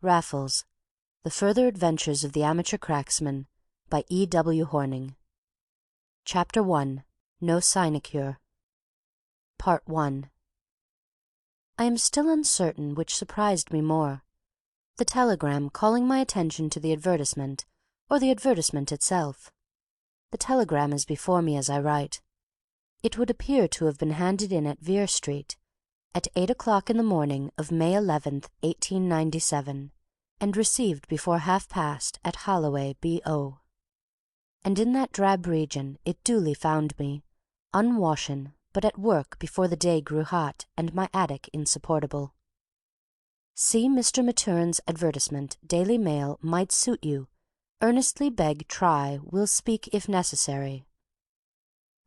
Raffles, The Further Adventures of the Amateur Cracksman, by E. W. Hornung. Chapter 1. No Sinecure. Part 1. I am still uncertain which surprised me more, the telegram calling my attention to the advertisement, or the advertisement itself. The telegram is before me as I write. It would appear to have been handed in at Vere Street, at 8 o'clock in the morning of May 11th, 1897, and received before half-past at Holloway, B.O. And in that drab region it duly found me, unwashen, but at work before the day grew hot and my attic insupportable. See Mr. Maturin's advertisement, Daily Mail, might suit you. Earnestly beg try, will speak if necessary.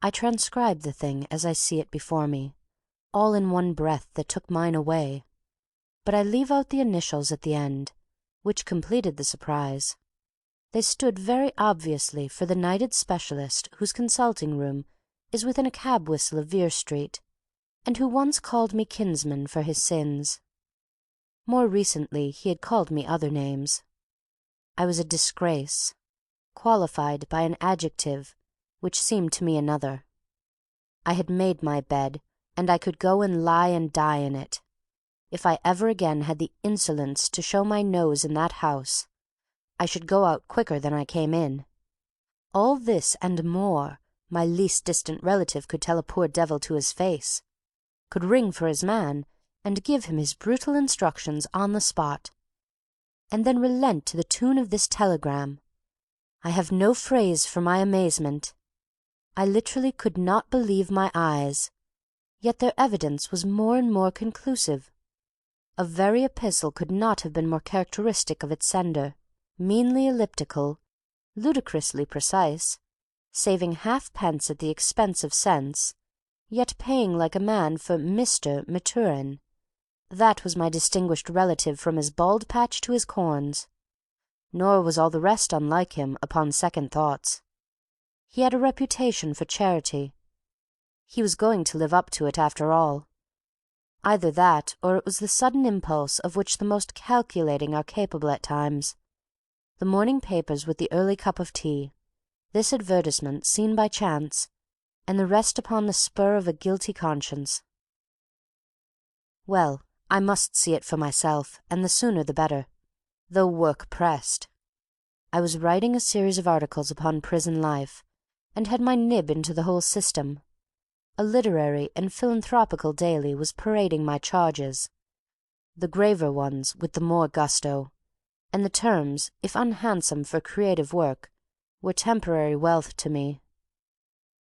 I transcribe the thing as I see it before me, all in one breath that took mine away, but I leave out the initials at the end, which completed the surprise. They stood very obviously for the knighted specialist whose consulting room is within a cab whistle of Vere Street, and who once called me kinsman for his sins. More recently he had called me other names. I was a disgrace, qualified by an adjective which seemed to me another. I had made my bed, and I could go and lie and die in it. If I ever again had the insolence to show my nose in that house, I should go out quicker than I came in. All this and more my least distant relative could tell a poor devil to his face, could ring for his man, and give him his brutal instructions on the spot, and then relent to the tune of this telegram. I have no phrase for my amazement. I literally could not believe my eyes, yet their evidence was more and more conclusive. A very epistle could not have been more characteristic of its sender, meanly elliptical, ludicrously precise, saving halfpence at the expense of cents, yet paying like a man for Mr. Maturin. That was my distinguished relative from his bald patch to his corns. Nor was all the rest unlike him, upon second thoughts. He had a reputation for charity. He was going to live up to it after all. Either that, or it was the sudden impulse of which the most calculating are capable at times. The morning papers with the early cup of tea, this advertisement seen by chance, and the rest upon the spur of a guilty conscience. Well, I must see it for myself, and the sooner the better, though work pressed. I was writing a series of articles upon prison life, and had my nib into the whole system. A literary and philanthropical daily was parading my charges, the graver ones with the more gusto, and the terms, if unhandsome for creative work, were temporary wealth to me.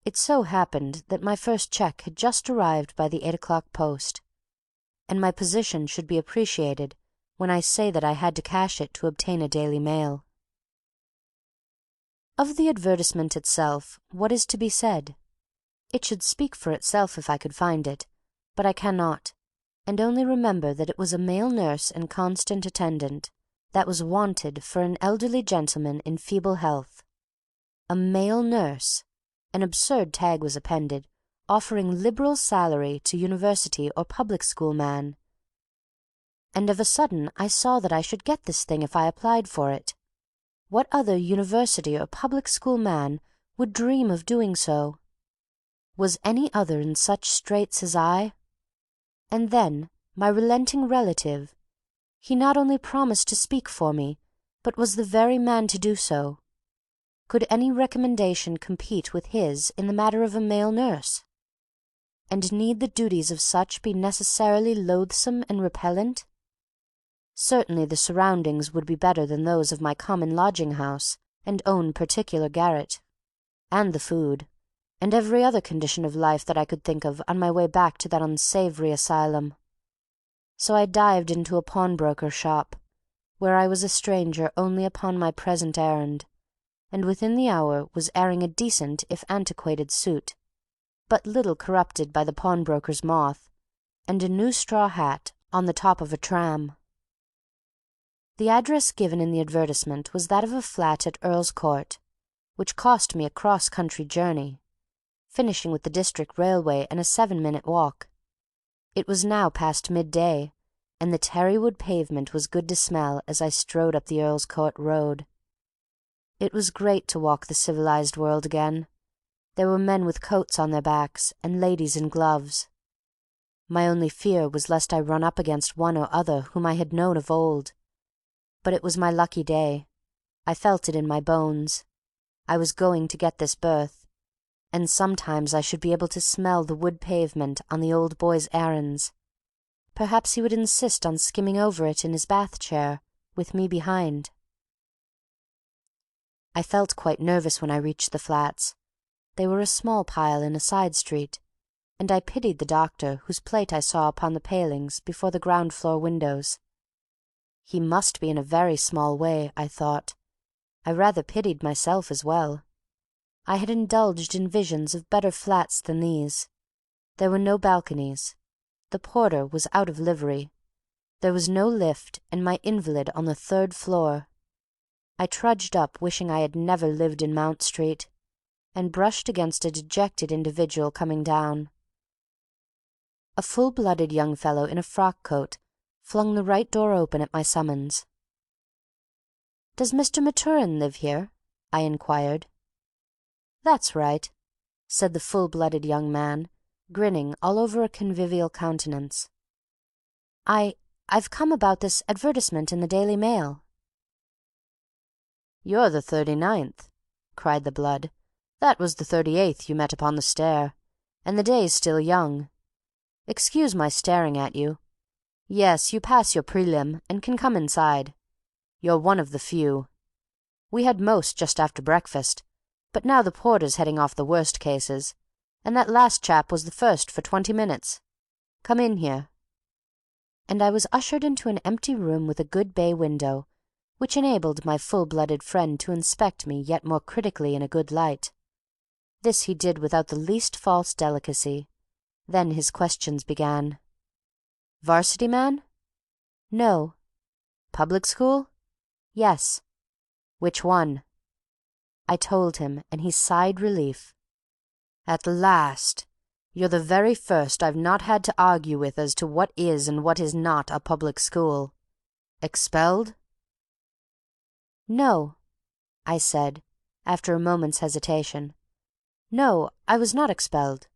It so happened that my first cheque had just arrived by the 8 o'clock post, and my position should be appreciated when I say that I had to cash it to obtain a Daily Mail. Of the advertisement itself, what is to be said? It should speak for itself if I could find it, but I cannot, and only remember that it was a male nurse and constant attendant that was wanted for an elderly gentleman in feeble health. A male nurse! An absurd tag was appended, offering liberal salary to university or public school man. And of a sudden I saw that I should get this thing if I applied for it. What other university or public school man would dream of doing so? Was any other in such straits as I? And then my relenting relative, he not only promised to speak for me, but was the very man to do so. Could any recommendation compete with his in the matter of a male nurse? And need the duties of such be necessarily loathsome and repellent? Certainly the surroundings would be better than those of my common lodging-house and own particular garret, and the food, and every other condition of life that I could think of on my way back to that unsavoury asylum. So I dived into a pawnbroker's shop, where I was a stranger only upon my present errand, and within the hour was airing a decent if antiquated suit, but little corrupted by the pawnbroker's moth, and a new straw hat on the top of a tram. The address given in the advertisement was that of a flat at Earl's Court, which cost me a cross-country journey, finishing with the District Railway and a 7-minute walk. It was now past midday, and the Terrywood pavement was good to smell as I strode up the Earl's Court Road. It was great to walk the civilized world again. There were men with coats on their backs, and ladies in gloves. My only fear was lest I run up against one or other whom I had known of old. But it was my lucky day. I felt it in my bones. I was going to get this berth, and sometimes I should be able to smell the wood pavement on the old boy's errands. Perhaps he would insist on skimming over it in his bath chair, with me behind. I felt quite nervous when I reached the flats. They were a small pile in a side street, and I pitied the doctor whose plate I saw upon the palings before the ground-floor windows. He must be in a very small way, I thought. I rather pitied myself as well. I had indulged in visions of better flats than these. There were no balconies. The porter was out of livery. There was no lift, and my invalid on the 3rd floor. I trudged up wishing I had never lived in Mount Street, and brushed against a dejected individual coming down. A full-blooded young fellow in a frock-coat flung the right door open at my summons. "Does Mr. Maturin live here?" I inquired. "That's right," said the full-blooded young man, grinning all over a convivial countenance. I've come about this advertisement in the Daily Mail." "You're the 39th," cried the blood. "That was the 38th you met upon the stair, and the day's still young. Excuse my staring at you. Yes, you pass your prelim, and can come inside. You're one of the few. We had most just after breakfast, but now the porter's heading off the worst cases, and that last chap was the first for 20 minutes. Come in here." And I was ushered into an empty room with a good bay window, which enabled my full-blooded friend to inspect me yet more critically in a good light. This he did without the least false delicacy. Then his questions began. "'Varsity man?" "No." "Public school?" "Yes." "Which one?" I told him, and he sighed relief. "At last! You're the very first I've not had to argue with as to what is and what is not a public school. Expelled?" "No," I said, after a moment's hesitation. "No, I was not expelled.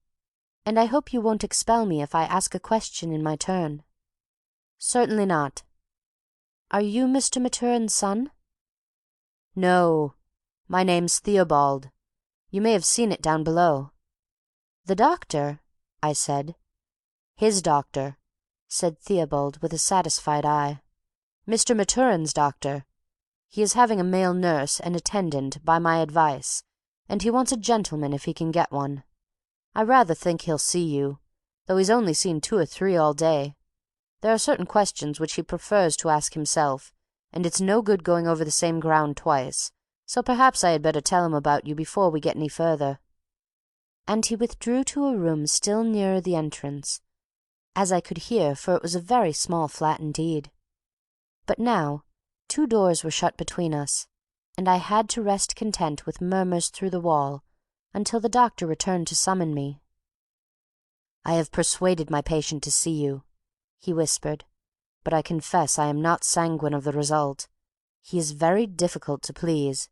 And I hope you won't expel me if I ask a question in my turn." "Certainly not." "Are you Mr. Maturin's son?" "No. My name's Theobald. You may have seen it down below." "The doctor?" I said. "His doctor," said Theobald with a satisfied eye. "Mr. Maturin's doctor. He is having a male nurse and attendant by my advice, and he wants a gentleman if he can get one. I rather think he'll see you, though he's only seen 2 or 3 all day. There are certain questions which he prefers to ask himself, and it's no good going over the same ground twice, so perhaps I had better tell him about you before we get any further." And he withdrew to a room still nearer the entrance, as I could hear, for it was a very small flat indeed. But now 2 doors were shut between us, and I had to rest content with murmurs through the wall until the doctor returned to summon me. "I have persuaded my patient to see you," he whispered, "but I confess I am not sanguine of the result. He is very difficult to please.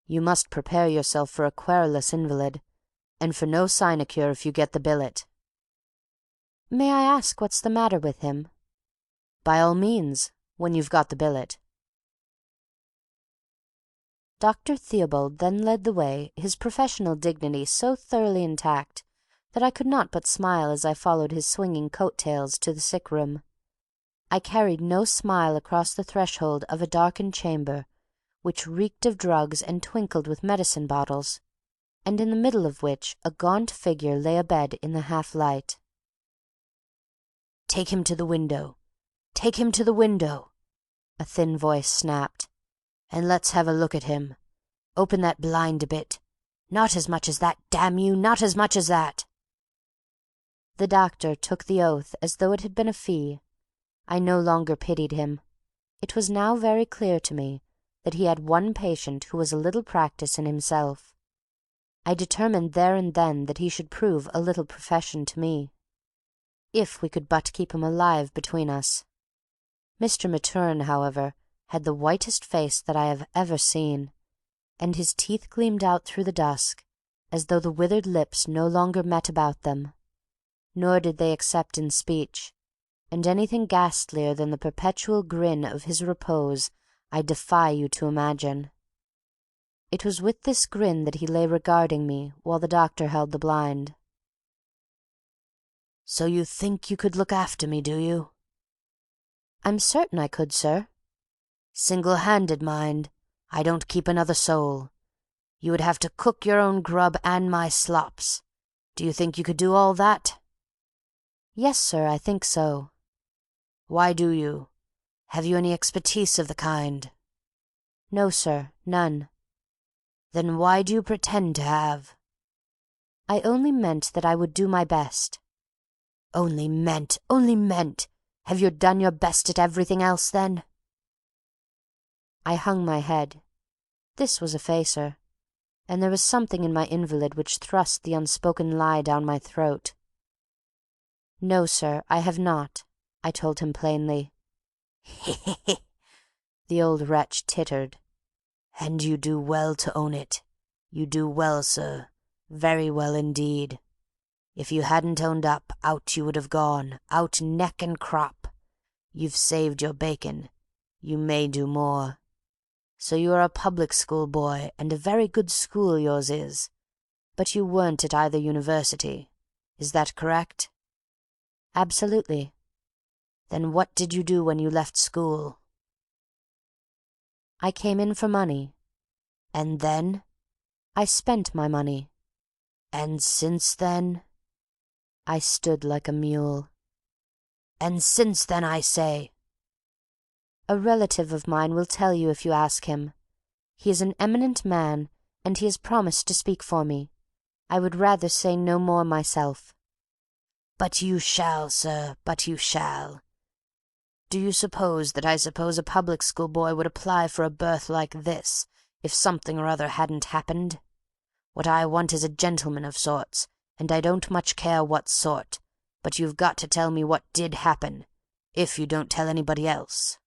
You must prepare yourself for a querulous invalid, and for no sinecure if you get the billet." "May I ask what's the matter with him?" "By all means, when you've got the billet." Dr. Theobald then led the way, his professional dignity so thoroughly intact that I could not but smile as I followed his swinging coat-tails to the sick-room. I carried no smile across the threshold of a darkened chamber, which reeked of drugs and twinkled with medicine bottles, and in the middle of which a gaunt figure lay abed in the half-light. "Take him to the window! Take him to the window!" a thin voice snapped. "And let's have a look at him. Open that blind a bit. Not as much as that, damn you, not as much as that!" The doctor took the oath as though it had been a fee. I no longer pitied him. It was now very clear to me that he had one patient who was a little practice in himself. I determined there and then that he should prove a little profession to me. If we could but keep him alive between us. Mr. Maturin, however, had the whitest face that I have ever seen, and his teeth gleamed out through the dusk, as though the withered lips no longer met about them, nor did they accept in speech, and anything ghastlier than the perpetual grin of his repose I defy you to imagine. It was with this grin that he lay regarding me while the doctor held the blind. "So you think you could look after me, do you?" "I'm certain I could, sir." "Single-handed, mind. I don't keep another soul. You would have to cook your own grub and my slops. Do you think you could do all that?" "Yes, sir, I think so." "Why do you? Have you any expertise of the kind?" "No, sir, none." "Then why do you pretend to have?" "I only meant that I would do my best." "Only meant, only meant! Have you done your best at everything else, then?" I hung my head. This was a facer, and there was something in my invalid which thrust the unspoken lie down my throat. "No, sir, I have not," I told him plainly. "He he he!" The old wretch tittered. "And you do well to own it. You do well, sir, very well indeed. If you hadn't owned up, out you would have gone, out neck and crop. You've saved your bacon. You may do more. So you are a public school boy, and a very good school yours is, but you weren't at either university. Is that correct?" "Absolutely." "Then what did you do when you left school?" "I came in for money." "And then?" "I spent my money." "And since then?" I stood like a mule. "And since then, I say?" "A relative of mine will tell you if you ask him. He is an eminent man, and he has promised to speak for me. I would rather say no more myself." "But you shall, sir, but you shall. Do you suppose that I suppose a public school boy would apply for a berth like this if something or other hadn't happened? What I want is a gentleman of sorts, and I don't much care what sort, but you've got to tell me what did happen, if you don't tell anybody else.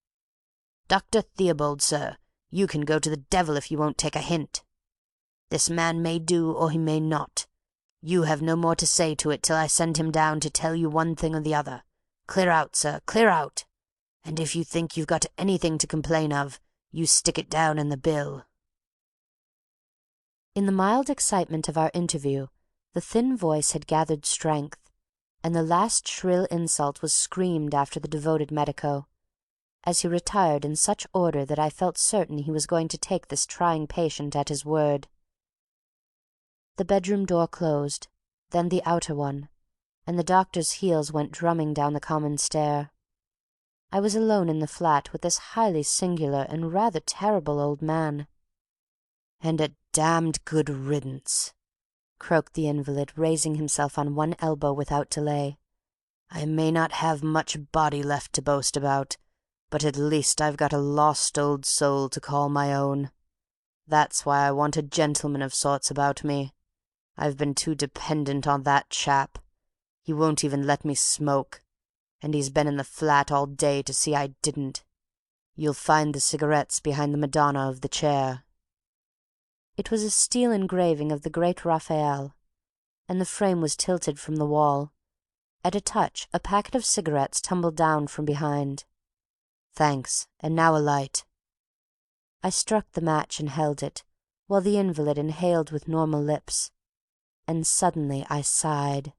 Dr. Theobald, sir, you can go to the devil if you won't take a hint. This man may do or he may not. You have no more to say to it till I send him down to tell you one thing or the other. Clear out, sir, clear out. And if you think you've got anything to complain of, you stick it down in the bill." In the mild excitement of our interview, the thin voice had gathered strength, and the last shrill insult was screamed after the devoted medico, as he retired in such order that I felt certain he was going to take this trying patient at his word. The bedroom door closed, then the outer one, and the doctor's heels went drumming down the common stair. I was alone in the flat with this highly singular and rather terrible old man. "And a damned good riddance," croaked the invalid, raising himself on one elbow without delay. "I may not have much body left to boast about, but at least I've got a lost old soul to call my own. That's why I want a gentleman of sorts about me. I've been too dependent on that chap. He won't even let me smoke, and he's been in the flat all day to see I didn't. You'll find the cigarettes behind the Madonna of the chair." It was a steel engraving of the great Raphael, and the frame was tilted from the wall. At a touch, a packet of cigarettes tumbled down from behind. "Thanks, and now a light." I struck the match and held it, while the invalid inhaled with normal lips. And suddenly I sighed.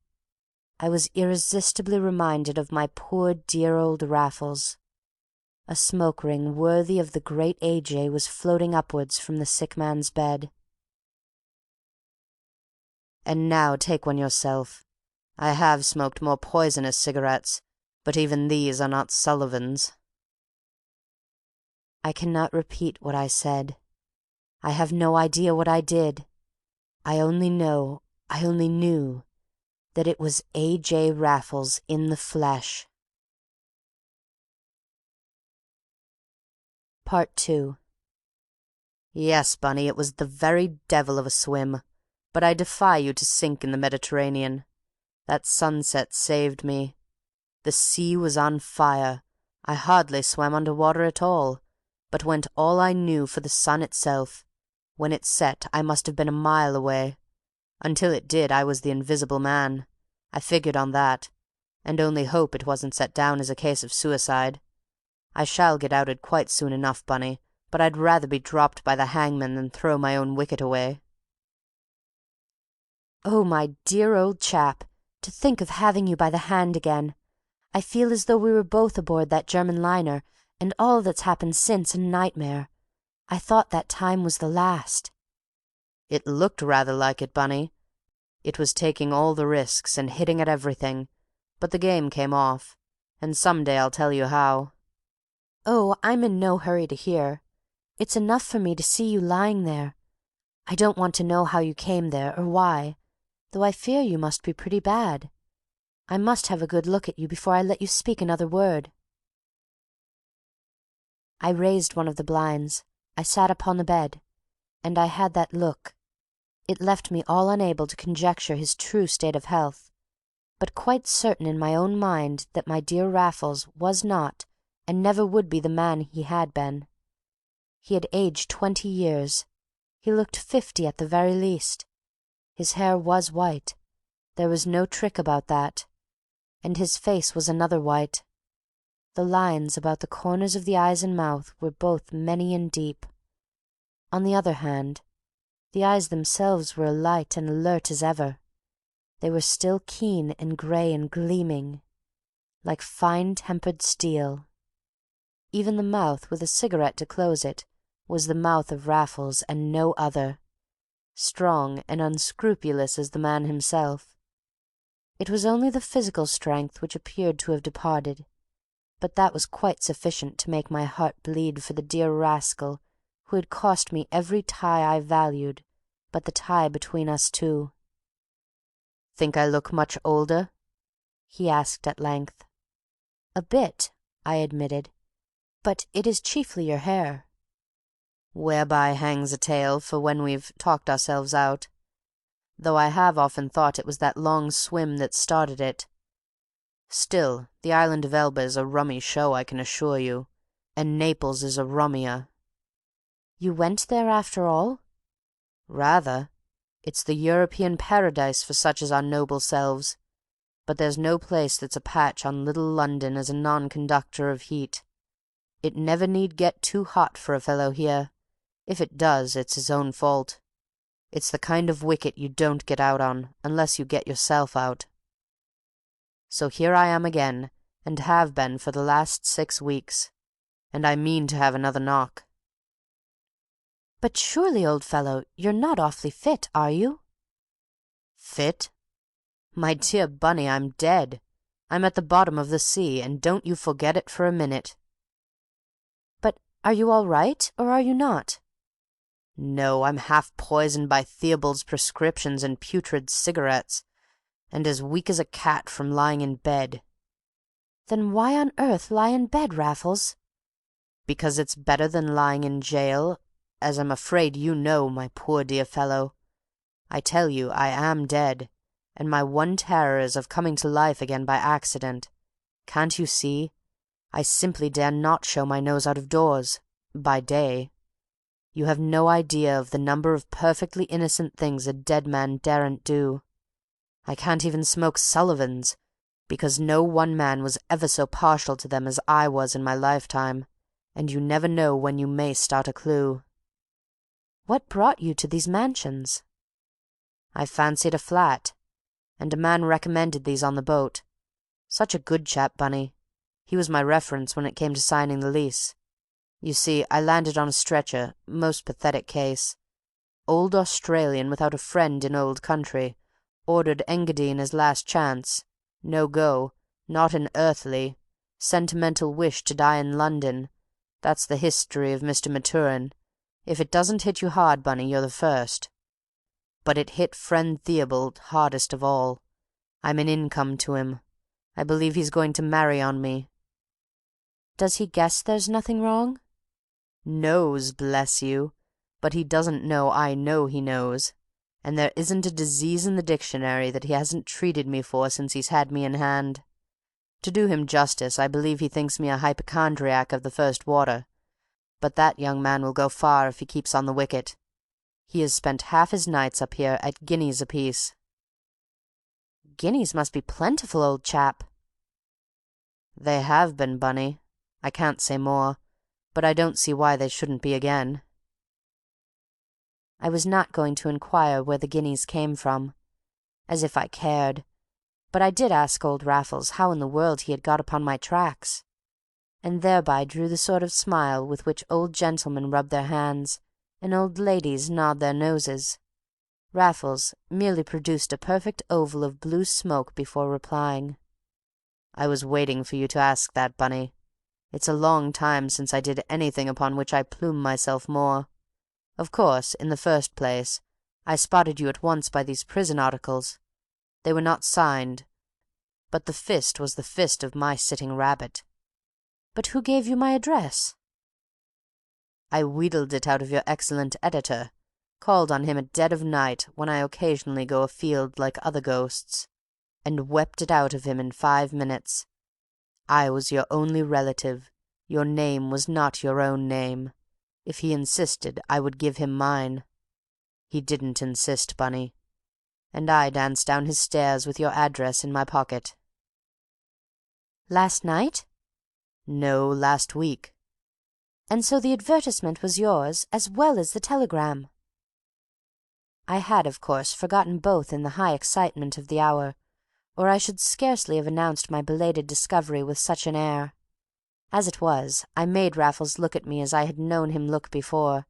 I was irresistibly reminded of my poor dear old Raffles. A smoke ring worthy of the great A.J. was floating upwards from the sick man's bed. "And now take one yourself. I have smoked more poisonous cigarettes, but even these are not Sullivan's." I cannot repeat what I said. I have no idea what I did. I only knew that it was A.J. Raffles in the flesh. Part 2. "Yes, Bunny, it was the very devil of a swim, but I defy you to sink in the Mediterranean. That sunset saved me. The sea was on fire. I hardly swam under water at all, but went all I knew for the sun itself. When it set I must have been a mile away. Until it did I was the invisible man. I figured on that, and only hope it wasn't set down as a case of suicide. I shall get outed quite soon enough, Bunny, but I'd rather be dropped by the hangman than throw my own wicket away." "Oh, my dear old chap, to think of having you by the hand again! I feel as though we were both aboard that German liner, and all that's happened since a nightmare. I thought that time was the last." "It looked rather like it, Bunny. It was taking all the risks and hitting at everything, but the game came off, and some day I'll tell you how." "Oh, I'm in no hurry to hear. It's enough for me to see you lying there. I don't want to know how you came there or why, though I fear you must be pretty bad. I must have a good look at you before I let you speak another word." I raised one of the blinds, I sat upon the bed, and I had that look. It left me all unable to conjecture his true state of health, but quite certain in my own mind that my dear Raffles was not and never would be the man he had been. He had aged 20 years. He looked 50 at the very least. His hair was white. There was no trick about that. And his face was another white. The lines about the corners of the eyes and mouth were both many and deep. On the other hand, the eyes themselves were alight and alert as ever. They were still keen and grey and gleaming, like fine-tempered steel. Even the mouth, with a cigarette to close it, was the mouth of Raffles and no other, strong and unscrupulous as the man himself. It was only the physical strength which appeared to have departed, but that was quite sufficient to make my heart bleed for the dear rascal who had cost me every tie I valued but the tie between us two. "Think I look much older?" he asked at length. "A bit," I admitted, "but it is chiefly your hair." "Whereby hangs a tale for when we've talked ourselves out, though I have often thought it was that long swim that started it. Still, the island of Elba is a rummy show, I can assure you, and Naples is a rummier." "You went there after all?" "Rather. It's the European paradise for such as our noble selves, but there's no place that's a patch on little London as a non-conductor of heat. It never need get too hot for a fellow here. If it does, it's his own fault. It's the kind of wicket you don't get out on, unless you get yourself out. So here I am again, and have been for the last 6 weeks, and I mean to have another knock." "But surely, old fellow, you're not awfully fit, are you?" "Fit? My dear Bunny, I'm dead. I'm at the bottom of the sea, and don't you forget it for a minute." "But are you all right, or are you not?" "No, I'm half poisoned by Theobald's prescriptions and putrid cigarettes, and as weak as a cat from lying in bed." "Then why on earth lie in bed, Raffles?" "Because it's better than lying in jail, as I'm afraid you know, my poor dear fellow. I tell you I am dead, and my one terror is of coming to life again by accident. Can't you see? I simply dare not show my nose out of doors by day. You have no idea of the number of perfectly innocent things a dead man daren't do. I can't even smoke Sullivans, because no one man was ever so partial to them as I was in my lifetime, and you never know when you may start a clue." "What brought you to these mansions?" "I fancied a flat, and a man recommended these on the boat. Such a good chap, Bunny. He was my reference when it came to signing the lease. You see, I landed on a stretcher, most pathetic case. Old Australian without a friend in old country, ordered Engadine as last chance, no go, not an earthly, sentimental wish to die in London. That's the history of Mr. Maturin. If it doesn't hit you hard, Bunny, you're the first. But it hit friend Theobald hardest of all. I'm an income to him. I believe he's going to marry on me." "Does he guess there's nothing wrong?" "Knows, bless you, but he doesn't know I know he knows, and there isn't a disease in the dictionary that he hasn't treated me for since he's had me in hand. To do him justice, I believe he thinks me a hypochondriac of the first water, but that young man will go far if he keeps on the wicket. He has spent half his nights up here at guineas apiece." "Guineas must be plentiful, old chap." "They have been, Bunny. I can't say more, but I don't see why they shouldn't be again." I was not going to inquire where the guineas came from, as if I cared, but I did ask old Raffles how in the world he had got upon my tracks, and thereby drew the sort of smile with which old gentlemen rub their hands and old ladies nod their noses. Raffles merely produced a perfect oval of blue smoke before replying. "I was waiting for you to ask that, Bunny. It's a long time since I did anything upon which I plume myself more. Of course, in the first place, I spotted you at once by these prison articles. They were not signed, but the fist was the fist of my sitting rabbit." "But who gave you my address?" "I wheedled it out of your excellent editor, called on him at dead of night when I occasionally go afield like other ghosts, and wept it out of him in 5 minutes. I was your only relative. Your name was not your own name. If he insisted, I would give him mine. He didn't insist, Bunny, and I danced down his stairs with your address in my pocket." "Last night?" "No, last week." "And so the advertisement was yours as well as the telegram?" I had, of course, forgotten both in the high excitement of the hour, or I should scarcely have announced my belated discovery with such an air. As it was, I made Raffles look at me as I had known him look before,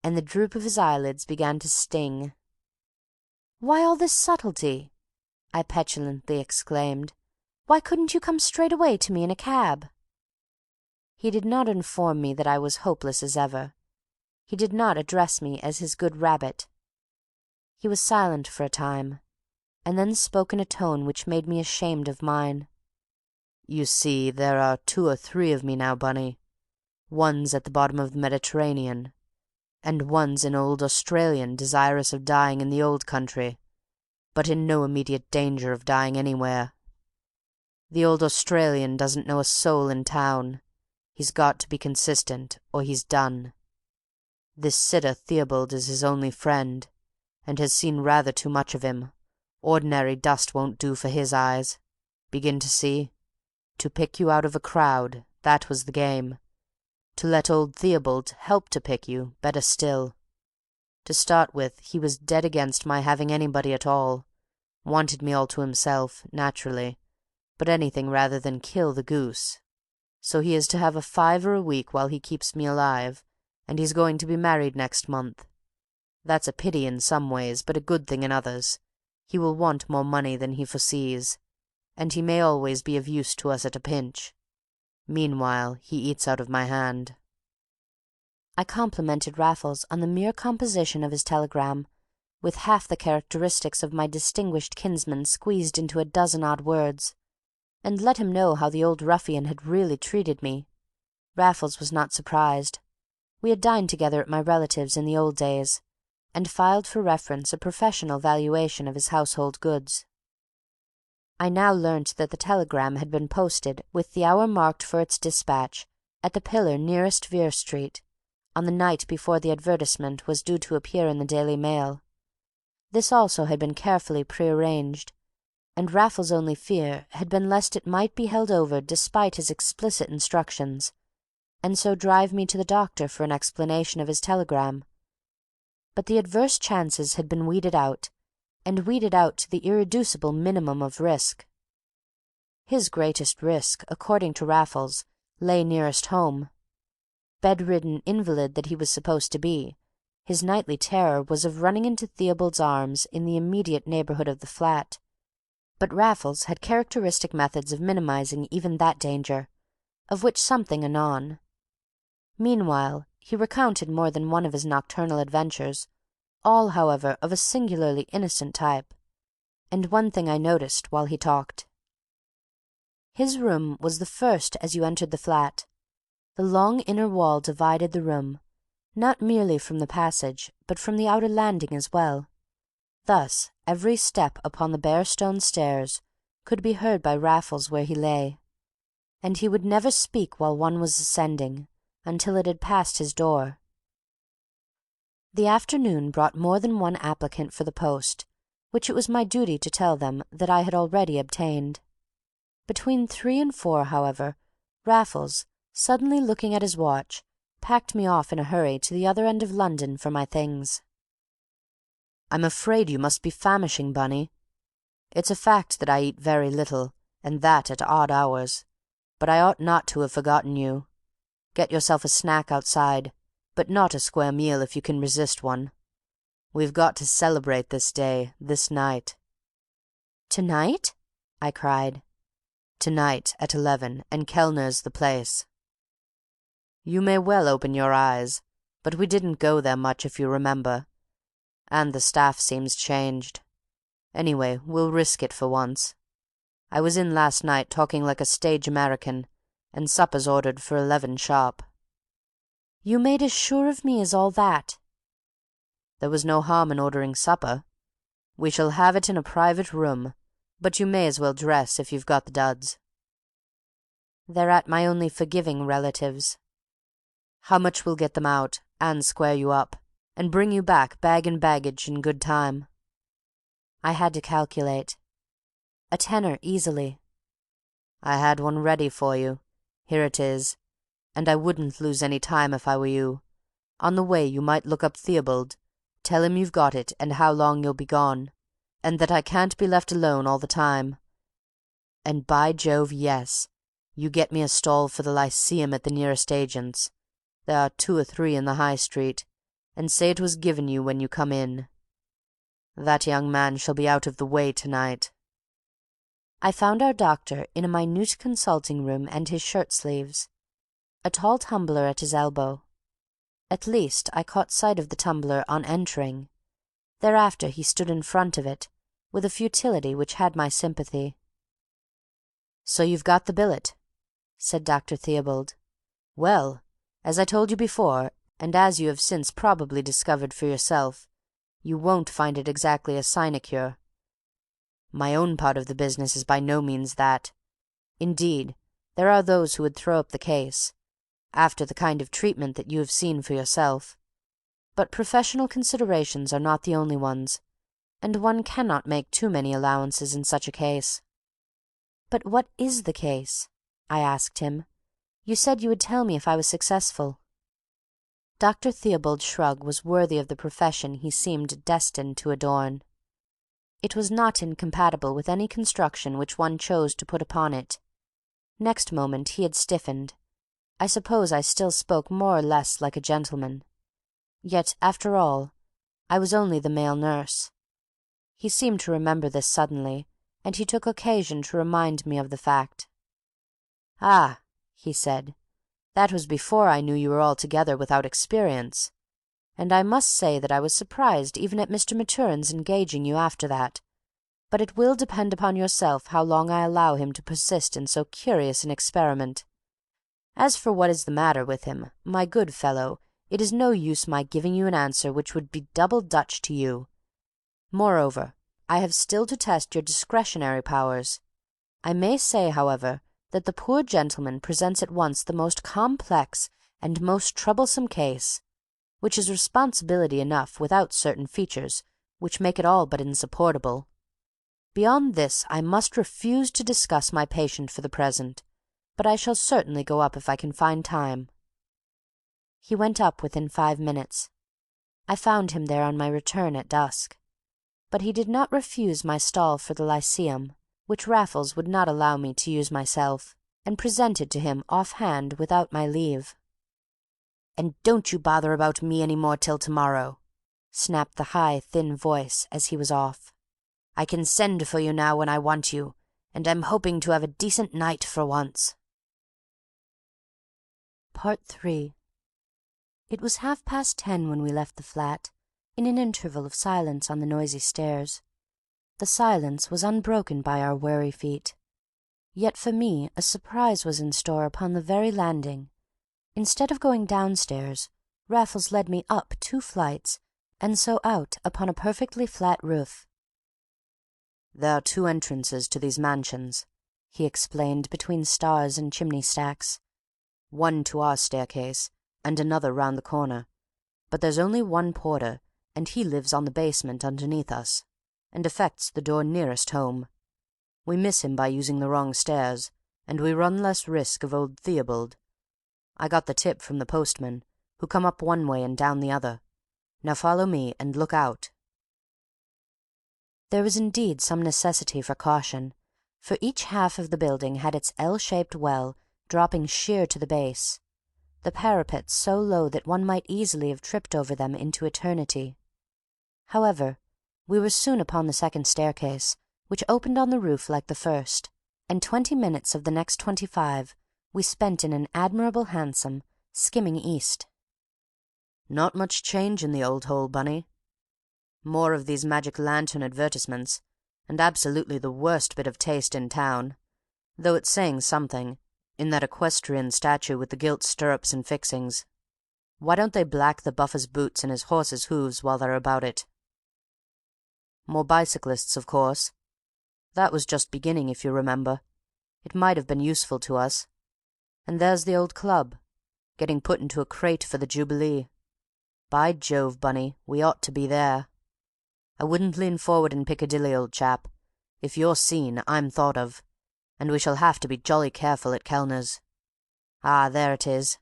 and the droop of his eyelids began to sting. "Why all this subtlety?" I petulantly exclaimed. "Why couldn't you come straight away to me in a cab?" He did not inform me that I was hopeless as ever. He did not address me as his good rabbit. He was silent for a time, and then spoke in a tone which made me ashamed of mine. "You see, there are 2 or 3 of me now, Bunny. One's at the bottom of the Mediterranean, and one's an old Australian desirous of dying in the old country, but in no immediate danger of dying anywhere. The old Australian doesn't know a soul in town. He's got to be consistent, or he's done. This sitter Theobald is his only friend, and has seen rather too much of him. Ordinary dust won't do for his eyes. Begin to see? To pick you out of a crowd, that was the game. To let old Theobald help to pick you, better still. To start with, he was dead against my having anybody at all. Wanted me all to himself, naturally, but anything rather than kill the goose. So he is to have a fiver a week while he keeps me alive, and he's going to be married next month. That's a pity in some ways, but a good thing in others. He will want more money than he foresees, and he may always be of use to us at a pinch. Meanwhile, he eats out of my hand." I complimented Raffles on the mere composition of his telegram, with half the characteristics of my distinguished kinsman squeezed into a dozen odd words, and let him know how the old ruffian had really treated me. Raffles was not surprised. We had dined together at my relatives' in the old days, and filed for reference a professional valuation of his household goods. I now learnt that the telegram had been posted with the hour marked for its dispatch at the pillar nearest Vere Street, on the night before the advertisement was due to appear in the Daily Mail. This also had been carefully prearranged, and Raffles' only fear had been lest it might be held over despite his explicit instructions, and so drive me to the doctor for an explanation of his telegram. But the adverse chances had been weeded out, and weeded out to the irreducible minimum of risk. His greatest risk, according to Raffles, lay nearest home. Bedridden invalid that he was supposed to be, his nightly terror was of running into Theobald's arms in the immediate neighbourhood of the flat, but Raffles had characteristic methods of minimizing even that danger, of which something anon. Meanwhile he recounted more than one of his nocturnal adventures, all, however, of a singularly innocent type, and one thing I noticed while he talked. His room was the first as you entered the flat. The long inner wall divided the room, not merely from the passage, but from the outer landing as well. Thus every step upon the bare stone stairs could be heard by Raffles where he lay. and he would never speak while one was ascending, until it had passed his door. The afternoon brought more than one applicant for the post, which it was my duty to tell them that I had already obtained. Between 3 and 4, however, Raffles, suddenly looking at his watch, packed me off in a hurry to the other end of London for my things. "I'm afraid you must be famishing, Bunny. It's a fact that I eat very little, and that at odd hours, but I ought not to have forgotten you. Get yourself a snack outside, but not a square meal if you can resist one. We've got to celebrate this day, this night." "Tonight?" I cried. "Tonight at 11, and Kellner's the place. You may well open your eyes, but we didn't go there much if you remember, and the staff seems changed. Anyway, we'll risk it for once. I was in last night talking like a stage American, and supper's ordered for 11 sharp." "You made as sure of me as all that?" "There was no harm in ordering supper. We shall have it in a private room, but you may as well dress if you've got the duds." "They're at my only forgiving relatives." "How much will get them out, and square you up, and bring you back bag and baggage in good time?" I had to calculate. "A tenner easily." "I had one ready for you. Here it is, and I wouldn't lose any time if I were you. On the way you might look up Theobald, tell him you've got it and how long you'll be gone, and that I can't be left alone all the time. And by Jove, yes, you get me a stall for the Lyceum at the nearest agent's. There are 2 or 3 in the High Street, and say it was given you when you come in. That young man shall be out of the way tonight." I found our doctor in a minute consulting room and his shirt sleeves, a tall tumbler at his elbow. At least I caught sight of the tumbler on entering. Thereafter he stood in front of it, with a futility which had my sympathy. "So you've got the billet," said Dr. Theobald. "Well, as I told you before, and as you have since probably discovered for yourself, you won't find it exactly a sinecure. My own part of the business is by no means that. Indeed, there are those who would throw up the case, after the kind of treatment that you have seen for yourself. But professional considerations are not the only ones, and one cannot make too many allowances in such a case." "But what is the case?" I asked him. "You said you would tell me if I was successful." Dr. Theobald's shrug was worthy of the profession he seemed destined to adorn. It was not incompatible with any construction which one chose to put upon it. Next moment he had stiffened. I suppose I still spoke more or less like a gentleman. Yet, after all, I was only the male nurse. He seemed to remember this suddenly, and he took occasion to remind me of the fact. "Ah," he said, "that was before I knew you were altogether without experience. And I must say that I was surprised even at Mr. Maturin's engaging you after that. But it will depend upon yourself how long I allow him to persist in so curious an experiment. As for what is the matter with him, my good fellow, it is no use my giving you an answer which would be double Dutch to you. Moreover, I have still to test your discretionary powers. I may say, however, that the poor gentleman presents at once the most complex and most troublesome case, which is responsibility enough without certain features which make it all but insupportable. Beyond this I must refuse to discuss my patient for the present, but I shall certainly go up if I can find time." He went up within 5 minutes. I found him there on my return at dusk. But he did not refuse my stall for the Lyceum, which Raffles would not allow me to use myself, and presented to him off-hand without my leave. "And don't you bother about me any more till tomorrow," snapped the high, thin voice as he was off. "I can send for you now when I want you, and I'm hoping to have a decent night for once." Part 3. It was 10:30 when we left the flat, in an interval of silence on the noisy stairs. The silence was unbroken by our weary feet. Yet for me a surprise was in store upon the very landing. Instead of going downstairs, Raffles led me up 2 flights, and so out upon a perfectly flat roof. "There are 2 entrances to these mansions," he explained between stars and chimney stacks. "One to our staircase, and another round the corner. But there's only one porter, and he lives on the basement underneath us, and affects the door nearest home. We miss him by using the wrong stairs, and we run less risk of old Theobald. I got the tip from the postman, who come up one way and down the other. Now follow me, and look out." There was indeed some necessity for caution, for each half of the building had its L-shaped well dropping sheer to the base, the parapets so low that one might easily have tripped over them into eternity. However, we were soon upon the second staircase, which opened on the roof like the first, and 20 minutes of the next 25 we spent in an admirable hansom, skimming east. "Not much change in the old hole, Bunny. More of these magic lantern advertisements, and absolutely the worst bit of taste in town, though it's saying something, in that equestrian statue with the gilt stirrups and fixings. Why don't they black the buffer's boots and his horse's hooves while they're about it? More bicyclists, of course. That was just beginning, if you remember. It might have been useful to us. And there's the old club, getting put into a crate for the Jubilee. By Jove, Bunny, we ought to be there. I wouldn't lean forward in Piccadilly, old chap. If you're seen, I'm thought of, and we shall have to be jolly careful at Kellner's. Ah, there it is.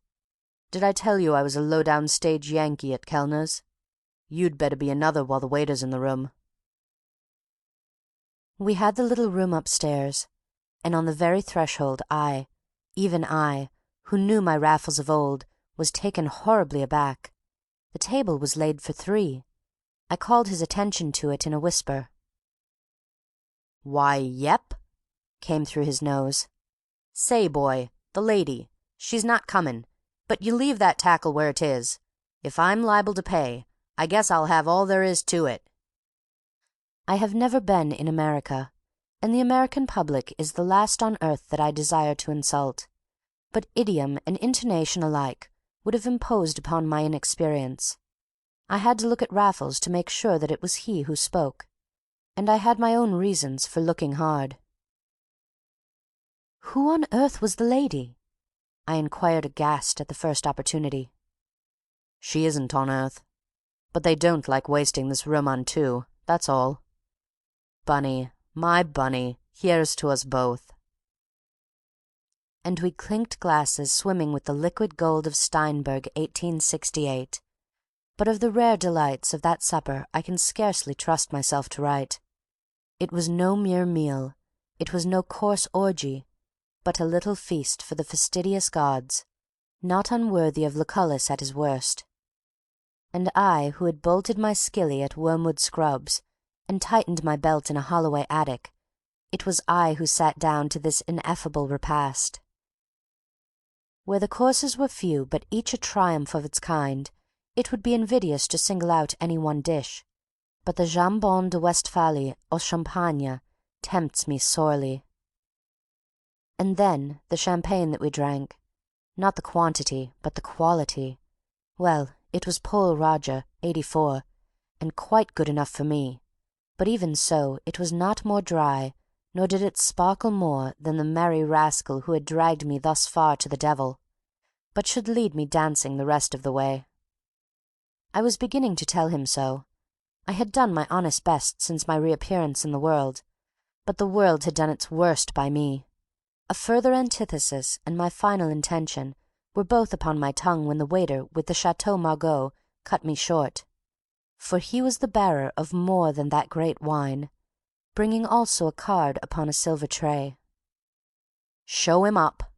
Did I tell you I was a low-down stage Yankee at Kellner's? You'd better be another while the waiter's in the room." We had the little room upstairs, and on the very threshold even I, who knew my Raffles of old, was taken horribly aback. The table was laid for 3. I called his attention to it in a whisper. "Why, yep," came through his nose. "Say, boy, the lady, she's not comin', but you leave that tackle where it is. If I'm liable to pay, I guess I'll have all there is to it." I have never been in America, and the American public is the last on earth that I desire to insult, but idiom and intonation alike would have imposed upon my inexperience. I had to look at Raffles to make sure that it was he who spoke, and I had my own reasons for looking hard. "Who on earth was the lady?" I inquired aghast at the first opportunity. "She isn't on earth, but they don't like wasting this room on 2, that's all. Bunny, my Bunny, here's to us both." And we clinked glasses swimming with the liquid gold of Steinberg 1868. But of the rare delights of that supper I can scarcely trust myself to write. It was no mere meal, it was no coarse orgy, but a little feast for the fastidious gods, not unworthy of Lucullus at his worst. And I, who had bolted my skilly at Wormwood Scrubbs and tightened my belt in a Holloway attic, it was I who sat down to this ineffable repast. Where the courses were few but each a triumph of its kind, it would be invidious to single out any one dish, but the jambon de Westphalie au champagne tempts me sorely. And then the champagne that we drank, not the quantity but the quality, well, it was Pol Roger, 84, and quite good enough for me, but even so it was not more dry, nor did it sparkle more than the merry rascal who had dragged me thus far to the devil, but should lead me dancing the rest of the way. I was beginning to tell him so. I had done my honest best since my reappearance in the world, but the world had done its worst by me. A further antithesis and my final intention were both upon my tongue when the waiter with the Chateau Margaux cut me short, for he was the bearer of more than that great wine, bringing also a card upon a silver tray. "Show him up,"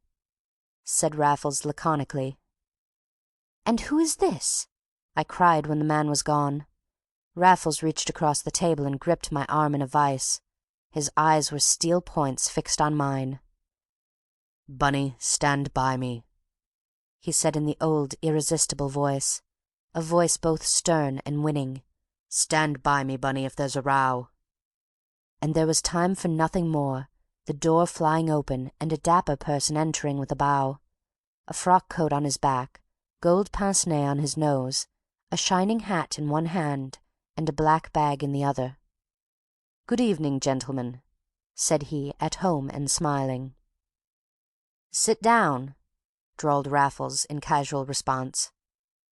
said Raffles laconically. "And who is this?" I cried when the man was gone. Raffles reached across the table and gripped my arm in a vice. His eyes were steel points fixed on mine. "Bunny, stand by me," he said in the old irresistible voice, a voice both stern and winning. "Stand by me, Bunny, if there's a row." And there was time for nothing more, the door flying open and a dapper person entering with a bow, a frock coat on his back, gold pince-nez on his nose, a shining hat in one hand and a black bag in the other. "Good evening, gentlemen," said he, at home and smiling. "Sit down," drawled Raffles in casual response.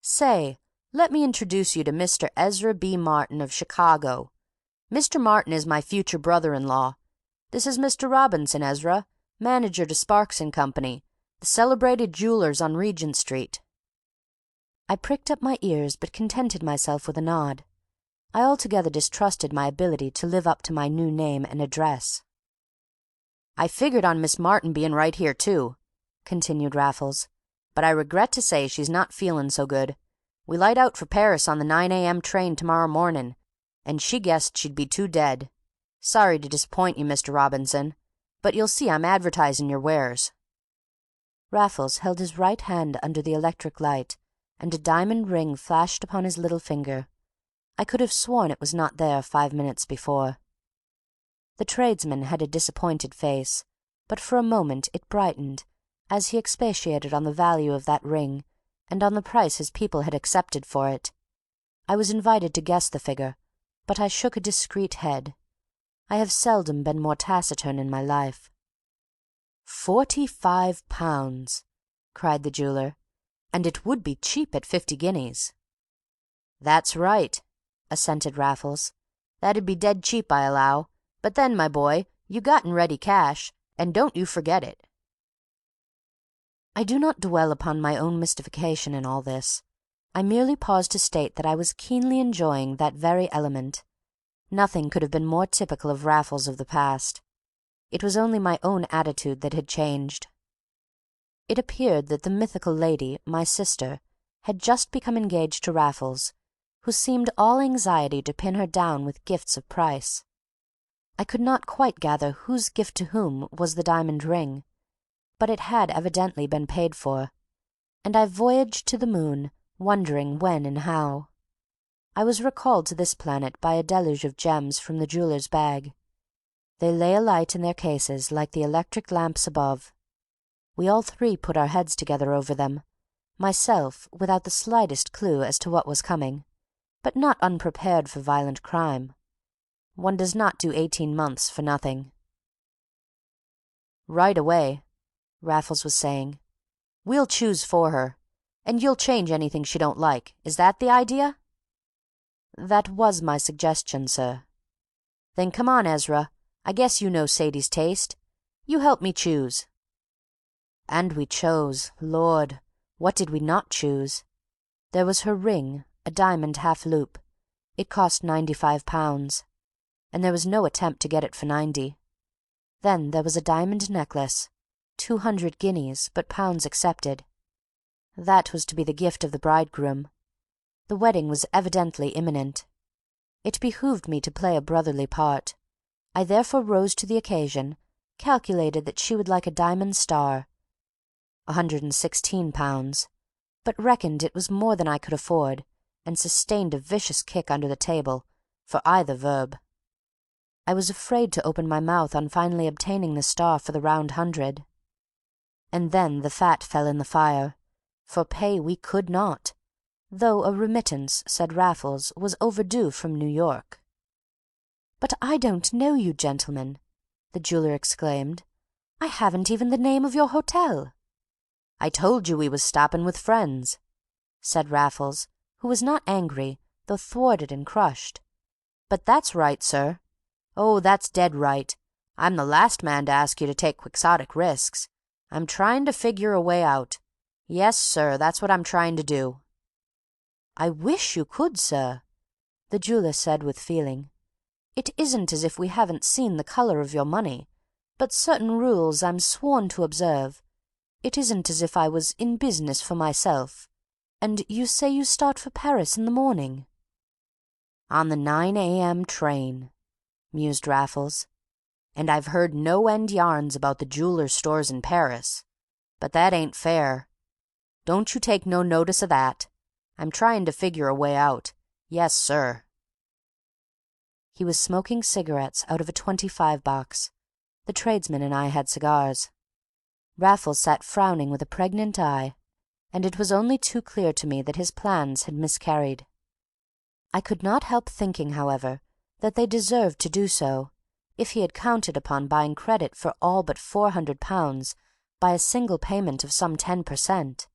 "Say, let me introduce you to Mr. Ezra B. Martin of Chicago. Mr. Martin is my future brother-in-law. This is Mr. Robinson, Ezra, manager to Sparks & Company, the celebrated jewelers on Regent Street." I pricked up my ears but contented myself with a nod. I altogether distrusted my ability to live up to my new name and address. "I figured on Miss Martin being right here, too," continued Raffles, "but I regret to say she's not feeling so good. We light out for Paris on the 9 a.m. train tomorrow morning, and she guessed she'd be too dead. Sorry to disappoint you, Mr. Robinson, but you'll see I'm advertising your wares." Raffles held his right hand under the electric light, and a diamond ring flashed upon his little finger. I could have sworn it was not there 5 minutes before. The tradesman had a disappointed face, but for a moment it brightened as he expatiated on the value of that ring and on the price his people had accepted for it. I was invited to guess the figure, but I shook a discreet head. I have seldom been more taciturn in my life. £45, cried the jeweller, and it would be cheap at 50 guineas. That's right, assented Raffles. That'd be dead cheap, I allow, but then, my boy, you got in ready cash, and don't you forget it. I do not dwell upon my own mystification in all this. I merely pause to state that I was keenly enjoying that very element. Nothing could have been more typical of Raffles of the past. It was only my own attitude that had changed. It appeared that the mythical lady, my sister, had just become engaged to Raffles, who seemed all anxiety to pin her down with gifts of price. I could not quite gather whose gift to whom was the diamond ring, but it had evidently been paid for, and I voyaged to the moon, wondering when and how. I was recalled to this planet by a deluge of gems from the jeweller's bag. They lay alight in their cases like the electric lamps above. We all three put our heads together over them, myself without the slightest clue as to what was coming, but not unprepared for violent crime. One does not do 18 months for nothing. "Right away," Raffles was saying. "We'll choose for her, and you'll change anything she don't like. Is that the idea?" "That was my suggestion, sir." "Then come on, Ezra. I guess you know Sadie's taste. You help me choose." And we chose. Lord, what did we not choose? There was her ring, a diamond half-loop. It cost £95, and there was no attempt to get it for 90. Then there was a diamond necklace, 200 guineas, but pounds accepted. That was to be the gift of the bridegroom. The wedding was evidently imminent. It behooved me to play a brotherly part. I therefore rose to the occasion, calculated that she would like a diamond star, £116, but reckoned it was more than I could afford, and sustained a vicious kick under the table for either verb. I was afraid to open my mouth on finally obtaining the star for the round 100. And then the fat fell in the fire, for pay we could not, though a remittance, said Raffles, was overdue from New York. "But I don't know you gentlemen," the jeweller exclaimed. "I haven't even the name of your hotel." "I told you we was stopping with friends," said Raffles, who was not angry, though thwarted and crushed. "But that's right, sir. Oh, that's dead right. I'm the last man to ask you to take quixotic risks. I'm trying to figure a way out. Yes, sir, that's what I'm trying to do." "I wish you could, sir," the jeweller said with feeling. "It isn't as if we haven't seen the colour of your money, but certain rules I'm sworn to observe. It isn't as if I was in business for myself. And you say you start for Paris in the morning?" "On the 9 a.m. train," mused Raffles. "And I've heard no-end yarns about the jewelers' stores in Paris. But that ain't fair. Don't you take no notice of that. I'm trying to figure a way out. Yes, sir." He was smoking cigarettes out of a 25 box. The tradesman and I had cigars. Raffles sat frowning with a pregnant eye, and it was only too clear to me that his plans had miscarried. I could not help thinking, however, that they deserved to do so, if he had counted upon buying credit for all but £400 by a single payment of some 10%.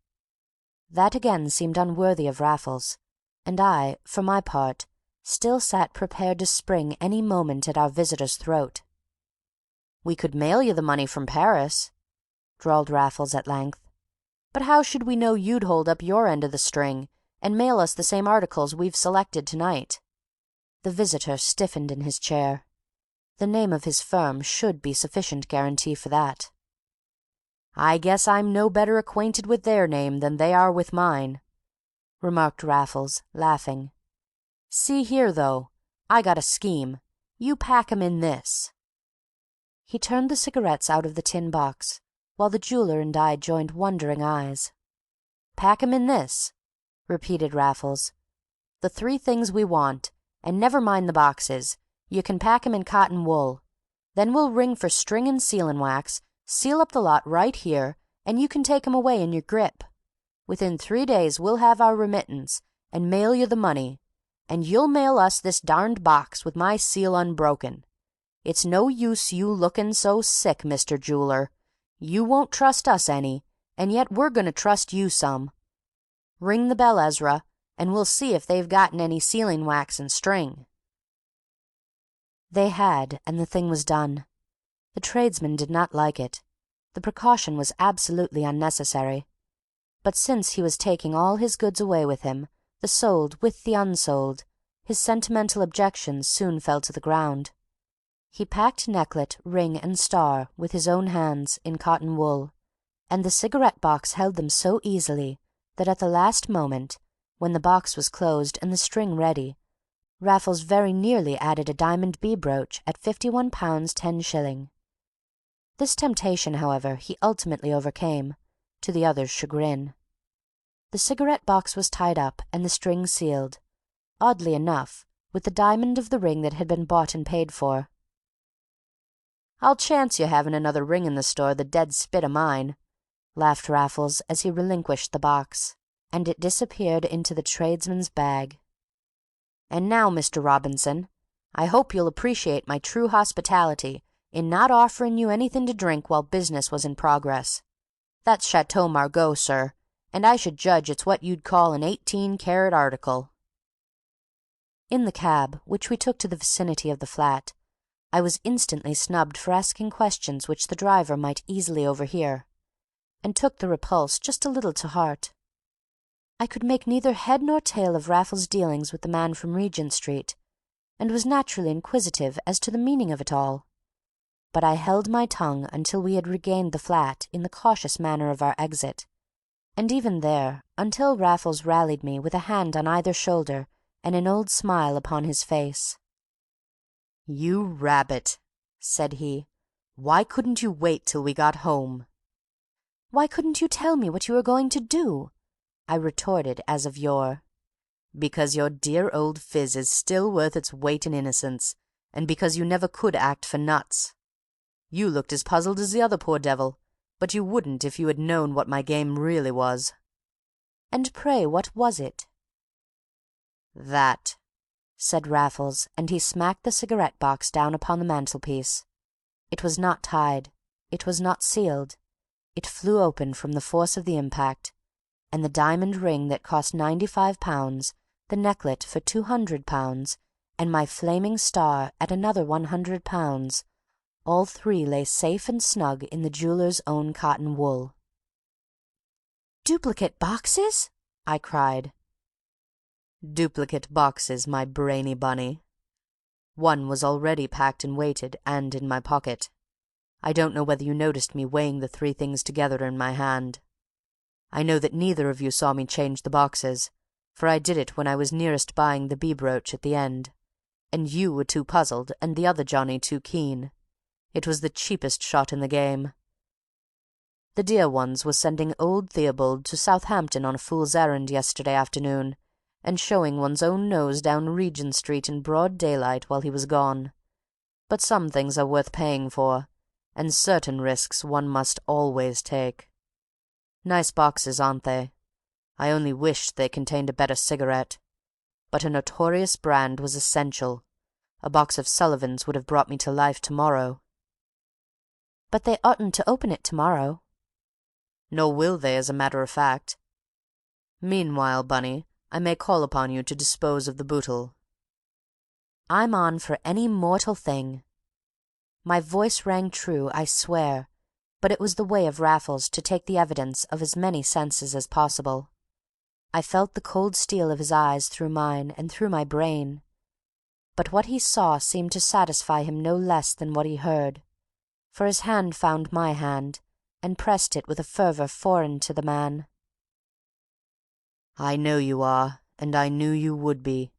That again seemed unworthy of Raffles, and I, for my part, still sat prepared to spring any moment at our visitor's throat. "We could mail you the money from Paris," drawled Raffles at length. "But how should we know you'd hold up your end of the string and mail us the same articles we've selected tonight?" The visitor stiffened in his chair. The name of his firm should be sufficient guarantee for that. "I guess I'm no better acquainted with their name than they are with mine," remarked Raffles, laughing. "See here, though, I got a scheme. You pack 'em in this." He turned the cigarettes out of the tin box, while the jeweller and I joined wondering eyes. "Pack 'em in this," repeated Raffles. "The 3 things we want, and never mind the boxes. You can pack 'em in cotton wool. Then we'll ring for string and sealing wax, seal up the lot right here, and you can take 'em away in your grip. Within 3 days we'll have our remittance, and mail you the money, and you'll mail us this darned box with my seal unbroken. It's no use you looking so sick, Mr. Jeweler. You won't trust us any, and yet we're going to trust you some. Ring the bell, Ezra, and we'll see if they've gotten any sealing wax and string." They had, and the thing was done. The tradesman did not like it. The precaution was absolutely unnecessary. But since he was taking all his goods away with him, the sold with the unsold, his sentimental objections soon fell to the ground. He packed necklet, ring, and star with his own hands in cotton wool, and the cigarette box held them so easily that at the last moment, when the box was closed and the string ready, Raffles very nearly added a diamond bee brooch at £51 10s. This temptation, however, he ultimately overcame, to the other's chagrin. The cigarette box was tied up and the string sealed, oddly enough, with the diamond of the ring that had been bought and paid for. "I'll chance you having another ring in the store the dead spit of mine," laughed Raffles as he relinquished the box, and it disappeared into the tradesman's bag. "And now, Mr. Robinson, I hope you'll appreciate my true hospitality in not offering you anything to drink while business was in progress. That's Chateau Margaux, sir, and I should judge it's what you'd call an 18-carat article." In the cab, which we took to the vicinity of the flat, I was instantly snubbed for asking questions which the driver might easily overhear, and took the repulse just a little to heart. I could make neither head nor tail of Raffles' dealings with the man from Regent Street, and was naturally inquisitive as to the meaning of it all. But I held my tongue until we had regained the flat in the cautious manner of our exit, and even there until Raffles rallied me with a hand on either shoulder and an old smile upon his face. "You rabbit," said he, "why couldn't you wait till we got home?" "Why couldn't you tell me what you were going to do?" I retorted as of yore. "Because your dear old phiz is still worth its weight in innocence, and because you never could act for nuts. You looked as puzzled as the other poor devil, but you wouldn't if you had known what my game really was." "And pray what was it?" "That," said Raffles, and he smacked the cigarette box down upon the mantelpiece. It was not tied. It was not sealed. It flew open from the force of the impact, and the diamond ring that cost £95, the necklet for £200, and my flaming star at another £100, all 3 lay safe and snug in the jeweller's own cotton wool. "Duplicate boxes?" I cried. "Duplicate boxes, my brainy bunny. One was already packed and weighted and in my pocket. I don't know whether you noticed me weighing the 3 things together in my hand. I know that neither of you saw me change the boxes, for I did it when I was nearest buying the bee brooch at the end, and you were too puzzled and the other Johnny too keen. It was the cheapest shot in the game. The dear ones was sending old Theobald to Southampton on a fool's errand yesterday afternoon, and showing one's own nose down Regent Street in broad daylight while he was gone. But some things are worth paying for, and certain risks one must always take. Nice boxes, aren't they? I only wished they contained a better cigarette. But a notorious brand was essential. A box of Sullivans would have brought me to life tomorrow." "But they oughtn't to open it tomorrow." "Nor will they, as a matter of fact. Meanwhile, Bunny, I may call upon you to dispose of the bootle." "I'm on for any mortal thing." My voice rang true, I swear, but it was the way of Raffles to take the evidence of as many senses as possible. I felt the cold steel of his eyes through mine and through my brain, but what he saw seemed to satisfy him no less than what he heard, for his hand found my hand and pressed it with a fervour foreign to the man. "I know you are, and I knew you would be.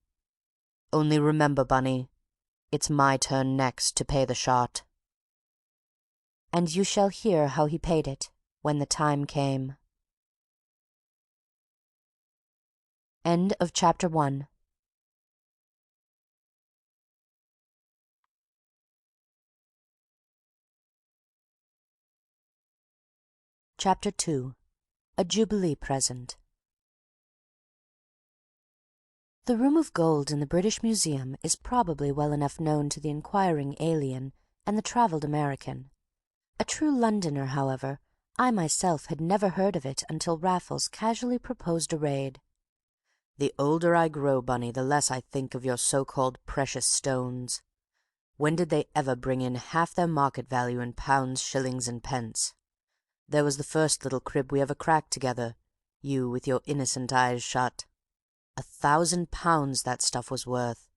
Only remember, Bunny, it's my turn next to pay the shot." And you shall hear how he paid it when the time came. End of Chapter 1. Chapter 2. A Jubilee Present. The Room of Gold in the British Museum is probably well enough known to the inquiring alien and the travelled American. A true Londoner, however, I myself had never heard of it until Raffles casually proposed a raid. "The older I grow, Bunny, the less I think of your so-called precious stones. When did they ever bring in half their market value in pounds, shillings, and pence? There was the first little crib we ever cracked together, you with your innocent eyes shut. £1,000 that stuff was worth,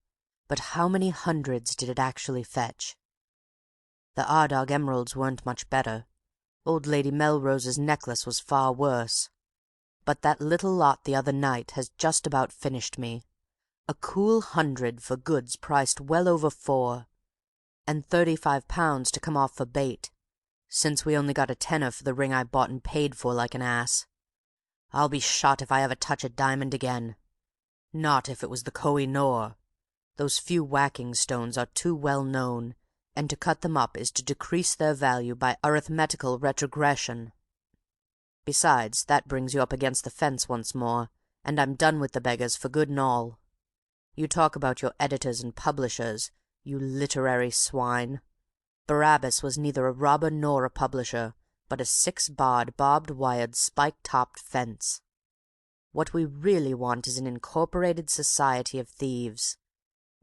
but how many hundreds did it actually fetch? The Ardagh emeralds weren't much better. Old Lady Melrose's necklace was far worse. But that little lot the other night has just about finished me. A cool £100 for goods priced well over £4, and £35 to come off for bait, since we only got a tenner for the ring I bought and paid for like an ass. I'll be shot if I ever touch a diamond again. Not if it was the Koh-i-Noor. Those few whacking stones are too well known, and to cut them up is to decrease their value by arithmetical retrogression. Besides, that brings you up against the fence once more, and I'm done with the beggars for good and all. You talk about your editors and publishers, you literary swine. Barabbas was neither a robber nor a publisher, but a 6-barred, barbed-wired, spike-topped fence. What we really want is an incorporated society of thieves,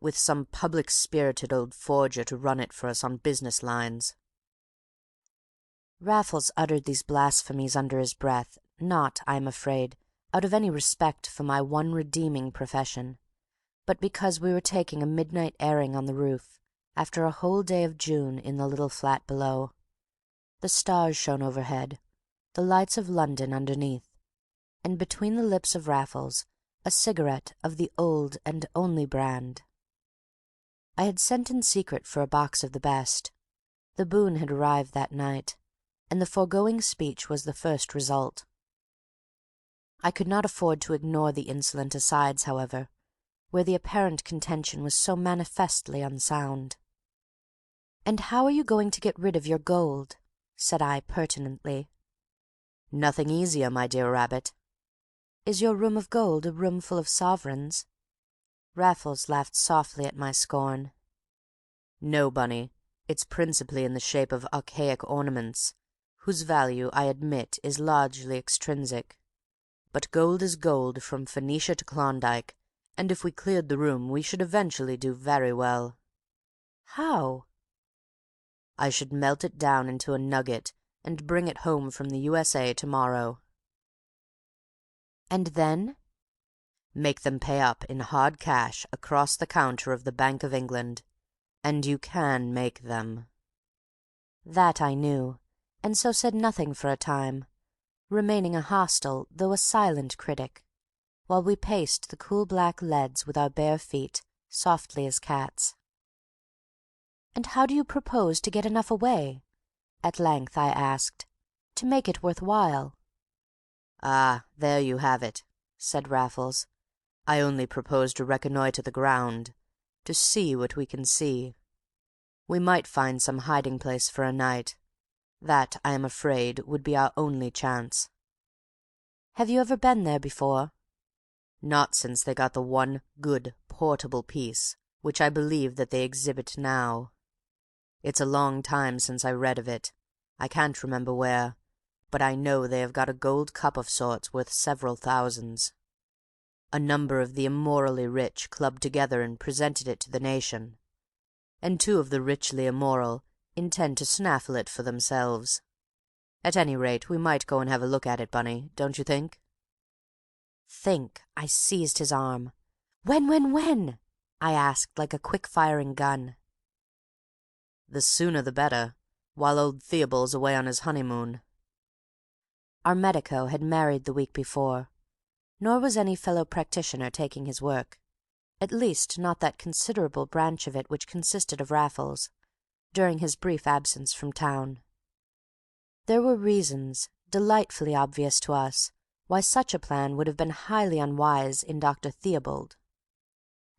with some public-spirited old forger to run it for us on business lines." Raffles uttered these blasphemies under his breath, not, I am afraid, out of any respect for my one redeeming profession, but because we were taking a midnight airing on the roof, after a whole day of June in the little flat below. The stars shone overhead, the lights of London underneath, and between the lips of Raffles a cigarette of the old and only brand. I had sent in secret for a box of the best. The boon had arrived that night, and the foregoing speech was the first result. I could not afford to ignore the insolent asides, however, where the apparent contention was so manifestly unsound. "And how are you going to get rid of your gold?" said I pertinently. "Nothing easier, my dear rabbit." "Is your room of gold a room full of sovereigns?" Raffles laughed softly at my scorn. "No, Bunny, it's principally in the shape of archaic ornaments, whose value, I admit, is largely extrinsic. But gold is gold from Phoenicia to Klondike, and if we cleared the room we should eventually do very well." "How?" "I should melt it down into a nugget and bring it home from the USA tomorrow." "And then?" "Make them pay up in hard cash across the counter of the Bank of England. And you can make them." That I knew, and so said nothing for a time, remaining a hostile though a silent critic, while we paced the cool black leads with our bare feet, softly as cats. "And how do you propose to get enough away?" at length I asked, "to make it worth while?" "Ah, there you have it," said Raffles. "I only propose to reconnoitre the ground, to see what we can see. We might find some hiding place for a night. That, I am afraid, would be our only chance." "Have you ever been there before?" "Not since they got the one good portable piece which I believe that they exhibit now. It's a long time since I read of it. I can't remember where, but I know they have got a gold cup of sorts worth several thousands. A number of the immorally rich clubbed together and presented it to the nation, and 2 of the richly immoral intend to snaffle it for themselves. At any rate, we might go and have a look at it, Bunny, don't you think?" Think! I seized his arm. When? I asked like a quick-firing gun. "The sooner the better, while old Theobald's away on his honeymoon." Our medico had married the week before, nor was any fellow practitioner taking his work, at least not that considerable branch of it which consisted of Raffles, during his brief absence from town. There were reasons, delightfully obvious to us, why such a plan would have been highly unwise in Dr. Theobald.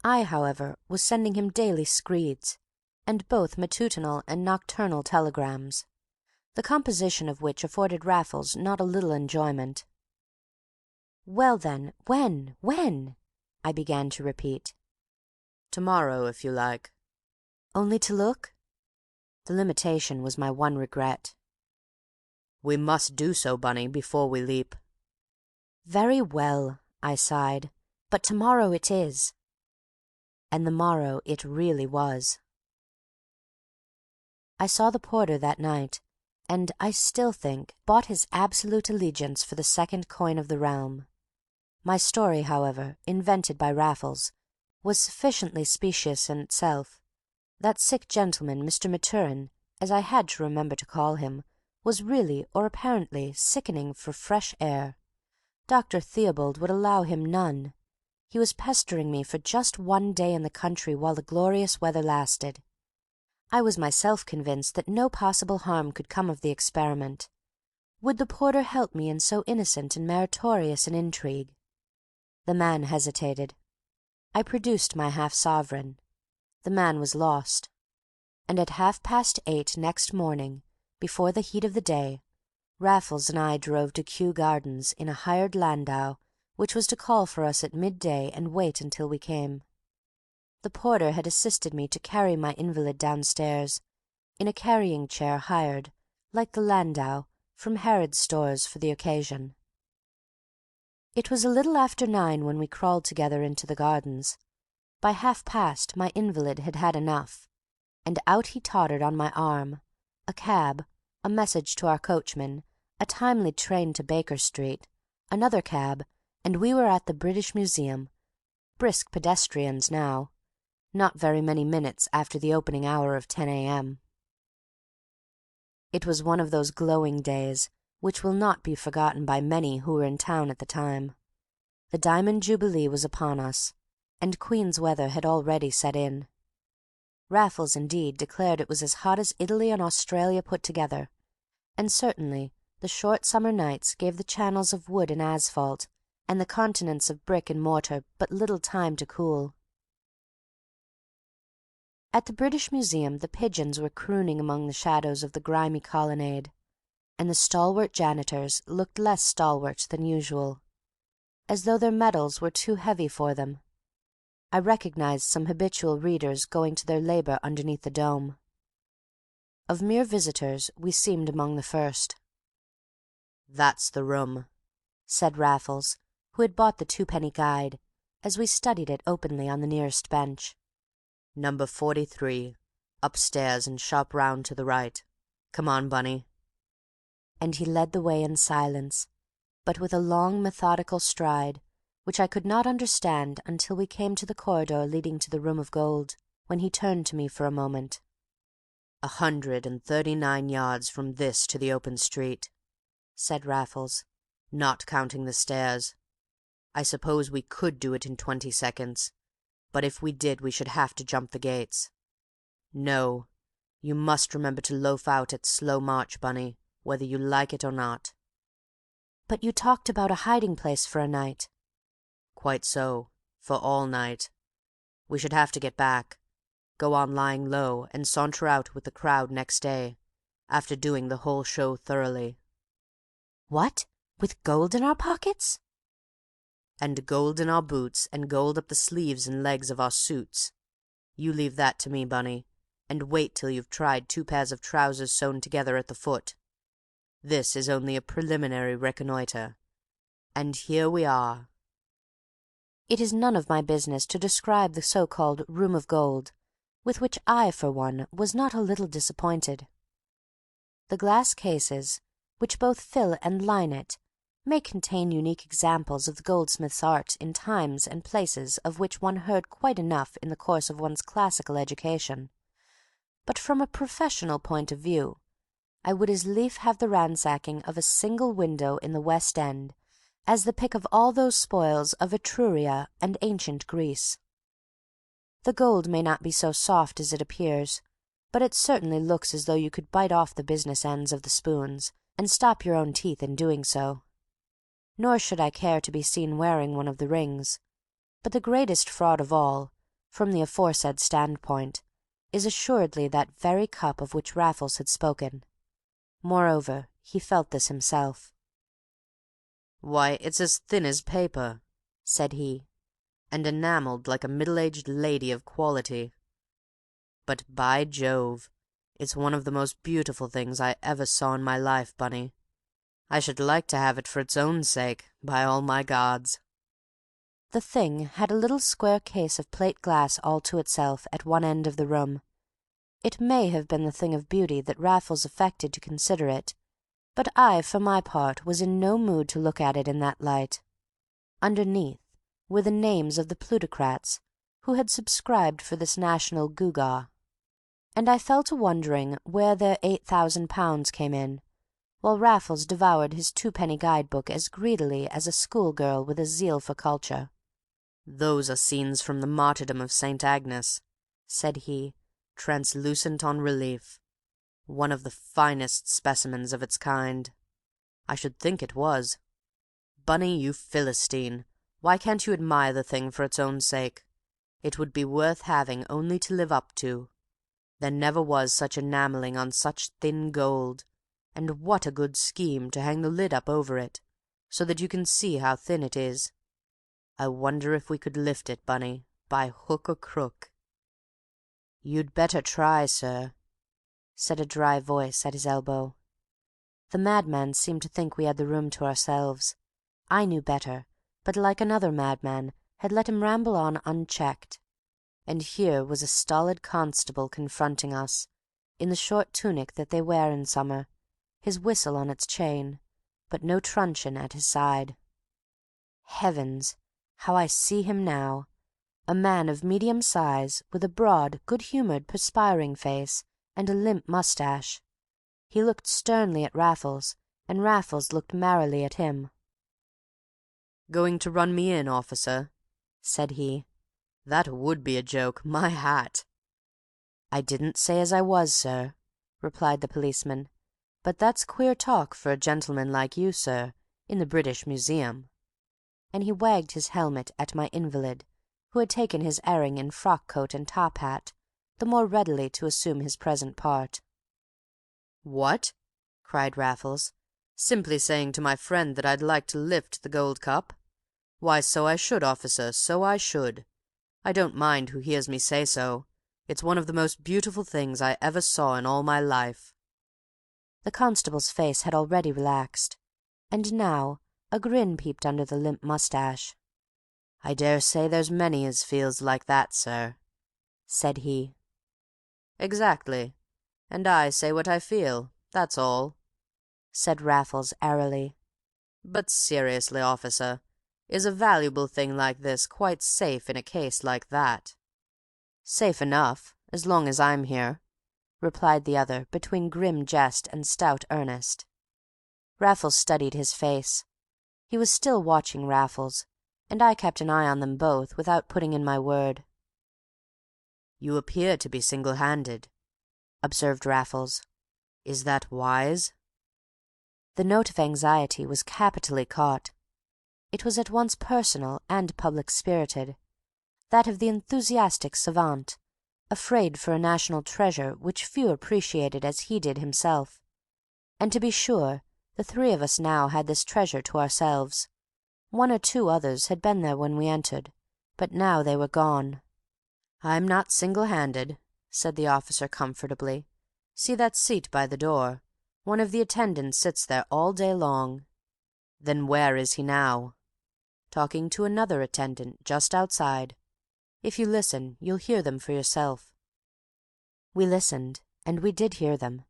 I, however, was sending him daily screeds, and both matutinal and nocturnal telegrams, the composition of which afforded Raffles not a little enjoyment. "Well, then, when?" I began to repeat. "Tomorrow, if you like." "Only to look?" The limitation was my one regret. "We must do so, Bunny, before we leap." "Very well," I sighed, "but tomorrow it is." And the morrow it really was. I saw the porter that night, and, I still think, bought his absolute allegiance for the second coin of the realm. My story, however, invented by Raffles, was sufficiently specious in itself. That sick gentleman, Mr. Maturin, as I had to remember to call him, was really, or apparently, sickening for fresh air. Dr. Theobald would allow him none. He was pestering me for just one day in the country while the glorious weather lasted. I was myself convinced that no possible harm could come of the experiment. Would the porter help me in so innocent and meritorious an intrigue? The man hesitated. I produced my half-sovereign. The man was lost. And at 8:30 next morning, before the heat of the day, Raffles and I drove to Kew Gardens in a hired landau which was to call for us at midday and wait until we came. The porter had assisted me to carry my invalid downstairs, in a carrying chair hired, like the landau, from Harrod's Stores for the occasion. It was a little after 9 when we crawled together into the gardens. By 8:30 my invalid had had enough, and out he tottered on my arm, a cab, a message to our coachman, a timely train to Baker Street, another cab, and we were at the British Museum, brisk pedestrians now, not very many minutes after the opening hour of 10 a.m. It was one of those glowing days which will not be forgotten by many who were in town at the time. The Diamond Jubilee was upon us, and Queen's weather had already set in. Raffles, indeed, declared it was as hot as Italy and Australia put together, and certainly the short summer nights gave the channels of wood and asphalt and the continents of brick and mortar but little time to cool. At the British Museum the pigeons were crooning among the shadows of the grimy colonnade, and the stalwart janitors looked less stalwart than usual, as though their medals were too heavy for them. I recognized some habitual readers going to their labor underneath the dome. Of mere visitors we seemed among the first. "That's the room," said Raffles, who had bought the twopenny guide, as we studied it openly on the nearest bench. "Number 43, upstairs and sharp round to the right. Come on, Bunny." And he led the way in silence, but with a long methodical stride, which I could not understand until we came to the corridor leading to the room of gold, when he turned to me for a moment. 139 yards from this to the open street," said Raffles, "not counting the stairs. I suppose we could do it in 20 seconds, but if we did we should have to jump the gates. No, you must remember to loaf out at slow march, Bunny, whether you like it or not." "But you talked about a hiding place for a night." "Quite so, for all night. We should have to get back, go on lying low, and saunter out with the crowd next day, after doing the whole show thoroughly." "What? With gold in our pockets?" "And gold in our boots, and gold up the sleeves and legs of our suits. You leave that to me, Bunny, and wait till you've tried 2 pairs of trousers sewn together at the foot. This is only a preliminary reconnoitre, and here we are." It is none of my business to describe the so-called room of gold, with which I, for one, was not a little disappointed. The glass cases, which both fill and line it, may contain unique examples of the goldsmith's art in times and places of which one heard quite enough in the course of one's classical education, but from a professional point of view, I would as lief have the ransacking of a single window in the West End as the pick of all those spoils of Etruria and ancient Greece. The gold may not be so soft as it appears, but it certainly looks as though you could bite off the business ends of the spoons and stop your own teeth in doing so. Nor should I care to be seen wearing one of the rings, but the greatest fraud of all, from the aforesaid standpoint, is assuredly that very cup of which Raffles had spoken. Moreover, he felt this himself. "Why, it's as thin as paper," said he, "and enamelled like a middle-aged lady of quality. But, by Jove, it's one of the most beautiful things I ever saw in my life, Bunny. I should like to have it for its own sake, by all my gods." The thing had a little square case of plate glass all to itself at one end of the room. It may have been the thing of beauty that Raffles affected to consider it, but I, for my part, was in no mood to look at it in that light. Underneath were the names of the plutocrats who had subscribed for this national gewgaw, and I fell to wondering where their £8,000 came in, while Raffles devoured his twopenny guide-book as greedily as a schoolgirl with a zeal for culture. "Those are scenes from the martyrdom of St. Agnes," said he, translucent on relief. "One of the finest specimens of its kind. I should think it was. Bunny, you Philistine, why can't you admire the thing for its own sake? It would be worth having only to live up to. There never was such enamelling on such thin gold, and what a good scheme to hang the lid up over it, so that you can see how thin it is. I wonder if we could lift it, Bunny, by hook or crook." "You'd better try, sir," said a dry voice at his elbow. The madman seemed to think we had the room to ourselves. I knew better, but like another madman had let him ramble on unchecked. And here was a stolid constable confronting us, in the short tunic that they wear in summer, his whistle on its chain, but no truncheon at his side. Heavens! How I see him now! A man of medium size, with a broad, good-humoured, perspiring face, and a limp moustache. He looked sternly at Raffles, and Raffles looked merrily at him. "Going to run me in, officer?" said he. "That would be a joke, my hat!" "I didn't say as I was, sir," replied the policeman. "But that's queer talk for a gentleman like you, sir, in the British Museum." And he wagged his helmet at my invalid, who had taken his airing in frock-coat and top-hat, the more readily to assume his present part. "What?" cried Raffles. "Simply saying to my friend that I'd like to lift the gold cup? Why, so I should, officer, so I should. I don't mind who hears me say so. It's one of the most beautiful things I ever saw in all my life." The constable's face had already relaxed, and now a grin peeped under the limp moustache. "I dare say there's many as feels like that, sir," said he. "Exactly. And I say what I feel, that's all," said Raffles airily. "But seriously, officer, is a valuable thing like this quite safe in a case like that?" "Safe enough, as long as I'm here," replied the other, between grim jest and stout earnest. Raffles studied his face. He was still watching Raffles, and I kept an eye on them both without putting in my word. "You appear to be single-handed," observed Raffles. "Is that wise?" The note of anxiety was capitally caught. It was at once personal and public-spirited, that of the enthusiastic savant, afraid for a national treasure which few appreciated as he did himself. And to be sure, the three of us now had this treasure to ourselves. One or two others had been there when we entered, but now they were gone. "I'm not single-handed," said the officer comfortably. "See that seat by the door? One of the attendants sits there all day long." "Then where is he now?" "Talking to another attendant just outside. If you listen, you'll hear them for yourself." We listened, and we did hear them,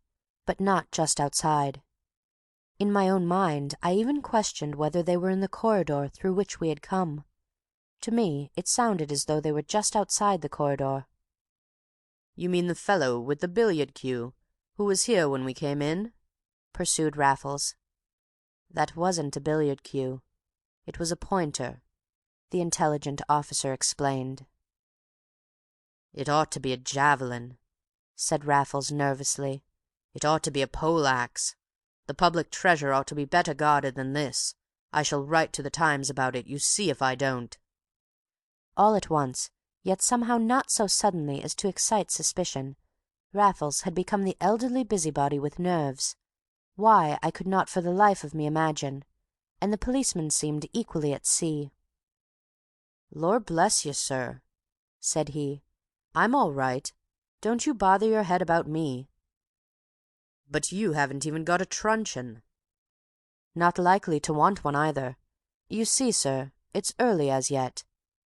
but not just outside. In my own mind I even questioned whether they were in the corridor through which we had come. To me it sounded as though they were just outside the corridor. "You mean the fellow with the billiard cue, who was here when we came in?" pursued Raffles. "That wasn't a billiard cue. It was a pointer," the intelligent officer explained. "It ought to be a javelin," said Raffles nervously. "It ought to be a pole-axe. The public treasure ought to be better guarded than this. I shall write to the Times about it, you see if I don't." All at once, yet somehow not so suddenly as to excite suspicion, Raffles had become the elderly busybody with nerves. Why, I could not for the life of me imagine, and the policeman seemed equally at sea. "Lord bless you, sir," said he, "I'm all right. Don't you bother your head about me." "But you haven't even got a truncheon." "Not likely to want one either. You see, sir, it's early as yet.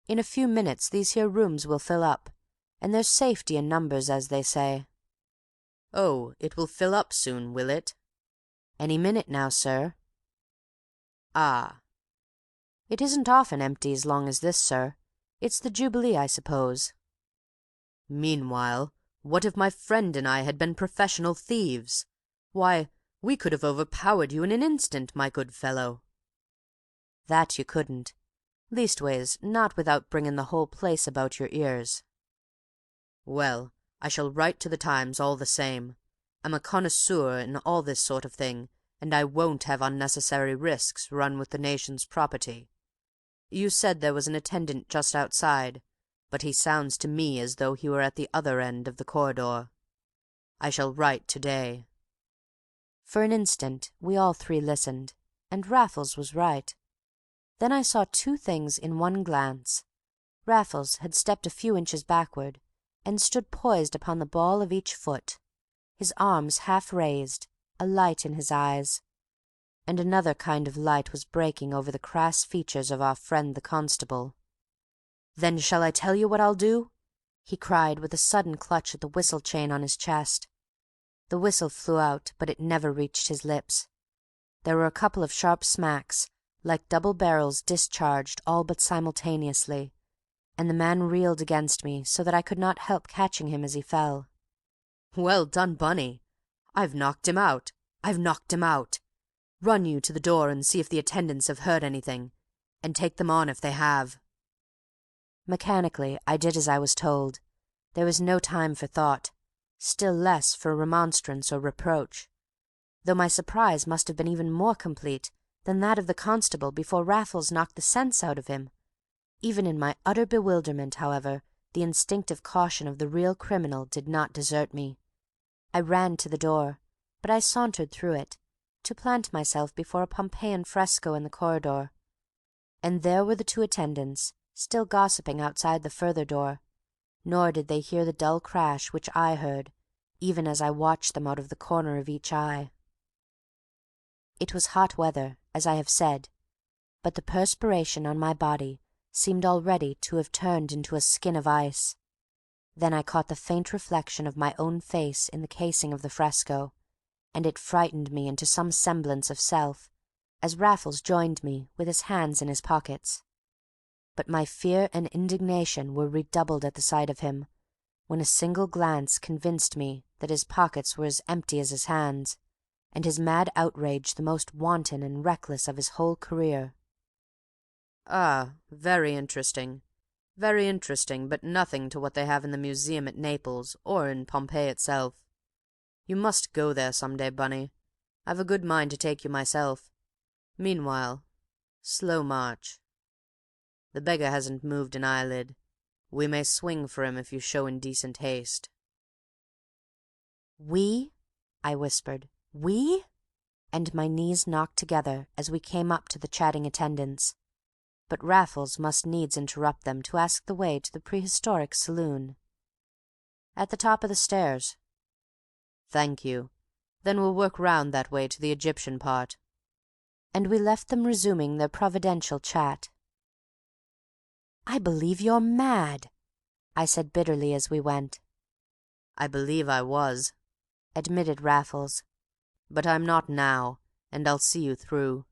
In a few minutes these here rooms will fill up, and there's safety in numbers, as they say." "Oh, it will fill up soon, will it?" "Any minute now, sir." "Ah." "It isn't often empty as long as this, sir. It's the Jubilee, I suppose." "Meanwhile, what if my friend and I had been professional thieves? Why, we could have overpowered you in an instant, my good fellow." "That you couldn't. Leastways, not without bringing the whole place about your ears." "Well, I shall write to the Times all the same. I'm a connoisseur in all this sort of thing, and I won't have unnecessary risks run with the nation's property. You said there was an attendant just outside, but he sounds to me as though he were at the other end of the corridor. I shall write to-day." For an instant we all three listened, and Raffles was right. Then I saw two things in one glance. Raffles had stepped a few inches backward, and stood poised upon the ball of each foot, his arms half raised, a light in his eyes. And another kind of light was breaking over the crass features of our friend the constable. "Then shall I tell you what I'll do?" he cried with a sudden clutch at the whistle chain on his chest. The whistle flew out, but it never reached his lips. There were a couple of sharp smacks, like double barrels discharged all but simultaneously, and the man reeled against me so that I could not help catching him as he fell. "Well done, Bunny! I've knocked him out! I've knocked him out! Run you to the door and see if the attendants have heard anything, and take them on if they have." Mechanically I did as I was told. There was no time for thought, still less for remonstrance or reproach, though my surprise must have been even more complete than that of the constable before Raffles knocked the sense out of him. Even in my utter bewilderment, however, the instinctive caution of the real criminal did not desert me. I ran to the door, but I sauntered through it, to plant myself before a Pompeian fresco in the corridor. And there were the two attendants, still gossiping outside the further door, nor did they hear the dull crash which I heard, even as I watched them out of the corner of each eye. It was hot weather, as I have said, but the perspiration on my body seemed already to have turned into a skin of ice. Then I caught the faint reflection of my own face in the casing of the fresco, and it frightened me into some semblance of self, as Raffles joined me with his hands in his pockets. But my fear and indignation were redoubled at the sight of him, when a single glance convinced me that his pockets were as empty as his hands, and his mad outrage the most wanton and reckless of his whole career. "Ah, very interesting, but nothing to what they have in the museum at Naples or in Pompeii itself. You must go there some day, Bunny. I've a good mind to take you myself. Meanwhile, slow march. The beggar hasn't moved an eyelid. We may swing for him if you show indecent haste." "We?" I whispered. "We?" And my knees knocked together as we came up to the chatting attendants. but Raffles must needs interrupt them to ask the way to the prehistoric saloon. "At the top of the stairs." "Thank you. Then we'll work round that way to the Egyptian part." And we left them resuming their providential chat. "I believe you're mad," I said bitterly as we went. "I believe I was," admitted Raffles. "but I'm not now, and I'll see you through.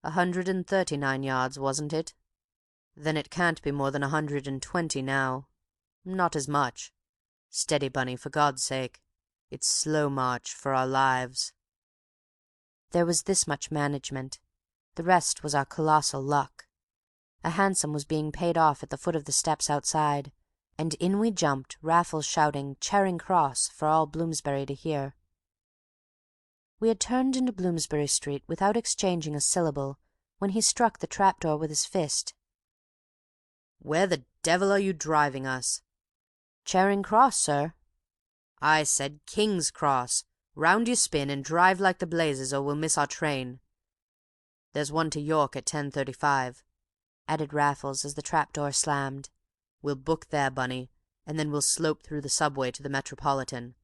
139 yards, wasn't it? Then it can't be more than 120 now. Not as much. Steady, Bunny, for God's sake. It's slow march for our lives." There was this much management. The rest was our colossal luck. A hansom was being paid off at the foot of the steps outside, and in we jumped, Raffles shouting "Charing Cross" for all Bloomsbury to hear. We had turned into Bloomsbury Street without exchanging a syllable when he struck the trapdoor with his fist. "Where the devil are you driving us?" "Charing Cross, sir." "I said King's Cross. Round you spin and drive like the blazes or we'll miss our train. There's one to York at 10:35, added Raffles as the trapdoor slammed. "We'll book there, Bunny, and then we'll slope through the subway to the Metropolitan,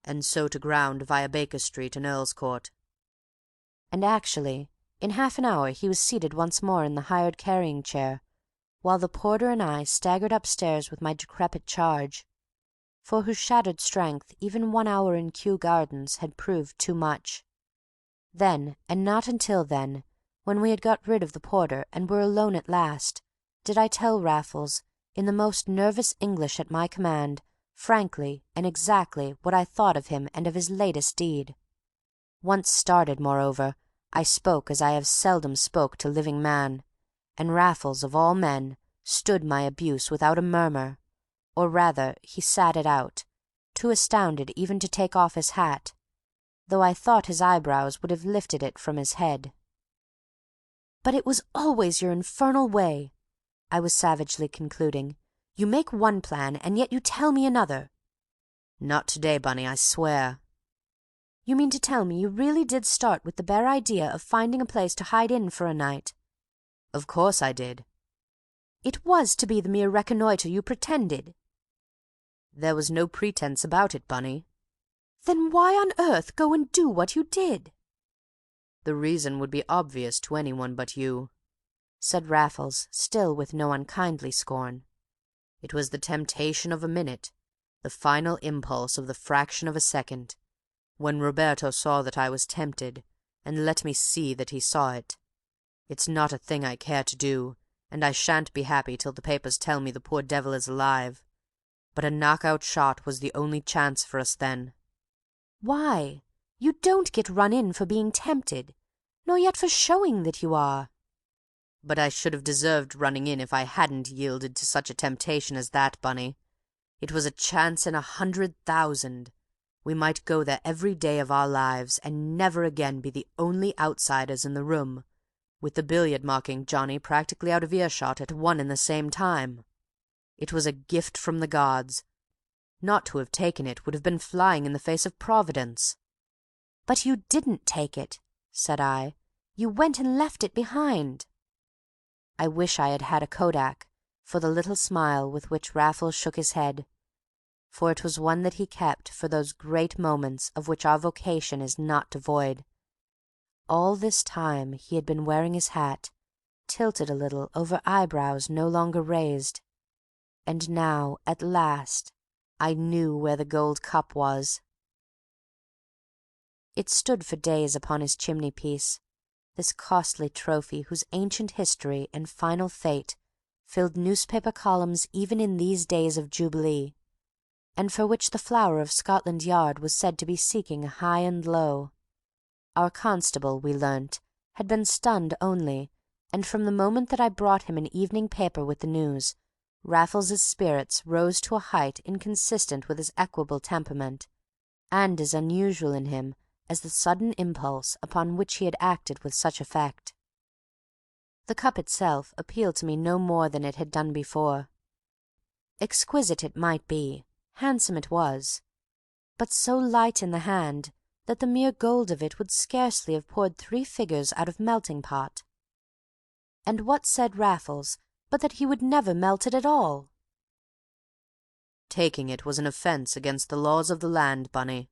and so to ground via Baker Street and Earl's Court." And actually, in half an hour he was seated once more in the hired carrying chair, while the porter and I staggered upstairs with my decrepit charge, for whose shattered strength even 1 hour in Kew Gardens had proved too much. Then, and not until then, when we had got rid of the porter and were alone at last, did I tell Raffles, in the most nervous English at my command, frankly and exactly what I thought of him and of his latest deed. Once started, moreover, I spoke as I have seldom spoke to living man, and Raffles, of all men, stood my abuse without a murmur, or rather he sat it out, too astounded even to take off his hat, though I thought his eyebrows would have lifted it from his head. "But it was always your infernal way," I was savagely concluding. "You make one plan, and yet you tell me another." "Not to-day, Bunny, I swear." "You mean to tell me you really did start with the bare idea of finding a place to hide in for a night?" "Of course I did." "It was to be the mere reconnoitre you pretended?" "There was no pretense about it, Bunny." "Then why on earth go and do what you did?" "The reason would be obvious to anyone but you," said Raffles, still with no unkindly scorn. "It was the temptation of a minute, the final impulse of the fraction of a second, when Roberto saw that I was tempted, and let me see that he saw it. It's not a thing I care to do, and I shan't be happy till the papers tell me the poor devil is alive, but a knock-out shot was the only chance for us then." "Why? You don't get run in for being tempted, nor yet for showing that you are." "But I should have deserved running in if I hadn't yielded to such a temptation as that, Bunny. It was a chance in 100,000. We might go there every day of our lives, and never again be the only outsiders in the room, with the billiard-marking Johnny practically out of earshot at one and the same time. It was a gift from the gods. Not to have taken it would have been flying in the face of Providence." "But you didn't take it," said I. "You went and left it behind." I wish I had had a kodak for the little smile with which Raffles shook his head, for it was one that he kept for those great moments of which our vocation is not devoid. All this time he had been wearing his hat, tilted a little over eyebrows no longer raised, and now, at last, I knew where the gold cup was. It stood for days upon his chimney-piece, this costly trophy whose ancient history and final fate filled newspaper columns even in these days of Jubilee, and for which the flower of Scotland Yard was said to be seeking high and low. Our constable, we learnt, had been stunned only, and from the moment that I brought him an evening paper with the news, Raffles's spirits rose to a height inconsistent with his equable temperament, and as unusual in him as the sudden impulse upon which he had acted with such effect. The cup itself appealed to me no more than it had done before. Exquisite it might be, handsome it was, but so light in the hand that the mere gold of it would scarcely have poured 3 figures out of melting pot. And what said Raffles but that he would never melt it at all? Taking it was an offence against the laws of the land, Bunny.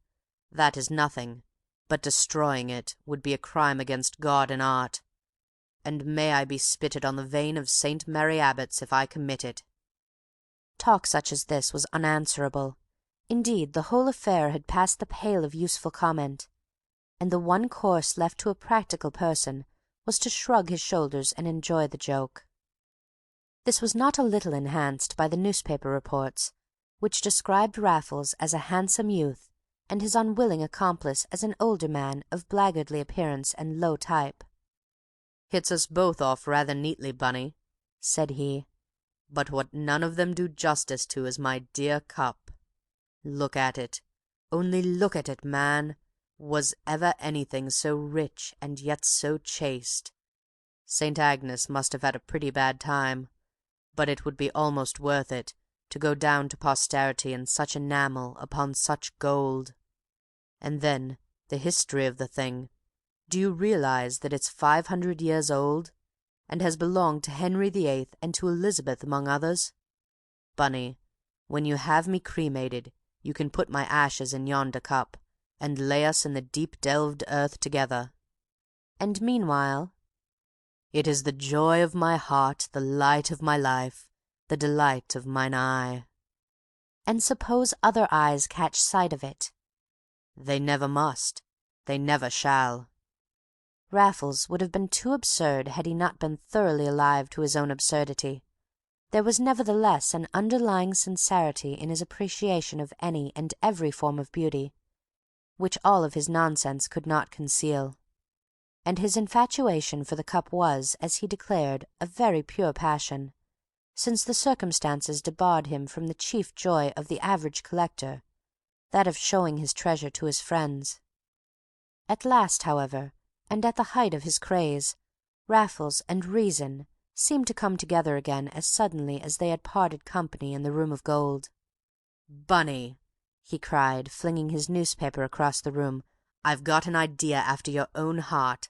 That is nothing, but destroying it would be a crime against God and art, and may I be spitted on the vane of St. Mary Abbots if I commit it." Talk such as this was unanswerable. Indeed, the whole affair had passed the pale of useful comment, and the one course left to a practical person was to shrug his shoulders and enjoy the joke. This was not a little enhanced by the newspaper reports, which described Raffles as a handsome youth and his unwilling accomplice as an older man of blackguardly appearance and low type. "Hits us both off rather neatly, Bunny," said he. "But what none of them do justice to is my dear cup. Look at it. Only look at it, man. Was ever anything so rich and yet so chaste? St. Agnes must have had a pretty bad time, but it would be almost worth it to go down to posterity in such enamel upon such gold. And then the history of the thing. Do you realize that it's 500 years old, and has belonged to Henry VIII and to Elizabeth among others? Bunny, when you have me cremated, you can put my ashes in yonder cup, and lay us in the deep-delved earth together. And meanwhile, it is the joy of my heart, the light of my life, the delight of mine eye. And suppose other eyes catch sight of it? They never must. They never shall." Raffles would have been too absurd had he not been thoroughly alive to his own absurdity. There was nevertheless an underlying sincerity in his appreciation of any and every form of beauty, which all of his nonsense could not conceal, and his infatuation for the cup was, as he declared, a very pure passion, since the circumstances debarred him from the chief joy of the average collector, that of showing his treasure to his friends. At last, however, and at the height of his craze, Raffles and reason seemed to come together again as suddenly as they had parted company in the room of gold. "Bunny," he cried, flinging his newspaper across the room, "I've got an idea after your own heart.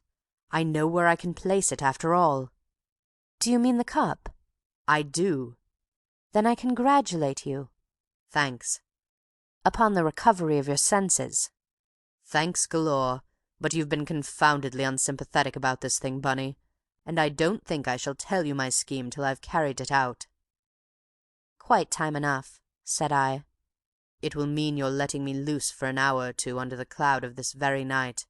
I know where I can place it, after all." "Do you mean the cup?" "I do." "Then I congratulate you." "Thanks." "Upon the recovery of your senses." "Thanks galore, but you've been confoundedly unsympathetic about this thing, Bunny, and I don't think I shall tell you my scheme till I've carried it out." "Quite time enough," said I. "It will mean your letting me loose for an hour or two under the cloud of this very night.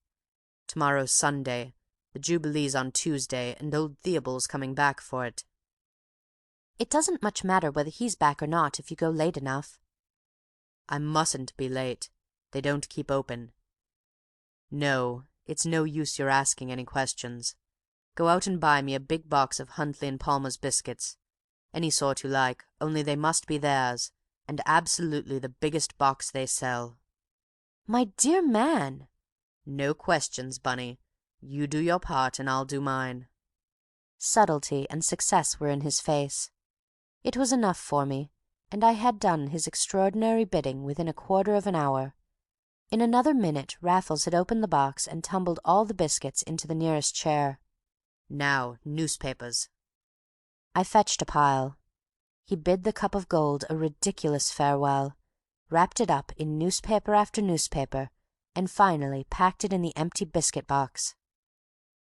Tomorrow's Sunday, the Jubilee's on Tuesday, and old Theobald's coming back for it." "It doesn't much matter whether he's back or not if you go late enough." "I mustn't be late. They don't keep open. No, it's no use your asking any questions. Go out and buy me a big box of Huntley and Palmer's biscuits. Any sort you like, only they must be theirs, and absolutely the biggest box they sell." "My dear man!" "No questions, Bunny. You do your part and I'll do mine." Subtlety and success were in his face. It was enough for me, and I had done his extraordinary bidding within a quarter of an hour. In another minute Raffles had opened the box and tumbled all the biscuits into the nearest chair. "Now, newspapers." I fetched a pile. He bid the cup of gold a ridiculous farewell, wrapped it up in newspaper after newspaper, and finally packed it in the empty biscuit box.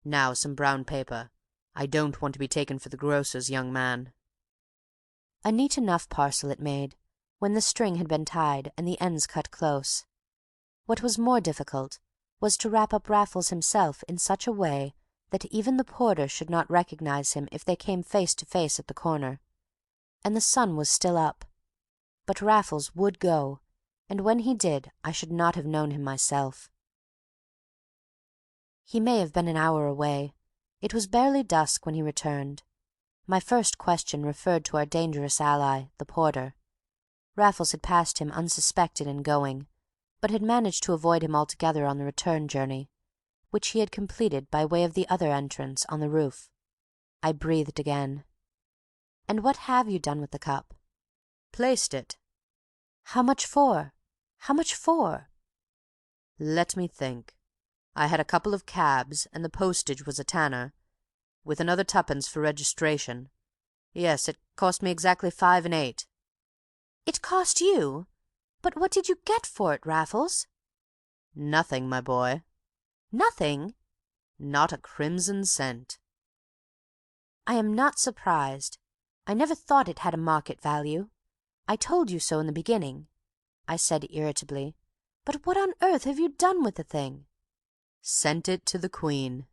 "Now some brown paper. I don't want to be taken for the grocer's young man." A neat enough parcel it made, when the string had been tied and the ends cut close. What was more difficult was to wrap up Raffles himself in such a way that even the porter should not recognize him if they came face to face at the corner. And the sun was still up. But Raffles would go, and when he did I should not have known him myself. He may have been an hour away. It was barely dusk when he returned. My first question referred to our dangerous ally, the porter. Raffles had passed him unsuspected in going, but had managed to avoid him altogether on the return journey, which he had completed by way of the other entrance on the roof. I breathed again. "And what have you done with the cup?" "Placed it." "How much for? How much for?" "Let me think. I had a couple of cabs, and the postage was a tanner. with another twopence for registration. Yes, it cost me exactly 5 and 8. It cost you? But what did you get for it, Raffles? Nothing, my boy. Nothing? Not a crimson cent. I am not surprised. I never thought it had a market value. I told you so in the beginning, I said irritably. But what on earth have you done with the thing? Sent it to the Queen.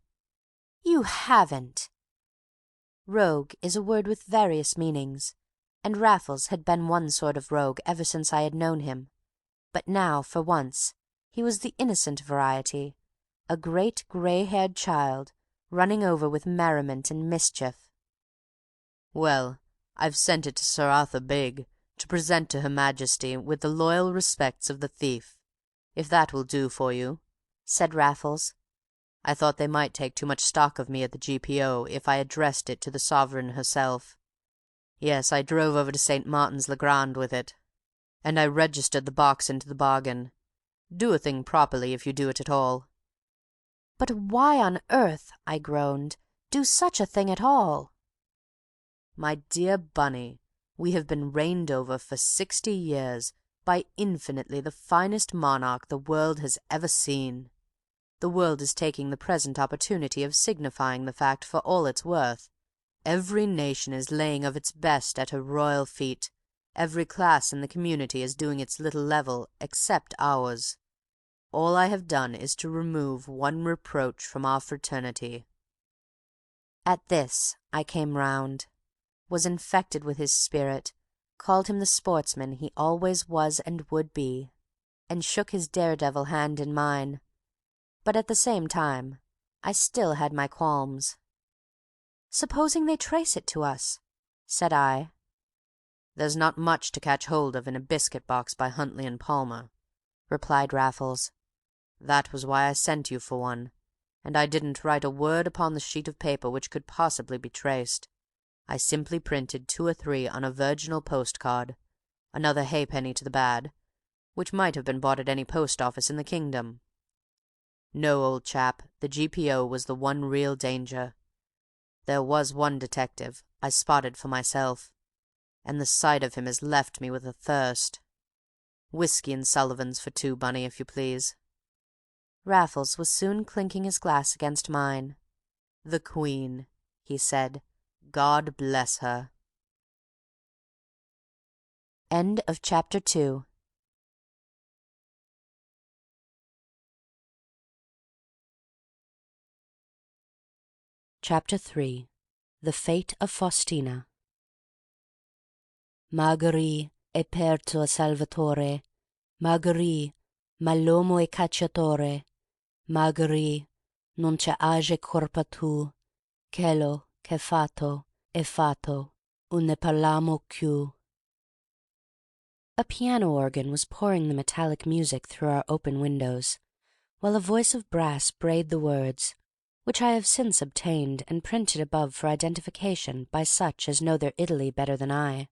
You haven't. Rogue is a word with various meanings, and Raffles had been one sort of rogue ever since I had known him. But now, for once, he was the innocent variety, a great grey-haired child, running over with merriment and mischief. Well, I've sent it to Sir Arthur Bigg, to present to Her Majesty with the loyal respects of the thief, if that will do for you, said Raffles. I thought they might take too much stock of me at the GPO if I addressed it to the Sovereign herself. Yes, I drove over to St. Martin's le Grand with it, and I registered the box into the bargain. Do a thing properly if you do it at all. But why on earth, I groaned, do such a thing at all? My dear Bunny, we have been reigned over for 60 years by infinitely the finest monarch the world has ever seen. The world is taking the present opportunity of signifying the fact for all it's worth. Every nation is laying of its best at her royal feet. Every class in the community is doing its little level, except ours. All I have done is to remove one reproach from our fraternity. At this I came round, was infected with his spirit, called him the sportsman he always was and would be, and shook his daredevil hand in mine. But at the same time I still had my qualms. "Supposing they trace it to us?" said I. "There's not much to catch hold of in a biscuit box by Huntley and Palmer," replied Raffles. "That was why I sent you for one, and I didn't write a word upon the sheet of paper which could possibly be traced. I simply printed 2 or 3 on a virginal postcard, another halfpenny to the bad, which might have been bought at any post office in the kingdom. No, old chap, the GPO was the one real danger. There was one detective I spotted for myself, and the sight of him has left me with a thirst. Whiskey and Sullivan's for 2, Bunny, if you please." Raffles was soon clinking his glass against mine. "The Queen," he said. "God bless her." End of Chapter 2. Chapter 3. The Fate of Faustina. Marguerite è perso Salvatore, Marguerite, ma l'uomo è cacciatore, Marguerite, non c'è age corpa tu, quello che è fatto, un ne parliamo più. A piano organ was pouring the metallic music through our open windows, while a voice of brass brayed the words, which I have since obtained and printed above for identification by such as know their Italy better than I.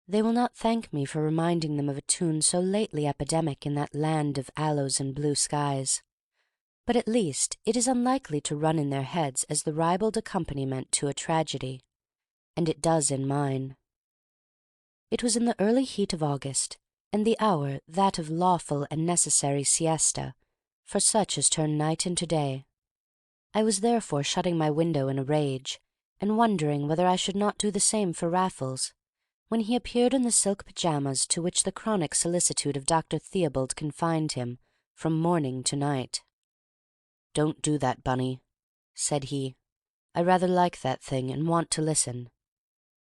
They will not thank me for reminding them of a tune so lately epidemic in that land of aloes and blue skies, but at least it is unlikely to run in their heads as the ribald accompaniment to a tragedy, and it does in mine. It was in the early heat of August, and the hour that of lawful and necessary siesta for such as turn night into day. I was therefore shutting my window in a rage, and wondering whether I should not do the same for Raffles, when he appeared in the silk pyjamas to which the chronic solicitude of Dr. Theobald confined him from morning to night. "Don't do that, Bunny," said he. "I rather like that thing and want to listen.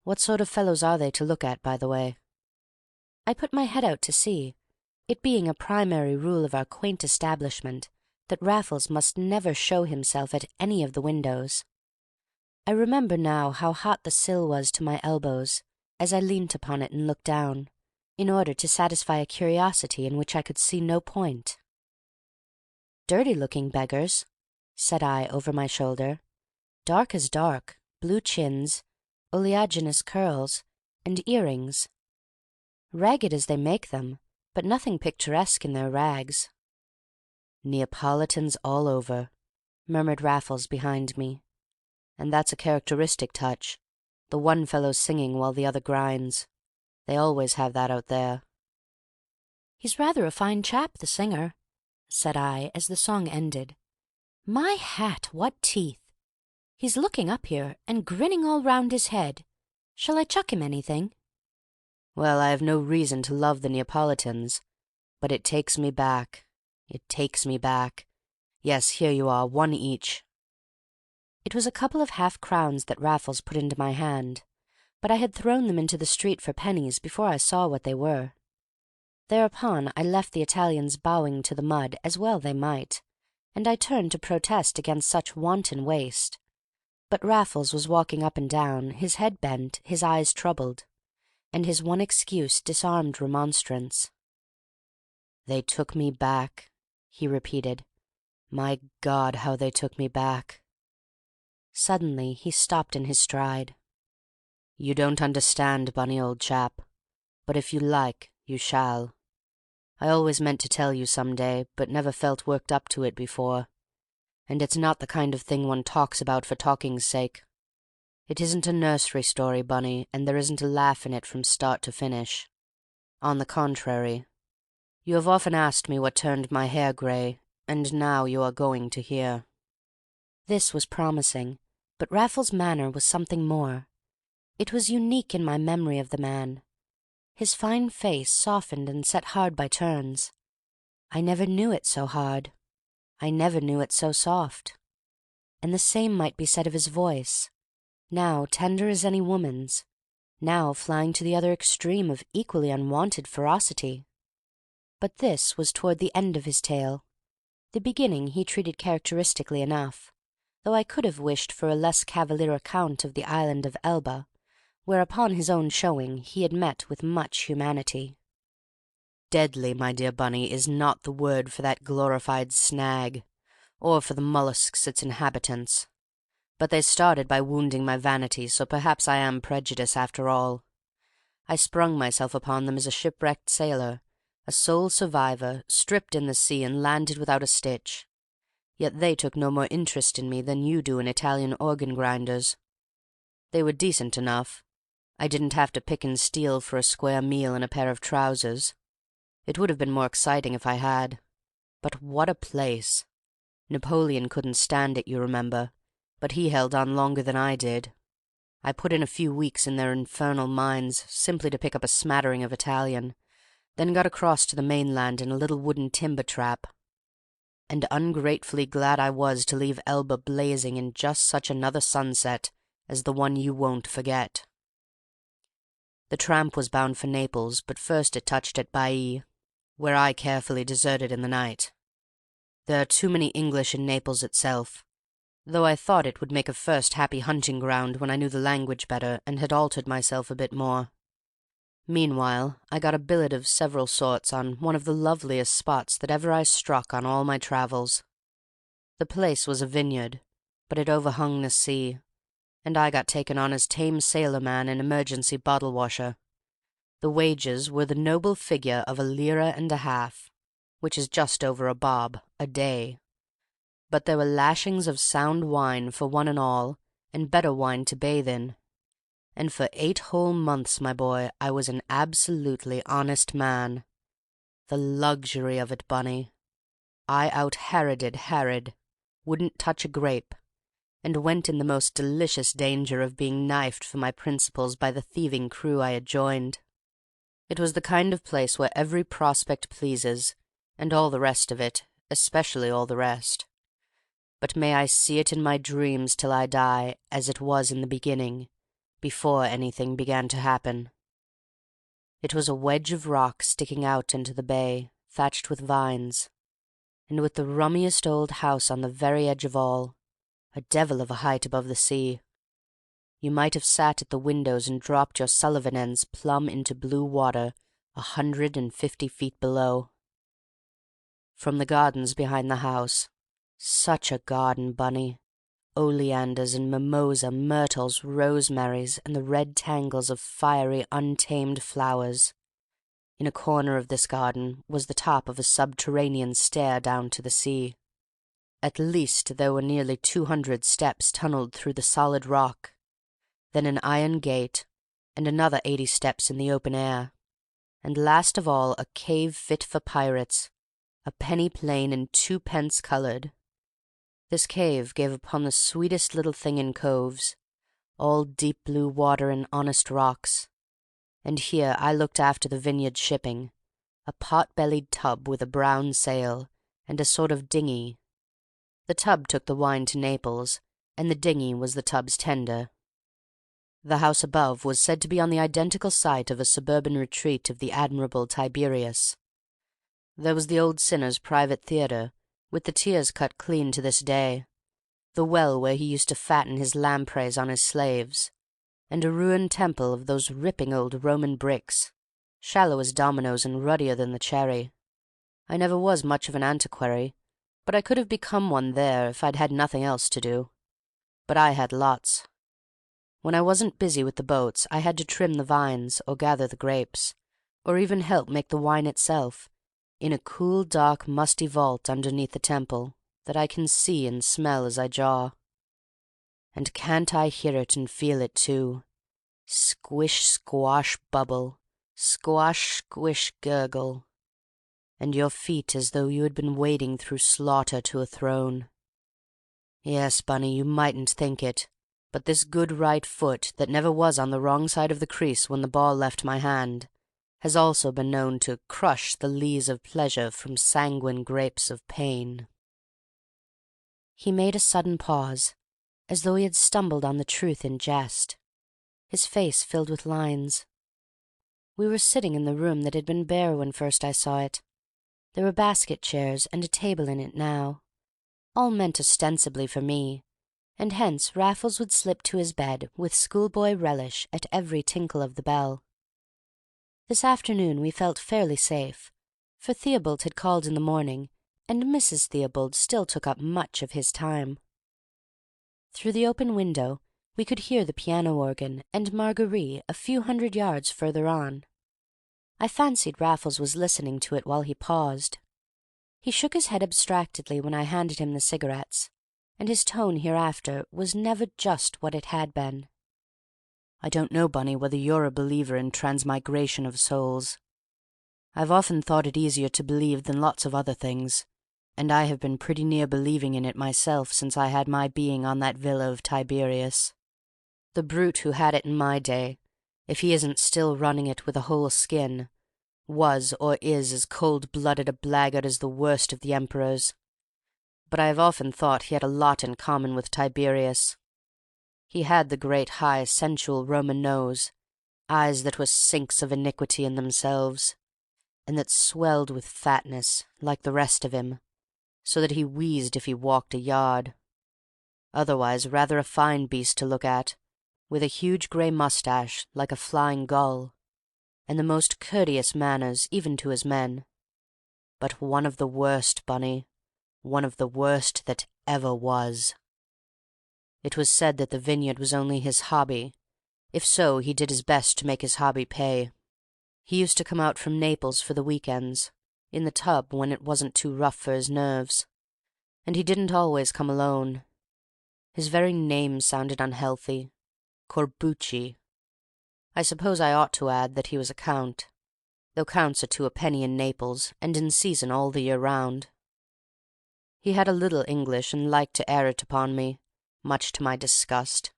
What sort of fellows are they to look at, by the way?" I put my head out to see, it being a primary rule of our quaint establishment that Raffles must never show himself at any of the windows. I remember now how hot the sill was to my elbows as I leant upon it and looked down, in order to satisfy a curiosity in which I could see no point. "Dirty-looking beggars," said I over my shoulder. "Dark as dark, blue chins, oleaginous curls, and earrings. Ragged as they make them, but nothing picturesque in their rags." "Neapolitans all over," murmured Raffles behind me. And that's a characteristic touch, the one fellow singing while the other grinds. They always have that out there." "He's rather a fine chap, the singer," said I, as the song ended. "My hat, what teeth! He's looking up here, and grinning all round his head. Shall I chuck him anything?" "Well, I have no reason to love the Neapolitans, but it takes me back. It takes me back. Yes, here you are, one each." It was a couple of half-crowns that Raffles put into my hand, but I had thrown them into the street for pennies before I saw what they were. Thereupon I left the Italians bowing to the mud, as well they might, and I turned to protest against such wanton waste. But Raffles was walking up and down, his head bent, his eyes troubled, and his one excuse disarmed remonstrance. "They took me back," he repeated. "My God, how they took me back!" Suddenly he stopped in his stride. "You don't understand, Bunny, old chap, but if you like, you shall. I always meant to tell you some day, but never felt worked up to it before. And it's not the kind of thing one talks about for talking's sake. It isn't a nursery story, Bunny, and there isn't a laugh in it from start to finish. On the contrary, you have often asked me what turned my hair grey, and now you are going to hear." This was promising, but Raffles' manner was something more. It was unique in my memory of the man. His fine face softened and set hard by turns. I never knew it so hard. I never knew it so soft. And the same might be said of his voice, now tender as any woman's, now flying to the other extreme of equally unwonted ferocity. But this was toward the end of his tale. The beginning he treated characteristically enough, though I could have wished for a less cavalier account of the island of Elba, where upon his own showing he had met with much humanity. Deadly, my dear Bunny, is not the word for that glorified snag, or for the mollusks its inhabitants. But they started by wounding my vanity, so perhaps I am prejudiced after all. I sprung myself upon them as a shipwrecked sailor, a sole survivor, stripped in the sea and landed without a stitch. Yet they took no more interest in me than you do in Italian organ-grinders. They were decent enough. I didn't have to pick and steal for a square meal and a pair of trousers. It would have been more exciting if I had. But what a place! Napoleon couldn't stand it, you remember, but he held on longer than I did. I put in a few weeks in their infernal mines simply to pick up a smattering of Italian, then got across to the mainland in a little wooden timber trap. And ungratefully glad I was to leave Elba blazing in just such another sunset as the one you won't forget. The tramp was bound for Naples, but first it touched at Baiae, where I carefully deserted in the night. There are too many English in Naples itself, though I thought it would make a first happy hunting ground when I knew the language better and had altered myself a bit more. Meanwhile, I got a billet of several sorts on one of the loveliest spots that ever I struck on all my travels. The place was a vineyard, but it overhung the sea, and I got taken on as tame sailor-man and emergency bottle-washer. The wages were the noble figure of 1.5 lire, which is just over a bob, a day. But there were lashings of sound wine for one and all, and better wine to bathe in. And for 8 whole months, my boy, I was an absolutely honest man. The luxury of it, Bunny! I out-Heroded Herod, wouldn't touch a grape, and went in the most delicious danger of being knifed for my principles by the thieving crew I had joined. It was the kind of place where every prospect pleases, and all the rest of it, especially all the rest. But may I see it in my dreams till I die, as it was in the beginning, before anything began to happen. It was a wedge of rock sticking out into the bay, thatched with vines, and with the rummiest old house on the very edge of all, a devil of a height above the sea. You might have sat at the windows and dropped your Sullivan ends plumb into blue water 150 feet below. From the gardens behind the house, such a garden, Bunny! Oleanders and mimosa, myrtles, rosemaries, and the red tangles of fiery, untamed flowers. In a corner of this garden was the top of a subterranean stair down to the sea. At least there were nearly 200 steps tunnelled through the solid rock, then an iron gate, and another 80 steps in the open air, and last of all a cave fit for pirates, a penny plain and 2 pence coloured. This cave gave upon the sweetest little thing in coves, all deep blue water and honest rocks, and here I looked after the vineyard shipping, a pot-bellied tub with a brown sail, and a sort of dinghy. The tub took the wine to Naples, and the dinghy was the tub's tender. The house above was said to be on the identical site of a suburban retreat of the admirable Tiberius. There was the old sinner's private theatre, with the tiers cut clean to this day, the well where he used to fatten his lampreys on his slaves, and a ruined temple of those ripping old Roman bricks, shallow as dominoes and ruddier than the cherry. I never was much of an antiquary, but I could have become one there if I'd had nothing else to do. But I had lots. When I wasn't busy with the boats I had to trim the vines, or gather the grapes, or even help make the wine itself, in a cool, dark, musty vault underneath the temple that I can see and smell as I jaw. And can't I hear it and feel it too? Squish, squash, bubble, squash, squish, gurgle. And your feet as though you had been wading through slaughter to a throne. Yes, Bunny, you mightn't think it, but this good right foot, that never was on the wrong side of the crease when the ball left my hand, has also been known to crush the lees of pleasure from sanguine grapes of pain. He made a sudden pause, as though he had stumbled on the truth in jest. His face filled with lines. We were sitting in the room that had been bare when first I saw it. There were basket chairs and a table in it now, all meant ostensibly for me, and hence Raffles would slip to his bed with schoolboy relish at every tinkle of the bell. This afternoon we felt fairly safe, for Theobald had called in the morning, and Mrs. Theobald still took up much of his time. Through the open window we could hear the piano organ and Marguerite a few hundred yards further on. I fancied Raffles was listening to it while he paused. He shook his head abstractedly when I handed him the cigarettes, and his tone hereafter was never just what it had been. I don't know, Bunny, whether you're a believer in transmigration of souls. I've often thought it easier to believe than lots of other things, and I have been pretty near believing in it myself since I had my being on that villa of Tiberius. The brute who had it in my day, if he isn't still running it with a whole skin, was or is as cold-blooded a blackguard as the worst of the emperors. But I have often thought he had a lot in common with Tiberius. He had the great high sensual Roman nose, eyes that were sinks of iniquity in themselves, and that swelled with fatness, like the rest of him, so that he wheezed if he walked a yard. Otherwise rather a fine beast to look at, with a huge grey moustache like a flying gull, and the most courteous manners even to his men. But one of the worst, Bunny, one of the worst that ever was. It was said that the vineyard was only his hobby. If so, he did his best to make his hobby pay. He used to come out from Naples for the week-ends, in the tub when it wasn't too rough for his nerves, and he didn't always come alone. His very name sounded unhealthy. Corbucci. I suppose I ought to add that he was a count, though counts are to a penny in Naples, and in season all the year round. He had a little English and liked to air it upon me, much to my disgust.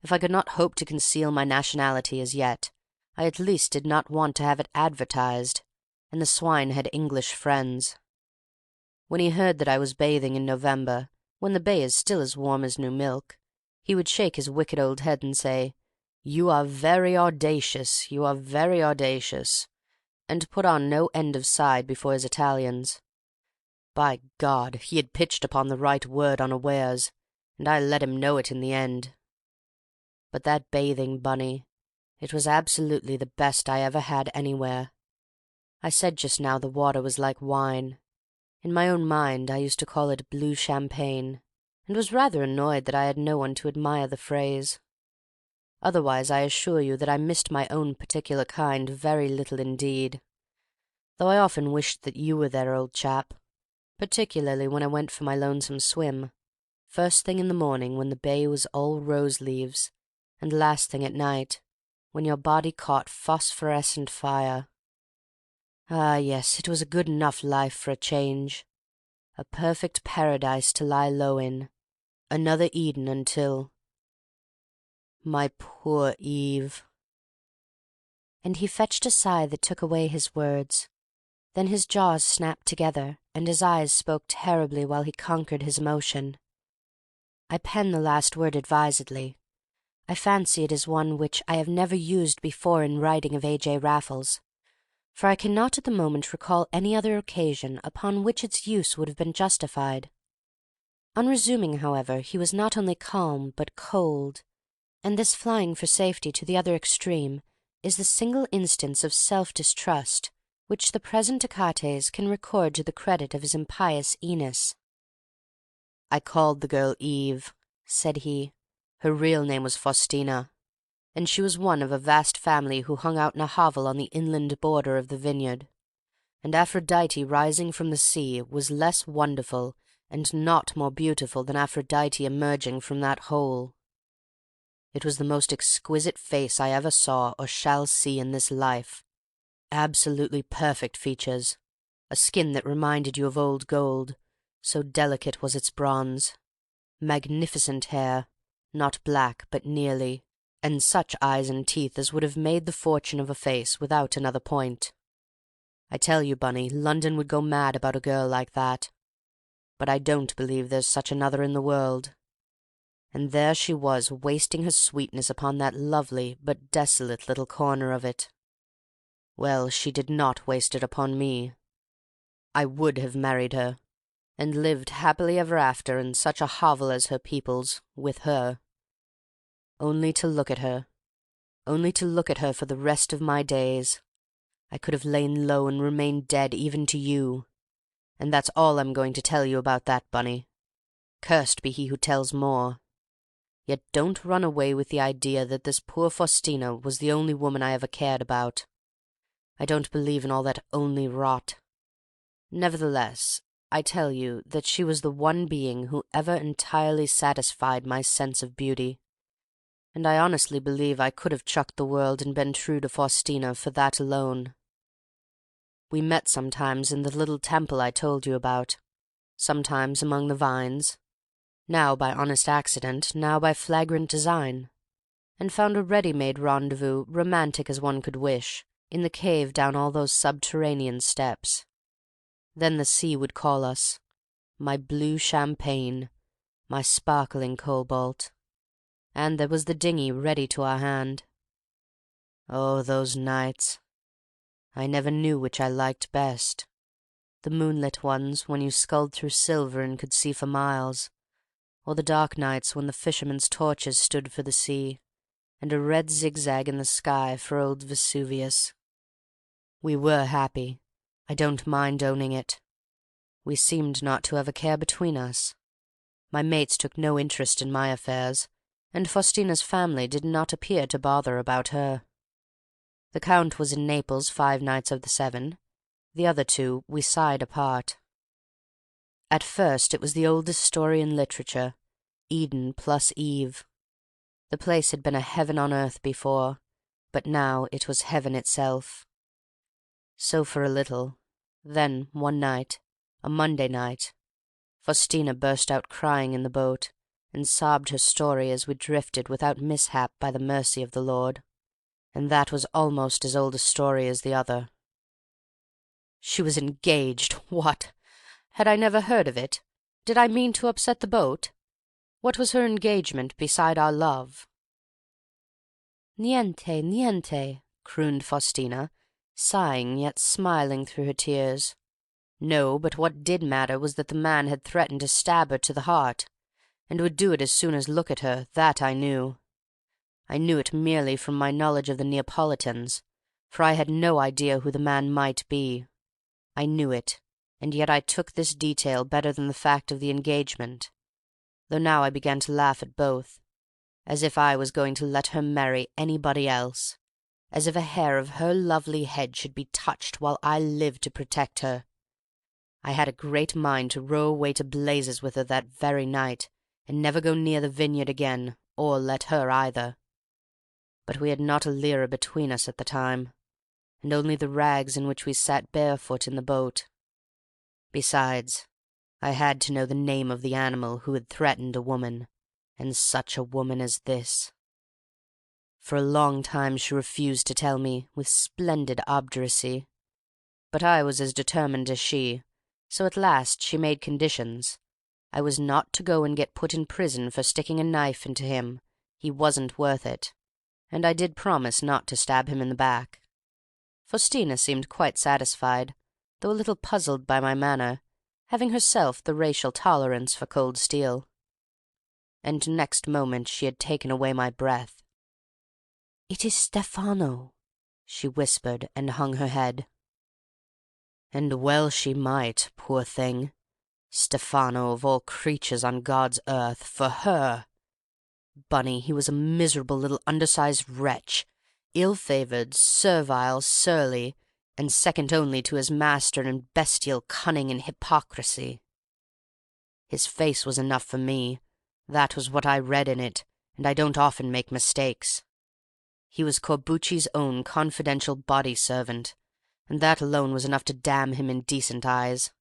If I could not hope to conceal my nationality as yet, I at least did not want to have it advertised, and the swine had English friends. When he heard that I was bathing in November, when the bay is still as warm as new milk, he would shake his wicked old head and say, "You are very audacious, you are very audacious," and put on no end of side before his Italians. By God, he had pitched upon the right word unawares, and I let him know it in the end. But that bathing, Bunny, it was absolutely the best I ever had anywhere. I said just now the water was like wine. In my own mind I used to call it blue champagne, and was rather annoyed that I had no one to admire the phrase. Otherwise I assure you that I missed my own particular kind very little indeed, though I often wished that you were there, old chap. particularly when I went for my lonesome swim, first thing in the morning when the bay was all rose-leaves, and last thing at night, when your body caught phosphorescent fire. Ah, yes, it was a good enough life for a change, a perfect paradise to lie low in, another Eden until— My poor Eve. And he fetched a sigh that took away his words. Then his jaws snapped together, and his eyes spoke terribly while he conquered his emotion. I pen the last word advisedly. I fancy it is one which I have never used before in writing of A.J. Raffles, for I cannot at the moment recall any other occasion upon which its use would have been justified. On resuming, however, he was not only calm but cold, and this flying for safety to the other extreme is the single instance of self-distrust which the present Achates can record to the credit of his impious Enos. I called the girl Eve, said he. Her real name was Faustina, and she was one of a vast family who hung out in a hovel on the inland border of the vineyard. And Aphrodite rising from the sea was less wonderful and not more beautiful than Aphrodite emerging from that hole. It was the most exquisite face I ever saw or shall see in this life. Absolutely perfect features, a skin that reminded you of old gold, so delicate was its bronze, magnificent hair, not black but nearly, and such eyes and teeth as would have made the fortune of a face without another point. I tell you, Bunny, London would go mad about a girl like that. But I don't believe there's such another in the world. And there she was, wasting her sweetness upon that lovely but desolate little corner of it. Well, she did not waste it upon me. I would have married her, and lived happily ever after in such a hovel as her people's, with her. Only to look at her for the rest of my days. I could have lain low and remained dead even to you. And that's all I'm going to tell you about that, Bunny. Cursed be he who tells more. Yet don't run away with the idea that this poor Faustina was the only woman I ever cared about. I don't believe in all that only rot. Nevertheless, I tell you that she was the one being who ever entirely satisfied my sense of beauty, and I honestly believe I could have chucked the world and been true to Faustina for that alone. We met sometimes in the little temple I told you about, sometimes among the vines, now by honest accident, now by flagrant design, and found a ready-made rendezvous, romantic as one could wish, in the cave down all those subterranean steps. Then the sea would call us, my blue champagne, my sparkling cobalt, and there was the dinghy ready to our hand. Oh, those nights! I never knew which I liked best. The moonlit ones, when you sculled through silver and could see for miles, or the dark nights when the fishermen's torches stood for the sea, and a red zigzag in the sky for old Vesuvius. We were happy. I don't mind owning it. We seemed not to have a care between us. My mates took no interest in my affairs, and Faustina's family did not appear to bother about her. The Count was in Naples 5 nights of the 7. The other 2 we sighed apart. At first it was the oldest story in literature, Eden plus Eve. The place had been a heaven on earth before, but now it was heaven itself. So for a little. Then, one night, a Monday night, Faustina burst out crying in the boat, and sobbed her story as we drifted without mishap by the mercy of the Lord, and that was almost as old a story as the other. She was engaged! What? Had I never heard of it? Did I mean to upset the boat? What was her engagement beside our love? Niente, niente, crooned Faustina, sighing yet smiling through her tears. No, but what did matter was that the man had threatened to stab her to the heart, and would do it as soon as look at her, that I knew. I knew it merely from my knowledge of the Neapolitans, for I had no idea who the man might be. I knew it, and yet I took this detail better than the fact of the engagement, though now I began to laugh at both, as if I was going to let her marry anybody else, as if a hair of her lovely head should be touched while I lived to protect her. I had a great mind to row away to blazes with her that very night, and never go near the vineyard again, or let her either. But we had not a lira between us at the time, and only the rags in which we sat barefoot in the boat. Besides, I had to know the name of the animal who had threatened a woman, and such a woman as this. For a long time she refused to tell me, with splendid obduracy. But I was as determined as she, so at last she made conditions. I was not to go and get put in prison for sticking a knife into him. He wasn't worth it. And I did promise not to stab him in the back. Faustina seemed quite satisfied, though a little puzzled by my manner, having herself the racial tolerance for cold steel. And next moment she had taken away my breath. "It is Stefano," she whispered, and hung her head. And well she might, poor thing. Stefano, of all creatures on God's earth, for her! Bunny, he was a miserable little undersized wretch, ill-favoured, servile, surly, and second only to his master in bestial cunning and hypocrisy. His face was enough for me. That was what I read in it, and I don't often make mistakes. He was Corbucci's own confidential body-servant, and that alone was enough to damn him in decent eyes.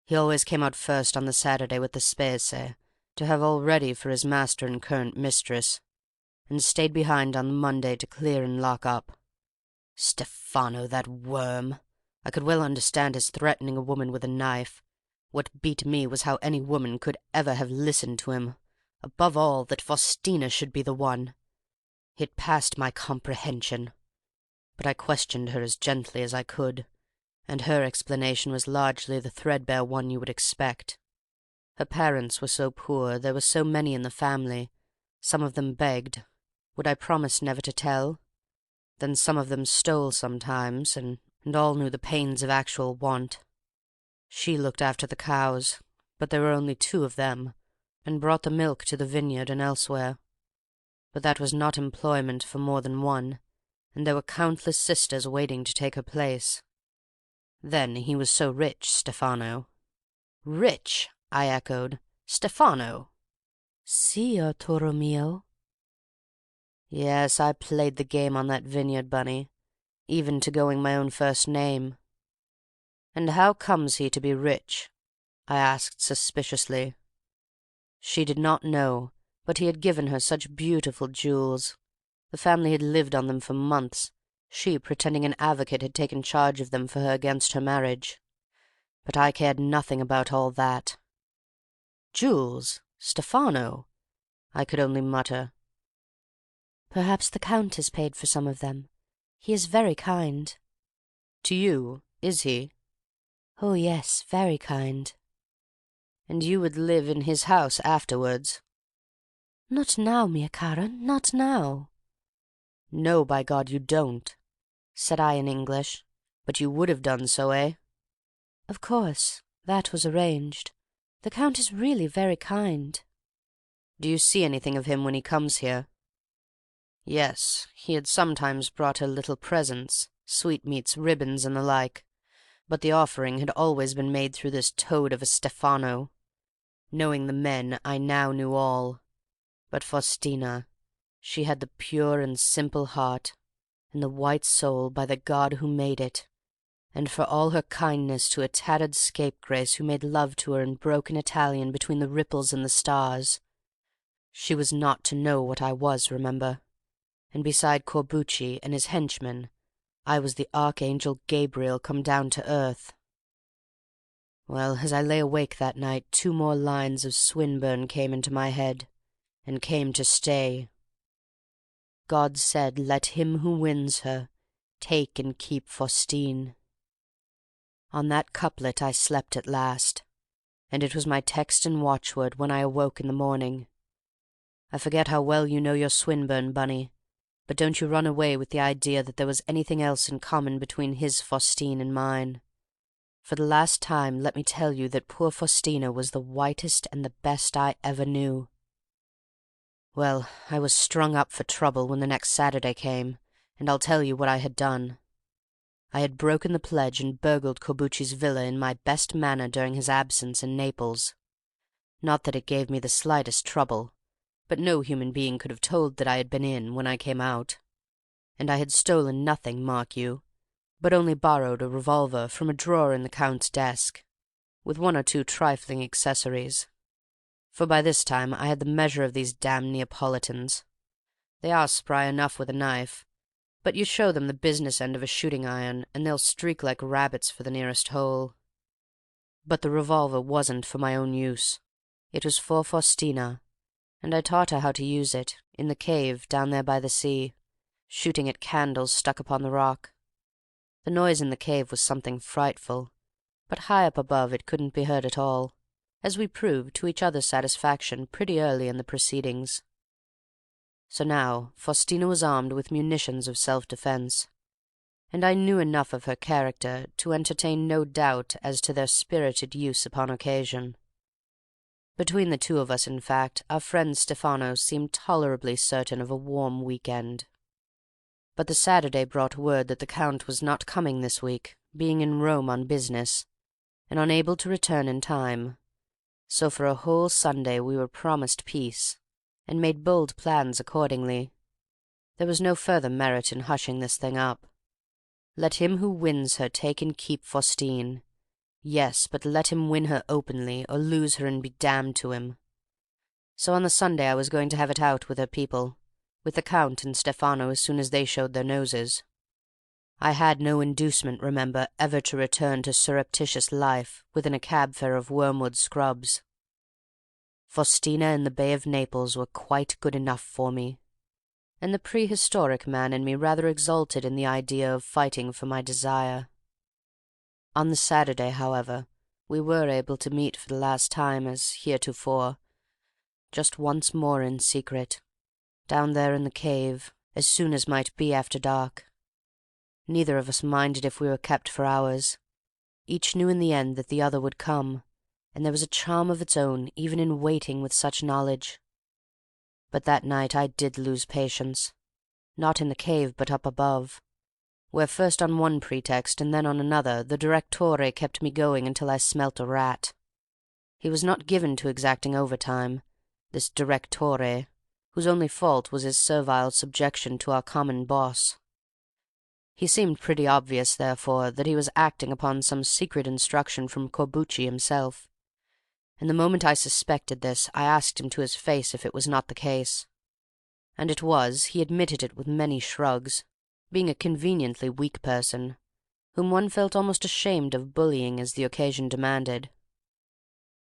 He always came out first on the Saturday with the spese, to have all ready for his master and current mistress, and stayed behind on the Monday to clear and lock up. Stefano, that worm! I could well understand his threatening a woman with a knife. What beat me was how any woman could ever have listened to him. Above all, that Faustina should be the one. It passed my comprehension. But I questioned her as gently as I could, and her explanation was largely the threadbare one you would expect. Her parents were so poor, there were so many in the family, some of them begged. Would I promise never to tell? Then some of them stole sometimes, and all knew the pains of actual want. She looked after the cows, but there were only 2 of them, and brought the milk to the vineyard and elsewhere. But that was not employment for more than one, and there were countless sisters waiting to take her place. Then he was so rich, Stefano. Rich, I echoed. Stefano? "Si, Arturo mio." Yes, I played the game on that vineyard, Bunny, even to going my own first name. And how comes he to be rich? I asked suspiciously. She did not know, but he had given her such beautiful jewels. The family had lived on them for months, she pretending an advocate had taken charge of them for her against her marriage. But I cared nothing about all that. Jewels? Stefano? I could only mutter. "Perhaps the Count has paid for some of them. He is very kind." To you, is he? "Oh, yes, very kind." And you would live in his house afterwards? "Not now, mia cara, not now." No, by God, you don't, said I in English. But you would have done so, eh? "Of course, that was arranged. The Count is really very kind." Do you see anything of him when he comes here? Yes, he had sometimes brought her little presents, sweetmeats, ribbons, and the like, but the offering had always been made through this toad of a Stefano. Knowing the men, I now knew all. But Faustina, she had the pure and simple heart, and the white soul, by the God who made it, and for all her kindness to a tattered scapegrace who made love to her in broken Italian between the ripples and the stars, she was not to know what I was, remember, and beside Corbucci and his henchmen, I was the Archangel Gabriel come down to earth. Well, as I lay awake that night, 2 more lines of Swinburne came into my head, and came to stay. God said, let him who wins her take and keep Faustine. On that couplet I slept at last, and it was my text and watchword when I awoke in the morning. I forget how well you know your Swinburne, Bunny, but don't you run away with the idea that there was anything else in common between his Faustine and mine. For the last time let me tell you that poor Faustina was the whitest and the best I ever knew. Well, I was strung up for trouble when the next Saturday came, and I'll tell you what I had done. I had broken the pledge and burgled Corbucci's villa in my best manner during his absence in Naples. Not that it gave me the slightest trouble, but no human being could have told that I had been in when I came out. And I had stolen nothing, mark you, but only borrowed a revolver from a drawer in the Count's desk, with one or two trifling accessories. For by this time I had the measure of these damned Neapolitans. They are spry enough with a knife, but you show them the business end of a shooting-iron, and they'll streak like rabbits for the nearest hole. But the revolver wasn't for my own use. It was for Faustina, and I taught her how to use it, in the cave down there by the sea, shooting at candles stuck upon the rock. The noise in the cave was something frightful, but high up above it couldn't be heard at all, as we proved to each other's satisfaction pretty early in the proceedings. So now Faustina was armed with munitions of self-defence, and I knew enough of her character to entertain no doubt as to their spirited use upon occasion. Between the two of us, in fact, our friend Stefano seemed tolerably certain of a warm week-end. But the Saturday brought word that the Count was not coming this week, being in Rome on business, and unable to return in time. So for a whole Sunday we were promised peace, and made bold plans accordingly. There was no further merit in hushing this thing up. Let him who wins her take and keep Faustine. Yes, but let him win her openly, or lose her and be damned to him. So on the Sunday I was going to have it out with her people, with the Count and Stefano as soon as they showed their noses. I had no inducement, remember, ever to return to surreptitious life within a cab fare of Wormwood Scrubs. Faustina and the Bay of Naples were quite good enough for me, and the prehistoric man in me rather exulted in the idea of fighting for my desire. On the Saturday, however, we were able to meet for the last time as heretofore, just once more in secret, down there in the cave, as soon as might be after dark. Neither of us minded if we were kept for hours. Each knew in the end that the other would come, and there was a charm of its own even in waiting with such knowledge. But that night I did lose patience, not in the cave but up above, where first on one pretext and then on another the direttore kept me going until I smelt a rat. He was not given to exacting overtime, this direttore, whose only fault was his servile subjection to our common boss. He seemed pretty obvious, therefore, that he was acting upon some secret instruction from Corbucci himself, and the moment I suspected this I asked him to his face if it was not the case. And it was. He admitted it with many shrugs, being a conveniently weak person, whom one felt almost ashamed of bullying as the occasion demanded.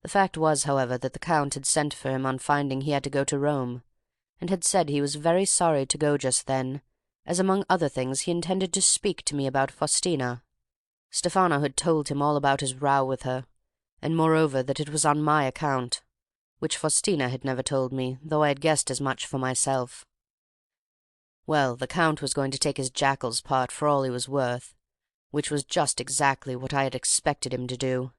The fact was, however, that the Count had sent for him on finding he had to go to Rome, and had said he was very sorry to go just then, as among other things he intended to speak to me about Faustina. Stefano had told him all about his row with her, and moreover that it was on my account, which Faustina had never told me, though I had guessed as much for myself. Well, the Count was going to take his jackal's part for all he was worth, which was just exactly what I had expected him to do.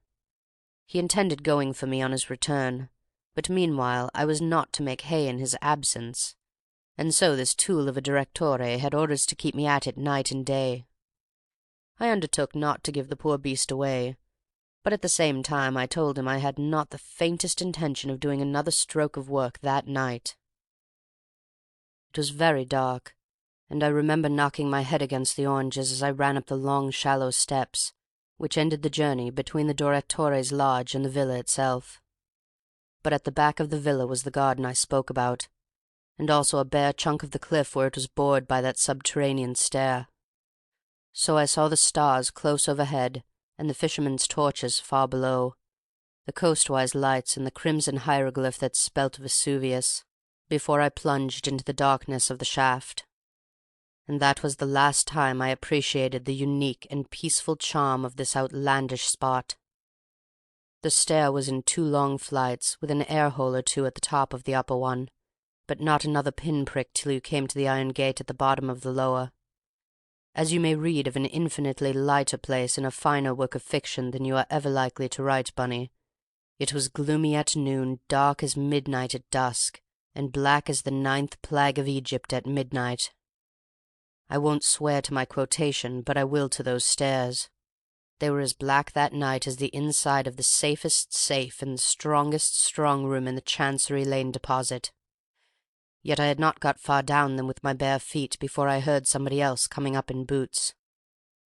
He intended going for me on his return, but meanwhile I was not to make hay in his absence, and so this tool of a direttore had orders to keep me at it night and day. I undertook not to give the poor beast away, but at the same time I told him I had not the faintest intention of doing another stroke of work that night. It was very dark, and I remember knocking my head against the oranges as I ran up the long shallow steps which ended the journey between the direttore's lodge and the villa itself. But at the back of the villa was the garden I spoke about, and also a bare chunk of the cliff where it was bored by that subterranean stair. So I saw the stars close overhead, and the fishermen's torches far below, the coastwise lights and the crimson hieroglyph that spelt Vesuvius, before I plunged into the darkness of the shaft. And that was the last time I appreciated the unique and peaceful charm of this outlandish spot. The stair was in 2 long flights, with an air-hole or two at the top of the upper one, but not another pin-prick till you came to the iron gate at the bottom of the lower. As you may read of an infinitely lighter place in a finer work of fiction than you are ever likely to write, Bunny, it was gloomy at noon, dark as midnight at dusk, and black as the 9th plague of Egypt at midnight. I won't swear to my quotation, but I will to those stairs. They were as black that night as the inside of the safest safe in the strongest strong-room in the Chancery Lane Deposit. Yet I had not got far down them with my bare feet before I heard somebody else coming up in boots.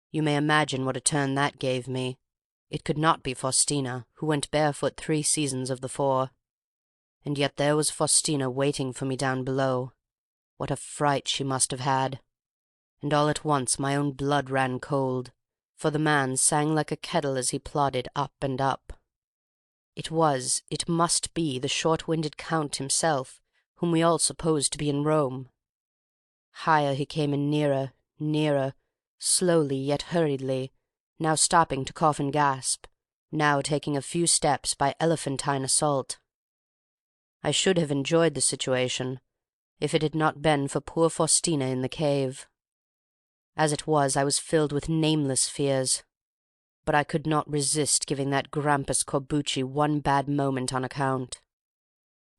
You may imagine what a turn that gave me. It could not be Faustina, who went barefoot 3 seasons of the 4. And yet there was Faustina waiting for me down below. What a fright she must have had! And all at once my own blood ran cold, for the man sang like a kettle as he plodded up and up. It must be, the short-winded Count himself, whom we all supposed to be in Rome. Higher he came and nearer, nearer, slowly yet hurriedly, now stopping to cough and gasp, now taking a few steps by elephantine assault. I should have enjoyed the situation, if it had not been for poor Faustina in the cave. As it was, I was filled with nameless fears, but I could not resist giving that grampus Corbucci one bad moment on account.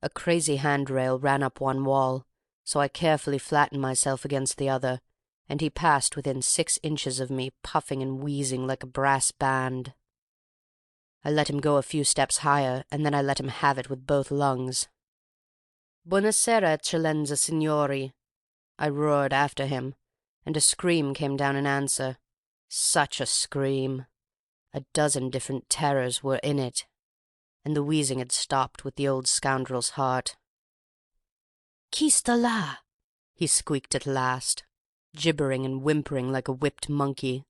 A crazy handrail ran up one wall, so I carefully flattened myself against the other, and he passed within 6 inches of me, puffing and wheezing like a brass band. I let him go a few steps higher, and then I let him have it with both lungs. "Buonasera, eccellenza signori," I roared after him, and a scream came down in answer. Such a scream! A dozen different terrors were in it, and the wheezing had stopped with the old scoundrel's heart. "Qui sta là?" he squeaked at last, gibbering and whimpering like a whipped monkey,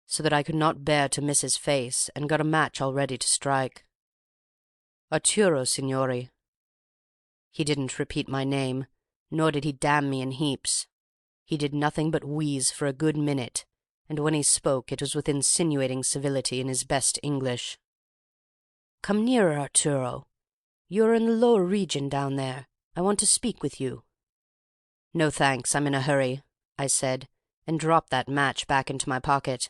so that I could not bear to miss his face, and got a match all ready to strike. "Arturo, signori." He didn't repeat my name, nor did he damn me in heaps. He did nothing but wheeze for a good minute, and when he spoke it was with insinuating civility in his best English. "Come nearer, Arturo. You are in the lower region down there. I want to speak with you." "No, thanks, I'm in a hurry," I said, and dropped that match back into my pocket.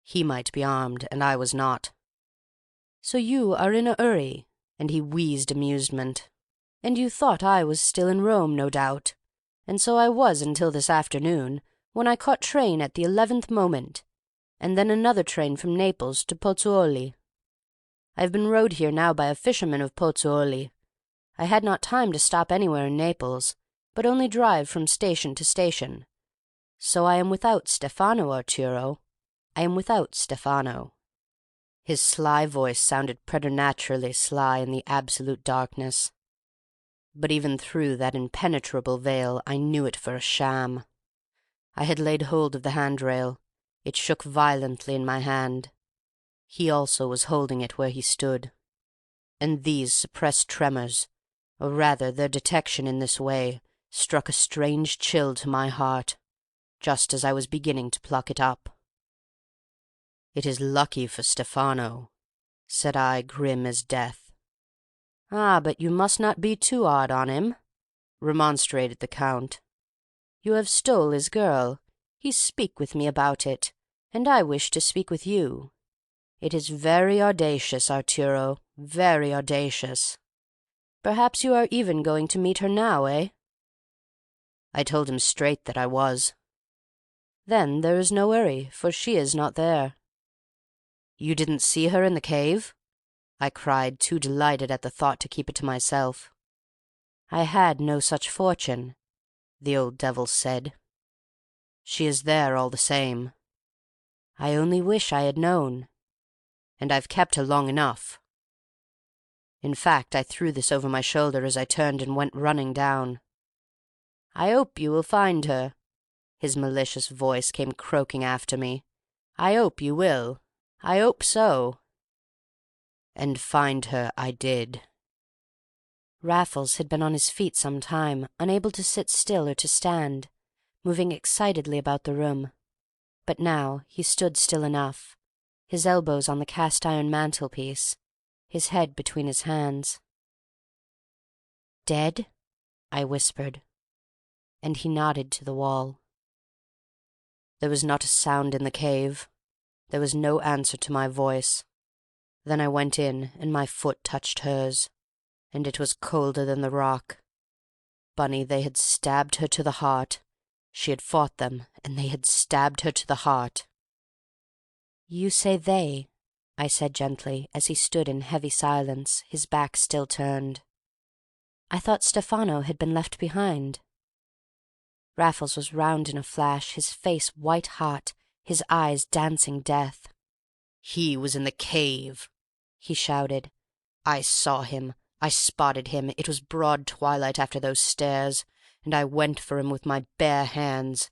He might be armed, and I was not. "So you are in a hurry," and he wheezed amusement. "And you thought I was still in Rome, no doubt. And so I was until this afternoon, when I caught train at the 11th moment, and then another train from Naples to Pozzuoli. I have been rowed here now by a fisherman of Pozzuoli. I had not time to stop anywhere in Naples, but only drive from station to station. So I am without Stefano, Arturo. I am without Stefano." His sly voice sounded preternaturally sly in the absolute darkness. But even through that impenetrable veil I knew it for a sham. I had laid hold of the handrail. It shook violently in my hand. He also was holding it where he stood. And these suppressed tremors, or rather their detection in this way, struck a strange chill to my heart, just as I was beginning to pluck it up. "It is lucky for Stefano," said I, grim as death. "Ah, but you must not be too hard on him," remonstrated the Count. "You have stole his girl. He speak with me about it, and I wish to speak with you. It is very audacious, Arturo, very audacious. Perhaps you are even going to meet her now, eh?" I told him straight that I was. "Then there is no hurry, for she is not there." "You didn't see her in the cave?" I cried, too delighted at the thought to keep it to myself. "I had no such fortune," the old devil said. "She is there all the same." "I only wish I had known." "And I've kept her long enough. In fact, I threw this over my shoulder as I turned and went running down." "I hope you will find her," his malicious voice came croaking after me. "I hope you will. I hope so." And find her I did. Raffles had been on his feet some time, unable to sit still or to stand, moving excitedly about the room. But now he stood still enough, his elbows on the cast-iron mantelpiece, his head between his hands. "Dead?" I whispered, and he nodded to the wall. There was not a sound in the cave. There was no answer to my voice. Then I went in, and my foot touched hers, and it was colder than the rock. Bunny, they had stabbed her to the heart. She had fought them, and they had stabbed her to the heart. "You say they," I said gently, as he stood in heavy silence, his back still turned. "I thought Stefano had been left behind." Raffles was round in a flash, his face white hot, his eyes dancing death. "He was in the cave," he shouted. "I saw him. I spotted him. It was broad twilight after those stairs, and I went for him with my bare hands.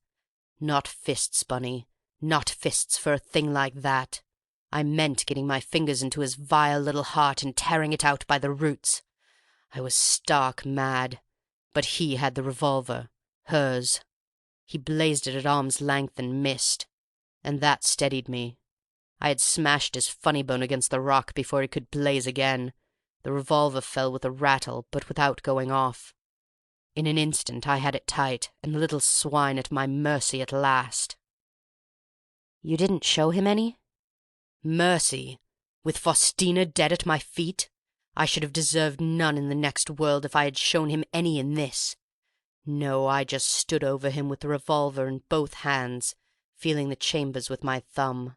Not fists, Bunny, not fists for a thing like that. I meant getting my fingers into his vile little heart and tearing it out by the roots. I was stark mad. But he had the revolver. Hers. He blazed it at arm's length and missed. And that steadied me. I had smashed his funny bone against the rock before he could blaze again. The revolver fell with a rattle, but without going off. In an instant I had it tight, and the little swine at my mercy at last." "You didn't show him any?" "Mercy? With Faustina dead at my feet? I should have deserved none in the next world if I had shown him any in this. No, I just stood over him with the revolver in both hands, feeling the chambers with my thumb.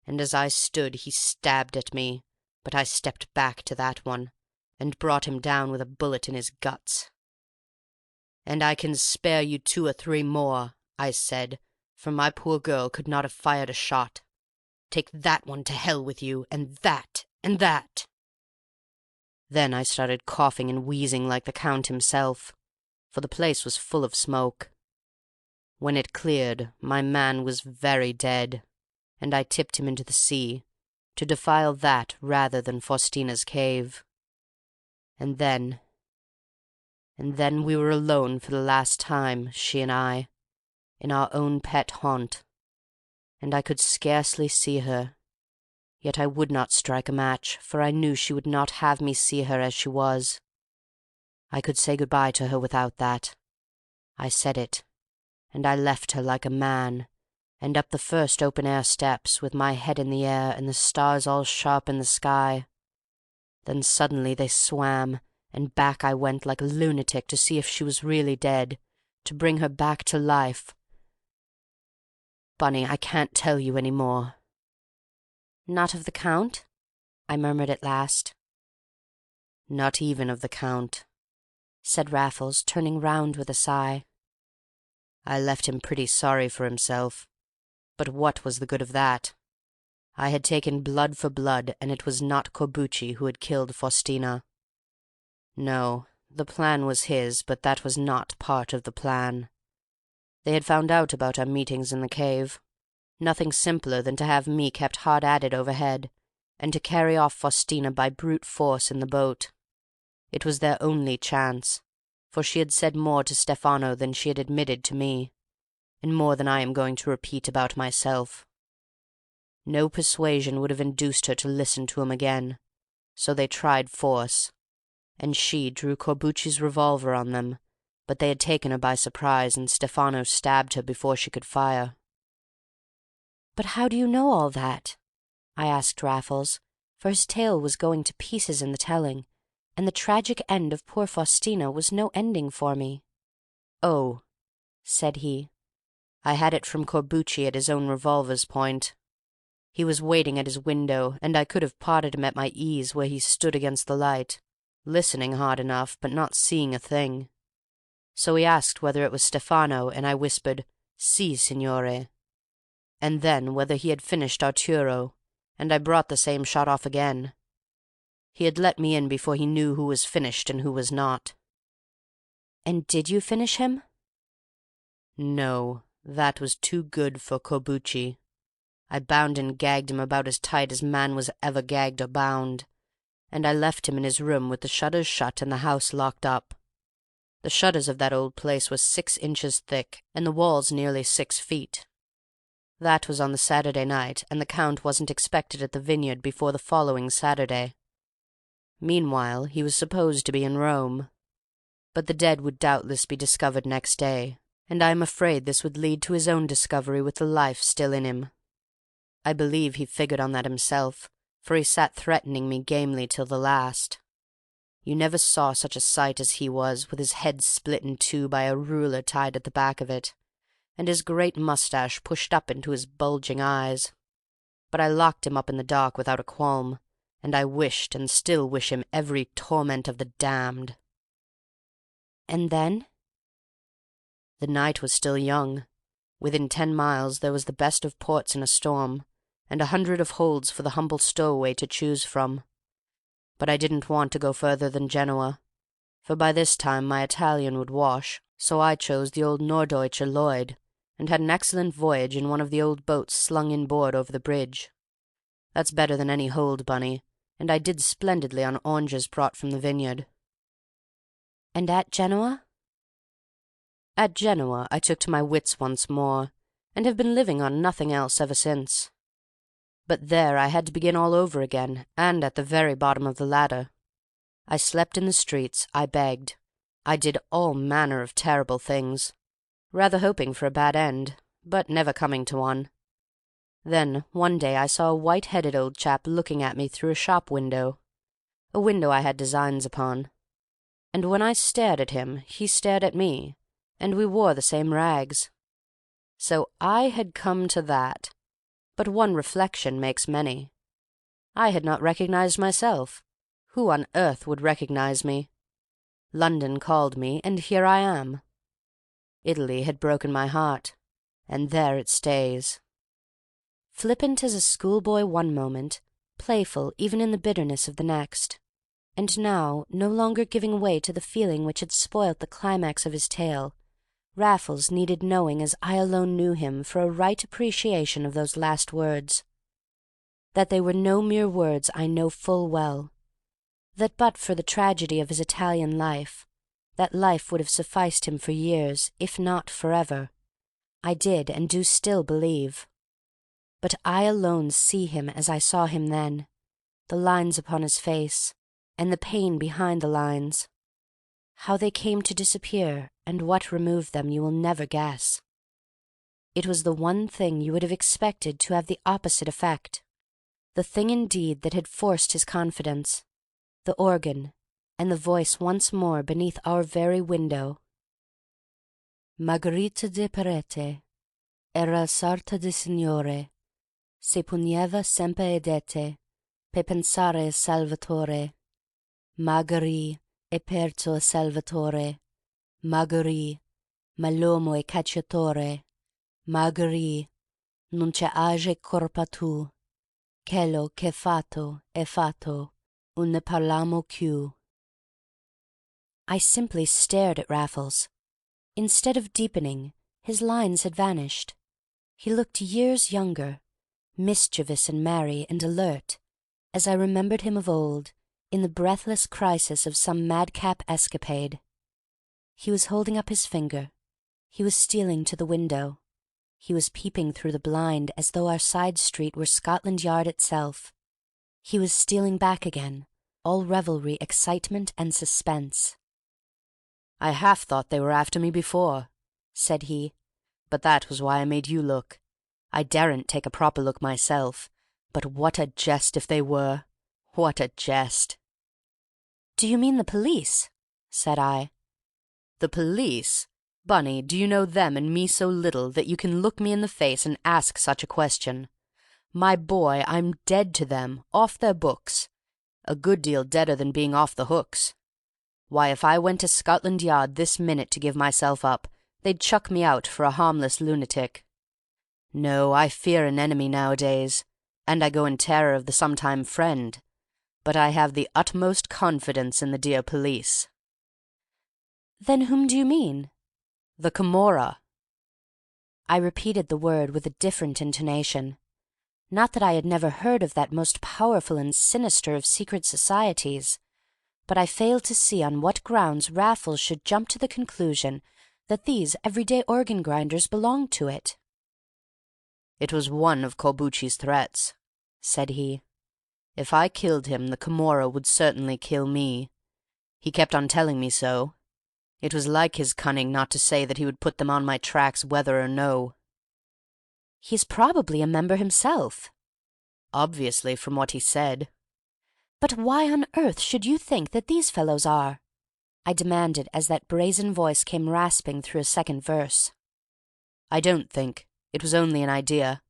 And as I stood he stabbed at me, but I stepped back to that one, and brought him down with a bullet in his guts. 'And I can spare you 2 or 3 more,' I said, 'for my poor girl could not have fired a shot. Take that one to hell with you, and that, and that.' Then I started coughing and wheezing like the Count himself, for the place was full of smoke. When it cleared, my man was very dead, and I tipped him into the sea, to defile that rather than Faustina's cave. And then we were alone for the last time, she and I, in our own pet haunt, and I could scarcely see her. Yet I would not strike a match, for I knew she would not have me see her as she was. I could say good-bye to her without that. I said it, and I left her like a man, and up the first open-air steps, with my head in the air and the stars all sharp in the sky. Then suddenly they swam, and back I went like a lunatic to see if she was really dead, to bring her back to life. Bunny, I can't tell you any more." "Not of the Count?" I murmured at last. "Not even of the Count," said Raffles, turning round with a sigh. "I left him pretty sorry for himself, but what was the good of that? I had taken blood for blood, and it was not Corbucci who had killed Faustina. No, the plan was his, but that was not part of the plan. They had found out about our meetings in the cave. Nothing simpler than to have me kept hard at it overhead, and to carry off Faustina by brute force in the boat. It was their only chance, for she had said more to Stefano than she had admitted to me, and more than I am going to repeat about myself. No persuasion would have induced her to listen to him again, so they tried force, and she drew Corbucci's revolver on them, but they had taken her by surprise, and Stefano stabbed her before she could fire." "But how do you know all that?" I asked Raffles, for his tale was going to pieces in the telling, and the tragic end of poor Faustina was no ending for me. "Oh," said he, "I had it from Corbucci at his own revolver's point. He was waiting at his window, and I could have potted him at my ease where he stood against the light, listening hard enough, but not seeing a thing. So he asked whether it was Stefano, and I whispered, 'Si, signore,' and then whether he had finished Arturo, and I brought the same shot off again. He had let me in before he knew who was finished and who was not." "And did you finish him?" "No, that was too good for Corbucci. I bound and gagged him about as tight as man was ever gagged or bound, and I left him in his room with the shutters shut and the house locked up. The shutters of that old place were 6 inches thick, and the walls nearly 6 feet. That was on the Saturday night, and the Count wasn't expected at the vineyard before the following Saturday. Meanwhile he was supposed to be in Rome. But the dead would doubtless be discovered next day, and I am afraid this would lead to his own discovery with the life still in him. I believe he figured on that himself, for he sat threatening me gamely till the last. You never saw such a sight as he was, with his head split in two by a ruler tied at the back of it, and his great moustache pushed up into his bulging eyes. But I locked him up in the dark without a qualm, and I wished and still wish him every torment of the damned. And then? The night was still young. Within 10 miles there was the best of ports in a storm, and 100 of holds for the humble stowaway to choose from. But I didn't want to go further than Genoa, for by this time my Italian would wash, so I chose the old Norddeutscher Lloyd, and had an excellent voyage in one of the old boats slung inboard over the bridge. That's better than any hold, Bunny, and I did splendidly on oranges brought from the vineyard. And at Genoa? At Genoa I took to my wits once more, and have been living on nothing else ever since. But there I had to begin all over again, and at the very bottom of the ladder. I slept in the streets, I begged, I did all manner of terrible things, rather hoping for a bad end, but never coming to one. Then one day I saw a white-headed old chap looking at me through a shop window, a window I had designs upon, and when I stared at him he stared at me, and we wore the same rags. So I had come to that, but one reflection makes many. I had not recognized myself. Who on earth would recognize me? London called me, and here I am. Italy had broken my heart, and there it stays. Flippant as a schoolboy one moment, playful even in the bitterness of the next, and now no longer giving way to the feeling which had spoilt the climax of his tale, Raffles needed knowing as I alone knew him for a right appreciation of those last words. That they were no mere words I know full well. That but for the tragedy of his Italian life, that life would have sufficed him for years, if not forever, I did and do still believe. But I alone see him as I saw him then, the lines upon his face, and the pain behind the lines. How they came to disappear, and what removed them, you will never guess. It was the one thing you would have expected to have the opposite effect, the thing indeed that had forced his confidence, the organ, and the voice once more beneath our very window. Margherita de Parete era sarta di signore, se pugneva sempre edete, pe pensare a Salvatore. Margherita è perso a Salvatore, Margherita, ma l'uomo è cacciatore, Margherita, non c'è age colpa tu, quello che è fatto, un ne parliamo più. I simply stared at Raffles. Instead of deepening, his lines had vanished. He looked years younger, mischievous and merry and alert, as I remembered him of old, in the breathless crisis of some madcap escapade. He was holding up his finger. He was stealing to the window. He was peeping through the blind as though our side street were Scotland Yard itself. He was stealing back again, all revelry, excitement, and suspense. "I half thought they were after me before," said he, "but that was why I made you look. I daren't take a proper look myself, but what a jest if they were! What a jest!" "Do you mean the police?" said I. "The police? Bunny, do you know them and me so little that you can look me in the face and ask such a question? My boy, I'm dead to them, off their books. A good deal deader than being off the hooks. Why, if I went to Scotland Yard this minute to give myself up, they'd chuck me out for a harmless lunatic. No, I fear an enemy nowadays, and I go in terror of the sometime friend, but I have the utmost confidence in the dear police." "Then whom do you mean?" "The Camorra." I repeated the word with a different intonation. Not that I had never heard of that most powerful and sinister of secret societies, but I failed to see on what grounds Raffles should jump to the conclusion that these everyday organ-grinders belonged to it. "It was one of Corbucci's threats," said he. "If I killed him, the Camorra would certainly kill me. He kept on telling me so. It was like his cunning not to say that he would put them on my tracks whether or no." "He's probably a member himself." "Obviously, from what he said." "But why on earth should you think that these fellows are?" I demanded as that brazen voice came rasping through a second verse. I don't think. It was only an idea.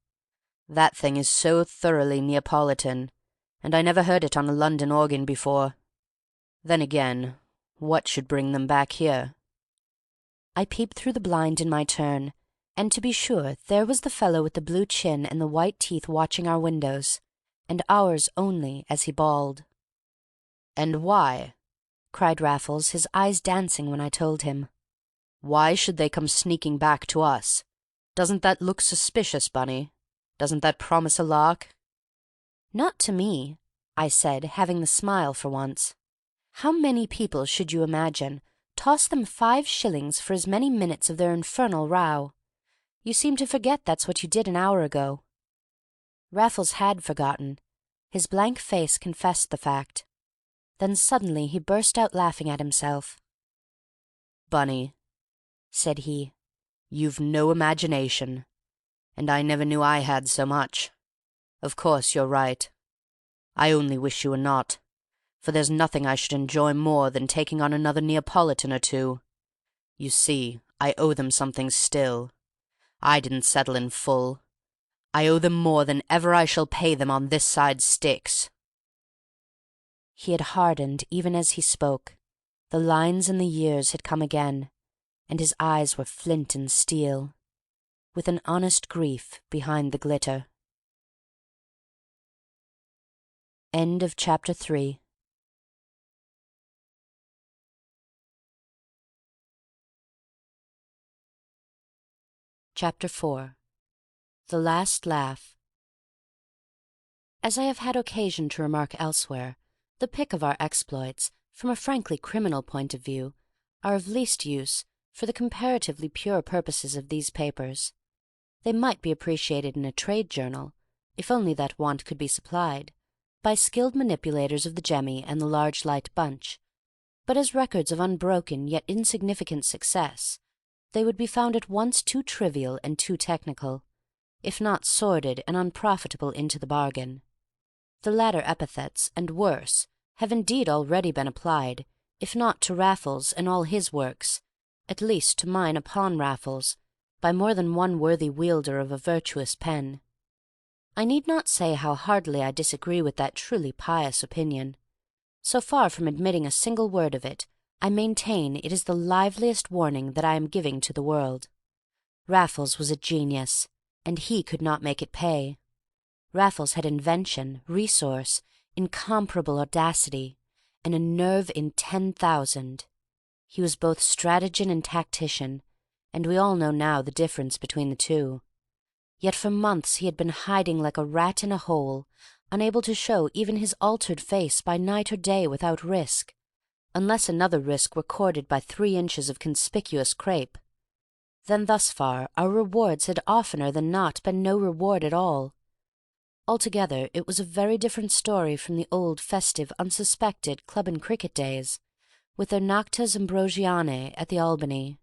That thing is so thoroughly Neapolitan, and I never heard it on a London organ before. Then again, what should bring them back here?" I peeped through the blind in my turn, and to be sure there was the fellow with the blue chin and the white teeth watching our windows, and ours only, as he bawled. "And why?" cried Raffles, his eyes dancing when I told him. "Why should they come sneaking back to us? Doesn't that look suspicious, Bunny? Doesn't that promise a lark?" "Not to me," I said, having the smile for once. "How many people should you imagine toss them 5 shillings for as many minutes of their infernal row? You seem to forget that's what you did an hour ago." Raffles had forgotten. His blank face confessed the fact. Then suddenly he burst out laughing at himself. "Bunny," said he, "you've no imagination, and I never knew I had so much. Of course you're right. I only wish you were not, for there's nothing I should enjoy more than taking on another Neapolitan or two. You see, I owe them something still. I didn't settle in full. I owe them more than ever I shall pay them on this side Styx." He had hardened even as he spoke. The lines and the years had come again, and his eyes were flint and steel, with an honest grief behind the glitter. End of Chapter 3. Chapter 4. The Last Laugh. As I have had occasion to remark elsewhere, the pick of our exploits, from a frankly criminal point of view, are of least use for the comparatively pure purposes of these papers. They might be appreciated in a trade journal, if only that want could be supplied, by skilled manipulators of the jemmy and the large light bunch, but as records of unbroken yet insignificant success, they would be found at once too trivial and too technical, if not sordid and unprofitable into the bargain. The latter epithets, and worse, have indeed already been applied, if not to Raffles and all his works, at least to mine upon Raffles, by more than one worthy wielder of a virtuous pen. I need not say how heartily I disagree with that truly pious opinion. So far from admitting a single word of it, I maintain it is the liveliest warning that I am giving to the world. Raffles was a genius, and he could not make it pay. Raffles had invention, resource, incomparable audacity, and a nerve in 10,000. He was both strategian and tactician, and we all know now the difference between the two. Yet for months he had been hiding like a rat in a hole, unable to show even his altered face by night or day without risk, unless another risk were courted by 3 inches of conspicuous crape. Then thus far our rewards had oftener than not been no reward at all. Altogether it was a very different story from the old festive unsuspected club and cricket days, with their noctes ambrosianae at the Albany.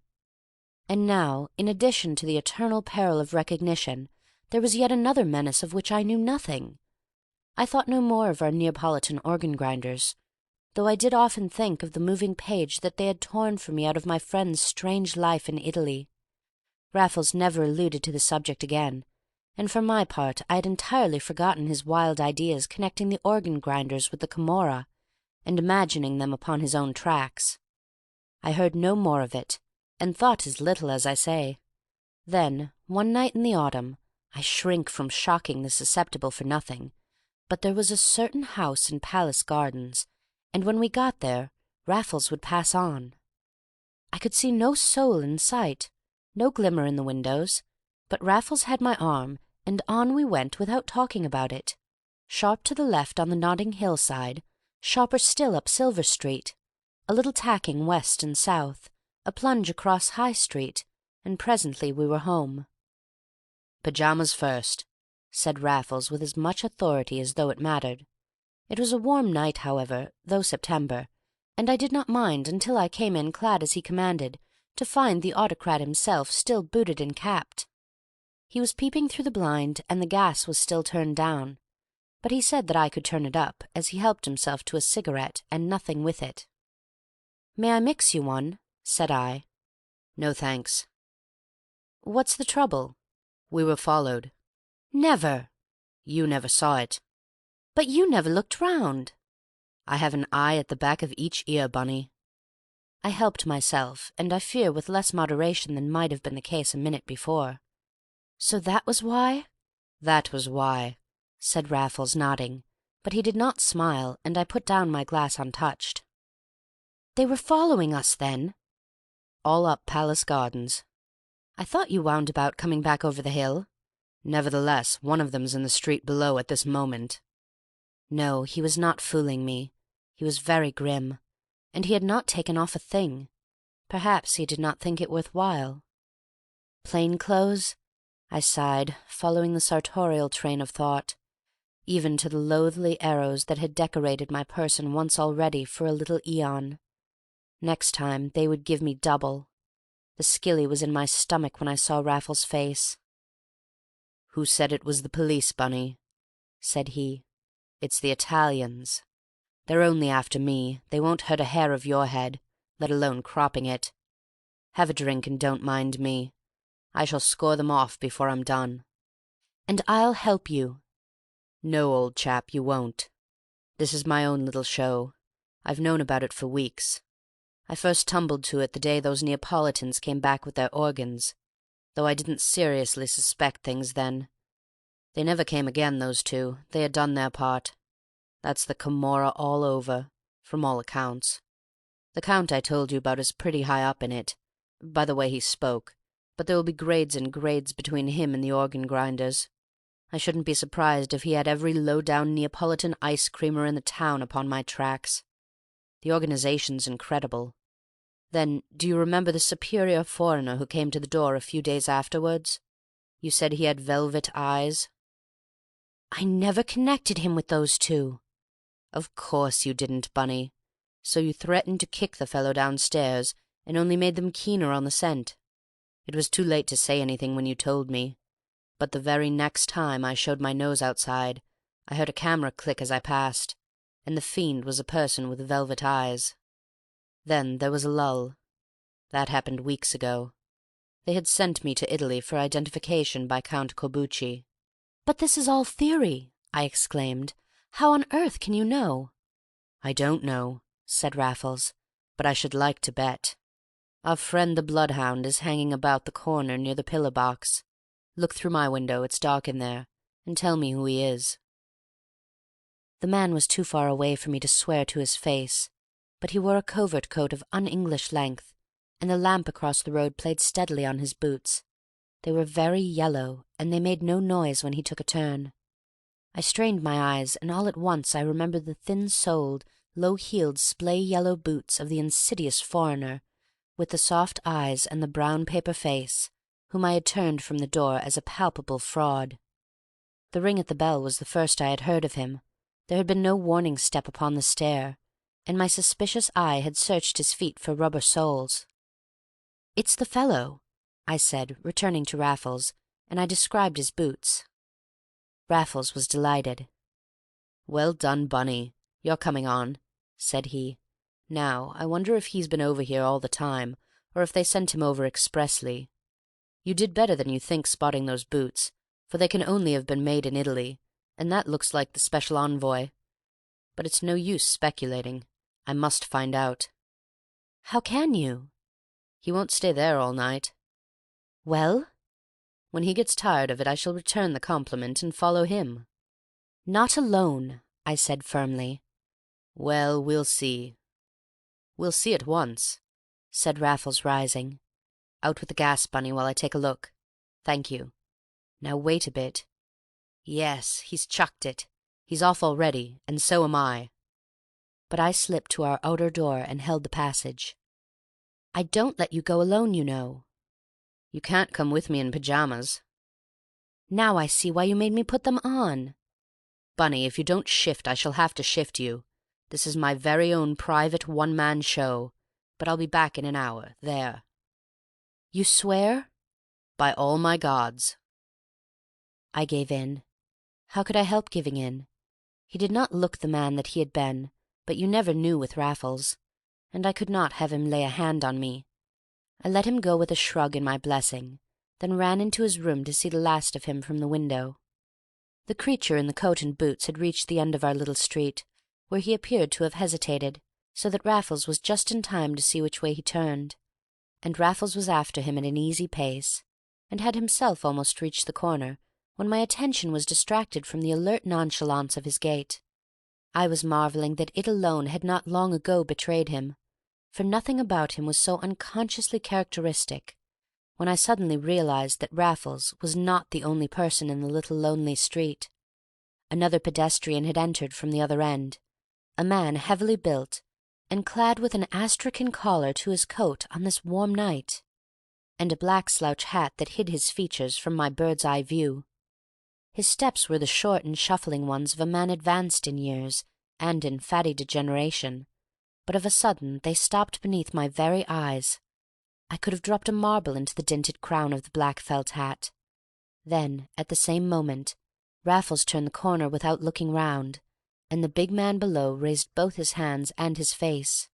And now, in addition to the eternal peril of recognition, there was yet another menace of which I knew nothing. I thought no more of our Neapolitan organ-grinders, though I did often think of the moving page that they had torn for me out of my friend's strange life in Italy. Raffles never alluded to the subject again, and for my part I had entirely forgotten his wild ideas connecting the organ-grinders with the Camorra, and imagining them upon his own tracks. I heard no more of it, and thought as little, as I say. Then, one night in the autumn, I shrink from shocking the susceptible for nothing, but there was a certain house in Palace Gardens, and when we got there, Raffles would pass on. I could see no soul in sight, no glimmer in the windows, but Raffles had my arm, and on we went without talking about it, sharp to the left on the Notting Hill side, sharper still up Silver Street, a little tacking west and south, a plunge across High Street, and presently we were home. "Pyjamas first," said Raffles with as much authority as though it mattered. It was a warm night, however, though September, and I did not mind until I came in clad as he commanded, to find the autocrat himself still booted and capped. He was peeping through the blind, and the gas was still turned down, but he said that I could turn it up, as he helped himself to a cigarette and nothing with it. "May I mix you one?" said I. "No, thanks." What's the trouble?" "We were followed." "Never." "You never saw it." "But you never looked round." "I have an eye at the back of each ear, Bunny." I helped myself, and I fear with less moderation than might have been the case a minute before. "So that was why?" "That was why," said Raffles, nodding, but he did not smile, and I put down my glass untouched. "They were following us, then?" "All up Palace Gardens." "I thought you wound about coming back over the hill." "Nevertheless, one of them's in the street below at this moment." No, he was not fooling me. He was very grim, and he had not taken off a thing. Perhaps he did not think it worth while. "Plain clothes?" I sighed, following the sartorial train of thought, even to the loathly arrows that had decorated my person once already for a little aeon. Next time they would give me double. The skilly was in my stomach when I saw Raffles' face. "Who said it was the police, Bunny?" said he. "It's the Italians. They're only after me. They won't hurt a hair of your head, let alone cropping it. Have a drink and don't mind me. I shall score them off before I'm done." "And I'll help you." "No, old chap, you won't. This is my own little show. I've known about it for weeks. I first tumbled to it the day those Neapolitans came back with their organs, though I didn't seriously suspect things then. They never came again, those two. They had done their part. That's the Camorra all over, from all accounts. The Count I told you about is pretty high up in it, by the way he spoke, but there will be grades and grades between him and the organ-grinders. I shouldn't be surprised if he had every low-down Neapolitan ice-creamer in the town upon my tracks. The organization's incredible. Then, do you remember the superior foreigner who came to the door a few days afterwards? You said he had velvet eyes." "I never connected him with those two." "Of course you didn't, Bunny. So you threatened to kick the fellow downstairs, and only made them keener on the scent. It was too late to say anything when you told me, but the very next time I showed my nose outside, I heard a camera click as I passed, and the fiend was a person with velvet eyes. Then there was a lull. That happened weeks ago. They had sent me to Italy for identification by Count Corbucci." "But this is all theory," I exclaimed. "How on earth can you know?" "I don't know," said Raffles, "but I should like to bet. Our friend the bloodhound is hanging about the corner near the pillar box. Look through my window, it's dark in there, and tell me who he is." The man was too far away for me to swear to his face, but he wore a covert coat of un-English length, and the lamp across the road played steadily on his boots. They were very yellow, and they made no noise when he took a turn. I strained my eyes, and all at once I remembered the thin-soled, low-heeled, splay-yellow boots of the insidious foreigner, with the soft eyes and the brown-paper face, whom I had turned from the door as a palpable fraud. The ring at the bell was the first I had heard of him. There had been no warning step upon the stair, and my suspicious eye had searched his feet for rubber soles. "It's the fellow," I said, returning to Raffles, and I described his boots. Raffles was delighted. "Well done, Bunny. You're coming on," said he. "Now, I wonder if he's been over here all the time, or if they sent him over expressly. You did better than you think spotting those boots, for they can only have been made in Italy, and that looks like the special envoy. But it's no use speculating. I must find out." "How can you?" "He won't stay there all night." "Well?" "When he gets tired of it I shall return the compliment and follow him." "Not alone," I said firmly. "Well, we'll see." "We'll see at once," said Raffles, rising. "Out with the gas, Bunny, while I take a look. Thank you. Now wait a bit. Yes, he's chucked it. He's off already, and so am I." But I slipped to our outer door and held the passage. "I don't let you go alone, you know." "You can't come with me in pyjamas." "Now I see why you made me put them on." "Bunny, if you don't shift I shall have to shift you. This is my very own private one-man show, but I'll be back in an hour. There." "You swear?" "By all my gods." I gave in. How could I help giving in? He did not look the man that he had been, but you never knew with Raffles, and I could not have him lay a hand on me. I let him go with a shrug and my blessing, then ran into his room to see the last of him from the window. The creature in the coat and boots had reached the end of our little street, where he appeared to have hesitated, so that Raffles was just in time to see which way he turned, and Raffles was after him at an easy pace, and had himself almost reached the corner, when my attention was distracted from the alert nonchalance of his gait. I was marvelling that it alone had not long ago betrayed him, for nothing about him was so unconsciously characteristic, when I suddenly realized that Raffles was not the only person in the little lonely street. Another pedestrian had entered from the other end, a man heavily built, and clad with an astrakhan collar to his coat on this warm night, and a black slouch hat that hid his features from my bird's-eye view. His steps were the short and shuffling ones of a man advanced in years and in fatty degeneration, but of a sudden they stopped beneath my very eyes. I could have dropped a marble into the dinted crown of the black felt hat. Then, at the same moment, Raffles turned the corner without looking round, and the big man below raised both his hands and his face.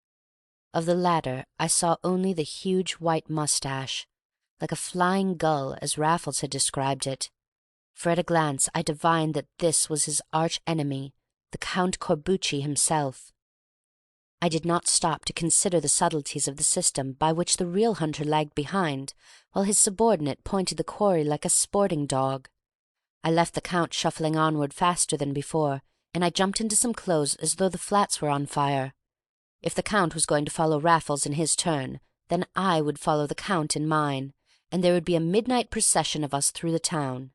Of the latter I saw only the huge white moustache, like a flying gull as Raffles had described it, for at a glance I divined that this was his arch-enemy, the Count Corbucci himself. I did not stop to consider the subtleties of the system by which the real hunter lagged behind, while his subordinate pointed the quarry like a sporting dog. I left the Count shuffling onward faster than before, and I jumped into some clothes as though the flats were on fire. If the Count was going to follow Raffles in his turn, then I would follow the Count in mine, and there would be a midnight procession of us through the town.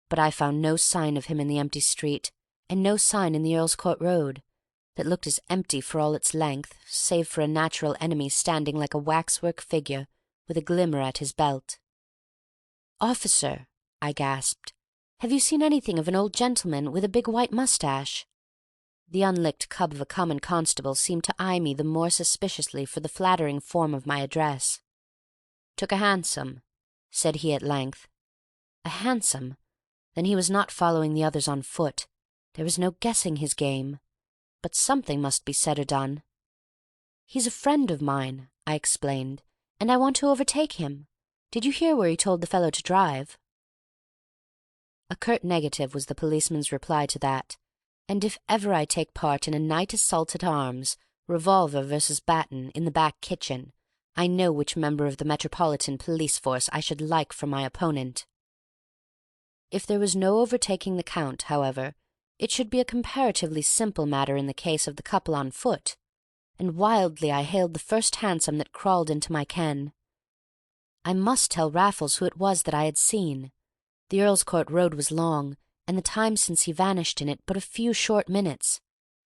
But I found no sign of him in the empty street, and no sign in the Earl's Court Road, that looked as empty for all its length, save for a natural enemy standing like a waxwork figure with a glimmer at his belt. "Officer," I gasped, "have you seen anything of an old gentleman with a big white moustache?" The unlicked cub of a common constable seemed to eye me the more suspiciously for the flattering form of my address. "Took a hansom," said he at length. A hansom? Then he was not following the others on foot. There was no guessing his game. But something must be said or done. "He's a friend of mine," I explained, "and I want to overtake him. Did you hear where he told the fellow to drive?" A curt negative was the policeman's reply to that, and if ever I take part in a night assault at arms, revolver versus baton, in the back kitchen, I know which member of the Metropolitan Police Force I should like for my opponent. If there was no overtaking the Count, however, it should be a comparatively simple matter in the case of the couple on foot, and wildly I hailed the first hansom that crawled into my ken. I must tell Raffles who it was that I had seen. The Earl's Court Road was long, and the time since he vanished in it but a few short minutes.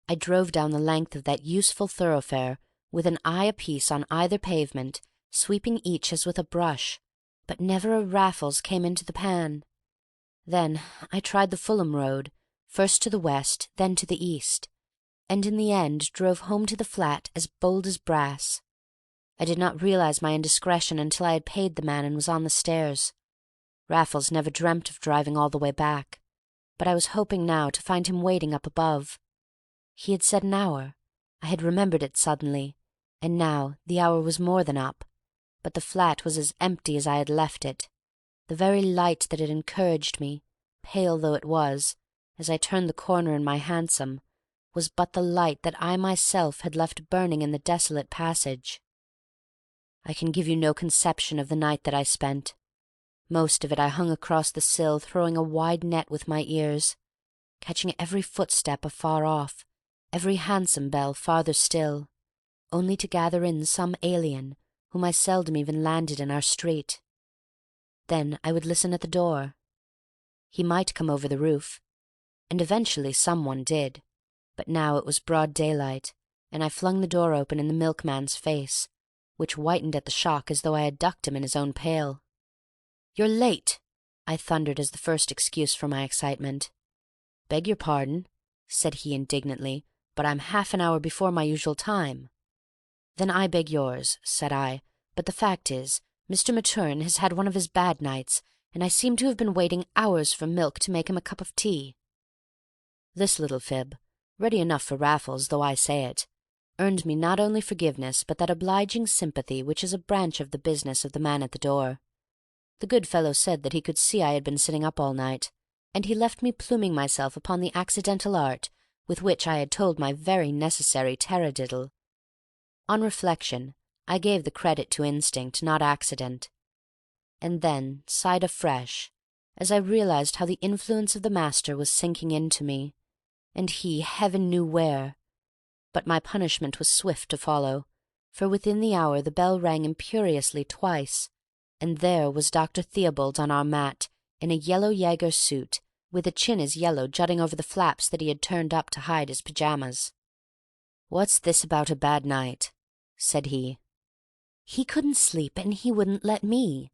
I drove down the length of that useful thoroughfare, with an eye apiece on either pavement, sweeping each as with a brush, but never a Raffles came into the pan. Then I tried the Fulham Road, first to the west, then to the east, and in the end drove home to the flat as bold as brass. I did not realize my indiscretion until I had paid the man and was on the stairs. Raffles never dreamt of driving all the way back, but I was hoping now to find him waiting up above. He had said an hour. I had remembered it suddenly, and now the hour was more than up, but the flat was as empty as I had left it. The very light that had encouraged me, pale though it was, as I turned the corner in my hansom, was but the light that I myself had left burning in the desolate passage. I can give you no conception of the night that I spent. Most of it I hung across the sill, throwing a wide net with my ears, catching every footstep afar off, every hansom bell farther still, only to gather in some alien whom I seldom even landed in our street. Then I would listen at the door. He might come over the roof, and eventually some one did, but now it was broad daylight, and I flung the door open in the milkman's face, which whitened at the shock as though I had ducked him in his own pail. "You're late," I thundered as the first excuse for my excitement. "Beg your pardon," said he indignantly, "but I'm half an hour before my usual time." "Then I beg yours," said I, "but the fact is, Mr. Maturin has had one of his bad nights, and I seem to have been waiting hours for milk to make him a cup of tea." This little fib, ready enough for Raffles though I say it, earned me not only forgiveness but that obliging sympathy which is a branch of the business of the man at the door. The good fellow said that he could see I had been sitting up all night, and he left me pluming myself upon the accidental art with which I had told my very necessary taradiddle. On reflection, I gave the credit to instinct, not accident, and then sighed afresh as I realized how the influence of the master was sinking into me, and he heaven knew where. But my punishment was swift to follow, for within the hour the bell rang imperiously twice, and there was Dr. Theobald on our mat, in a yellow Jaeger suit, with a chin as yellow jutting over the flaps that he had turned up to hide his pyjamas. "What's this about a bad night?" said he. "He couldn't sleep, and he wouldn't let me,"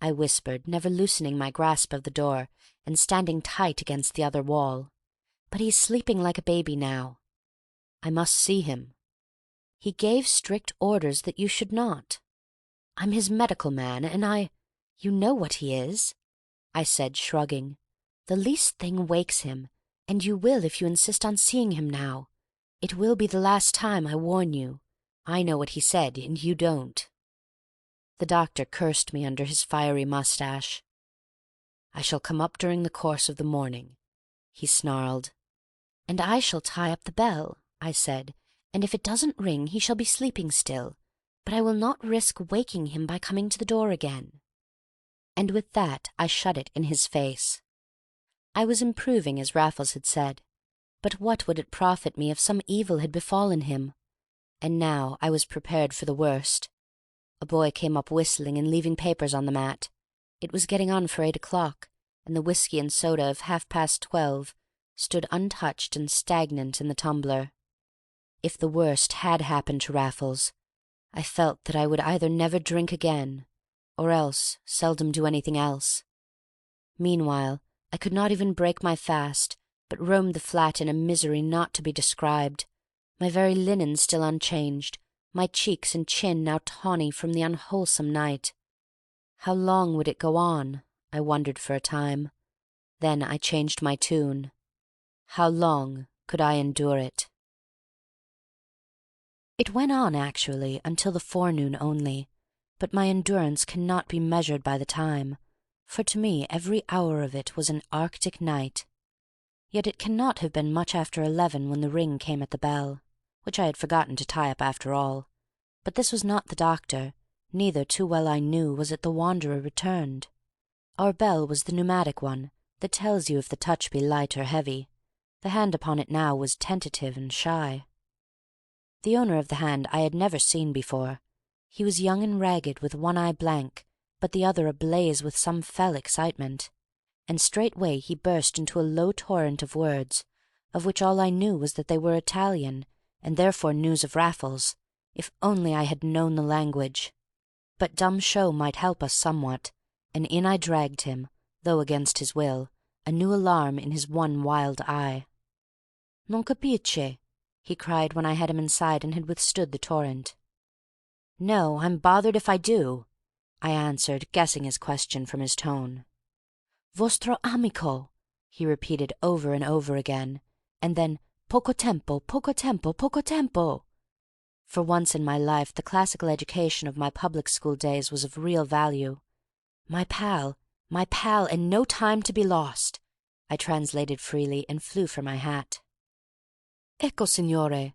I whispered, never loosening my grasp of the door, and standing tight against the other wall. "But he's sleeping like a baby now." "I must see him." "He gave strict orders that you should not." "I'm his medical man, and you know what he is," I said, shrugging. "The least thing wakes him, and you will if you insist on seeing him now. It will be the last time, I warn you. I know what he said, and you don't." The doctor cursed me under his fiery moustache. "I shall come up during the course of the morning," he snarled. "And I shall tie up the bell," I said, "and if it doesn't ring he shall be sleeping still, but I will not risk waking him by coming to the door again." And with that I shut it in his face. I was improving, as Raffles had said, but what would it profit me if some evil had befallen him? And now I was prepared for the worst. A boy came up whistling and leaving papers on the mat. It was getting on for 8 o'clock, and the whiskey and soda of 12:30 stood untouched and stagnant in the tumbler. If the worst had happened to Raffles, I felt that I would either never drink again, or else seldom do anything else. Meanwhile I could not even break my fast, but roamed the flat in a misery not to be described, my very linen still unchanged, my cheeks and chin now tawny from the unwholesome night. How long would it go on? I wondered for a time. Then I changed my tune. How long could I endure it? It went on, actually, until the forenoon only, but my endurance cannot be measured by the time, for to me every hour of it was an Arctic night. Yet it cannot have been much after 11 when the ring came at the bell, which I had forgotten to tie up after all. But this was not the doctor, neither, too well I knew, was it the wanderer returned. Our bell was the pneumatic one, that tells you if the touch be light or heavy. The hand upon it now was tentative and shy. The owner of the hand I had never seen before. He was young and ragged, with one eye blank, but the other ablaze with some fell excitement, and straightway he burst into a low torrent of words, of which all I knew was that they were Italian, and therefore news of Raffles, if only I had known the language. But dumb show might help us somewhat, and in I dragged him, though against his will, a new alarm in his one wild eye. "Non capisce?" he cried when I had him inside and had withstood the torrent. "No, I'm bothered if I do," I answered, guessing his question from his tone. "Vostro amico," he repeated over and over again, and then poco tempo, poco tempo, poco tempo. For once in my life the classical education of my public school days was of real value. My pal, and no time to be lost," I translated freely, and flew for my hat. "Ecco, signore,"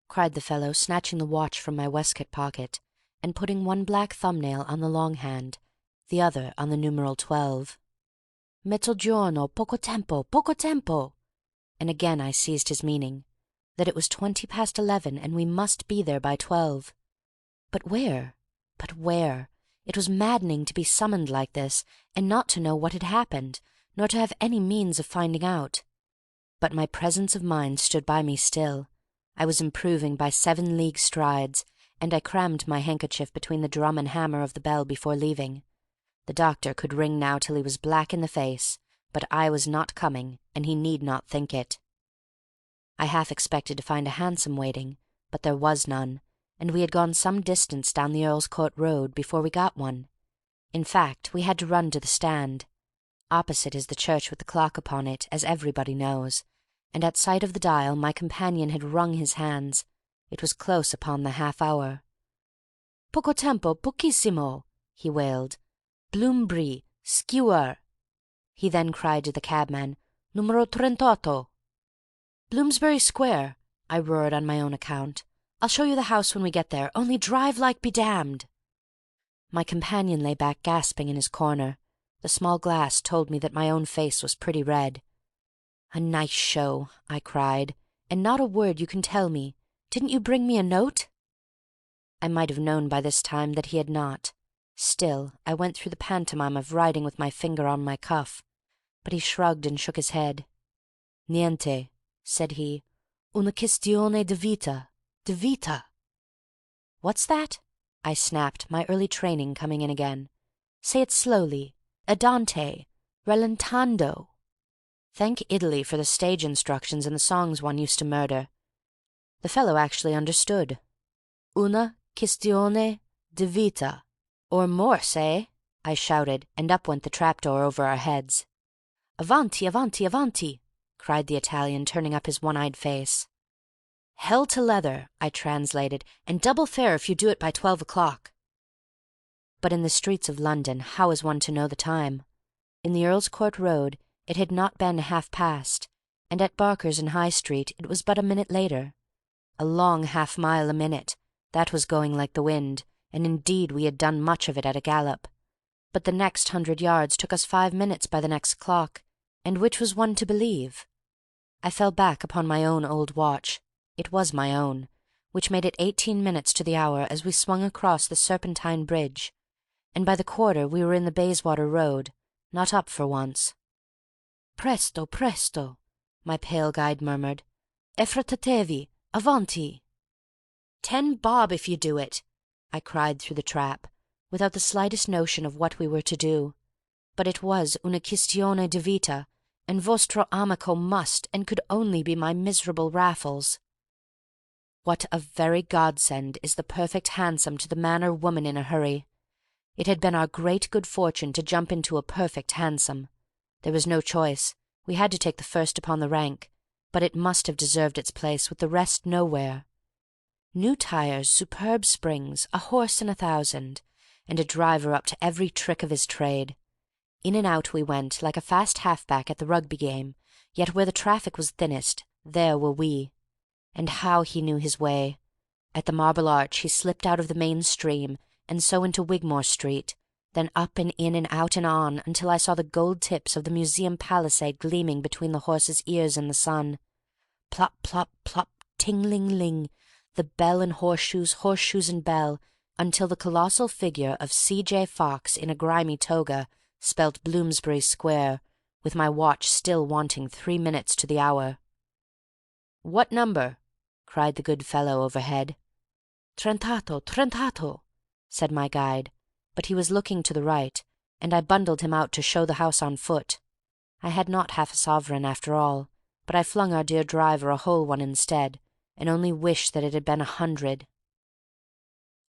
cried the fellow, snatching the watch from my waistcoat pocket, and putting one black thumbnail on the long hand, the other on the numeral 12. "Mezzogiorno, poco tempo, poco tempo!" And again I seized his meaning, that it was 11:20, and we must be there by 12. But where? But where? It was maddening to be summoned like this, and not to know what had happened, nor to have any means of finding out. But my presence of mind stood by me still. I was improving by 7 league strides, and I crammed my handkerchief between the drum and hammer of the bell before leaving. The doctor could ring now till he was black in the face, but I was not coming, and he need not think it. I half expected to find a hansom waiting, but there was none, and we had gone some distance down the Earl's Court Road before we got one. In fact, we had to run to the stand. Opposite is the church with the clock upon it, as everybody knows, and at sight of the dial my companion had wrung his hands. It was close upon the half-hour. "Poco tempo, pochissimo!" he wailed. Bloomsbury Square. He then cried to the cabman, Numero 38. Bloomsbury Square, I roared on my own account. I'll show you the house when we get there, only drive like be damned. My companion lay back gasping in his corner. The small glass told me that my own face was pretty red. A nice show, I cried, and not a word you can tell me. Didn't you bring me a note? I might have known by this time that he had not. Still, I went through the pantomime of writing with my finger on my cuff, but he shrugged and shook his head. Niente, said he. Una questione di vita. Di vita. What's that? I snapped, my early training coming in again. Say it slowly. Andante. Rallentando. Thank Italy for the stage instructions and the songs one used to murder. The fellow actually understood. Una questione di vita. Or morse, eh? I shouted, and up went the trapdoor over our heads. Avanti, avanti, avanti, cried the Italian, turning up his one-eyed face. Hell to leather, I translated, and double fare if you do it by 12 o'clock. But in the streets of London, how is one to know the time? In the Earl's Court Road it had not been half-past, and at Barker's in High Street it was but a minute later. A long half-mile a minute, that was going like the wind, and indeed we had done much of it at a gallop. But the next 100 yards took us 5 minutes by the next clock, and which was one to believe? I fell back upon my own old watch. It was my own, which made it 18 minutes to the hour as we swung across the Serpentine Bridge, and by the quarter we were in the Bayswater Road, not up for once. Presto, presto, my pale guide murmured. Effrettatevi, avanti. 10 bob if you do it, I cried through the trap, without the slightest notion of what we were to do. But it was una questione di vita, and vostro amico must and could only be my miserable Raffles. What a very godsend is the perfect hansom to the man or woman in a hurry. It had been our great good fortune to jump into a perfect hansom. There was no choice. We had to take the first upon the rank, but it must have deserved its place with the rest nowhere. New tires, superb springs, a horse in 1,000, and a driver up to every trick of his trade. In and out we went, like a fast half-back at the Rugby game, yet where the traffic was thinnest, there were we. And how he knew his way! At the Marble Arch he slipped out of the main stream, and so into Wigmore Street, then up and in and out and on until I saw the gold tips of the Museum palisade gleaming between the horse's ears in the sun. Plop, plop, plop, ting-ling-ling, the bell and horseshoes, horseshoes and bell, until the colossal figure of C.J. Fox in a grimy toga spelt Bloomsbury Square, with my watch still wanting 3 minutes to the hour. "What number?" cried the good fellow overhead. "Trentato, trentato," said my guide, but he was looking to the right, and I bundled him out to show the house on foot. I had not half a sovereign after all, but I flung our dear driver a whole one instead, and only wished that it had been 100.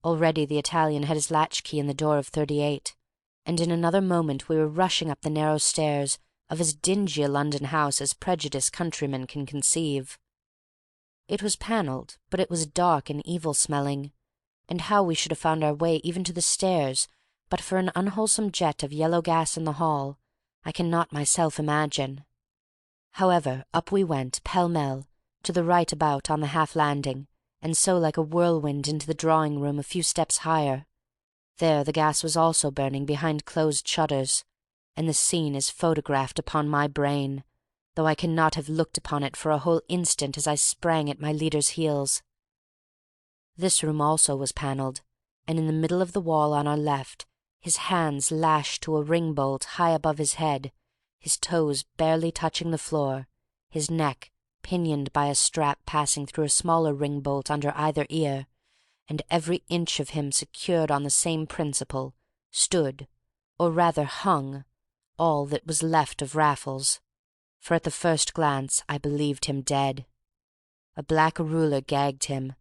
Already the Italian had his latch-key in the door of 38, and in another moment we were rushing up the narrow stairs of as dingy a London house as prejudiced countrymen can conceive. It was panelled, but it was dark and evil-smelling, and how we should have found our way even to the stairs but for an unwholesome jet of yellow gas in the hall, I cannot myself imagine. However, up we went, pell-mell, to the right about on the half-landing, and so like a whirlwind into the drawing-room a few steps higher. There the gas was also burning behind closed shutters, and the scene is photographed upon my brain, though I cannot have looked upon it for a whole instant as I sprang at my leader's heels. This room also was panelled, and in the middle of the wall on our left, his hands lashed to a ring-bolt high above his head, his toes barely touching the floor, his neck pinioned by a strap passing through a smaller ring-bolt under either ear, and every inch of him secured on the same principle, stood, or rather hung, all that was left of Raffles, for at the first glance I believed him dead. A black ruler gagged him,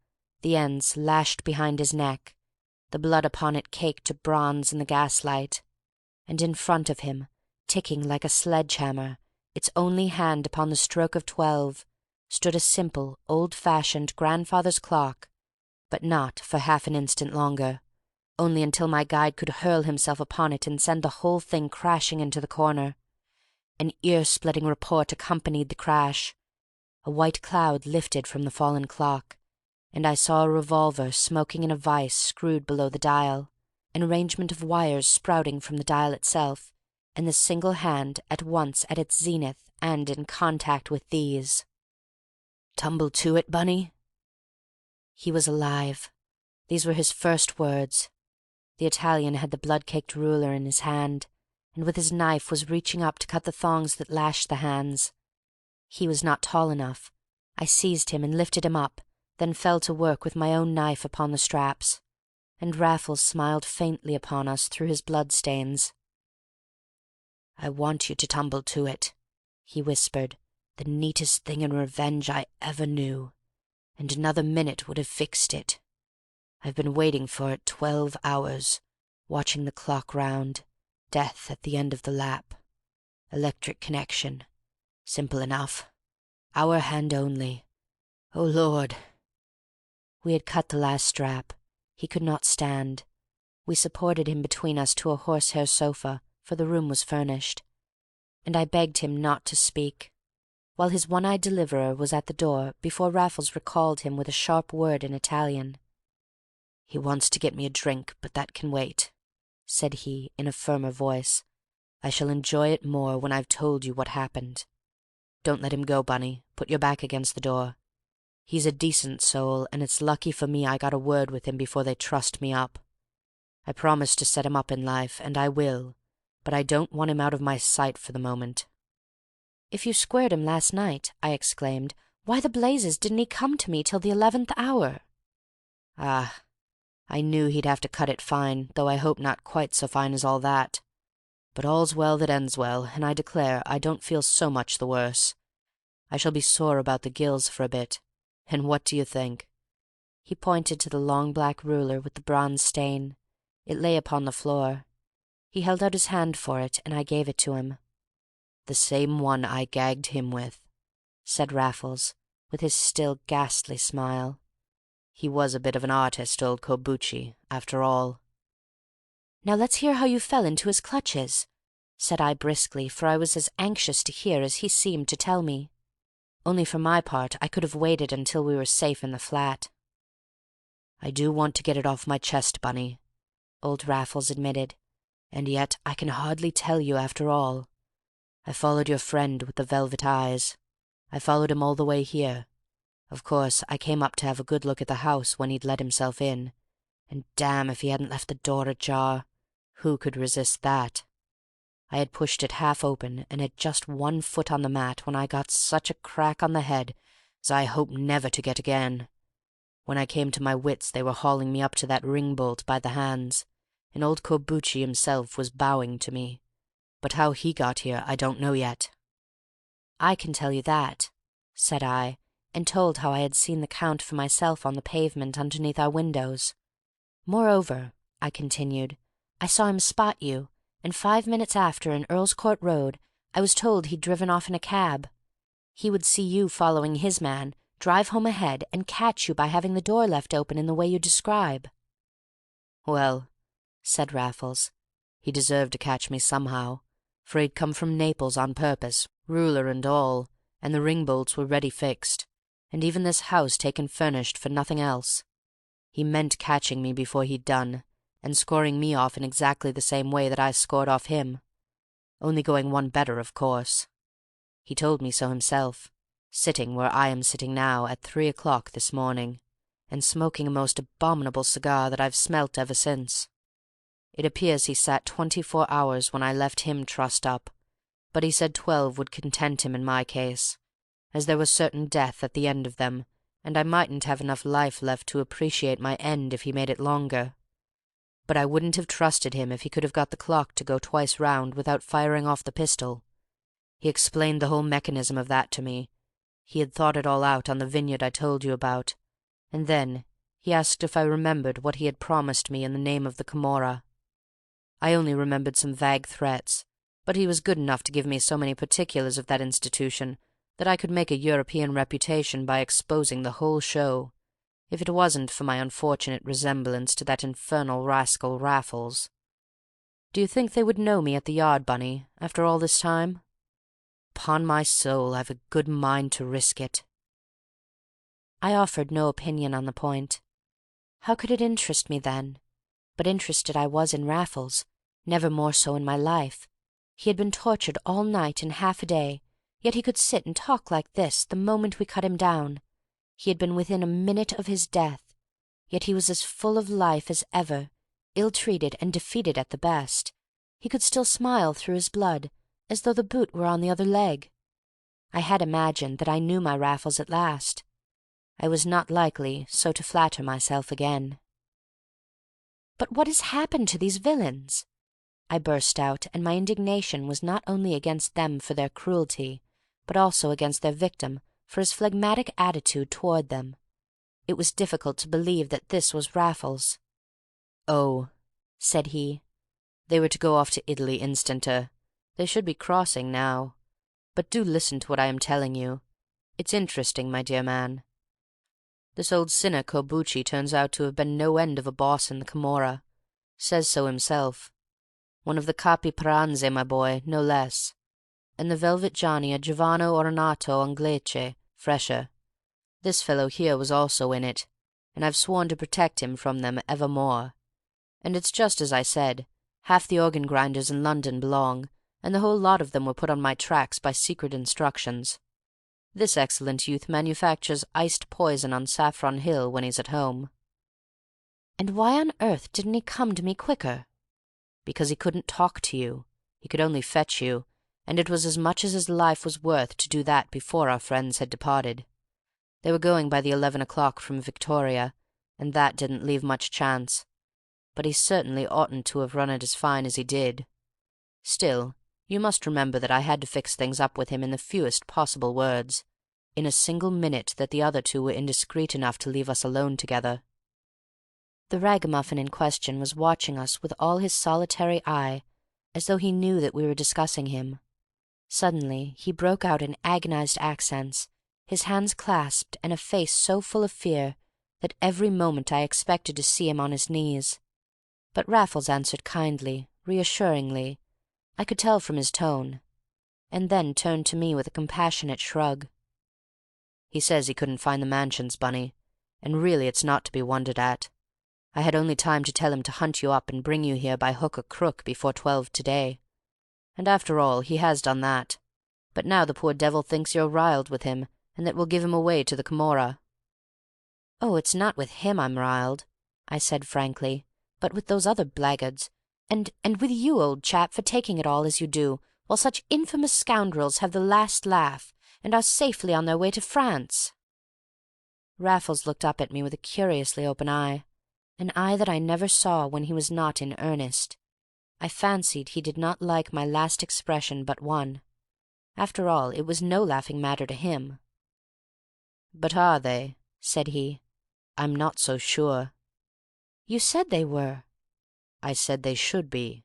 the ends lashed behind his neck, the blood upon it caked to bronze in the gaslight, and in front of him, ticking like a sledge-hammer, its only hand upon the stroke of 12, stood a simple, old-fashioned grandfather's clock, but not for half an instant longer, only until my guide could hurl himself upon it and send the whole thing crashing into the corner. An ear-splitting report accompanied the crash. A white cloud lifted from the fallen clock, and I saw a revolver smoking in a vise screwed below the dial, an arrangement of wires sprouting from the dial itself, and the single hand at once at its zenith and in contact with these. "Tumble to it, Bunny?" He was alive. These were his first words. The Italian had the blood-caked ruler in his hand, and with his knife was reaching up to cut the thongs that lashed the hands. He was not tall enough. I seized him and lifted him up, then fell to work with my own knife upon the straps, and Raffles smiled faintly upon us through his blood-stains. "I want you to tumble to it," he whispered, "the neatest thing in revenge I ever knew, and another minute would have fixed it. I've been waiting for it 12 hours, watching the clock round, death at the end of the lap. Electric connection. Simple enough. Our hand only. Oh, Lord!" We had cut the last strap. He could not stand. We supported him between us to a horsehair sofa, for the room was furnished, and I begged him not to speak, while his one-eyed deliverer was at the door before Raffles recalled him with a sharp word in Italian. "He wants to get me a drink, but that can wait," said he, in a firmer voice. "I shall enjoy it more when I've told you what happened. Don't let him go, Bunny. Put your back against the door. He's a decent soul, and it's lucky for me I got a word with him before they trussed me up. I promised to set him up in life, and I will, but I don't want him out of my sight for the moment." "If you squared him last night," I exclaimed, "why the blazes didn't he come to me till the 11th hour?" "Ah, I knew he'd have to cut it fine, though I hope not quite so fine as all that. But all's well that ends well, and I declare I don't feel so much the worse. I shall be sore about the gills for a bit, and what do you think?" He pointed to the long black ruler with the bronze stain. It lay upon the floor. He held out his hand for it, and I gave it to him. "The same one I gagged him with," said Raffles, with his still ghastly smile. "He was a bit of an artist, old Corbucci, after all." "Now let's hear how you fell into his clutches," said I briskly, for I was as anxious to hear as he seemed to tell me. Only for my part I could have waited until we were safe in the flat. "I do want to get it off my chest, Bunny," old Raffles admitted, "and yet I can hardly tell you after all. I followed your friend with the velvet eyes. I followed him all the way here. Of course, I came up to have a good look at the house when he'd let himself in, and damn if he hadn't left the door ajar. Who could resist that? I had pushed it half open and had just one foot on the mat when I got such a crack on the head as I hope never to get again. When I came to my wits they were hauling me up to that ring-bolt by the hands, and old Corbucci himself was bowing to me. But how he got here I don't know yet." "I can tell you that," said I, and told how I had seen the Count for myself on the pavement underneath our windows. "Moreover," I continued, "I saw him spot you, and 5 minutes after in Earl's Court Road I was told he'd driven off in a cab. He would see you following his man, drive home ahead, and catch you by having the door left open in the way you describe." "Well," said Raffles, "he deserved to catch me somehow, for he'd come from Naples on purpose, ruler and all, and the ring-bolts were ready fixed, and even this house taken furnished for nothing else. He meant catching me before he'd done, and scoring me off in exactly the same way that I scored off him, only going one better, of course. He told me so himself, sitting where I am sitting now at 3 o'clock this morning, and smoking a most abominable cigar that I've smelt ever since. It appears he sat 24 hours when I left him trussed up, but he said 12 would content him in my case, as there was certain death at the end of them, and I mightn't have enough life left to appreciate my end if he made it longer. But I wouldn't have trusted him if he could have got the clock to go twice round without firing off the pistol. He explained the whole mechanism of that to me. He had thought it all out on the vineyard I told you about, and then he asked if I remembered what he had promised me in the name of the Camorra. I only remembered some vague threats, but he was good enough to give me so many particulars of that institution that I could make a European reputation by exposing the whole show, if it wasn't for my unfortunate resemblance to that infernal rascal Raffles. Do you think they would know me at the Yard, Bunny, after all this time? 'Pon my soul, I've a good mind to risk it." I offered no opinion on the point. How could it interest me then? But interested I was in Raffles, never more so in my life. He had been tortured all night and half a day, yet he could sit and talk like this the moment we cut him down. He had been within a minute of his death, yet he was as full of life as ever, ill-treated and defeated at the best. He could still smile through his blood, as though the boot were on the other leg. I had imagined that I knew my Raffles at last. I was not likely so to flatter myself again. "But what has happened to these villains?" I burst out, and my indignation was not only against them for their cruelty, but also against their victim for his phlegmatic attitude toward them. It was difficult to believe that this was Raffles. "Oh," said he, "they were to go off to Italy instanter. They should be crossing now. But do listen to what I am telling you. It's interesting, my dear man. This old sinner Corbucci turns out to have been no end of a boss in the Camorra. Says so himself. One of the capi pranze, my boy, no less. And the Velvet Johnny a Giovano Ornato Anglice, fresher. This fellow here was also in it, and I've sworn to protect him from them evermore. And it's just as I said, half the organ-grinders in London belong, and the whole lot of them were put on my tracks by secret instructions. This excellent youth manufactures iced poison on Saffron Hill when he's at home." "And why on earth didn't he come to me quicker?" "Because he couldn't talk to you. He could only fetch you, and it was as much as his life was worth to do that before our friends had departed. They were going by the 11 o'clock from Victoria, and that didn't leave much chance. But he certainly oughtn't to have run it as fine as he did. Still, you must remember that I had to fix things up with him in the fewest possible words, in a single minute that the other two were indiscreet enough to leave us alone together." The ragamuffin in question was watching us with all his solitary eye, as though he knew that we were discussing him. Suddenly he broke out in agonized accents, his hands clasped, and a face so full of fear that every moment I expected to see him on his knees. But Raffles answered kindly, reassuringly, I could tell from his tone, and then turned to me with a compassionate shrug. "He says he couldn't find the mansions, Bunny, and really it's not to be wondered at. I had only time to tell him to hunt you up and bring you here by hook or crook before 12 today. And after all, he has done that. But now the poor devil thinks you're riled with him, and that we'll give him away to the Camorra." "Oh, it's not with him I'm riled," I said frankly, "but with those other blackguards, and with you, old chap, for taking it all as you do, while such infamous scoundrels have the last laugh, and are safely on their way to France." Raffles looked up at me with a curiously open eye, an eye that I never saw when he was not in earnest. I fancied he did not like my last expression but one. After all, it was no laughing matter to him. "But are they?" said he. "I'm not so sure." "You said they were." "I said they should be."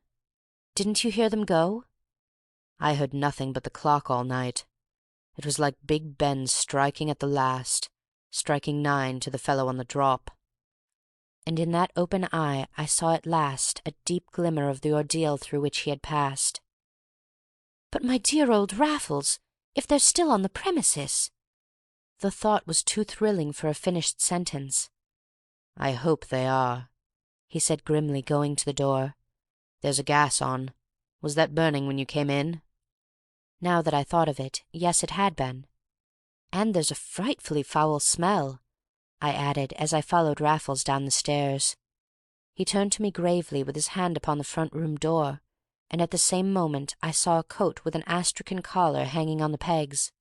"Didn't you hear them go?" "I heard nothing but the clock all night. It was like Big Ben striking at the last, striking 9 to the fellow on the drop." And in that open eye I saw at last a deep glimmer of the ordeal through which he had passed. "But, my dear old Raffles, if they're still on the premises—" The thought was too thrilling for a finished sentence. "I hope they are," he said grimly, going to the door. "There's a gas on. Was that burning when you came in?" Now that I thought of it, yes, it had been. "And there's a frightfully foul smell," I added as I followed Raffles down the stairs. He turned to me gravely with his hand upon the front room door, and at the same moment I saw a coat with an astrakhan collar hanging on the pegs.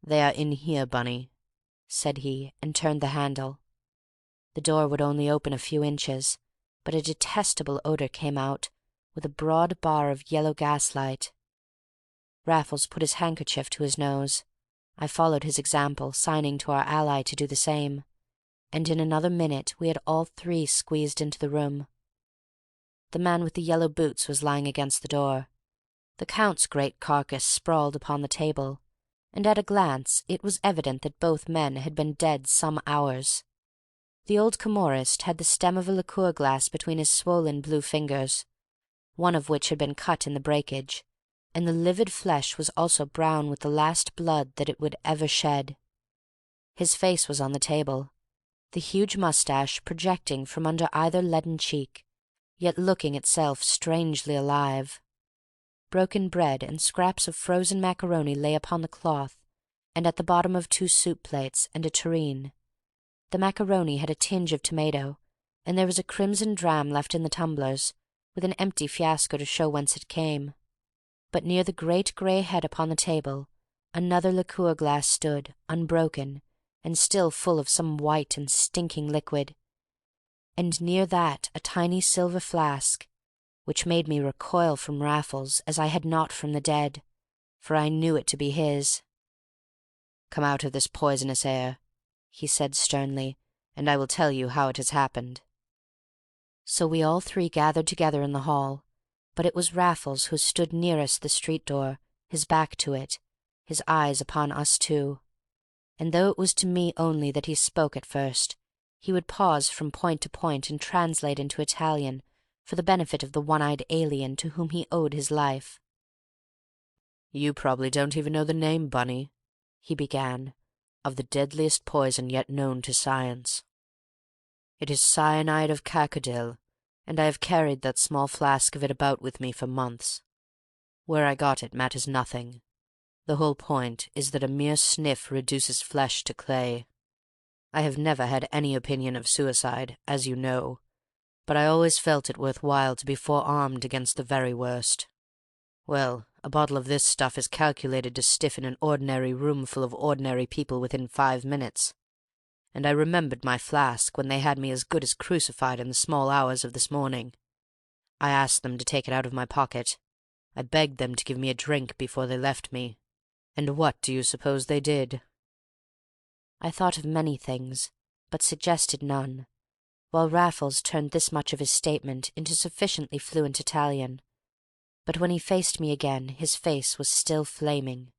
"They are in here, Bunny," said he, and turned the handle. The door would only open a few inches, but a detestable odour came out, with a broad bar of yellow gaslight. Raffles put his handkerchief to his nose. I followed his example, signing to our ally to do the same, and in another minute we had all three squeezed into the room. The man with the yellow boots was lying against the door. The Count's great carcass sprawled upon the table, and at a glance it was evident that both men had been dead some hours. The old Camorrist had the stem of a liqueur glass between his swollen blue fingers, one of which had been cut in the breakage, and the livid flesh was also brown with the last blood that it would ever shed. His face was on the table, the huge moustache projecting from under either leaden cheek, yet looking itself strangely alive. Broken bread and scraps of frozen macaroni lay upon the cloth, and at the bottom of 2 soup plates and a tureen. The macaroni had a tinge of tomato, and there was a crimson dram left in the tumblers, with an empty fiasco to show whence it came. But near the great grey head upon the table, another liqueur glass stood, unbroken, and still full of some white and stinking liquid, and near that a tiny silver flask, which made me recoil from Raffles as I had not from the dead, for I knew it to be his. "Come out of this poisonous air," he said sternly, "and I will tell you how it has happened." So we all three gathered together in the hall, but it was Raffles who stood nearest the street door, his back to it, his eyes upon us two. And though it was to me only that he spoke at first, he would pause from point to point and translate into Italian for the benefit of the one-eyed alien to whom he owed his life. "You probably don't even know the name, Bunny," he began, "of the deadliest poison yet known to science. It is cyanide of cacodyl, and I have carried that small flask of it about with me for months. Where I got it matters nothing. The whole point is that a mere sniff reduces flesh to clay. I have never had any opinion of suicide, as you know, but I always felt it worth while to be forearmed against the very worst. Well, a bottle of this stuff is calculated to stiffen an ordinary room full of ordinary people within 5 minutes, and I remembered my flask when they had me as good as crucified in the small hours of this morning. I asked them to take it out of my pocket. I begged them to give me a drink before they left me. And what do you suppose they did?" I thought of many things, but suggested none, while Raffles turned this much of his statement into sufficiently fluent Italian. But when he faced me again his face was still flaming.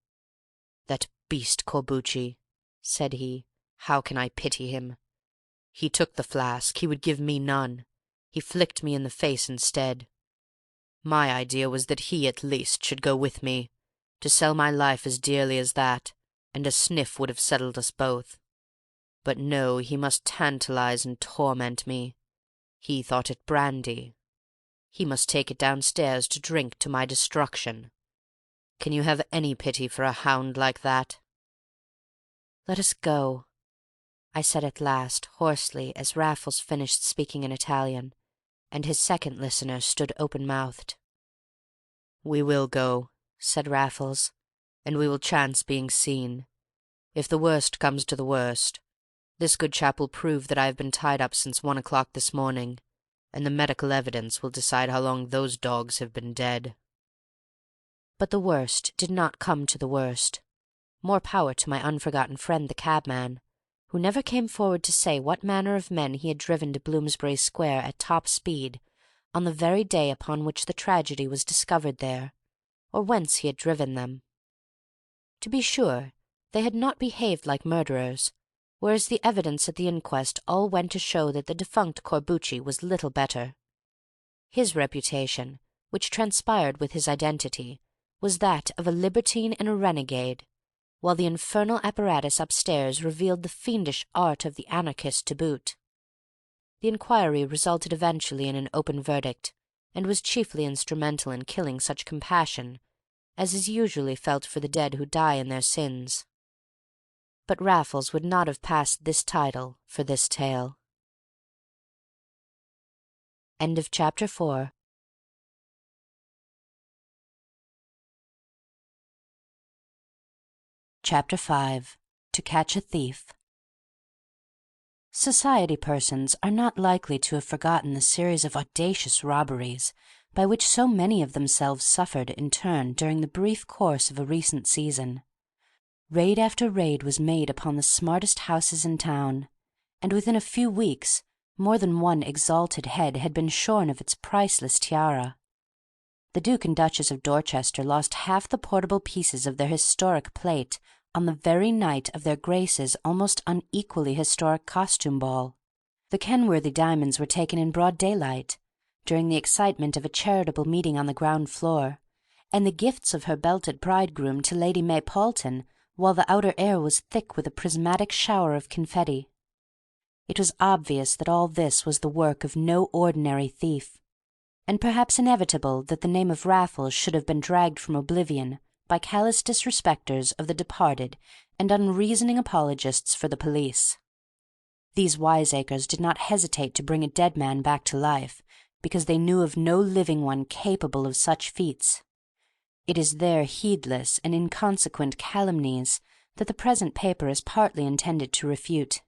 "That beast Corbucci," said he. "How can I pity him? He took the flask, he would give me none. He flicked me in the face instead. My idea was that he at least should go with me, to sell my life as dearly as that, and a sniff would have settled us both. But no, he must tantalize and torment me. He thought it brandy. He must take it downstairs to drink to my destruction. Can you have any pity for a hound like that?" "Let us go," I said at last, hoarsely, as Raffles finished speaking in Italian, and his second listener stood open-mouthed. "We will go," said Raffles, "and we will chance being seen. If the worst comes to the worst, this good chap will prove that I have been tied up since 1 o'clock this morning, and the medical evidence will decide how long those dogs have been dead." But the worst did not come to the worst. More power to my unforgotten friend the cabman, who never came forward to say what manner of men he had driven to Bloomsbury Square at top speed on the very day upon which the tragedy was discovered there, or whence he had driven them. To be sure, they had not behaved like murderers, whereas the evidence at the inquest all went to show that the defunct Corbucci was little better. His reputation, which transpired with his identity, was that of a libertine and a renegade, while the infernal apparatus upstairs revealed the fiendish art of the anarchist to boot. The inquiry resulted eventually in an open verdict, and was chiefly instrumental in killing such compassion as is usually felt for the dead who die in their sins. But Raffles would not have passed this title for this tale. End of Chapter 4. Chapter 5. To Catch a Thief. Society persons are not likely to have forgotten the series of audacious robberies by which so many of themselves suffered in turn during the brief course of a recent season. Raid after raid was made upon the smartest houses in town, and within a few weeks more than one exalted head had been shorn of its priceless tiara. The Duke and Duchess of Dorchester lost half the portable pieces of their historic plate on the very night of their Graces' almost unequally historic costume ball. The Kenworthy diamonds were taken in broad daylight, during the excitement of a charitable meeting on the ground floor, and the gifts of her belted bridegroom to Lady May Paulton while the outer air was thick with a prismatic shower of confetti. It was obvious that all this was the work of no ordinary thief, and perhaps inevitable that the name of Raffles should have been dragged from oblivion by callous disrespecters of the departed and unreasoning apologists for the police. These wiseacres did not hesitate to bring a dead man back to life because they knew of no living one capable of such feats. It is their heedless and inconsequent calumnies that the present paper is partly intended to refute.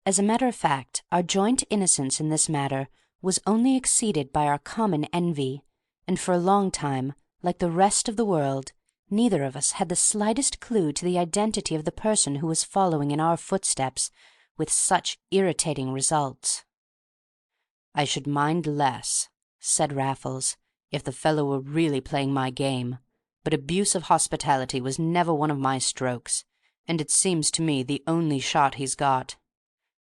As a matter of fact, our joint innocence in this matter was only exceeded by our common envy, and for a long time, like the rest of the world, neither of us had the slightest clue to the identity of the person who was following in our footsteps with such irritating results. "I should mind less," said Raffles, "if the fellow were really playing my game, but abuse of hospitality was never one of my strokes, and it seems to me the only shot he's got.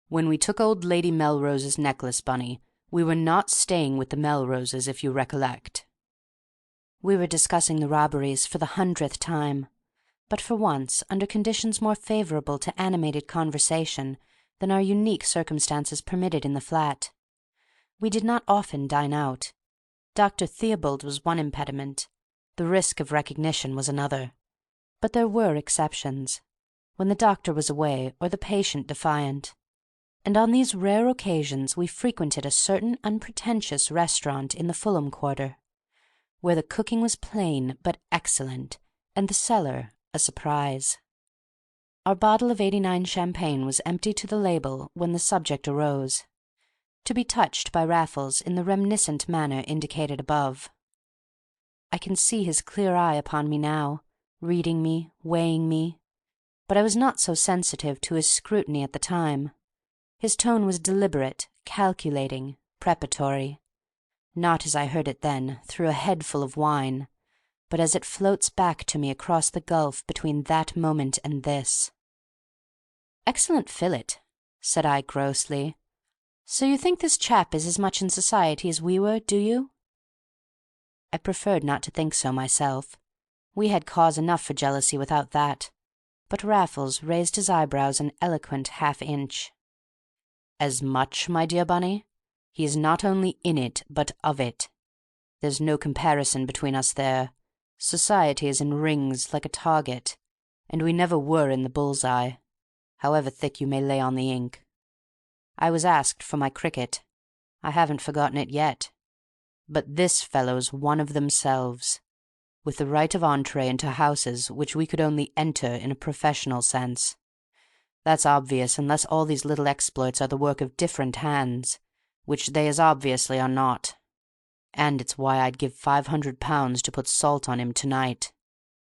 When we took old Lady Melrose's necklace, Bunny, we were not staying with the Melroses, if you recollect." We were discussing the robberies for the 100th time, but for once under conditions more favourable to animated conversation than our unique circumstances permitted in the flat. We did not often dine out. Dr. Theobald was one impediment, the risk of recognition was another. But there were exceptions, when the doctor was away or the patient defiant, and on these rare occasions we frequented a certain unpretentious restaurant in the Fulham Quarter, where the cooking was plain but excellent, and the cellar a surprise. Our bottle of '89 champagne was empty to the label when the subject arose, to be touched by Raffles in the reminiscent manner indicated above. I can see his clear eye upon me now, reading me, weighing me, but I was not so sensitive to his scrutiny at the time. His tone was deliberate, calculating, preparatory, not as I heard it then, through a head full of wine, but as it floats back to me across the gulf between that moment and this. "Excellent fillet," said I grossly. "So you think this chap is as much in society as we were, do you?" I preferred not to think so myself. We had cause enough for jealousy without that, but Raffles raised his eyebrows an eloquent half-inch. "As much, my dear Bunny? He is not only in it, but of it. There's no comparison between us there. Society is in rings like a target, and we never were in the bull's-eye, however thick you may lay on the ink. I was asked for my cricket. I haven't forgotten it yet. But this fellow's one of themselves, with the right of entree into houses which we could only enter in a professional sense. That's obvious unless all these little exploits are the work of different hands, which they as obviously are not. And it's why I'd give £500 to put salt on him to-night."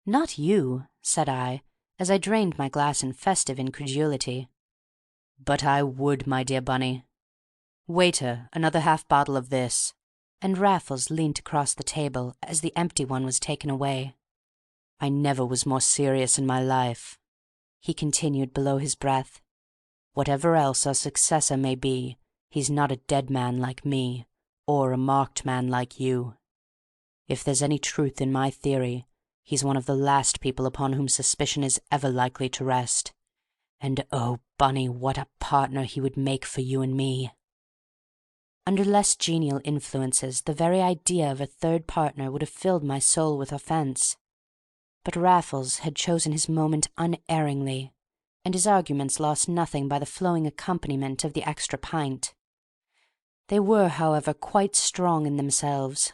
"Not you," said I, as I drained my glass in festive incredulity. "But I would, my dear Bunny. Waiter, another half-bottle of this." And Raffles leant across the table as the empty one was taken away. "I never was more serious in my life," he continued below his breath. "Whatever else our successor may be, he's not a dead man like me, or a marked man like you. If there's any truth in my theory, he's one of the last people upon whom suspicion is ever likely to rest. And oh, Bunny, what a partner he would make for you and me!" Under less genial influences the very idea of a third partner would have filled my soul with offence. But Raffles had chosen his moment unerringly, and his arguments lost nothing by the flowing accompaniment of the extra pint. They were, however, quite strong in themselves.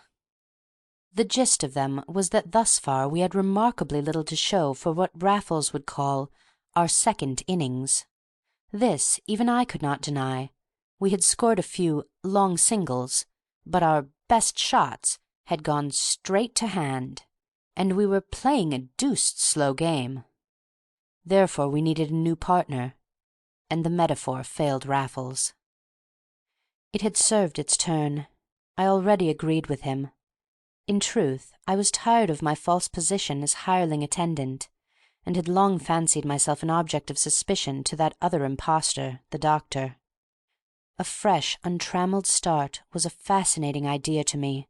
The gist of them was that thus far we had remarkably little to show for what Raffles would call our second innings. This even I could not deny. We had scored a few long singles, but our best shots had gone straight to hand, and we were playing a deuced slow game. Therefore we needed a new partner, and the metaphor failed Raffles. It had served its turn. I already agreed with him. In truth, I was tired of my false position as hireling attendant, and had long fancied myself an object of suspicion to that other impostor, the doctor. A fresh, untrammelled start was a fascinating idea to me,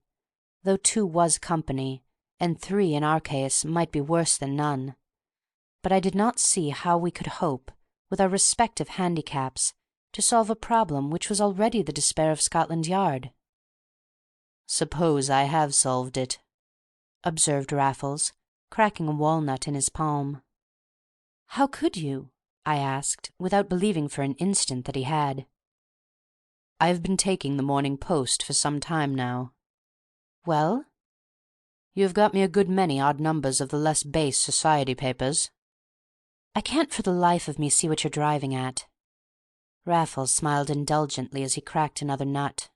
though 2 was company, and 3 in our case might be worse than none. But I did not see how we could hope, with our respective handicaps, to solve a problem which was already the despair of Scotland Yard. "Suppose I have solved it," observed Raffles, cracking a walnut in his palm. "How could you?" I asked, without believing for an instant that he had. "I have been taking the Morning Post for some time now." "Well?" "You have got me a good many odd numbers of the less base society papers." "I can't for the life of me see what you're driving at." Raffles smiled indulgently as he cracked another nut.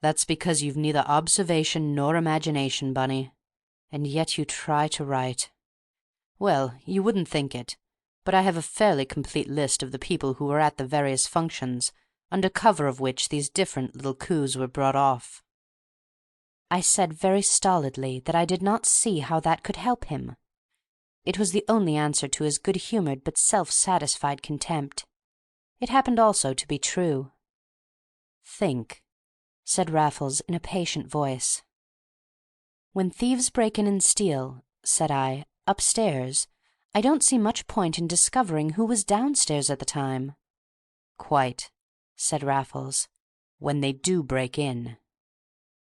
"That's because you've neither observation nor imagination, Bunny, and yet you try to write. Well, you wouldn't think it, but I have a fairly complete list of the people who were at the various functions under cover of which these different little coups were brought off." I said very stolidly that I did not see how that could help him. It was the only answer to his good-humoured but self-satisfied contempt. It happened also to be true. "Think," said Raffles in a patient voice. "When thieves break in and steal," said I, "upstairs, I don't see much point in discovering who was downstairs at the time." "Quite," said Raffles, "when they do break in."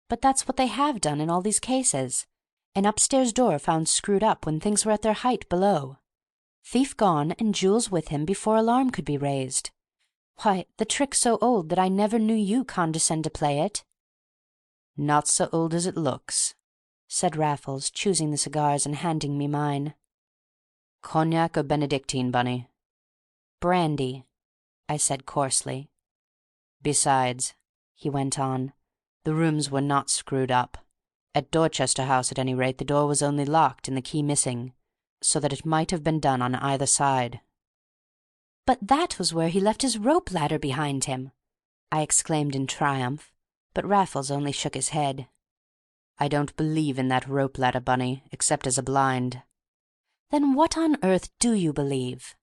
"But that's what they have done in all these cases. An upstairs door found screwed up when things were at their height below. Thief gone and jewels with him before alarm could be raised. Why, the trick's so old that I never knew you condescend to play it." "Not so old as it looks," said Raffles, choosing the cigars and handing me mine. "Cognac or Benedictine, Bunny?" "Brandy," I said coarsely. "Besides," he went on, "the rooms were not screwed up. At Dorchester House, at any rate, the door was only locked and the key missing, so that it might have been done on either side." "But that was where he left his rope ladder behind him!" I exclaimed in triumph, but Raffles only shook his head. "I don't believe in that rope ladder, Bunny, except as a blind." "Then what on earth do you believe?"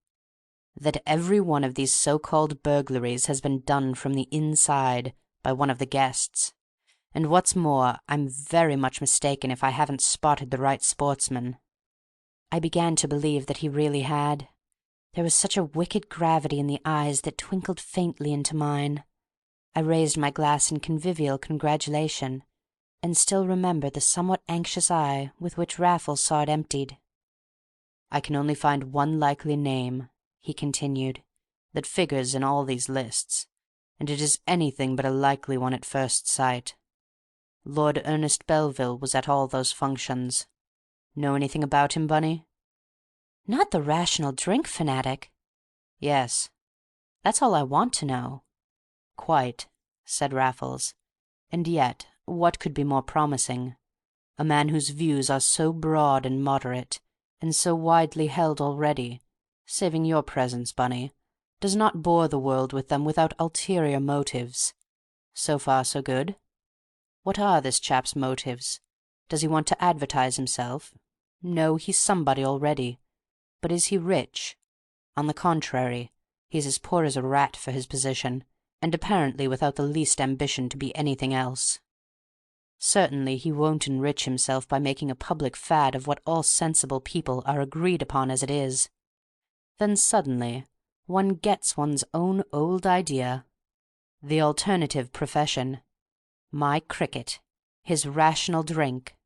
"That every one of these so-called burglaries has been done from the inside by one of the guests. And what's more, I'm very much mistaken if I haven't spotted the right sportsman." I began to believe that he really had. There was such a wicked gravity in the eyes that twinkled faintly into mine. I raised my glass in convivial congratulation, and still remember the somewhat anxious eye with which Raffles saw it emptied. "I can only find one likely name," he continued, "that figures in all these lists, and it is anything but a likely one at first sight. Lord Ernest Belville was at all those functions. Know anything about him, Bunny?" "Not the rational drink fanatic?" "Yes." "That's all I want to know." "Quite," said Raffles. "And yet, what could be more promising? A man whose views are so broad and moderate, and so widely held already, saving your presence, Bunny, does not bore the world with them without ulterior motives. So far so good. What are this chap's motives? Does he want to advertise himself? No, he's somebody already. But is he rich? On the contrary, he's as poor as a rat for his position, and apparently without the least ambition to be anything else. Certainly he won't enrich himself by making a public fad of what all sensible people are agreed upon as it is. Then suddenly one gets one's own old idea. The alternative profession. My cricket. His rational drink.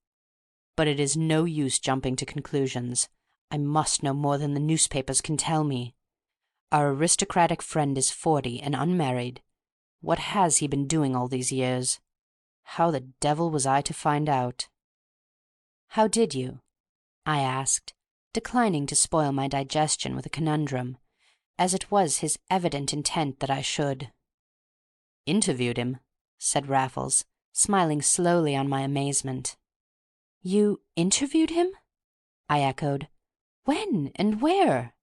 But it is no use jumping to conclusions. I must know more than the newspapers can tell me. Our aristocratic friend is 40 and unmarried. What has he been doing all these years? How the devil was I to find out?" "How did you?" I asked, declining to spoil my digestion with a conundrum, as it was his evident intent that I should. "Interviewed him," said Raffles, smiling slowly on my amazement. "You interviewed him?" I echoed. "When and where?"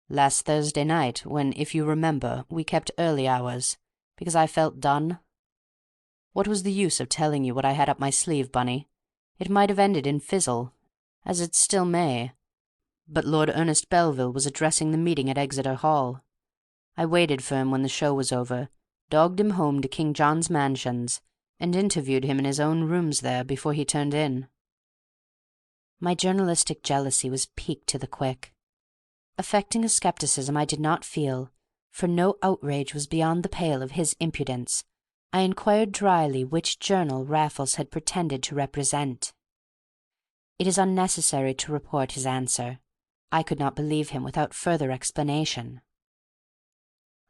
"Last Thursday night, when, if you remember, we kept early hours, because I felt done. What was the use of telling you what I had up my sleeve, Bunny? It might have ended in fizzle, as it still may. but Lord Ernest Belville was addressing the meeting at Exeter Hall. I waited for him when the show was over, dogged him home to King John's Mansions, and interviewed him in his own rooms there before he turned in. My journalistic jealousy was piqued to the quick. Affecting a scepticism I did not feel, for no outrage was beyond the pale of his impudence, I inquired dryly which journal Raffles had pretended to represent. It is unnecessary to report his answer. I could not believe him without further explanation.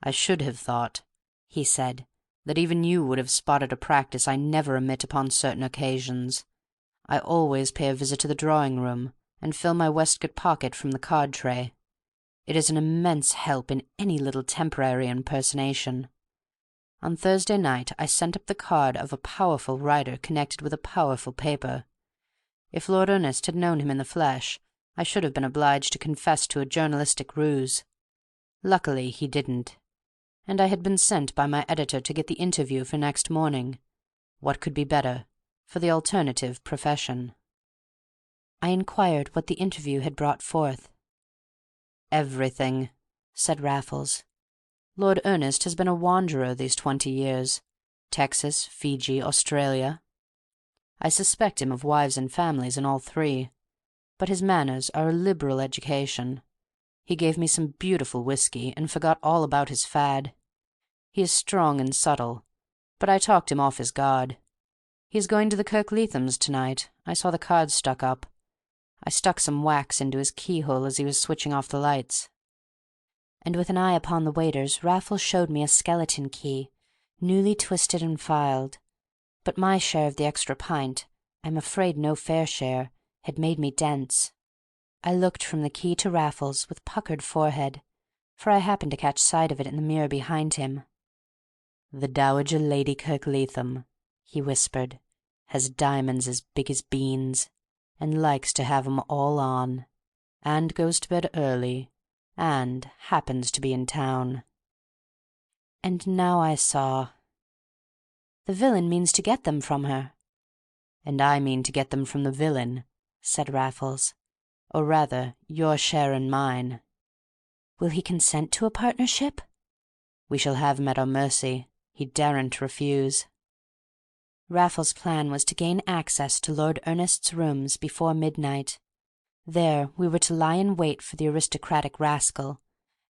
"I should have thought," he said, "that even you would have spotted a practice I never omit upon certain occasions. I always pay a visit to the drawing-room, and fill my waistcoat pocket from the card-tray. It is an immense help in any little temporary impersonation. On Thursday night I sent up the card of a powerful writer connected with a powerful paper. If Lord Ernest had known him in the flesh, I should have been obliged to confess to a journalistic ruse. Luckily he didn't, and I had been sent by my editor to get the interview for next morning. What could be better for the alternative profession? I inquired what the interview had brought forth. "Everything," said Raffles. "Lord Ernest has been a wanderer these 20 years. Texas, Fiji, Australia. I suspect him of wives and families in all three, but his manners are a liberal education. He gave me some beautiful whiskey, and forgot all about his fad. He is strong and subtle, but I talked him off his guard. He is going to the Kirkleathams to-night. I saw the cards stuck up. I stuck some wax into his keyhole as he was switching off the lights." And with an eye upon the waiters, Raffles showed me a skeleton key, newly twisted and filed. But my share of the extra pint, I'm afraid no fair share, had made me dense. I looked from the key to Raffles with puckered forehead, for I happened to catch sight of it in the mirror behind him. "The Dowager Lady Kirkleatham," he whispered, "has diamonds as big as beans, and likes to have 'em all on, and goes to bed early, and happens to be in town." And now I saw. "The villain means to get them from her." "And I mean to get them from the villain," said Raffles. "Or rather, your share and mine." "Will he consent to a partnership?" "We shall have him at our mercy. He daren't refuse." Raffles' plan was to gain access to Lord Ernest's rooms before midnight. There we were to lie in wait for the aristocratic rascal,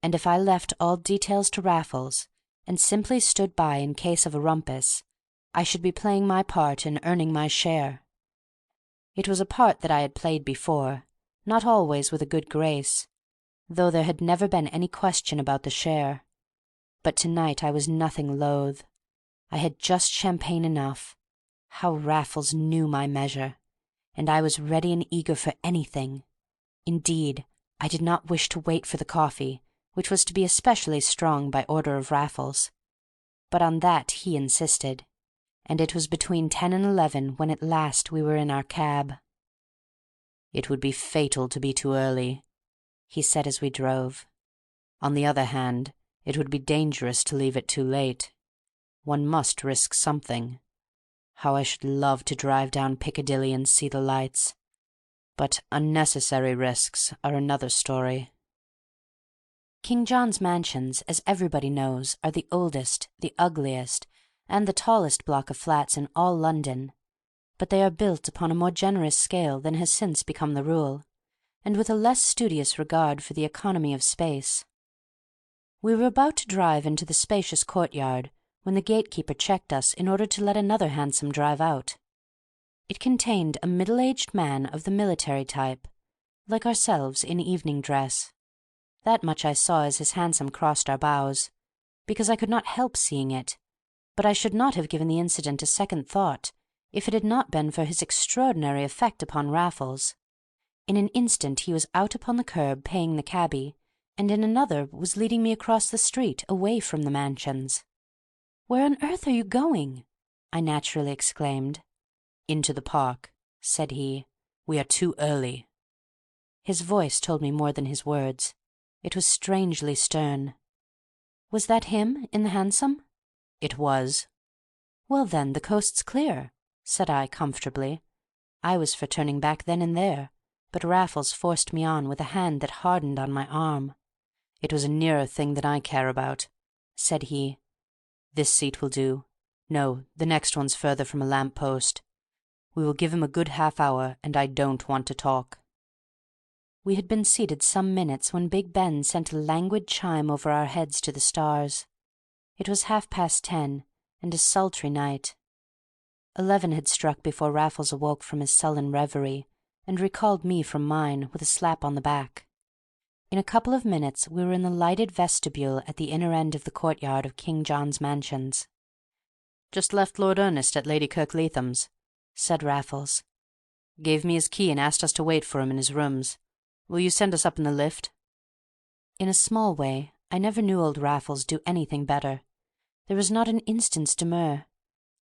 and if I left all details to Raffles, and simply stood by in case of a rumpus, I should be playing my part and earning my share. It was a part that I had played before, not always with a good grace, though there had never been any question about the share. But to-night I was nothing loath. I had just champagne enough. How Raffles knew my measure! And I was ready and eager for anything. Indeed, I did not wish to wait for the coffee, which was to be especially strong by order of Raffles. But on that he insisted, and it was between 10 and 11 when at last we were in our cab. "It would be fatal to be too early," he said as we drove. "On the other hand, it would be dangerous to leave it too late. One must risk something. How I should love to drive down Piccadilly and see the lights! But unnecessary risks are another story." King John's Mansions, as everybody knows, are the oldest, the ugliest, and the tallest block of flats in all London, but they are built upon a more generous scale than has since become the rule, and with a less studious regard for the economy of space. We were about to drive into the spacious courtyard when the gatekeeper checked us in order to let another hansom drive out. It contained a middle-aged man of the military type, like ourselves in evening dress. That much I saw as his hansom crossed our bows, because I could not help seeing it, but I should not have given the incident a second thought if it had not been for his extraordinary effect upon Raffles. In an instant he was out upon the curb paying the cabby, and in another was leading me across the street away from the Mansions. "Where on earth are you going?" I naturally exclaimed. "Into the park," said he. "We are too early." His voice told me more than his words. It was strangely stern. "Was that him in the hansom?" "It was." "Well, then, the coast's clear," said I comfortably. I was for turning back then and there, but Raffles forced me on with a hand that hardened on my arm. "It was a nearer thing than I care about," said he. "This seat will do. No, the next one's further from a lamp post. We will give him a good half-hour, and I don't want to talk." We had been seated some minutes when Big Ben sent a languid chime over our heads to the stars. It was 10:30, and a sultry night. 11 had struck before Raffles awoke from his sullen reverie, and recalled me from mine with a slap on the back. In a couple of minutes we were in the lighted vestibule at the inner end of the courtyard of King John's Mansions. "Just left Lord Ernest at Lady Kirkleatham's," said Raffles. "Gave me his key and asked us to wait for him in his rooms. Will you send us up in the lift?" In a small way, I never knew old Raffles do anything better. There was not an instant's demur.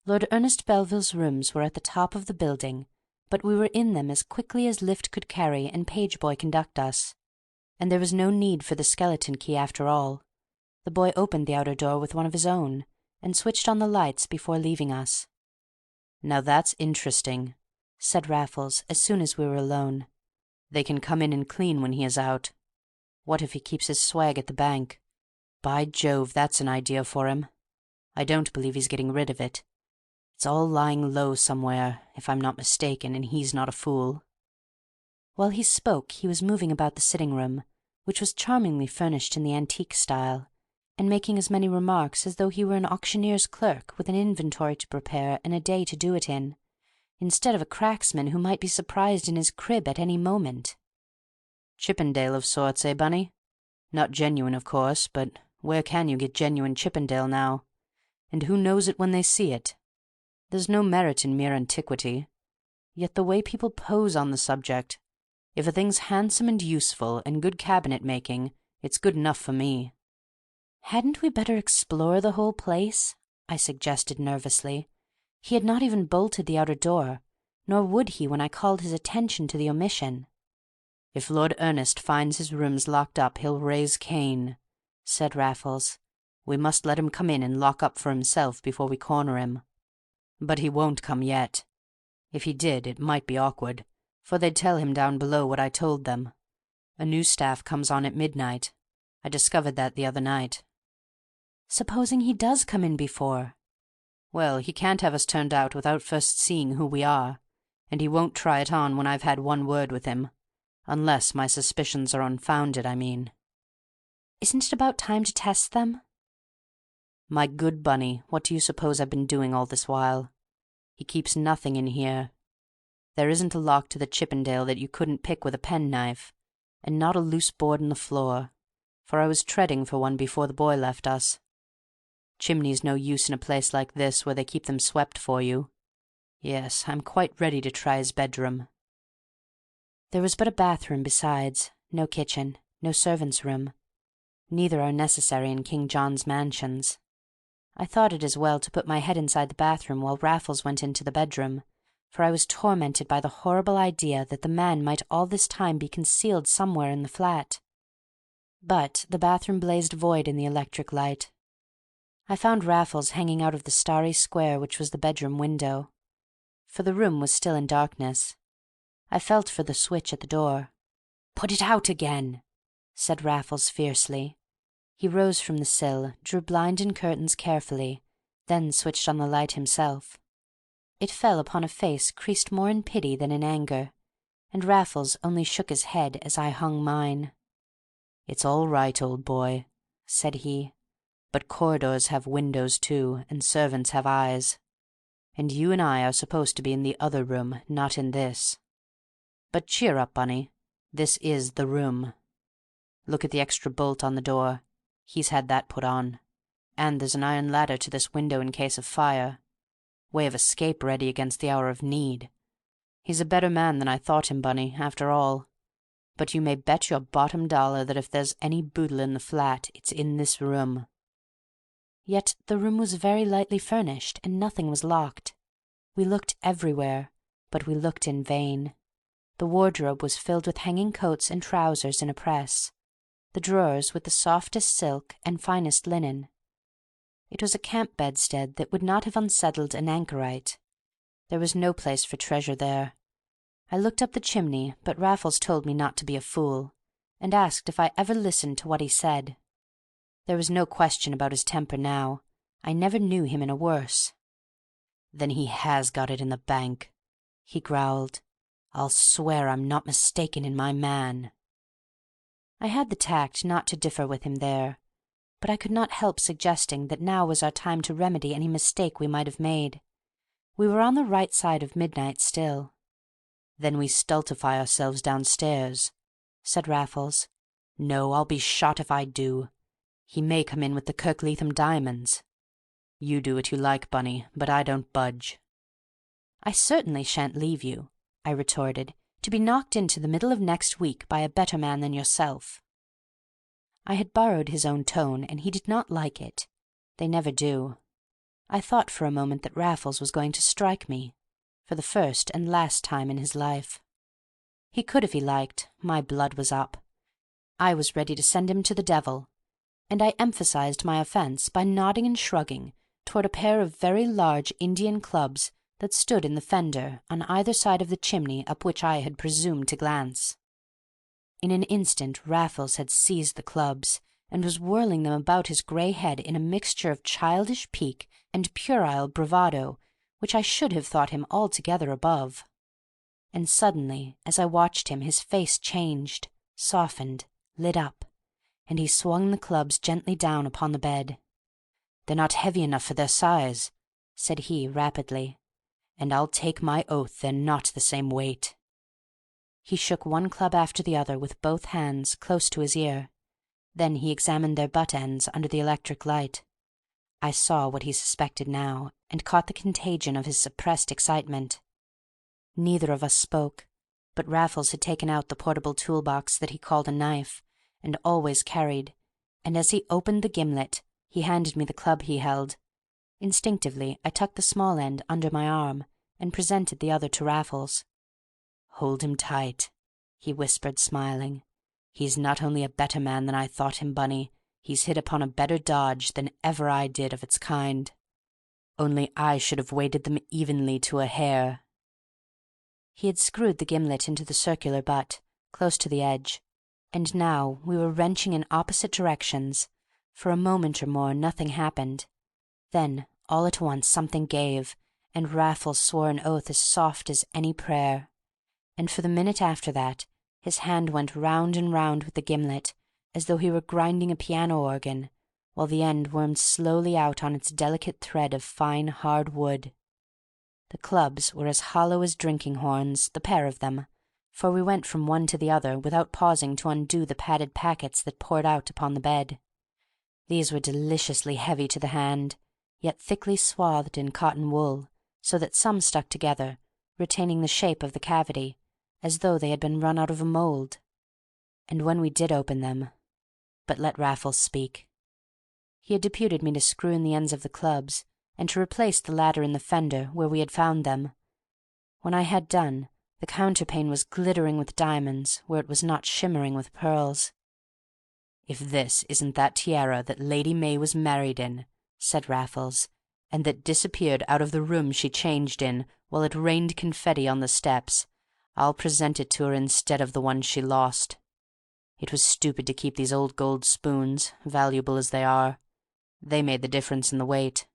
Lord Ernest Belville's rooms were at the top of the building, but we were in them as quickly as lift could carry and page boy conduct us. And there was no need for the skeleton key after all. The boy opened the outer door with one of his own, and switched on the lights before leaving us. "Now that's interesting," said Raffles as soon as we were alone. "They can come in and clean when he is out. What if he keeps his swag at the bank? By Jove, that's an idea for him. I don't believe he's getting rid of it. It's all lying low somewhere, if I'm not mistaken, and he's not a fool." While he spoke he was moving about the sitting-room, which was charmingly furnished in the antique style, and making as many remarks as though he were an auctioneer's clerk with an inventory to prepare and a day to do it in, instead of a cracksman who might be surprised in his crib at any moment. "Chippendale of sorts, eh, Bunny? Not genuine, of course, but where can you get genuine Chippendale now? And who knows it when they see it? There's no merit in mere antiquity. Yet the way people pose on the subject! If a thing's handsome and useful and good cabinet-making, it's good enough for me." "Hadn't we better explore the whole place?" I suggested nervously. He had not even bolted the outer door, nor would he when I called his attention to the omission. "If Lord Ernest finds his rooms locked up he'll raise Cain," said Raffles. "We must let him come in and lock up for himself before we corner him. But he won't come yet. If he did, it might be awkward, for they'd tell him down below what I told them. A new staff comes on at midnight. I discovered that the other night." "Supposing he does come in before?" "Well, he can't have us turned out without first seeing who we are, and he won't try it on when I've had one word with him. Unless my suspicions are unfounded, I mean." "Isn't it about time to test them?" "My good Bunny, what do you suppose I've been doing all this while? He keeps nothing in here. There isn't a lock to the Chippendale that you couldn't pick with a penknife, and not a loose board in the floor, for I was treading for one before the boy left us. Chimney's no use in a place like this where they keep them swept for you. Yes, I'm quite ready to try his bedroom." There was but a bathroom besides, no kitchen, no servants' room. Neither are necessary in King John's Mansions. I thought it as well to put my head inside the bathroom while Raffles went into the bedroom, for I was tormented by the horrible idea that the man might all this time be concealed somewhere in the flat. But the bathroom blazed void in the electric light. I found Raffles hanging out of the starry square which was the bedroom window, for the room was still in darkness. I felt for the switch at the door. "Put it out again," said Raffles fiercely. He rose from the sill, drew blind and curtains carefully, then switched on the light himself. It fell upon a face creased more in pity than in anger, and Raffles only shook his head as I hung mine. "It's all right, old boy," said he, "but corridors have windows too, and servants have eyes. And you and I are supposed to be in the other room, not in this. But cheer up, Bunny. This is the room. Look at the extra bolt on the door. He's had that put on. And there's an iron ladder to this window in case of fire. Way of escape ready against the hour of need. He's a better man than I thought him, Bunny, after all. But you may bet your bottom dollar that if there's any boodle in the flat, it's in this room." Yet the room was very lightly furnished, and nothing was locked. We looked everywhere, but we looked in vain. The wardrobe was filled with hanging coats and trousers in a press, the drawers with the softest silk and finest linen. It was a camp bedstead that would not have unsettled an anchorite. There was no place for treasure there. I looked up the chimney, but Raffles told me not to be a fool, and asked if I ever listened to what he said. There was no question about his temper now. I never knew him in a worse. "Then he has got it in the bank," he growled. "I'll swear I'm not mistaken in my man." I had the tact not to differ with him there, but I could not help suggesting that now was our time to remedy any mistake we might have made. We were on the right side of midnight still. "Then we stultify ourselves downstairs," said Raffles. "No, I'll be shot if I do. He may come in with the Kirkleatham diamonds. You do what you like, Bunny, but I don't budge." "I certainly shan't leave you," I retorted, "to be knocked into the middle of next week by a better man than yourself." I had borrowed his own tone, and he did not like it. They never do. I thought for a moment that Raffles was going to strike me, for the first and last time in his life. He could if he liked. My blood was up. I was ready to send him to the devil, and I emphasized my offence by nodding and shrugging toward a pair of very large Indian clubs that stood in the fender on either side of the chimney up which I had presumed to glance. In an instant Raffles had seized the clubs, and was whirling them about his grey head in a mixture of childish pique and puerile bravado which I should have thought him altogether above. And suddenly, as I watched him, his face changed, softened, lit up, and he swung the clubs gently down upon the bed. "They're not heavy enough for their size," said he rapidly, "and I'll take my oath they're not the same weight." He shook one club after the other with both hands close to his ear. Then he examined their butt ends under the electric light. I saw what he suspected now, and caught the contagion of his suppressed excitement. Neither of us spoke, but Raffles had taken out the portable tool-box that he called a knife, and always carried, and as he opened the gimlet, he handed me the club he held. Instinctively I tucked the small end under my arm, and presented the other to Raffles. "Hold him tight," he whispered, smiling. "He's not only a better man than I thought him, Bunny, he's hit upon a better dodge than ever I did of its kind. Only I should have weighted them evenly to a hair." He had screwed the gimlet into the circular butt, close to the edge, and now we were wrenching in opposite directions. For a moment or more nothing happened. Then all at once something gave, and Raffles swore an oath as soft as any prayer. And for the minute after that, his hand went round and round with the gimlet, as though he were grinding a piano organ, while the end wormed slowly out on its delicate thread of fine hard wood. The clubs were as hollow as drinking horns, the pair of them, for we went from one to the other without pausing to undo the padded packets that poured out upon the bed. These were deliciously heavy to the hand, yet thickly swathed in cotton wool, so that some stuck together, retaining the shape of the cavity, as though they had been run out of a mould. And when we did open them— But let Raffles speak. He had deputed me to screw in the ends of the clubs, and to replace the latter in the fender where we had found them. When I had done, the counterpane was glittering with diamonds where it was not shimmering with pearls. "If this isn't that tiara that Lady May was married in," said Raffles, "and that disappeared out of the room she changed in while it rained confetti on the steps, I'll present it to her instead of the one she lost. It was stupid to keep these old gold spoons, valuable as they are. They made the difference in the weight.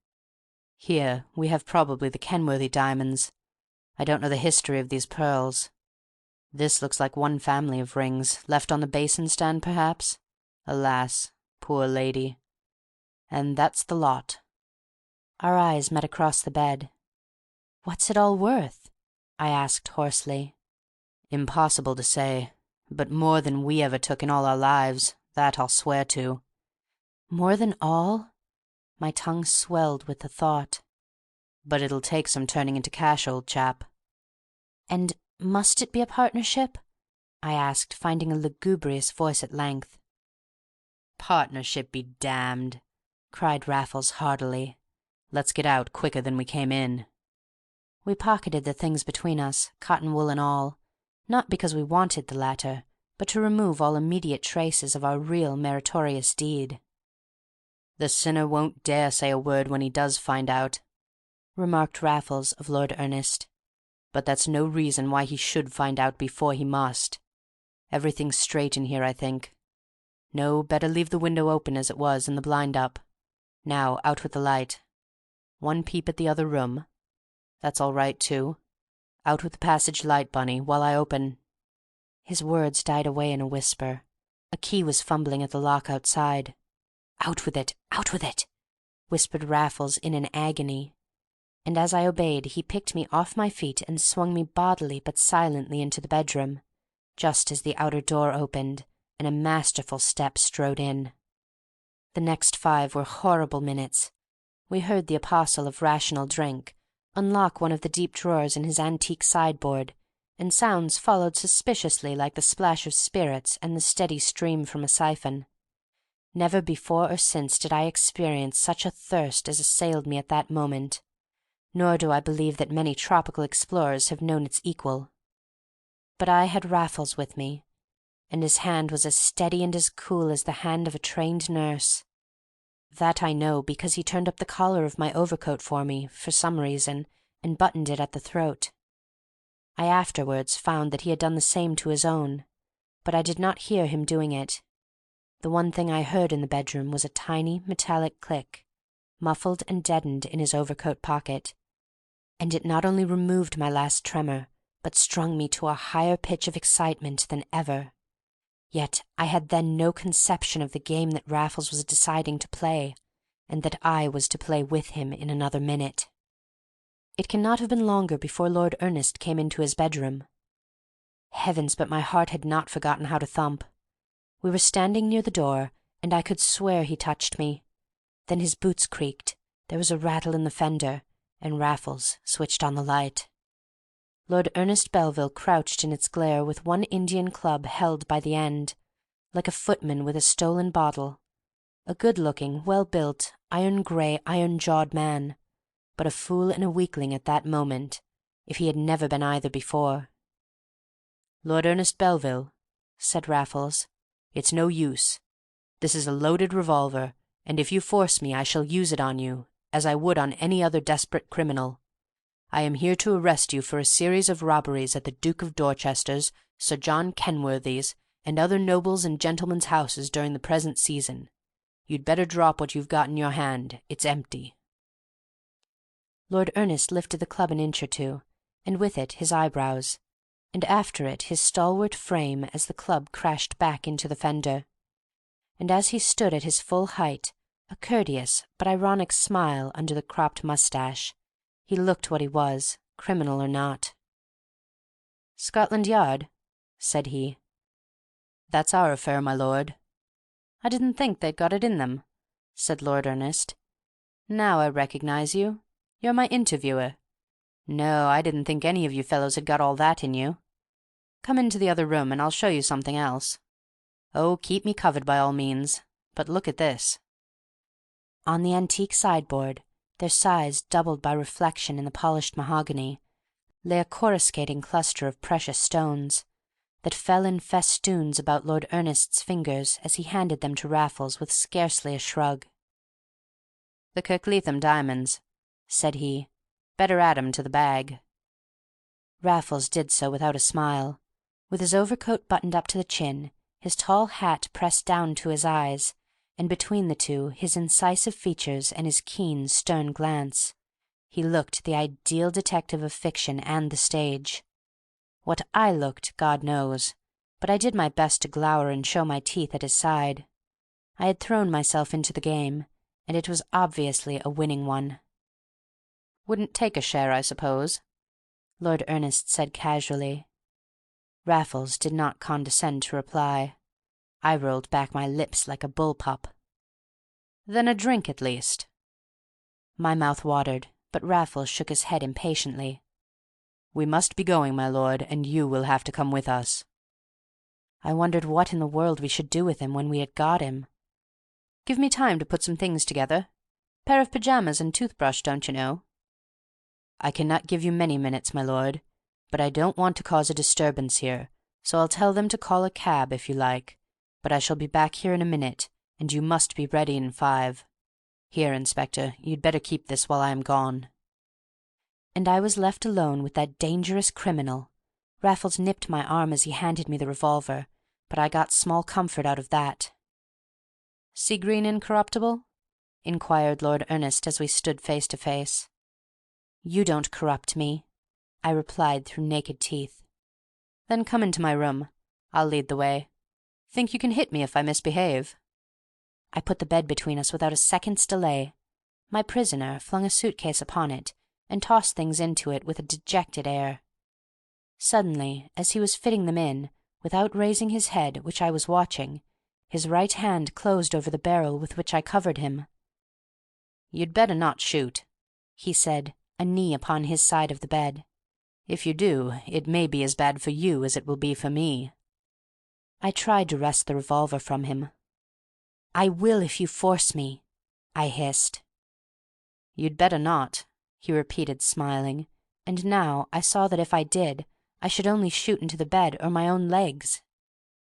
Here we have probably the Kenworthy diamonds. I don't know the history of these pearls. This looks like one family of rings, left on the basin stand, perhaps. Alas, poor lady. And that's the lot." Our eyes met across the bed. "What's it all worth?" I asked hoarsely. "Impossible to say, but more than we ever took in all our lives, that I'll swear to." "More than all?" My tongue swelled with the thought. "But it'll take some turning into cash, old chap." "And must it be a partnership?" I asked, finding a lugubrious voice at length. "Partnership be damned!" cried Raffles heartily. "Let's get out quicker than we came in." We pocketed the things between us, cotton wool and all, not because we wanted the latter, but to remove all immediate traces of our real meritorious deed. "The sinner won't dare say a word when he does find out," remarked Raffles of Lord Ernest. but that's no reason why he should find out before he must. Everything's straight in here, I think. No, better leave the window open as it was and the blind up. Now, out with the light. One peep at the other room. That's all right, too. Out with the passage light, Bunny, while I open—" His words died away in a whisper. A key was fumbling at the lock outside. "Out with it! Out with it!" whispered Raffles in an agony. And as I obeyed he picked me off my feet and swung me bodily but silently into the bedroom, just as the outer door opened and a masterful step strode in. The next 5 were horrible minutes. We heard the apostle of rational drink unlock one of the deep drawers in his antique sideboard, and sounds followed suspiciously like the splash of spirits and the steady stream from a siphon. Never before or since did I experience such a thirst as assailed me at that moment, nor do I believe that many tropical explorers have known its equal. But I had Raffles with me, and his hand was as steady and as cool as the hand of a trained nurse. That I know because he turned up the collar of my overcoat for me, for some reason, and buttoned it at the throat. I afterwards found that he had done the same to his own, but I did not hear him doing it. The one thing I heard in the bedroom was a tiny metallic click, muffled and deadened in his overcoat pocket, and it not only removed my last tremor, but strung me to a higher pitch of excitement than ever. Yet I had then no conception of the game that Raffles was deciding to play, and that I was to play with him in another minute. It cannot have been longer before Lord Ernest came into his bedroom. Heavens, but my heart had not forgotten how to thump. We were standing near the door, and I could swear he touched me. Then his boots creaked, there was a rattle in the fender, and Raffles switched on the light. Lord Ernest Belville crouched in its glare with one Indian club held by the end, like a footman with a stolen bottle. A good-looking, well-built, iron-grey, iron-jawed man, but a fool and a weakling at that moment, if he had never been either before. "Lord Ernest Belville," said Raffles, "it's no use. This is a loaded revolver, and if you force me I shall use it on you, as I would on any other desperate criminal. I am here to arrest you for a series of robberies at the Duke of Dorchester's, Sir John Kenworthy's, and other nobles' and gentlemen's houses during the present season. You'd better drop what you've got in your hand. It's empty." Lord Ernest lifted the club an inch or two, and with it his eyebrows, and after it his stalwart frame as the club crashed back into the fender. And as he stood at his full height, a courteous but ironic smile under the cropped moustache, he looked what he was, criminal or not. "Scotland Yard?" said he. "That's our affair, my lord." "I didn't think they'd got it in them," said Lord Ernest. "Now I recognize you. You're my interviewer. No, I didn't think any of you fellows had got all that in you. Come into the other room, and I'll show you something else. Oh, keep me covered by all means, but look at this." On the antique sideboard, their size doubled by reflection in the polished mahogany, lay a coruscating cluster of precious stones, that fell in festoons about Lord Ernest's fingers as he handed them to Raffles with scarcely a shrug. "The Kirkleatham diamonds," said he. "Better add 'em to the bag." Raffles did so without a smile, with his overcoat buttoned up to the chin, his tall hat pressed down to his eyes, and between the two his incisive features and his keen, stern glance. He looked the ideal detective of fiction and the stage. What I looked, God knows, but I did my best to glower and show my teeth at his side. I had thrown myself into the game, and it was obviously a winning one. "Wouldn't take a share, I suppose?" Lord Ernest said casually. Raffles did not condescend to reply. I rolled back my lips like a bull-pup. "Then a drink at least." My mouth watered, but Raffles shook his head impatiently. "We must be going, my lord, and you will have to come with us." I wondered what in the world we should do with him when we had got him. "Give me time to put some things together. Pair of pyjamas and toothbrush, don't you know?" "I cannot give you many minutes, my lord, but I don't want to cause a disturbance here, so I'll tell them to call a cab if you like, but I shall be back here in a minute, and you must be ready in 5. Here, Inspector, you'd better keep this while I am gone." and I was left alone with that dangerous criminal. Raffles nipped my arm as he handed me the revolver, but I got small comfort out of that. "See green incorruptible?" inquired Lord Ernest as we stood face to face. "You don't corrupt me," I replied through naked teeth. "Then come into my room. I'll lead the way. Think you can hit me if I misbehave?" I put the bed between us without a second's delay. My prisoner flung a suitcase upon it, and tossed things into it with a dejected air. Suddenly, as he was fitting them in, without raising his head, which I was watching, his right hand closed over the barrel with which I covered him. "You'd better not shoot," he said, a knee upon his side of the bed. "If you do, it may be as bad for you as it will be for me." I tried to wrest the revolver from him. "I will if you force me," I hissed. "You'd better not," he repeated, smiling, and now I saw that if I did, I should only shoot into the bed or my own legs.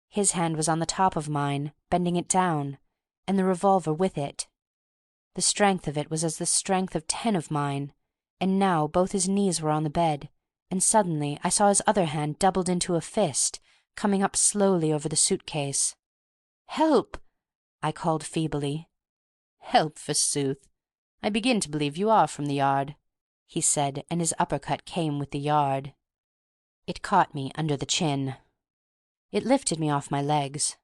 His hand was on the top of mine, bending it down, and the revolver with it. The strength of it was as the strength of 10 of mine, and now both his knees were on the bed, and suddenly I saw his other hand doubled into a fist, coming up slowly over the suitcase. "Help!" I called feebly. "Help, forsooth! I begin to believe you are from the Yard," he said, and his uppercut came with the Yard. It caught me under the chin. It lifted me off my legs.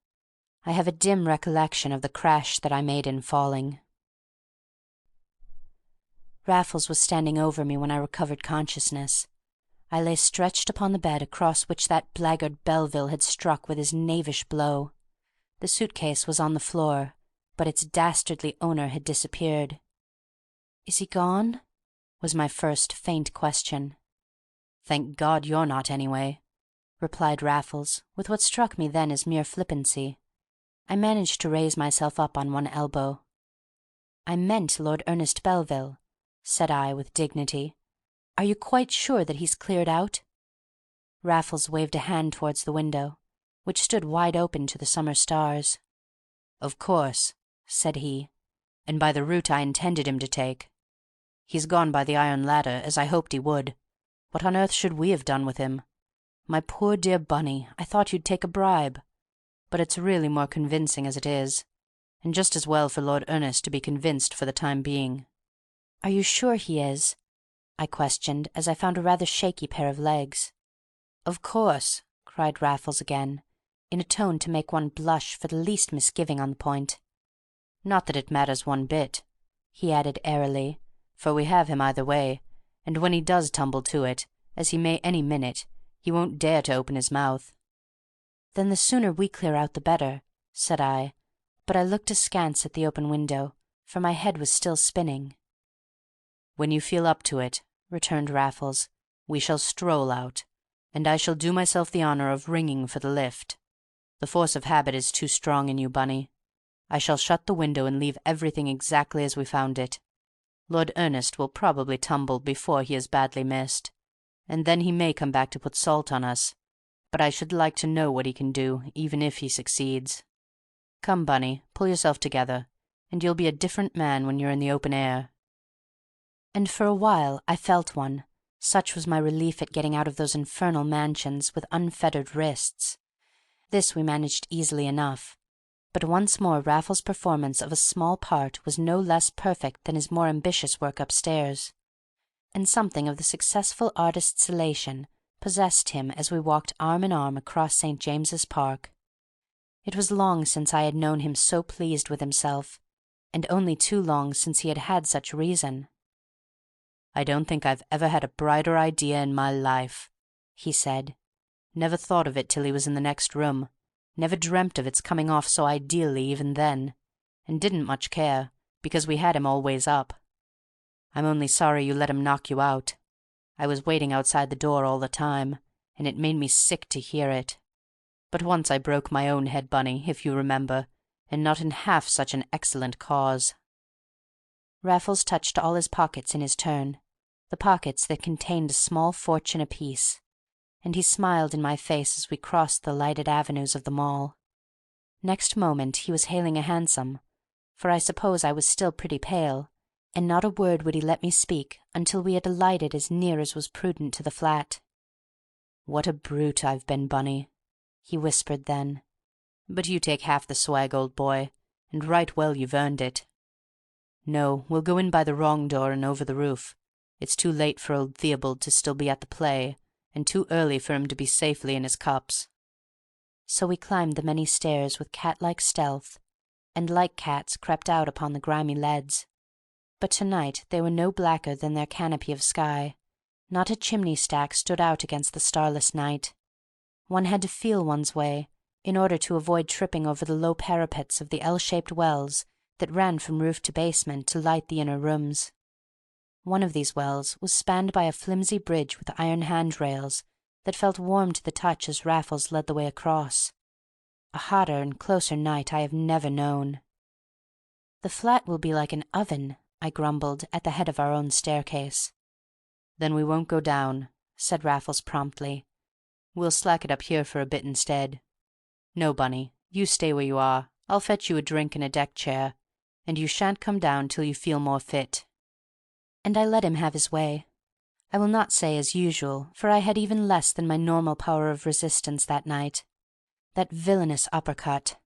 I have a dim recollection of the crash that I made in falling. Raffles was standing over me when I recovered consciousness. I lay stretched upon the bed across which that blackguard Belville had struck with his knavish blow. The suitcase was on the floor, but its dastardly owner had disappeared. "Is he gone?" was my first faint question. "Thank God you're not, anyway," replied Raffles, with what struck me then as mere flippancy. I managed to raise myself up on one elbow. "I meant Lord Ernest Belville," said I with dignity. "Are you quite sure that he's cleared out?" Raffles waved a hand towards the window, which stood wide open to the summer stars. "Of course," said he, "and by the route I intended him to take. He's gone by the iron ladder, as I hoped he would. What on earth should we have done with him? My poor dear Bunny, I thought you'd take a bribe. But it's really more convincing as it is, and just as well for Lord Ernest to be convinced for the time being." "Are you sure he is?" I questioned, as I found a rather shaky pair of legs. "Of course," cried Raffles again, in a tone to make one blush for the least misgiving on the point. "Not that it matters one bit," he added airily, "for we have him either way, and when he does tumble to it, as he may any minute, he won't dare to open his mouth." "Then the sooner we clear out the better," said I, but I looked askance at the open window, for my head was still spinning. "When you feel up to it," returned Raffles, "we shall stroll out, and I shall do myself the honor of ringing for the lift. The force of habit is too strong in you, Bunny. I shall shut the window and leave everything exactly as we found it. Lord Ernest will probably tumble before he is badly missed, and then he may come back to put salt on us, but I should like to know what he can do, even if he succeeds. Come, Bunny, pull yourself together, and you'll be a different man when you're in the open air." And for a while I felt one, such was my relief at getting out of those infernal mansions with unfettered wrists. This we managed easily enough, but once more Raffles' performance of a small part was no less perfect than his more ambitious work upstairs, and something of the successful artist's elation possessed him as we walked arm in arm across St. James's Park. It was long since I had known him so pleased with himself, and only too long since he had had such reason. "I don't think I've ever had a brighter idea in my life," he said. "Never thought of it till he was in the next room. Never dreamt of its coming off so ideally even then, and didn't much care, because we had him always up. I'm only sorry you let him knock you out. I was waiting outside the door all the time, and it made me sick to hear it. But once I broke my own head, Bunny, if you remember, and not in half such an excellent cause." Raffles touched all his pockets in his turn, the pockets that contained a small fortune apiece, and he smiled in my face as we crossed the lighted avenues of the Mall. Next moment he was hailing a hansom, for I suppose I was still pretty pale, and not a word would he let me speak until we had alighted as near as was prudent to the flat. "What a brute I've been, Bunny," he whispered then. "But you take half the swag, old boy, and right well you've earned it. No, we'll go in by the wrong door and over the roof. It's too late for old Theobald to still be at the play, and too early for him to be safely in his cups." So we climbed the many stairs with cat-like stealth, and like cats crept out upon the grimy leads. But to-night they were no blacker than their canopy of sky. Not a chimney-stack stood out against the starless night. One had to feel one's way, in order to avoid tripping over the low parapets of the L-shaped wells that ran from roof to basement to light the inner rooms. One of these wells was spanned by a flimsy bridge with iron handrails that felt warm to the touch as Raffles led the way across. A hotter and closer night I have never known. "The flat will be like an oven," I grumbled, at the head of our own staircase. "Then we won't go down," said Raffles promptly. "We'll slack it up here for a bit instead. No, Bunny, you stay where you are. I'll fetch you a drink and a deck chair, and you shan't come down till you feel more fit." And I let him have his way. I will not say as usual, for I had even less than my normal power of resistance that night. That villainous uppercut!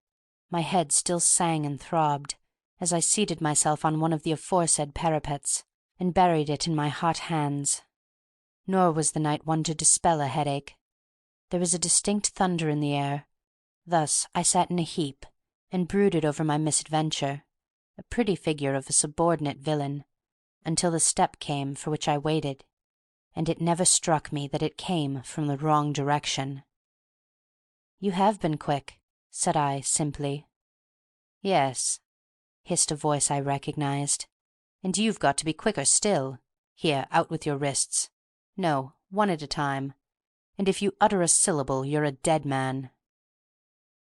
My head still sang and throbbed, as I seated myself on one of the aforesaid parapets, and buried it in my hot hands. Nor was the night one to dispel a headache. There was a distinct thunder in the air. Thus I sat in a heap, and brooded over my misadventure, a pretty figure of a subordinate villain, until the step came for which I waited, and it never struck me that it came from the wrong direction. "You have been quick," said I, simply. "Yes," hissed a voice I recognized. "and you've got to be quicker still. Here, out with your wrists. No, one at a time. And if you utter a syllable, you're a dead man."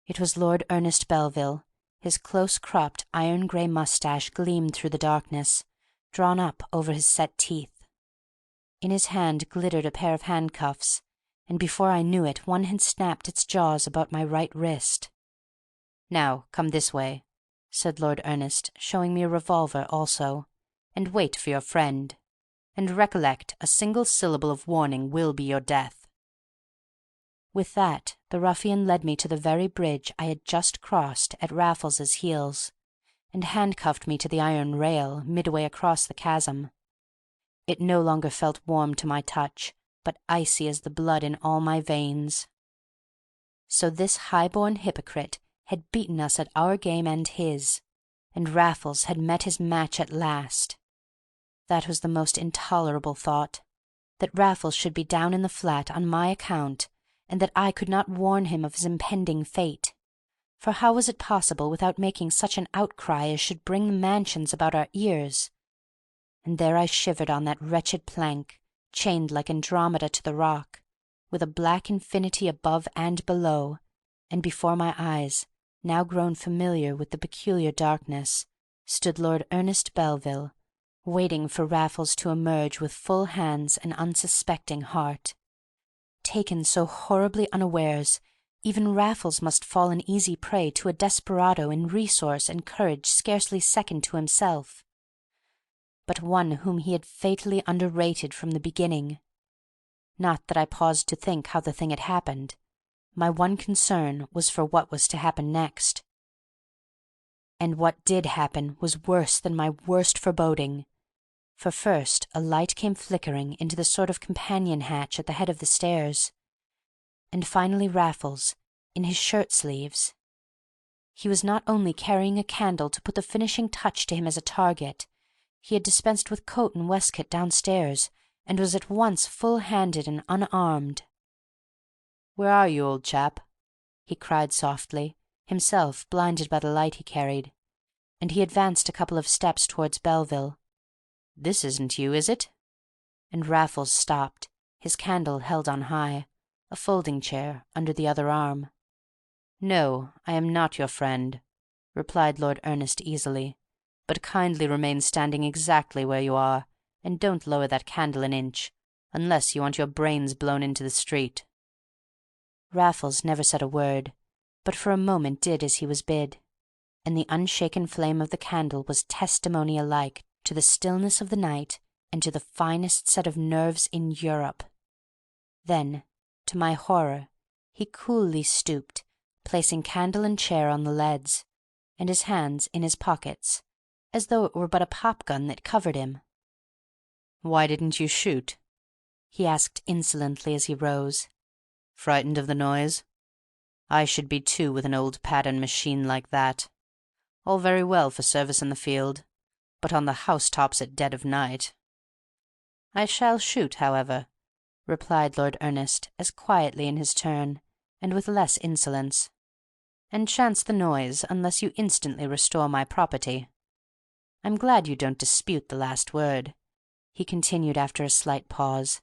It was Lord Ernest Belville. His close-cropped iron-grey moustache gleamed through the darkness, drawn up over his set teeth. In his hand glittered a pair of handcuffs, and before I knew it one had snapped its jaws about my right wrist. "Now, come this way," said Lord Ernest, showing me a revolver also, "and wait for your friend. And recollect, a single syllable of warning will be your death." With that the ruffian led me to the very bridge I had just crossed at Raffles's heels, and handcuffed me to the iron rail midway across the chasm. It no longer felt warm to my touch, but icy as the blood in all my veins. So this high-born hypocrite had beaten us at our game and his, and Raffles had met his match at last. That was the most intolerable thought, that Raffles should be down in the flat on my account, and that I could not warn him of his impending fate. For how was it possible without making such an outcry as should bring the mansions about our ears? And there I shivered on that wretched plank, chained like Andromeda to the rock, with a black infinity above and below, and before my eyes, now grown familiar with the peculiar darkness, stood Lord Ernest Belville, waiting for Raffles to emerge with full hands and unsuspecting heart. Taken so horribly unawares, even Raffles must fall an easy prey to a desperado in resource and courage scarcely second to himself, but one whom he had fatally underrated from the beginning. Not that I paused to think how the thing had happened. My one concern was for what was to happen next. And what did happen was worse than my worst foreboding. For first a light came flickering into the sort of companion hatch at the head of the stairs, and finally Raffles, in his shirt-sleeves. He was not only carrying a candle to put the finishing touch to him as a target, he had dispensed with coat and waistcoat downstairs, and was at once full-handed and unarmed. "Where are you, old chap?" he cried softly, himself blinded by the light he carried, and he advanced a couple of steps towards Belville. "This isn't you, is it?" And Raffles stopped, his candle held on high, a folding-chair under the other arm. "No, I am not your friend," replied Lord Ernest easily, "but kindly remain standing exactly where you are, and don't lower that candle an inch, unless you want your brains blown into the street." Raffles never said a word, but for a moment did as he was bid, and the unshaken flame of the candle was testimony alike to the stillness of the night, and to the finest set of nerves in Europe. Then, to my horror, he coolly stooped, placing candle and chair on the leads, and his hands in his pockets, as though it were but a pop-gun that covered him. "Why didn't you shoot?" he asked insolently as he rose. "Frightened of the noise? I should be too with an old pattern machine like that. All very well for service in the field, but on the housetops at dead of night." "I shall shoot, however," replied Lord Ernest, as quietly in his turn, and with less insolence, "and chance the noise, unless you instantly restore my property. I'm glad you don't dispute the last word," he continued after a slight pause.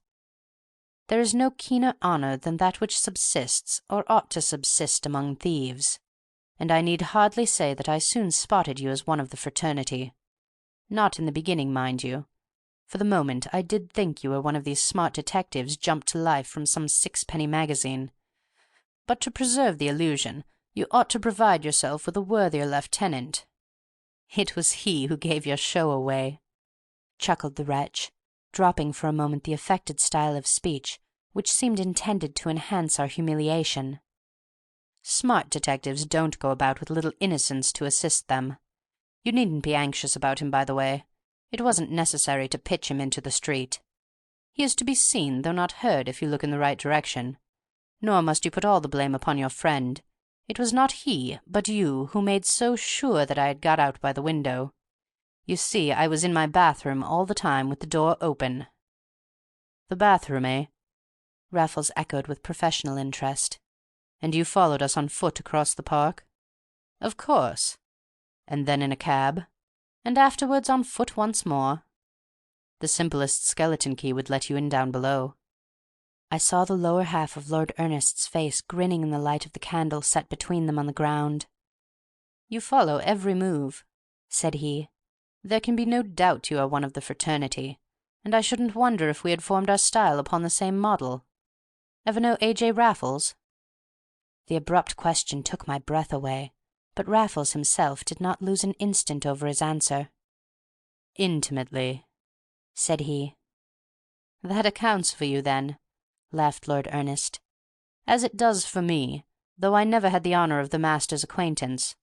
"There is no keener honour than that which subsists, or ought to subsist, among thieves, and I need hardly say that I soon spotted you as one of the fraternity. Not in the beginning, mind you. For the moment I did think you were one of these smart detectives jumped to life from some sixpenny magazine. But to preserve the illusion, you ought to provide yourself with a worthier lieutenant. It was he who gave your show away," chuckled the wretch, dropping for a moment the affected style of speech which seemed intended to enhance our humiliation. "Smart detectives don't go about with little innocents to assist them. You needn't be anxious about him, by the way. It wasn't necessary to pitch him into the street. He is to be seen, though not heard, if you look in the right direction. Nor must you put all the blame upon your friend. It was not he, but you, who made so sure that I had got out by the window. You see, I was in my bathroom all the time with the door open." "The bathroom, eh?" Raffles echoed with professional interest. "And you followed us on foot across the park?" "Of course." "And then in a cab?" "And afterwards on foot once more." "The simplest skeleton key would let you in down below." I saw the lower half of Lord Ernest's face grinning in the light of the candle set between them on the ground. "You follow every move," said he. "There can be no doubt you are one of the fraternity, and I shouldn't wonder if we had formed our style upon the same model. Ever know A.J. Raffles?" The abrupt question took my breath away, but Raffles himself did not lose an instant over his answer. "Intimately," said he. "That accounts for you, then," laughed Lord Ernest, "as it does for me, though I never had the honour of the master's acquaintance.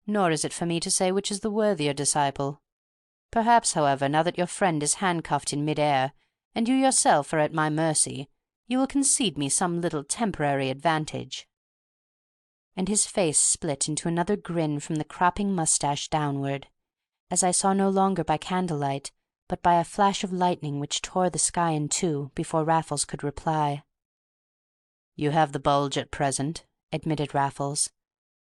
Nor is it for me to say which is the worthier disciple. Perhaps, however, now that your friend is handcuffed in mid-air, and you yourself are at my mercy, you will concede me some little temporary advantage." And his face split into another grin from the cropping moustache downward, as I saw no longer by candlelight, but by a flash of lightning which tore the sky in two before Raffles could reply. "You have the bulge at present," admitted Raffles,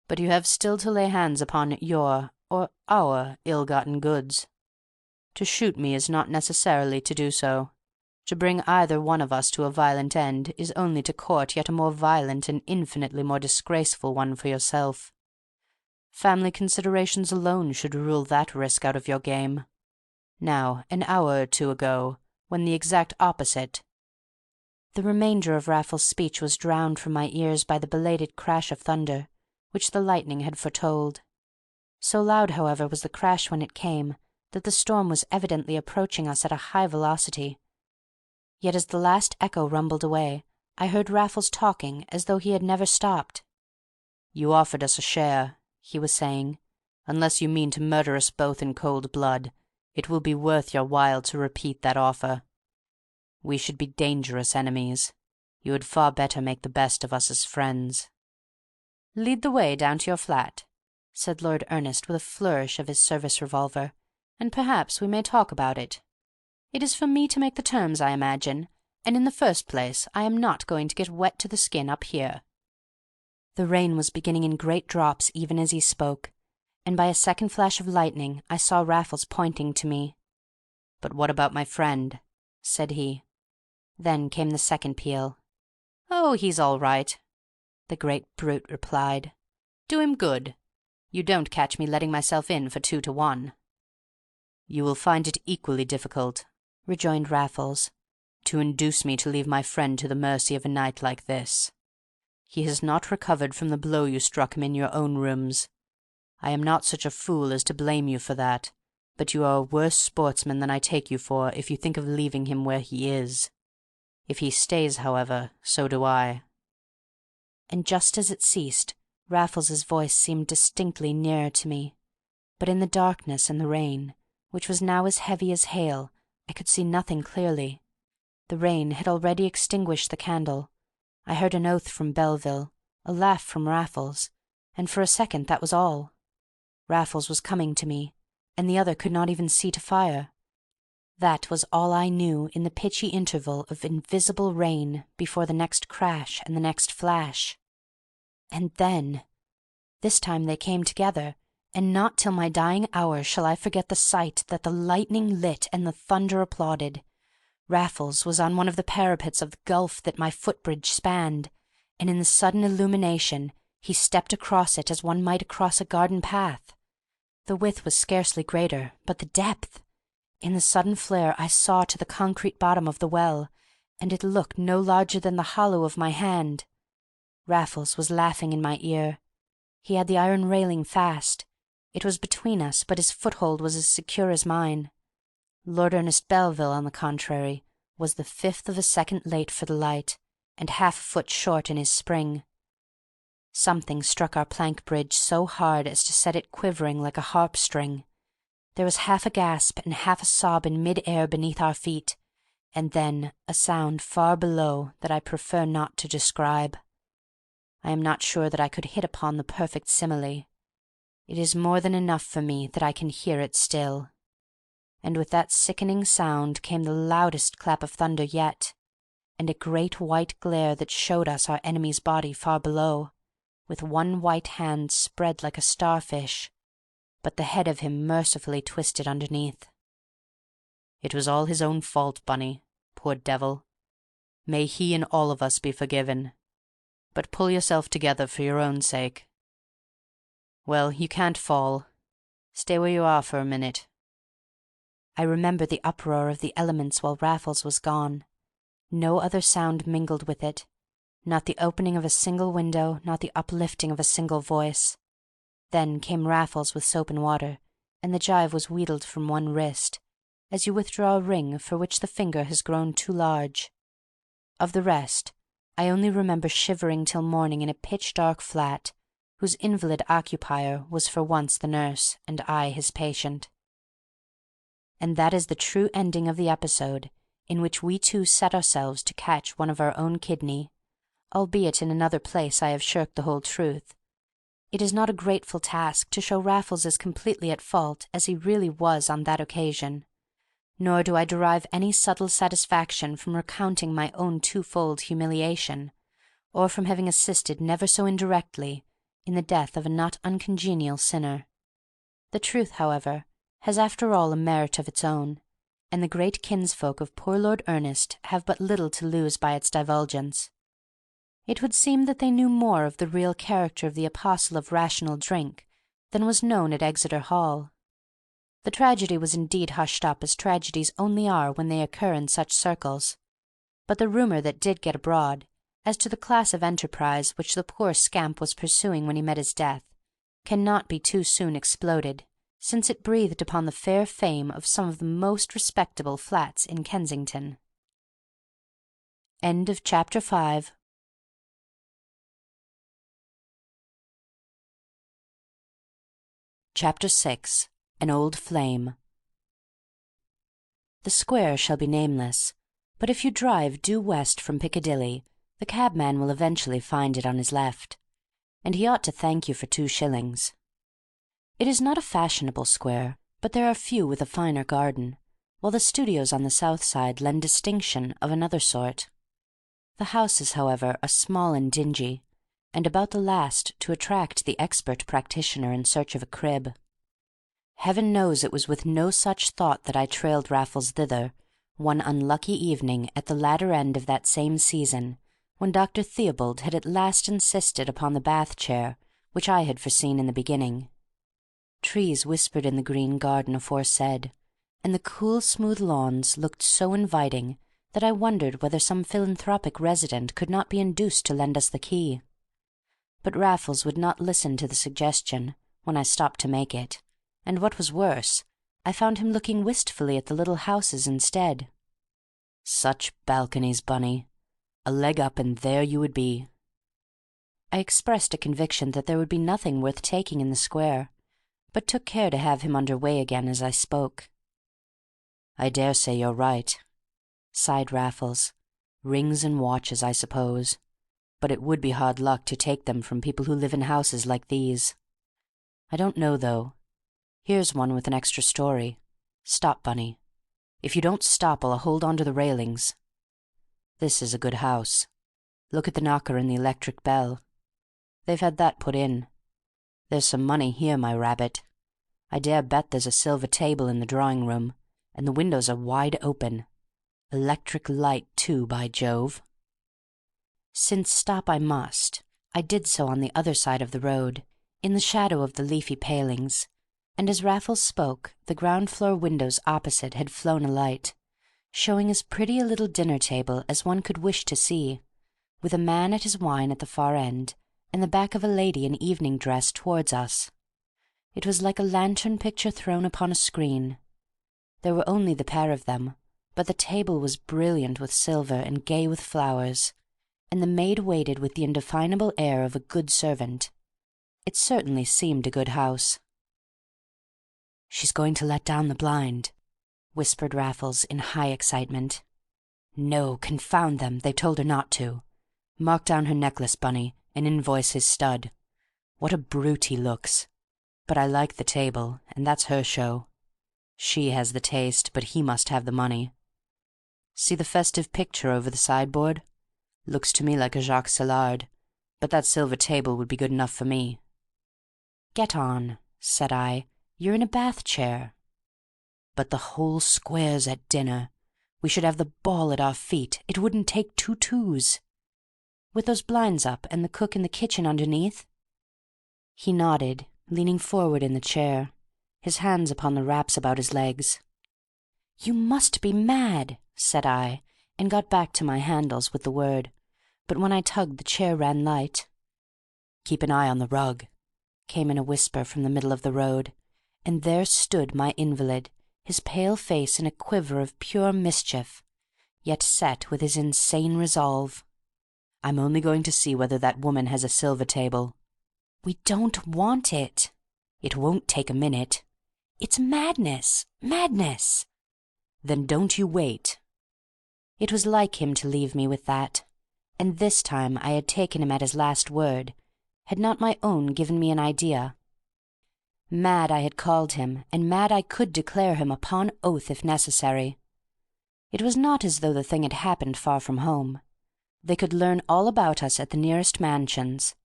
"but you have still to lay hands upon your, or our, ill-gotten goods. To shoot me is not necessarily to do so. To bring either one of us to a violent end is only to court yet a more violent and infinitely more disgraceful one for yourself. Family considerations alone should rule that risk out of your game. Now, an hour or two ago, when the exact opposite—" The remainder of Raffles' speech was drowned from my ears by the belated crash of thunder, which the lightning had foretold. So loud, however, was the crash when it came, that the storm was evidently approaching us at a high velocity. Yet as the last echo rumbled away, I heard Raffles talking as though he had never stopped. "You offered us a share," he was saying. "Unless you mean to murder us both in cold blood, it will be worth your while to repeat that offer. We should be dangerous enemies. You had far better make the best of us as friends." "Lead the way down to your flat," said Lord Ernest with a flourish of his service revolver, "and perhaps we may talk about it. It is for me to make the terms, I imagine, and in the first place I am not going to get wet to the skin up here." The rain was beginning in great drops even as he spoke, and by a second flash of lightning I saw Raffles pointing to me. "But what about my friend?" said he. Then came the second peal. "Oh, he's all right," the great brute replied. "Do him good. You don't catch me letting myself in for 2 to 1. "You will find it equally difficult," rejoined Raffles, "to induce me to leave my friend to the mercy of a night like this. He has not recovered from the blow you struck him in your own rooms. I am not such a fool as to blame you for that, But you are a worse sportsman than I take you for if you think of leaving him where he is. If he stays, however, so do I." And just as it ceased, Raffles's voice seemed distinctly nearer to me, but in the darkness and the rain, which was now as heavy as hail, I could see nothing clearly. The rain had already extinguished the candle. I heard an oath from Belville, a laugh from Raffles, and for a second that was all. Raffles was coming to me, and the other could not even see to fire. That was all I knew in the pitchy interval of invisible rain before the next crash and the next flash. And then, this time they came together, and not till my dying hour shall I forget the sight that the lightning lit and the thunder applauded. Raffles was on one of the parapets of the gulf that my footbridge spanned, and in the sudden illumination he stepped across it as one might across a garden path. The width was scarcely greater, but the depth! In the sudden flare I saw to the concrete bottom of the well, and it looked no larger than the hollow of my hand. Raffles was laughing in my ear. He had the iron railing fast. It was between us, but his foothold was as secure as mine. Lord Ernest Belville, on the contrary, was the fifth of a second late for the light, and half a foot short in his spring. Something struck our plank bridge so hard as to set it quivering like a harp string. There was half a gasp and half a sob in mid-air beneath our feet, and then a sound far below that I prefer not to describe. I am not sure that I could hit upon the perfect simile. It is more than enough for me that I can hear it still. And with that sickening sound came the loudest clap of thunder yet, and a great white glare that showed us our enemy's body far below, with one white hand spread like a starfish, but the head of him mercifully twisted underneath. It was all his own fault, Bunny, poor devil. May he and all of us be forgiven. But pull yourself together for your own sake. Well, you can't fall. Stay where you are for a minute. I remember the uproar of the elements while Raffles was gone. No other sound mingled with it, not the opening of a single window, not the uplifting of a single voice. Then came Raffles with soap and water, and the gyve was wheedled from one wrist, as you withdraw a ring for which the finger has grown too large. Of the rest, I only remember shivering till morning in a pitch-dark flat, whose invalid occupier was for once the nurse, and I his patient. And that is the true ending of the episode, in which we two set ourselves to catch one of our own kidney. Albeit in another place I have shirked the whole truth. It is not a grateful task to show Raffles as completely at fault as he really was on that occasion, nor do I derive any subtle satisfaction from recounting my own twofold humiliation, or from having assisted never so indirectly in the death of a not uncongenial sinner. The truth, however, has after all a merit of its own, and the great kinsfolk of poor Lord Ernest have but little to lose by its divulgence. It would seem that they knew more of the real character of the apostle of rational drink than was known at Exeter Hall. The tragedy was indeed hushed up as tragedies only are when they occur in such circles, but the rumour that did get abroad, as to the class of enterprise which the poor scamp was pursuing when he met his death, cannot be too soon exploded, since it breathed upon the fair fame of some of the most respectable flats in Kensington. End of Chapter 5. Chapter 6. An Old Flame. The square shall be nameless, but if you drive due west from Piccadilly, the cabman will eventually find it on his left, and he ought to thank you for 2 shillings. It is not a fashionable square, but there are few with a finer garden, while the studios on the south side lend distinction of another sort. The houses, however, are small and dingy, and about the last to attract the expert practitioner in search of a crib. Heaven knows it was with no such thought that I trailed Raffles thither, one unlucky evening at the latter end of that same season, when Dr. Theobald had at last insisted upon the bath-chair which I had foreseen in the beginning. Trees whispered in the green garden aforesaid, and the cool smooth lawns looked so inviting that I wondered whether some philanthropic resident could not be induced to lend us the key. But Raffles would not listen to the suggestion when I stopped to make it, and what was worse, I found him looking wistfully at the little houses instead. Such balconies, Bunny. A leg up and there you would be. I expressed a conviction that there would be nothing worth taking in the square, but took care to have him under way again as I spoke. I dare say you're right, sighed Raffles. Rings and watches, I suppose. But it would be hard luck to take them from people who live in houses like these. I don't know, though. Here's one with an extra story. Stop, Bunny. If you don't stop, I'll hold on to the railings. This is a good house. Look at the knocker and the electric bell. They've had that put in. There's some money here, my rabbit. I dare bet there's a silver table in the drawing-room, and the windows are wide open. Electric light, too, by Jove. Since stop I must, I did so on the other side of the road, in the shadow of the leafy palings, and as Raffles spoke, the ground-floor windows opposite had flown a light, showing as pretty a little dinner-table as one could wish to see, with a man at his wine at the far end, and the back of a lady in evening dress towards us. It was like a lantern picture thrown upon a screen. There were only the pair of them, but the table was brilliant with silver and gay with flowers, and the maid waited with the indefinable air of a good servant. It certainly seemed a good house. "She's going to let down the blind," whispered Raffles in high excitement. "No, confound them, they told her not to. Mark down her necklace, Bunny, and invoice his stud. What a brute he looks! But I like the table, and that's her show. She has the taste, but he must have the money. See the festive picture over the sideboard? Looks to me like a Jacques Saillard, but that silver table would be good enough for me." "Get on," said I. "You're in a bath-chair." "But the whole square's at dinner. We should have the ball at our feet. It wouldn't take two twos." "With those blinds up and the cook in the kitchen underneath?" He nodded, leaning forward in the chair, his hands upon the wraps about his legs. "You must be mad," said I, and got back to my handles with the word, but when I tugged the chair ran light. "Keep an eye on the rug," came in a whisper from the middle of the road, and there stood my invalid, his pale face in a quiver of pure mischief, yet set with his insane resolve. "I'm only going to see whether that woman has a silver table." "We don't want it." "It won't take a minute." "It's madness, madness." "Then don't you wait." It was like him to leave me with that, and this time I had taken him at his last word, had not my own given me an idea. Mad I had called him, and mad I could declare him upon oath if necessary. It was not as though the thing had happened far from home. They could learn all about us at the nearest mansions.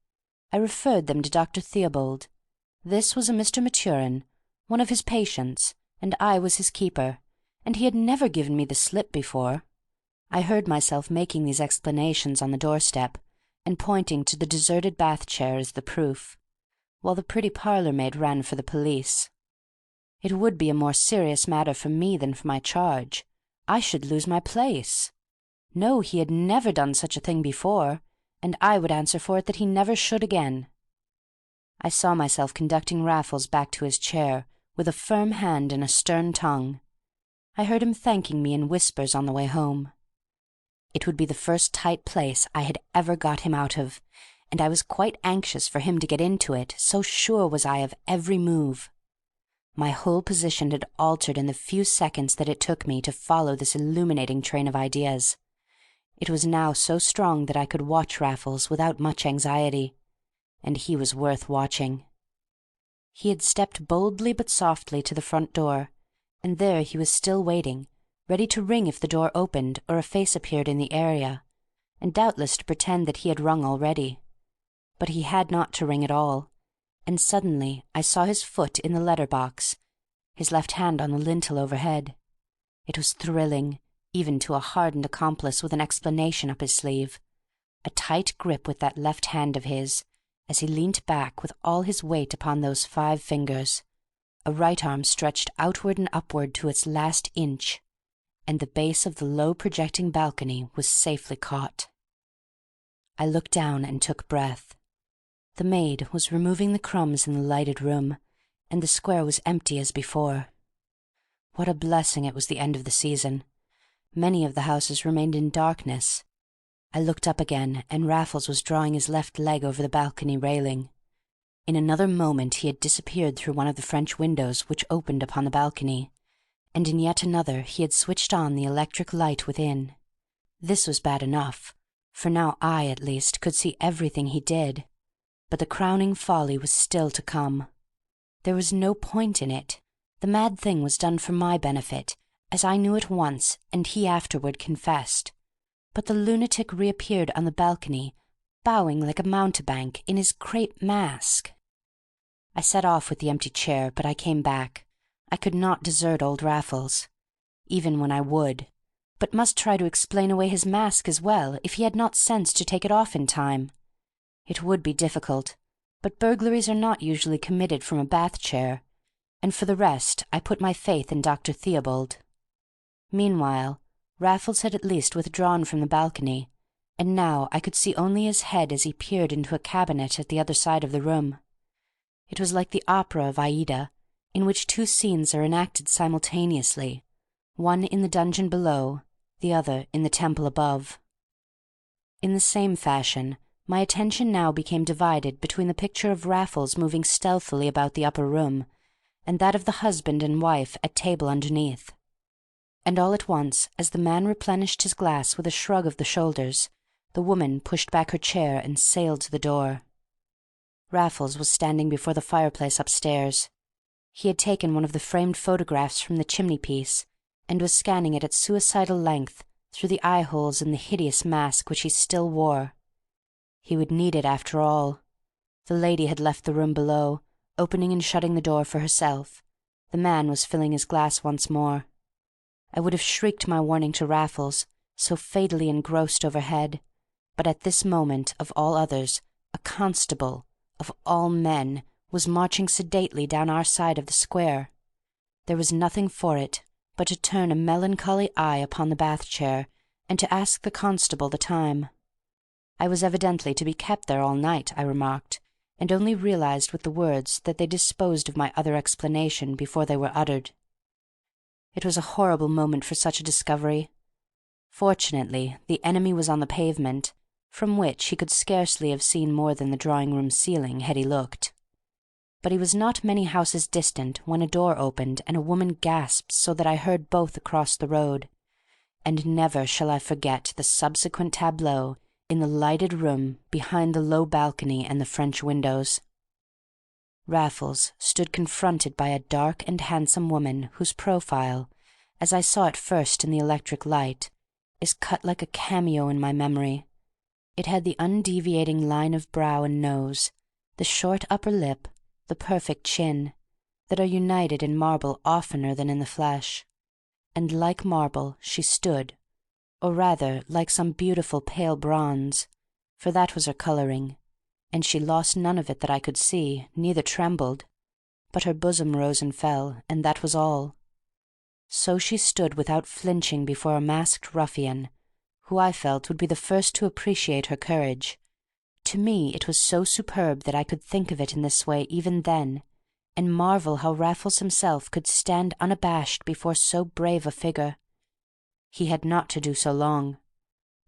I referred them to Dr. Theobald. This was a Mr. Maturin, one of his patients, and I was his keeper, and he had never given me the slip before. I heard myself making these explanations on the doorstep, and pointing to the deserted bath-chair as the proof, while the pretty parlour-maid ran for the police. It would be a more serious matter for me than for my charge. I should lose my place. No, he had never done such a thing before, and I would answer for it that he never should again. I saw myself conducting Raffles back to his chair with a firm hand and a stern tongue. I heard him thanking me in whispers on the way home. It would be the first tight place I had ever got him out of, and I was quite anxious for him to get into it, so sure was I of every move. My whole position had altered in the few seconds that it took me to follow this illuminating train of ideas. It was now so strong that I could watch Raffles without much anxiety, and he was worth watching. He had stepped boldly but softly to the front door, and there he was still waiting, ready to ring if the door opened or a face appeared in the area, and doubtless to pretend that he had rung already. But he had not to ring at all, and suddenly I saw his foot in the letter-box, his left hand on the lintel overhead. It was thrilling, even to a hardened accomplice with an explanation up his sleeve, a tight grip with that left hand of his, as he leant back with all his weight upon those 5 fingers, a right arm stretched outward and upward to its last inch, and the base of the low projecting balcony was safely caught. I looked down and took breath. The maid was removing the crumbs in the lighted room, and the square was empty as before. What a blessing it was the end of the season! Many of the houses remained in darkness. I looked up again, and Raffles was drawing his left leg over the balcony railing. In another moment he had disappeared through one of the French windows which opened upon the balcony, and in yet another he had switched on the electric light within. This was bad enough, for now I, at least, could see everything he did. But the crowning folly was still to come. There was no point in it. The mad thing was done for my benefit, as I knew at once, and he afterward confessed. But the lunatic reappeared on the balcony, bowing like a mountebank in his crape mask. I set off with the empty chair, but I came back. I could not desert old Raffles, even when I would, but must try to explain away his mask as well if he had not sense to take it off in time. It would be difficult, but burglaries are not usually committed from a bath chair, and for the rest I put my faith in Dr. Theobald. Meanwhile, Raffles had at least withdrawn from the balcony, and now I could see only his head as he peered into a cabinet at the other side of the room. It was like the opera of Aida, in which two scenes are enacted simultaneously, one in the dungeon below, the other in the temple above. In the same fashion, my attention now became divided between the picture of Raffles moving stealthily about the upper room, and that of the husband and wife at table underneath. And all at once, as the man replenished his glass with a shrug of the shoulders, the woman pushed back her chair and sailed to the door. Raffles was standing before the fireplace upstairs. He had taken one of the framed photographs from the chimney-piece, and was scanning it at suicidal length through the eye-holes in the hideous mask which he still wore. He would need it after all. The lady had left the room below, opening and shutting the door for herself. The man was filling his glass once more. I would have shrieked my warning to Raffles, so fatally engrossed overhead, but at this moment, of all others, a constable, of all men, was marching sedately down our side of the square. There was nothing for it but to turn a melancholy eye upon the bath-chair, and to ask the constable the time. I was evidently to be kept there all night, I remarked, and only realized with the words that they disposed of my other explanation before they were uttered. It was a horrible moment for such a discovery. Fortunately, the enemy was on the pavement, from which he could scarcely have seen more than the drawing-room ceiling had he looked. But he was not many houses distant when a door opened and a woman gasped so that I heard both across the road, and never shall I forget the subsequent tableau in the lighted room behind the low balcony and the French windows. Raffles stood confronted by a dark and handsome woman whose profile, as I saw it first in the electric light, is cut like a cameo in my memory. It had the undeviating line of brow and nose, the short upper lip, the perfect chin, that are united in marble oftener than in the flesh, and like marble she stood, or rather like some beautiful pale bronze, for that was her colouring, and she lost none of it that I could see, neither trembled, but her bosom rose and fell, and that was all. So she stood without flinching before a masked ruffian, who I felt would be the first to appreciate her courage. To me it was so superb that I could think of it in this way even then, and marvel how Raffles himself could stand unabashed before so brave a figure. He had not to do so long.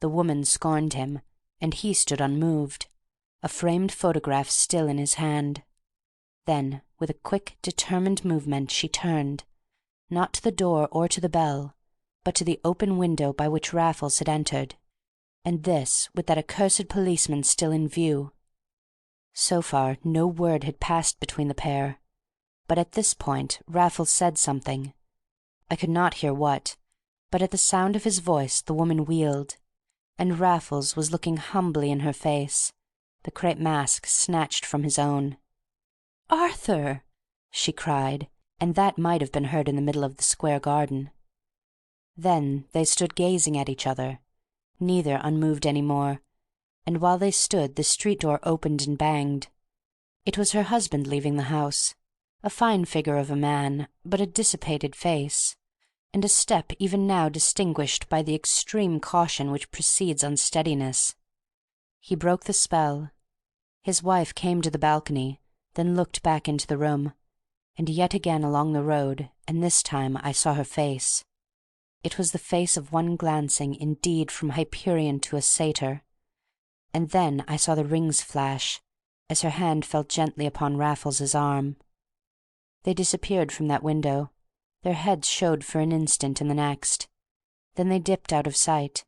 The woman scorned him, and he stood unmoved, a framed photograph still in his hand. Then, with a quick, determined movement, she turned, not to the door or to the bell, but to the open window by which Raffles had entered, and this with that accursed policeman still in view. So far no word had passed between the pair, but at this point Raffles said something. I could not hear what, but at the sound of his voice the woman wheeled, and Raffles was looking humbly in her face, the crape mask snatched from his own. "Arthur!" she cried, and that might have been heard in the middle of the square garden. Then they stood gazing at each other, neither unmoved any more, and while they stood the street door opened and banged. It was her husband leaving the house, a fine figure of a man, but a dissipated face, and a step even now distinguished by the extreme caution which precedes unsteadiness. He broke the spell. His wife came to the balcony, then looked back into the room, and yet again along the road, and this time I saw her face. It was the face of one glancing, indeed, from Hyperion to a satyr. And then I saw the rings flash, as her hand fell gently upon Raffles's arm. They disappeared from that window. Their heads showed for an instant in the next. Then they dipped out of sight,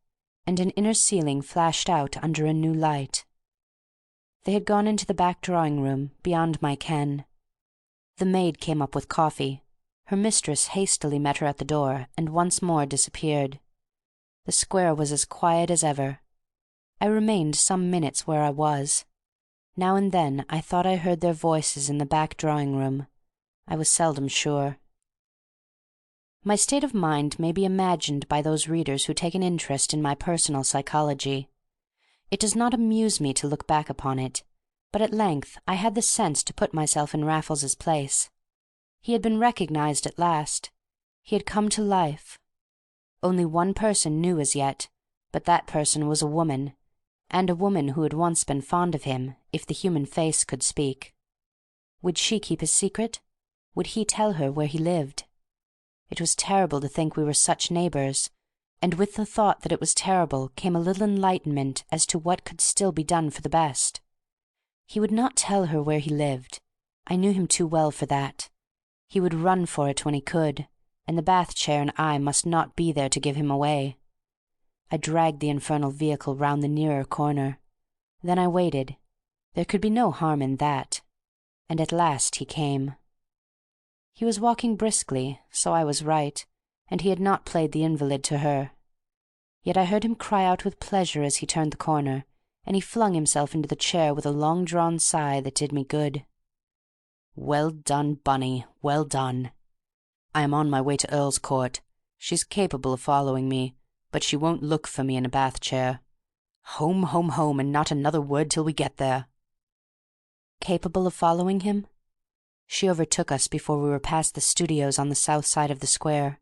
and an inner ceiling flashed out under a new light. They had gone into the back drawing-room, beyond my ken. The maid came up with coffee. Her mistress hastily met her at the door, and once more disappeared. The square was as quiet as ever. I remained some minutes where I was. Now and then I thought I heard their voices in the back drawing-room. I was seldom sure. My state of mind may be imagined by those readers who take an interest in my personal psychology. It does not amuse me to look back upon it, but at length I had the sense to put myself in Raffles's place. He had been recognized at last. He had come to life. Only one person knew as yet, but that person was a woman, and a woman who had once been fond of him, if the human face could speak. Would she keep his secret? Would he tell her where he lived? It was terrible to think we were such neighbours, and with the thought that it was terrible came a little enlightenment as to what could still be done for the best. He would not tell her where he lived. I knew him too well for that. He would run for it when he could, and the bath-chair and I must not be there to give him away. I dragged the infernal vehicle round the nearer corner. Then I waited. There could be no harm in that. And at last he came. He was walking briskly, so I was right, and he had not played the invalid to her. Yet I heard him cry out with pleasure as he turned the corner, and he flung himself into the chair with a long-drawn sigh that did me good. "Well done, Bunny, well done. I am on my way to Earl's Court. She's capable of following me, but she won't look for me in a bath-chair. Home, home, home, and not another word till we get there." Capable of following him? She overtook us before we were past the studios on the south side of the square,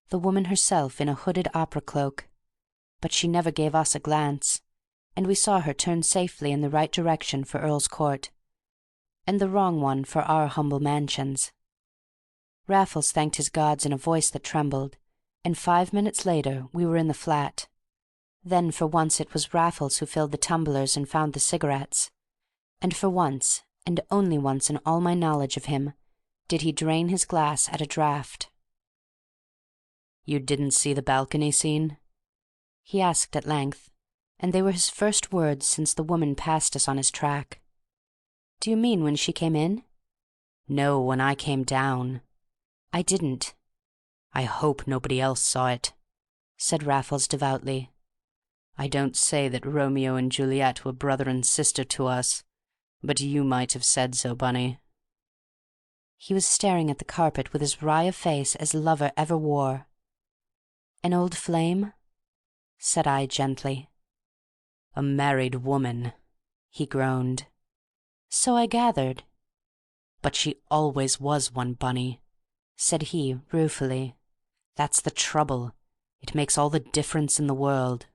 the woman herself in a hooded opera cloak. But she never gave us a glance, and we saw her turn safely in the right direction for Earl's Court, and the wrong one for our humble mansions. Raffles thanked his gods in a voice that trembled, and 5 minutes later we were in the flat. Then for once it was Raffles who filled the tumblers and found the cigarettes, and for once, and only once in all my knowledge of him, did he drain his glass at a draught. "You didn't see the balcony scene?" he asked at length, and they were his first words since the woman passed us on his track. "Do you mean when she came in?" "No, when I came down." "I didn't." "I hope nobody else saw it," said Raffles devoutly. "I don't say that Romeo and Juliet were brother and sister to us, but you might have said so, Bunny." He was staring at the carpet with as wry a face as lover ever wore. "An old flame?" said I gently. "A married woman," he groaned. "So I gathered." "But she always was one, Bunny," said he ruefully. "That's the trouble. It makes all the difference in the world."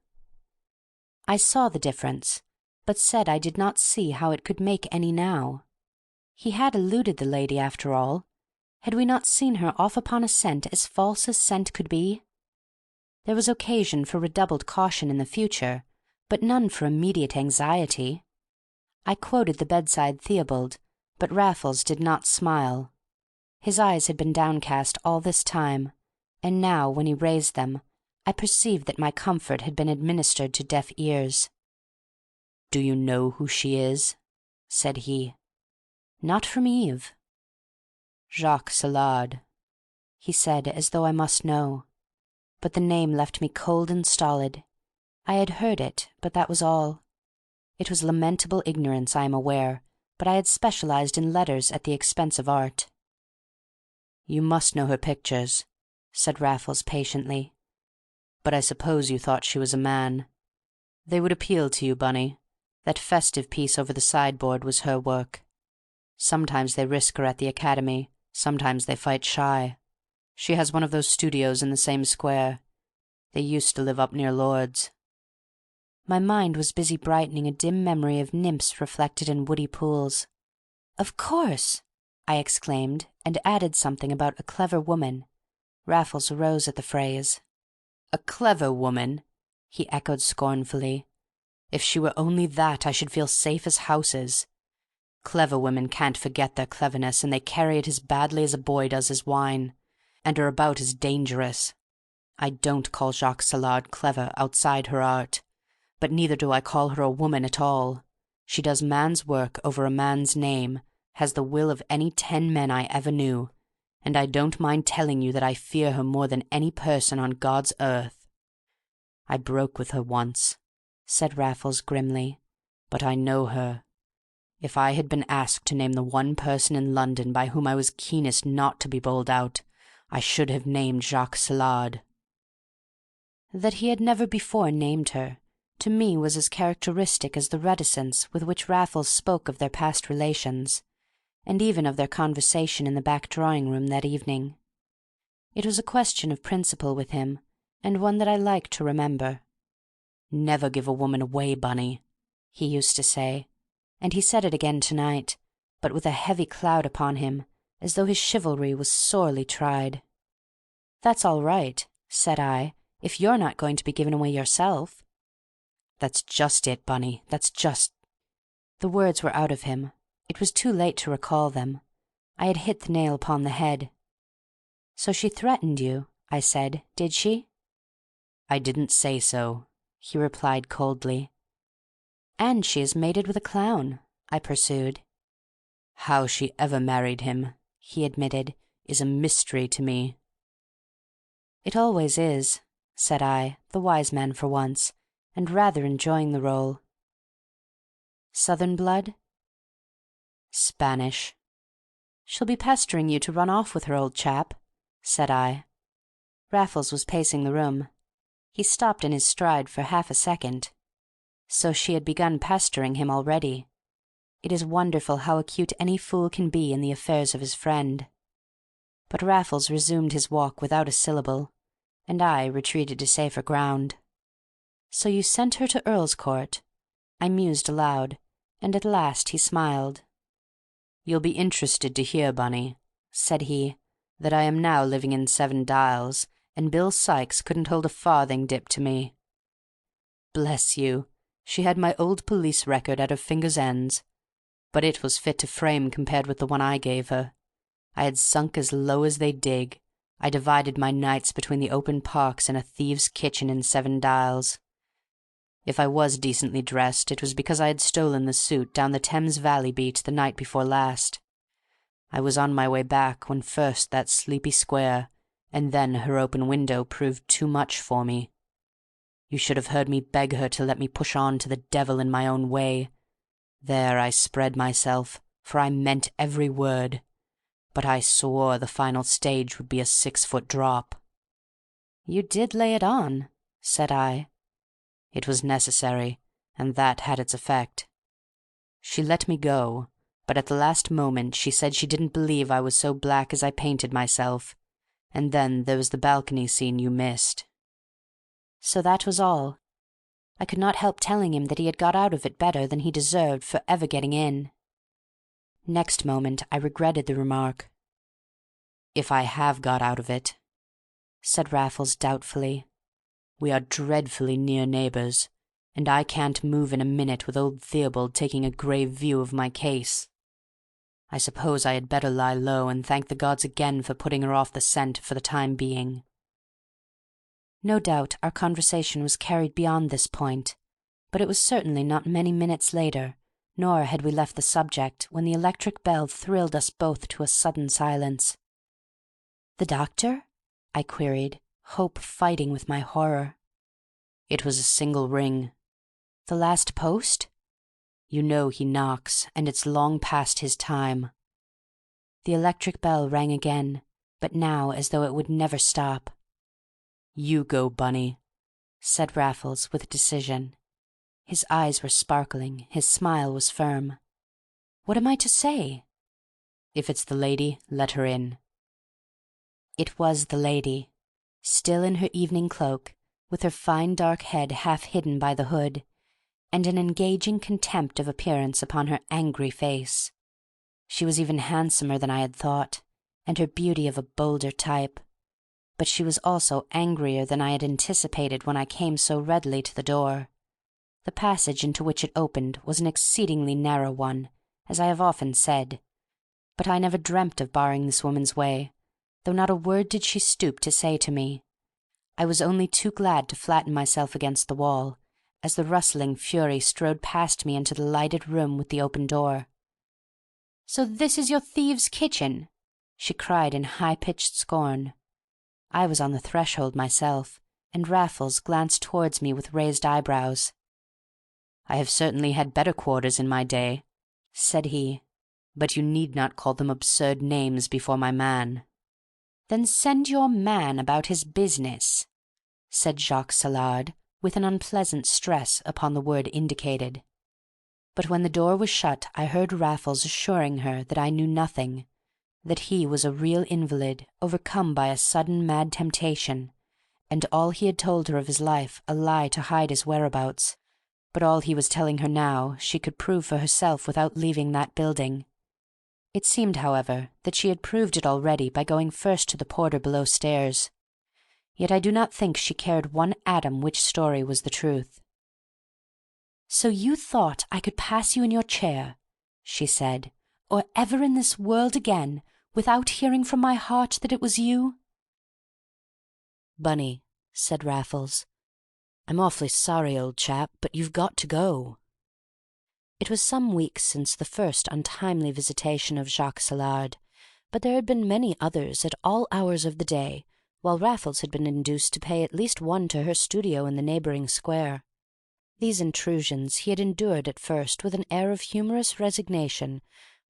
I saw the difference, but said I did not see how it could make any now. He had eluded the lady, after all. Had we not seen her off upon a scent as false as scent could be? There was occasion for redoubled caution in the future, but none for immediate anxiety. I quoted the bedside Theobald, but Raffles did not smile. His eyes had been downcast all this time, and now, when he raised them, I perceived that my comfort had been administered to deaf ears. "Do you know who she is?" said he. "Not from Eve." "Jacques Saillard," he said, as though I must know. But the name left me cold and stolid. I had heard it, but that was all. It was lamentable ignorance, I am aware, but I had specialized in letters at the expense of art. "You must know her pictures," said Raffles patiently. "But I suppose you thought she was a man. They would appeal to you, Bunny. That festive piece over the sideboard was her work. Sometimes they risk her at the Academy, sometimes they fight shy. She has one of those studios in the same square. They used to live up near Lord's." My mind was busy brightening a dim memory of nymphs reflected in woody pools. "Of course!" I exclaimed, and added something about a clever woman. Raffles arose at the phrase. A clever woman? He echoed scornfully. If she were only that, I should feel safe as houses. Clever women can't forget their cleverness, and they carry it as badly as a boy does his wine, and are about as dangerous. I don't call Jacques Saillard clever outside her art, but neither do I call her a woman at all. She does man's work over a man's name, has the will of any 10 men I ever knew, and I don't mind telling you that I fear her more than any person on God's earth. I broke with her once, said Raffles grimly, but I know her. If I had been asked to name the one person in London by whom I was keenest not to be bowled out, I should have named Jacques Saillard. That he had never before named her, to me was as characteristic as the reticence with which Raffles spoke of their past relations, and even of their conversation in the back drawing-room that evening. It was a question of principle with him, and one that I liked to remember. "Never give a woman away, Bunny," he used to say, and he said it again to-night, but with a heavy cloud upon him, as though his chivalry was sorely tried. "That's all right," said I, "if you're not going to be given away yourself." "That's just it, Bunny, that's just—" The words were out of him. It was too late to recall them. I had hit the nail upon the head. "So she threatened you," I said, "did she?" "I didn't say so," he replied coldly. "And she is mated with a clown," I pursued. "How she ever married him," he admitted, "is a mystery to me." "It always is," said I, the wise man for once, and rather enjoying the role. "Southern blood?" "Spanish." "She'll be pestering you to run off with her, old chap," said I. Raffles was pacing the room. He stopped in his stride for half a second. So she had begun pestering him already. It is wonderful how acute any fool can be in the affairs of his friend. But Raffles resumed his walk without a syllable, and I retreated to safer ground. "So you sent her to Earlscourt?" I mused aloud, and at last he smiled. "You'll be interested to hear, Bunny," said he, "that I am now living in 7 Dials, and Bill Sikes couldn't hold a farthing dip to me. Bless you, she had my old police record at her fingers' ends, but it was fit to frame compared with the one I gave her. I had sunk as low as they dig. I divided my nights between the open parks and a thieves' kitchen in 7 Dials. If I was decently dressed, it was because I had stolen the suit down the Thames Valley beat the night before last. I was on my way back when first that sleepy square, and then her open window proved too much for me. You should have heard me beg her to let me push on to the devil in my own way. There I spread myself, for I meant every word, but I swore the final stage would be a 6-foot drop. "You did lay it on," said I. "It was necessary, and that had its effect. She let me go, but at the last moment she said she didn't believe I was so black as I painted myself, and then there was the balcony scene you missed." So that was all. I could not help telling him that he had got out of it better than he deserved for ever getting in. Next moment I regretted the remark. "If I have got out of it," said Raffles doubtfully, "we are dreadfully near neighbours, and I can't move in a minute with old Theobald taking a grave view of my case. I suppose I had better lie low and thank the gods again for putting her off the scent for the time being." No doubt our conversation was carried beyond this point, but it was certainly not many minutes later, nor had we left the subject, when the electric bell thrilled us both to a sudden silence. "The doctor?" I queried, hope fighting with my horror. "It was a single ring." "The last post?" "You know he knocks, and it's long past his time." The electric bell rang again, but now as though it would never stop. "You go, Bunny," said Raffles with decision. His eyes were sparkling, his smile was firm. "What am I to say?" "If it's the lady, let her in." It was the lady, still in her evening cloak, with her fine dark head half hidden by the hood, and an engaging contempt of appearance upon her angry face. She was even handsomer than I had thought, and her beauty of a bolder type. But she was also angrier than I had anticipated when I came so readily to the door. The passage into which it opened was an exceedingly narrow one, as I have often said, but I never dreamt of barring this woman's way, though not a word did she stoop to say to me. I was only too glad to flatten myself against the wall, as the rustling fury strode past me into the lighted room with the open door. "So this is your thieves' kitchen!" she cried in high-pitched scorn. I was on the threshold myself, and Raffles glanced towards me with raised eyebrows. "I have certainly had better quarters in my day," said he, "but you need not call them absurd names before my man." "Then send your man about his business," said Jacques Saillard, with an unpleasant stress upon the word indicated. But when the door was shut I heard Raffles assuring her that I knew nothing, that he was a real invalid overcome by a sudden mad temptation, and all he had told her of his life a lie to hide his whereabouts, but all he was telling her now she could prove for herself without leaving that building. It seemed, however, that she had proved it already by going first to the porter below stairs. Yet I do not think she cared one atom which story was the truth. "So you thought I could pass you in your chair," she said, "or ever in this world again, without hearing from my heart that it was you?" "Bunny," said Raffles, "I'm awfully sorry, old chap, but you've got to go." It was some weeks since the first untimely visitation of Jacques Saillard, but there had been many others at all hours of the day, while Raffles had been induced to pay at least one to her studio in the neighbouring square. These intrusions he had endured at first with an air of humorous resignation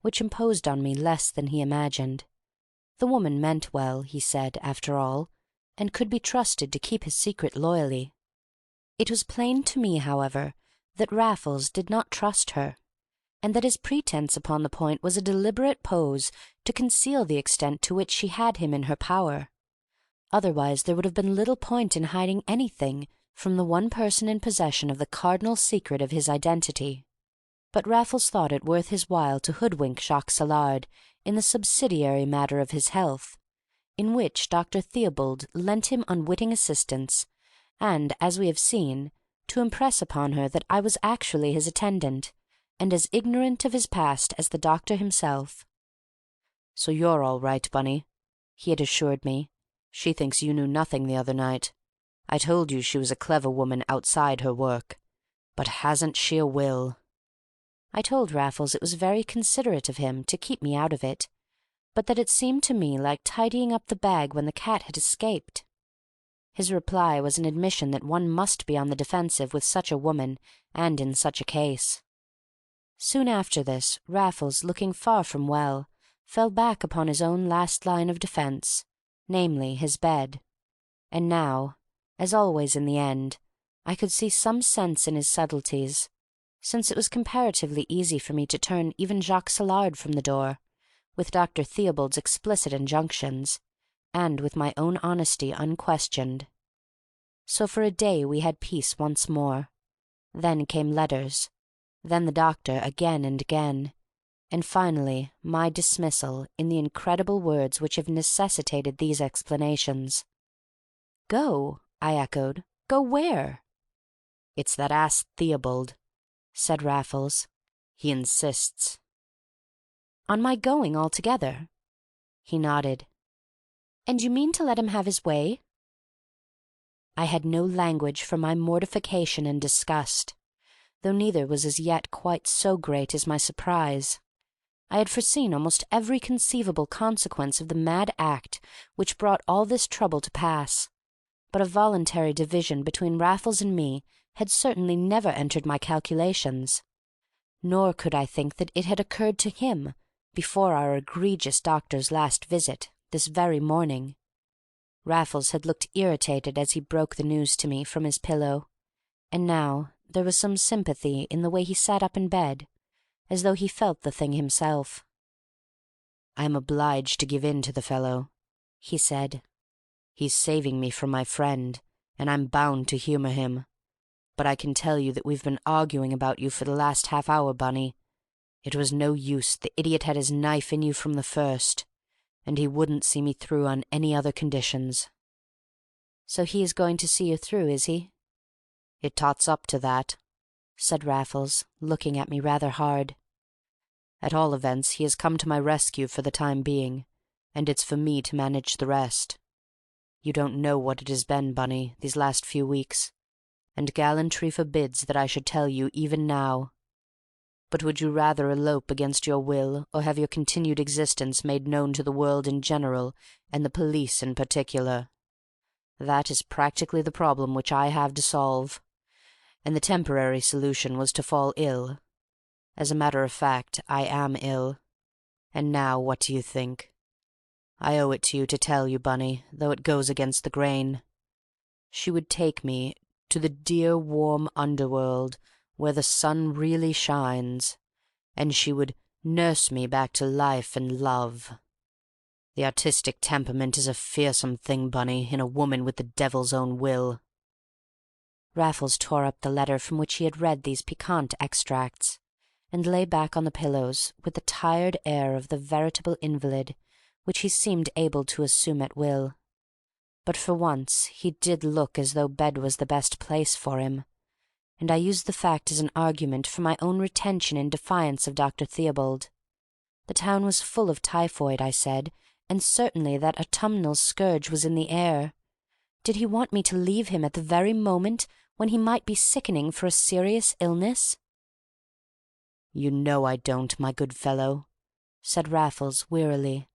which imposed on me less than he imagined. The woman meant well, he said, after all, and could be trusted to keep his secret loyally. It was plain to me, however, that Raffles did not trust her, and that his pretence upon the point was a deliberate pose to conceal the extent to which she had him in her power. Otherwise there would have been little point in hiding anything from the one person in possession of the cardinal secret of his identity. But Raffles thought it worth his while to hoodwink Jacques Saillard in the subsidiary matter of his health, in which Dr. Theobald lent him unwitting assistance, and, as we have seen, to impress upon her that I was actually his attendant, and as ignorant of his past as the doctor himself. "So you're all right, Bunny," he had assured me. "She thinks you knew nothing the other night. I told you she was a clever woman outside her work. But hasn't she a will?" I told Raffles it was very considerate of him to keep me out of it, but that it seemed to me like tidying up the bag when the cat had escaped. His reply was an admission that one must be on the defensive with such a woman and in such a case. Soon after this, Raffles, looking far from well, fell back upon his own last line of defence, namely his bed. And now, as always in the end, I could see some sense in his subtleties, since it was comparatively easy for me to turn even Jacques Saillard from the door, with Dr. Theobald's explicit injunctions, and with my own honesty unquestioned. So for a day we had peace once more. Then came letters, then the doctor again and again, and finally my dismissal in the incredible words which have necessitated these explanations. "Go?" I echoed. "Go where?" "It's that ass Theobald," said Raffles. "He insists." "On my going altogether?" He nodded. "And you mean to let him have his way?" I had no language for my mortification and disgust, though neither was as yet quite so great as my surprise. I had foreseen almost every conceivable consequence of the mad act which brought all this trouble to pass, but a voluntary division between Raffles and me had certainly never entered my calculations, nor could I think that it had occurred to him before our egregious doctor's last visit, this very morning. Raffles had looked irritated as he broke the news to me from his pillow, and now there was some sympathy in the way he sat up in bed, as though he felt the thing himself. "I am obliged to give in to the fellow," he said. "He's saving me from my friend, and I'm bound to humour him. But I can tell you that we've been arguing about you for the last half-hour, Bunny. It was no use, the idiot had his knife in you from the first, and he wouldn't see me through on any other conditions." "So he is going to see you through, is he?" "It tots up to that," said Raffles, looking at me rather hard. "At all events, he has come to my rescue for the time being, and it's for me to manage the rest. You don't know what it has been, Bunny, these last few weeks, and gallantry forbids that I should tell you even now. But would you rather elope against your will, or have your continued existence made known to the world in general, and the police in particular? That is practically the problem which I have to solve, and the temporary solution was to fall ill. As a matter of fact, I am ill. And now what do you think? I owe it to you to tell you, Bunny, though it goes against the grain. She would take me to the dear warm underworld where the sun really shines, and she would nurse me back to life and love. The artistic temperament is a fearsome thing, Bunny, in a woman with the devil's own will." Raffles tore up the letter from which he had read these piquant extracts, and lay back on the pillows with the tired air of the veritable invalid which he seemed able to assume at will. But for once he did look as though bed was the best place for him, and I used the fact as an argument for my own retention in defiance of Dr. Theobald. The town was full of typhoid, I said, and certainly that autumnal scourge was in the air. Did he want me to leave him at the very moment when he might be sickening for a serious illness? "You know I don't, my good fellow," said Raffles wearily.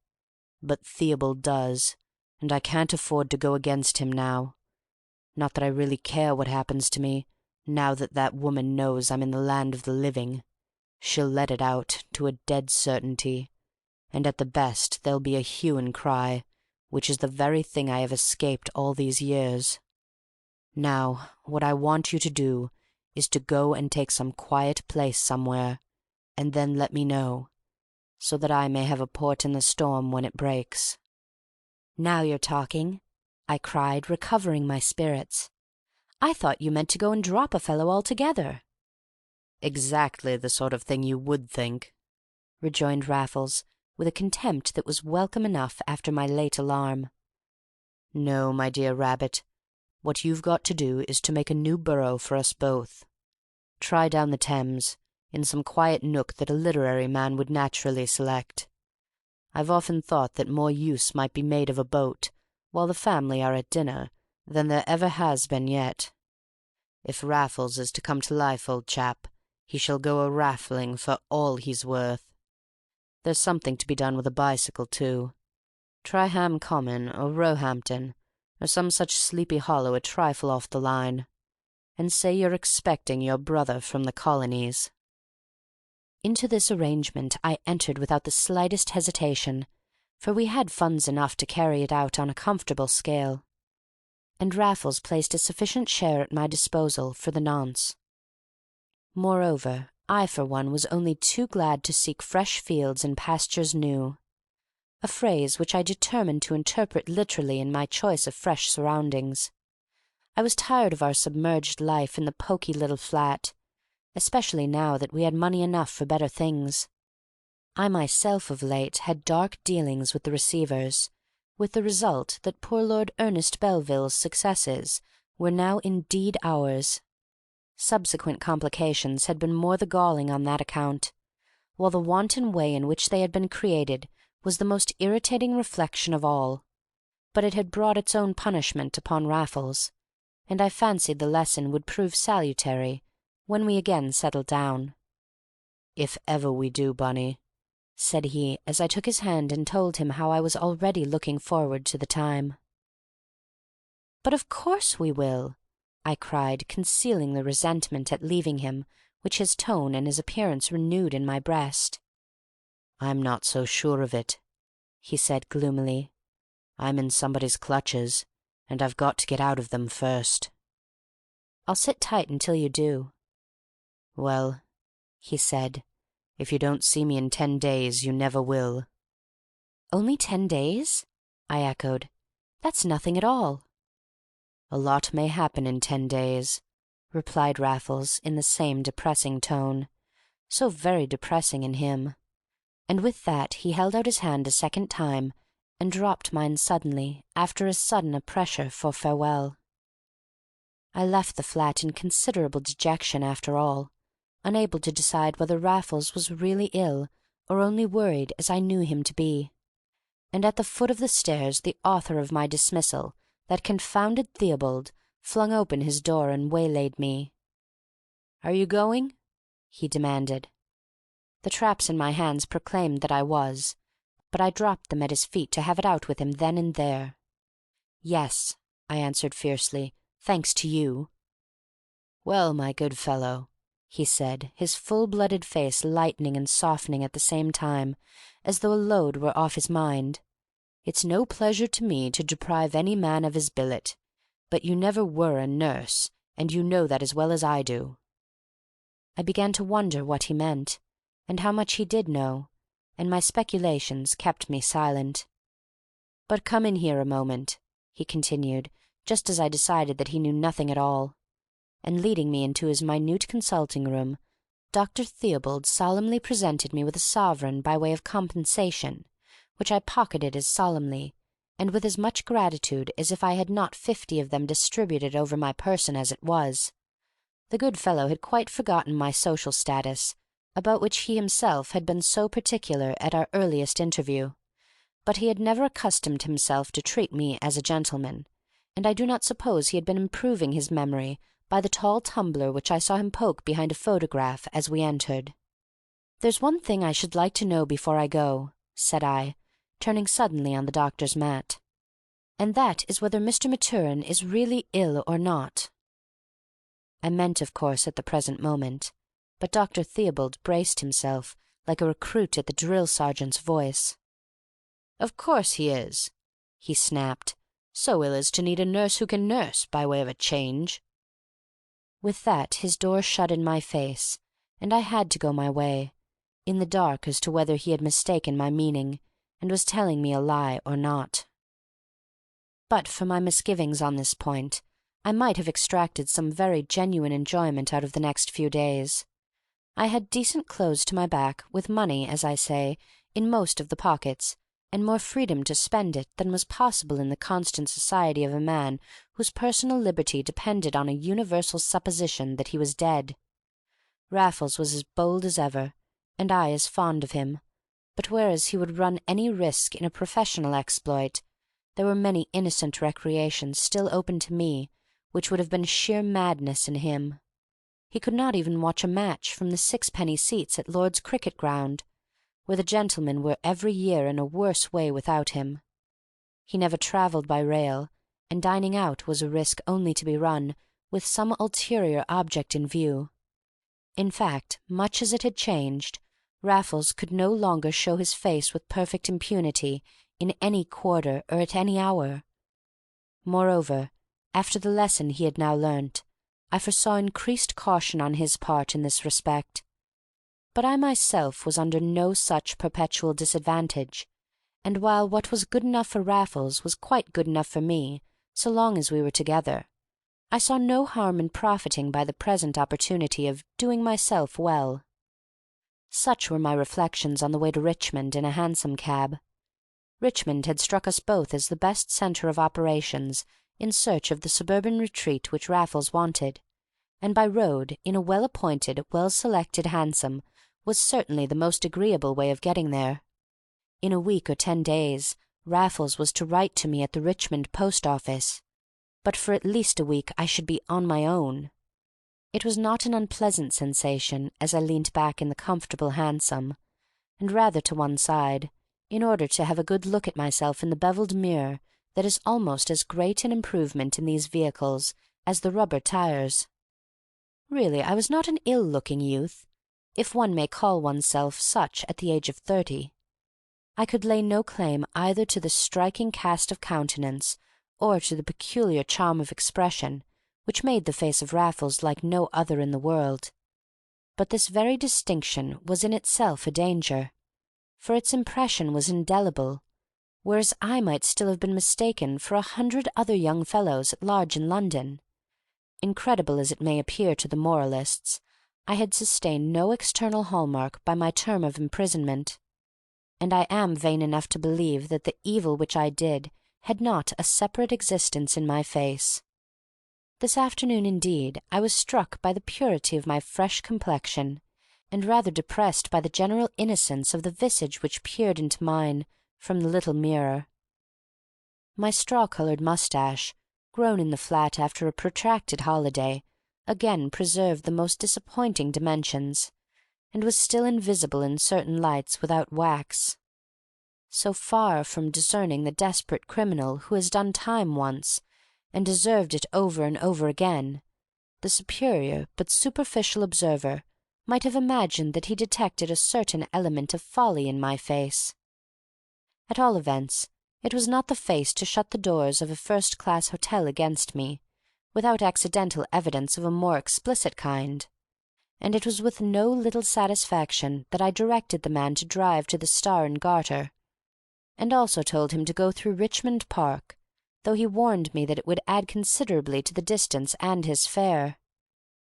"But Theobald does, and I can't afford to go against him now. Not that I really care what happens to me, now that that woman knows I'm in the land of the living. She'll let it out, to a dead certainty, and at the best there'll be a hue and cry, which is the very thing I have escaped all these years. Now, what I want you to do is to go and take some quiet place somewhere, and then let me know, so that I may have a port in the storm when it breaks." "Now you're talking," I cried, recovering my spirits. "I thought you meant to go and drop a fellow altogether." "Exactly the sort of thing you would think," rejoined Raffles, with a contempt that was welcome enough after my late alarm. "No, my dear Rabbit, what you've got to do is to make a new burrow for us both. Try down the Thames, in some quiet nook that a literary man would naturally select. I've often thought that more use might be made of a boat, while the family are at dinner, than there ever has been yet. If Raffles is to come to life, old chap, he shall go a-raffling for all he's worth. There's something to be done with a bicycle, too. Try Ham Common, or Roehampton, or some such sleepy hollow a trifle off the line, and say you're expecting your brother from the colonies." Into this arrangement I entered without the slightest hesitation, for we had funds enough to carry it out on a comfortable scale, and Raffles placed a sufficient share at my disposal for the nonce. Moreover, I for one was only too glad to seek fresh fields and pastures new, a phrase which I determined to interpret literally in my choice of fresh surroundings. I was tired of our submerged life in the poky little flat, especially now that we had money enough for better things. I myself of late had dark dealings with the receivers, with the result that poor Lord Ernest Belville's successes were now indeed ours. Subsequent complications had been more the galling on that account, while the wanton way in which they had been created was the most irritating reflection of all. But it had brought its own punishment upon Raffles, and I fancied the lesson would prove salutary when we again settled down. "If ever we do, Bunny," said he, as I took his hand and told him how I was already looking forward to the time. "But of course we will," I cried, concealing the resentment at leaving him which his tone and his appearance renewed in my breast. "I'm not so sure of it," he said gloomily. "I'm in somebody's clutches, and I've got to get out of them first." "I'll sit tight until you do." "Well," he said, "if you don't see me in 10 days, you never will." "Only 10 days?" I echoed. "That's nothing at all." "A lot may happen in 10 days," replied Raffles in the same depressing tone, so very depressing in him. And with that he held out his hand a second time, and dropped mine suddenly, after as sudden a pressure for farewell. I left the flat in considerable dejection after all, unable to decide whether Raffles was really ill or only worried as I knew him to be. And at the foot of the stairs the author of my dismissal, that confounded Theobald, flung open his door and waylaid me. "Are you going?" he demanded. The traps in my hands proclaimed that I was, but I dropped them at his feet to have it out with him then and there. "Yes," I answered fiercely, "thanks to you." "Well, my good fellow," he said, his full-blooded face lightening and softening at the same time, as though a load were off his mind, "it's no pleasure to me to deprive any man of his billet, but you never were a nurse, and you know that as well as I do." I began to wonder what he meant, and how much he did know, and my speculations kept me silent. "But come in here a moment," he continued, just as I decided that he knew nothing at all. And leading me into his minute consulting room, Dr. Theobald solemnly presented me with a sovereign by way of compensation, which I pocketed as solemnly, and with as much gratitude as if I had not 50 of them distributed over my person as it was. The good fellow had quite forgotten my social status, about which he himself had been so particular at our earliest interview, but he had never accustomed himself to treat me as a gentleman, and I do not suppose he had been improving his memory by the tall tumbler which I saw him poke behind a photograph as we entered. "There's one thing I should like to know before I go," said I, turning suddenly on the doctor's mat, "and that is whether Mr. Maturin is really ill or not." I meant, of course, at the present moment, but Dr. Theobald braced himself like a recruit at the drill sergeant's voice. "Of course he is," he snapped, "so ill as to need a nurse who can nurse, by way of a change." With that his door shut in my face, and I had to go my way, in the dark as to whether he had mistaken my meaning, and was telling me a lie or not. But for my misgivings on this point, I might have extracted some very genuine enjoyment out of the next few days. I had decent clothes to my back, with money, as I say, in most of the pockets, and more freedom to spend it than was possible in the constant society of a man whose personal liberty depended on a universal supposition that he was dead. Raffles was as bold as ever, and I as fond of him, but whereas he would run any risk in a professional exploit, there were many innocent recreations still open to me which would have been sheer madness in him. He could not even watch a match from the sixpenny seats at Lord's cricket ground, where the gentlemen were every year in a worse way without him. He never travelled by rail, and dining out was a risk only to be run with some ulterior object in view. In fact, much as it had changed, Raffles could no longer show his face with perfect impunity in any quarter or at any hour. Moreover, after the lesson he had now learnt, I foresaw increased caution on his part in this respect. But I myself was under no such perpetual disadvantage, and while what was good enough for Raffles was quite good enough for me so long as we were together, I saw no harm in profiting by the present opportunity of doing myself well. Such were my reflections on the way to Richmond in a hansom cab. Richmond had struck us both as the best centre of operations in search of the suburban retreat which Raffles wanted, and by road, in a well-appointed, well-selected hansom, was certainly the most agreeable way of getting there. In a week or 10 days Raffles was to write to me at the Richmond post office, but for at least a week I should be on my own. It was not an unpleasant sensation as I leant back in the comfortable hansom, and rather to one side, in order to have a good look at myself in the bevelled mirror that is almost as great an improvement in these vehicles as the rubber tires. Really, I was not an ill-looking youth, if one may call oneself such at the age of 30. I could lay no claim either to the striking cast of countenance or to the peculiar charm of expression which made the face of Raffles like no other in the world. But this very distinction was in itself a danger, for its impression was indelible, whereas I might still have been mistaken for 100 other young fellows at large in London. Incredible as it may appear to the moralists, I had sustained no external hallmark by my term of imprisonment, and I am vain enough to believe that the evil which I did had not a separate existence in my face. This afternoon, indeed, I was struck by the purity of my fresh complexion, and rather depressed by the general innocence of the visage which peered into mine from the little mirror. My straw-coloured moustache, grown in the flat after a protracted holiday, again preserved the most disappointing dimensions, and was still invisible in certain lights without wax. So far from discerning the desperate criminal who has done time once, and deserved it over and over again, the superior but superficial observer might have imagined that he detected a certain element of folly in my face. At all events, it was not the face to shut the doors of a first-class hotel against me, without accidental evidence of a more explicit kind, and it was with no little satisfaction that I directed the man to drive to the Star and Garter, and also told him to go through Richmond Park, though he warned me that it would add considerably to the distance and his fare.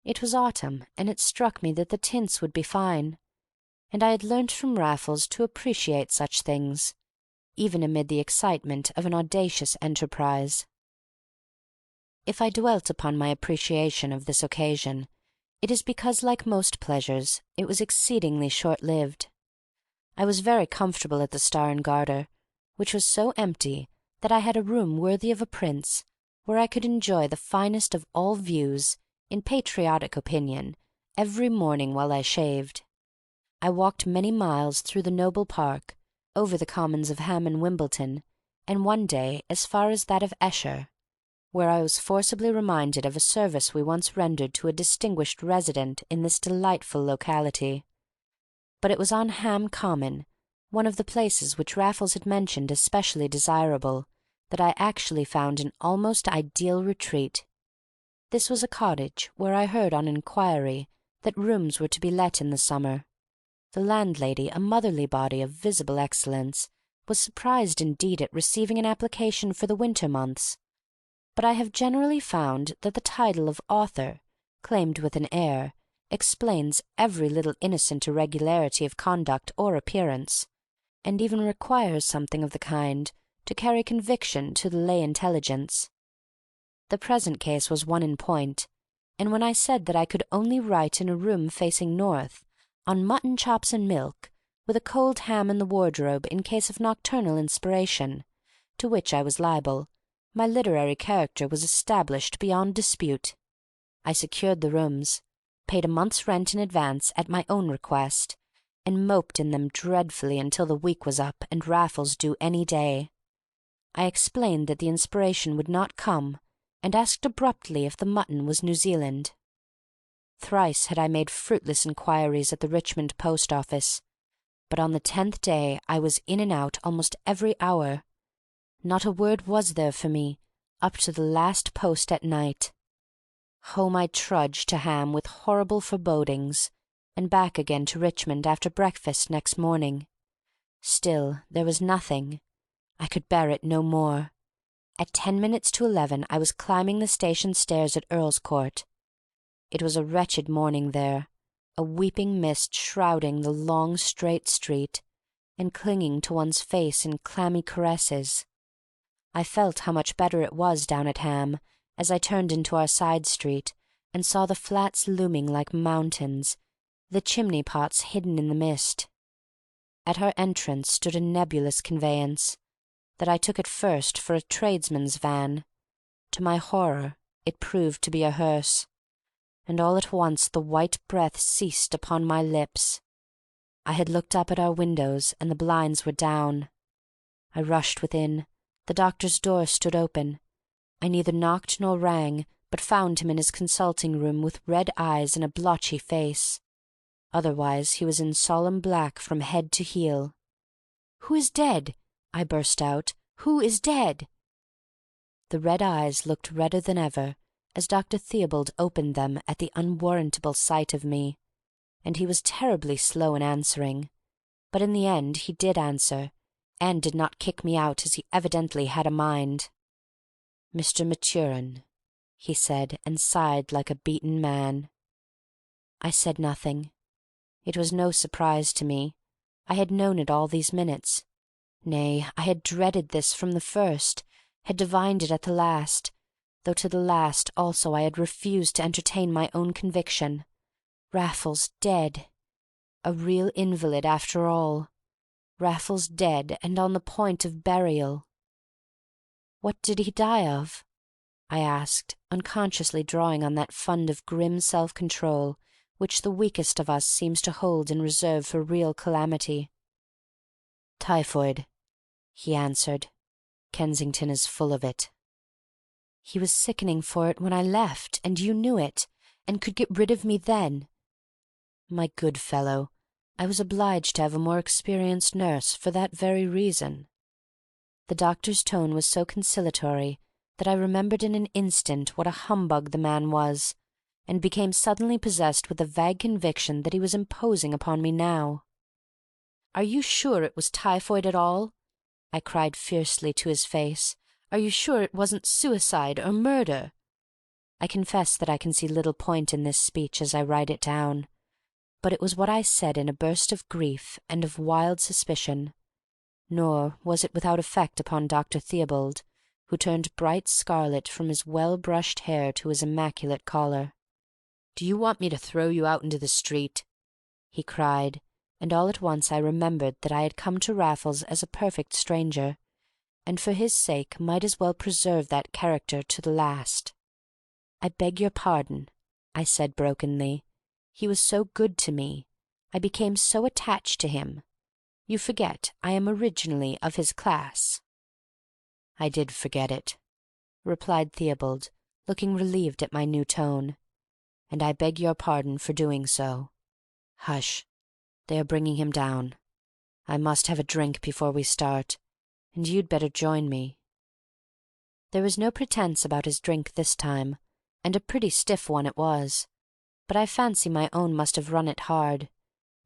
It was autumn, and it struck me that the tints would be fine, and I had learnt from Raffles to appreciate such things, even amid the excitement of an audacious enterprise. If I dwelt upon my appreciation of this occasion, it is because, like most pleasures, it was exceedingly short-lived. I was very comfortable at the Star and Garter, which was so empty that I had a room worthy of a prince, where I could enjoy the finest of all views, in patriotic opinion, every morning while I shaved. I walked many miles through the noble park, over the commons of Ham and Wimbledon, and one day as far as that of Esher, where I was forcibly reminded of a service we once rendered to a distinguished resident in this delightful locality. But it was on Ham Common, one of the places which Raffles had mentioned as specially desirable, that I actually found an almost ideal retreat. This was a cottage where I heard on inquiry that rooms were to be let in the summer. The landlady, a motherly body of visible excellence, was surprised indeed at receiving an application for the winter months, but I have generally found that the title of author, claimed with an air, explains every little innocent irregularity of conduct or appearance, and even requires something of the kind to carry conviction to the lay intelligence. The present case was one in point, and when I said that I could only write in a room facing north, on mutton chops and milk, with a cold ham in the wardrobe in case of nocturnal inspiration, to which I was liable, my literary character was established beyond dispute. I secured the rooms, paid a month's rent in advance at my own request, and moped in them dreadfully until the week was up and Raffles due any day. I explained that the inspiration would not come, and asked abruptly if the mutton was New Zealand. Thrice had I made fruitless inquiries at the Richmond post office, but on the 10th day I was in and out almost every hour. Not a word was there for me, up to the last post at night. Home I trudged to Ham with horrible forebodings, and back again to Richmond after breakfast next morning. Still there was nothing. I could bear it no more. At 10 minutes to 11 I was climbing the station stairs at Earl's Court. It was a wretched morning there, a weeping mist shrouding the long straight street, and clinging to one's face in clammy caresses. I felt how much better it was down at Ham, as I turned into our side street, and saw the flats looming like mountains, the chimney-pots hidden in the mist. At our entrance stood a nebulous conveyance, that I took at first for a tradesman's van. To my horror it proved to be a hearse, and all at once the white breath ceased upon my lips. I had looked up at our windows, and the blinds were down. I rushed within. The doctor's door stood open. I neither knocked nor rang, but found him in his consulting room with red eyes and a blotchy face. Otherwise he was in solemn black from head to heel. "Who is dead?" I burst out. "Who is dead?" The red eyes looked redder than ever as Dr. Theobald opened them at the unwarrantable sight of me, and he was terribly slow in answering, but in the end he did answer, and did not kick me out as he evidently had a mind. "Mr. Maturin," he said, and sighed like a beaten man. I said nothing. It was no surprise to me. I had known it all these minutes. Nay, I had dreaded this from the first, had divined it at the last, though to the last also I had refused to entertain my own conviction. Raffles dead! A real invalid after all. Raffles dead and on the point of burial. What did he die of? I asked, unconsciously drawing on that fund of grim self-control which the weakest of us seems to hold in reserve for real calamity. Typhoid, he answered. Kensington is full of it. He was sickening for it when I left, and you knew it, and could get rid of me then. My good fellow, I was obliged to have a more experienced nurse for that very reason. The doctor's tone was so conciliatory that I remembered in an instant what a humbug the man was, and became suddenly possessed with a vague conviction that he was imposing upon me now. "Are you sure it was typhoid at all?" I cried fiercely to his face. "Are you sure it wasn't suicide or murder?" I confess that I can see little point in this speech as I write it down, but it was what I said in a burst of grief and of wild suspicion. Nor was it without effect upon Dr. Theobald, who turned bright scarlet from his well-brushed hair to his immaculate collar. "Do you want me to throw you out into the street?" he cried, and all at once I remembered that I had come to Raffles as a perfect stranger, and for his sake might as well preserve that character to the last. "I beg your pardon," I said brokenly. "He was so good to me. I became so attached to him. You forget I am originally of his class." "I did forget it," replied Theobald, looking relieved at my new tone, "and I beg your pardon for doing so. Hush! They are bringing him down. I must have a drink before we start, and you'd better join me." There was no pretence about his drink this time, and a pretty stiff one it was, but I fancy my own must have run it hard.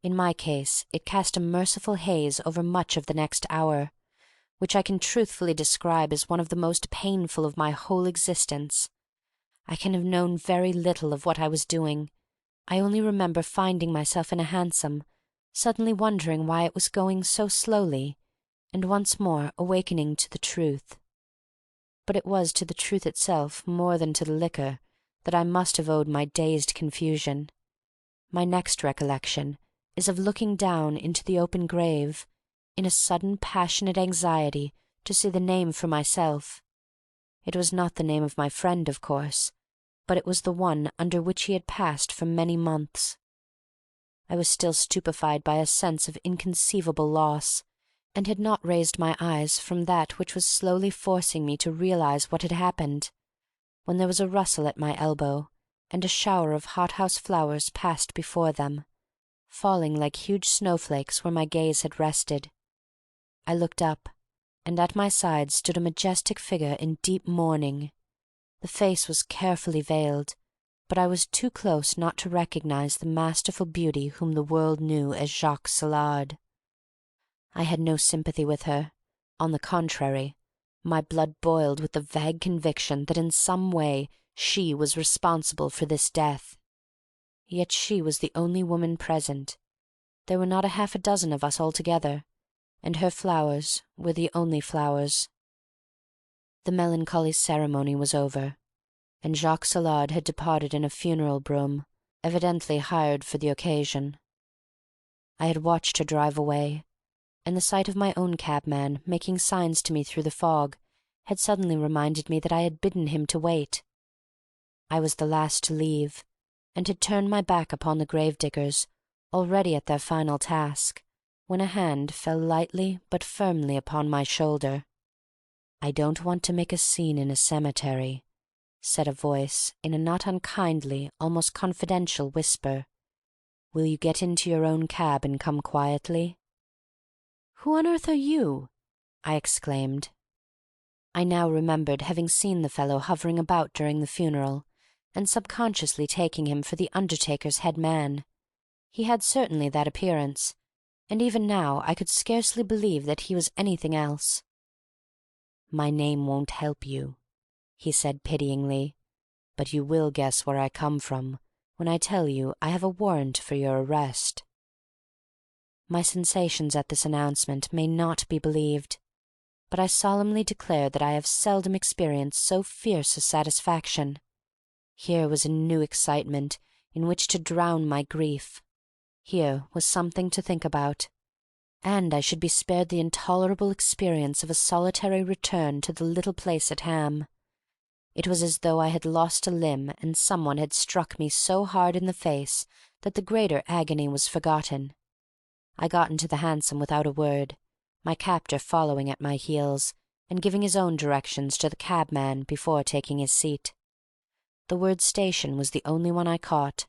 In my case it cast a merciful haze over much of the next hour, which I can truthfully describe as one of the most painful of my whole existence. I can have known very little of what I was doing. I only remember finding myself in a hansom, suddenly wondering why it was going so slowly, and once more awakening to the truth. But it was to the truth itself more than to the liquor that I must have owed my dazed confusion. My next recollection is of looking down into the open grave, in a sudden passionate anxiety to see the name for myself. It was not the name of my friend, of course, but it was the one under which he had passed for many months. I was still stupefied by a sense of inconceivable loss, and had not raised my eyes from that which was slowly forcing me to realize what had happened, when there was a rustle at my elbow, and a shower of hothouse flowers passed before them, falling like huge snowflakes where my gaze had rested. I looked up, and at my side stood a majestic figure in deep mourning. The face was carefully veiled, but I was too close not to recognize the masterful beauty whom the world knew as Jacques Saillard. I had no sympathy with her. On the contrary, my blood boiled with the vague conviction that in some way she was responsible for this death. Yet she was the only woman present. There were not half a dozen of us altogether, and her flowers were the only flowers. The melancholy ceremony was over, and Jacques Saillard had departed in a funeral brougham, evidently hired for the occasion. I had watched her drive away, and the sight of my own cabman making signs to me through the fog had suddenly reminded me that I had bidden him to wait. I was the last to leave, and had turned my back upon the grave-diggers, already at their final task, when a hand fell lightly but firmly upon my shoulder. "I don't want to make a scene in a cemetery," said a voice, in a not unkindly, almost confidential whisper. "Will you get into your own cab and come quietly?" "Who on earth are you?" I exclaimed. I now remembered having seen the fellow hovering about during the funeral, and subconsciously taking him for the undertaker's head man. He had certainly that appearance, and even now I could scarcely believe that he was anything else. "My name won't help you," he said pityingly, "but you will guess where I come from, when I tell you I have a warrant for your arrest." My sensations at this announcement may not be believed, but I solemnly declare that I have seldom experienced so fierce a satisfaction. Here was a new excitement in which to drown my grief. Here was something to think about, and I should be spared the intolerable experience of a solitary return to the little place at Ham. It was as though I had lost a limb and some one had struck me so hard in the face that the greater agony was forgotten. I got into the hansom without a word, my captor following at my heels, and giving his own directions to the cabman before taking his seat. The word station was the only one I caught,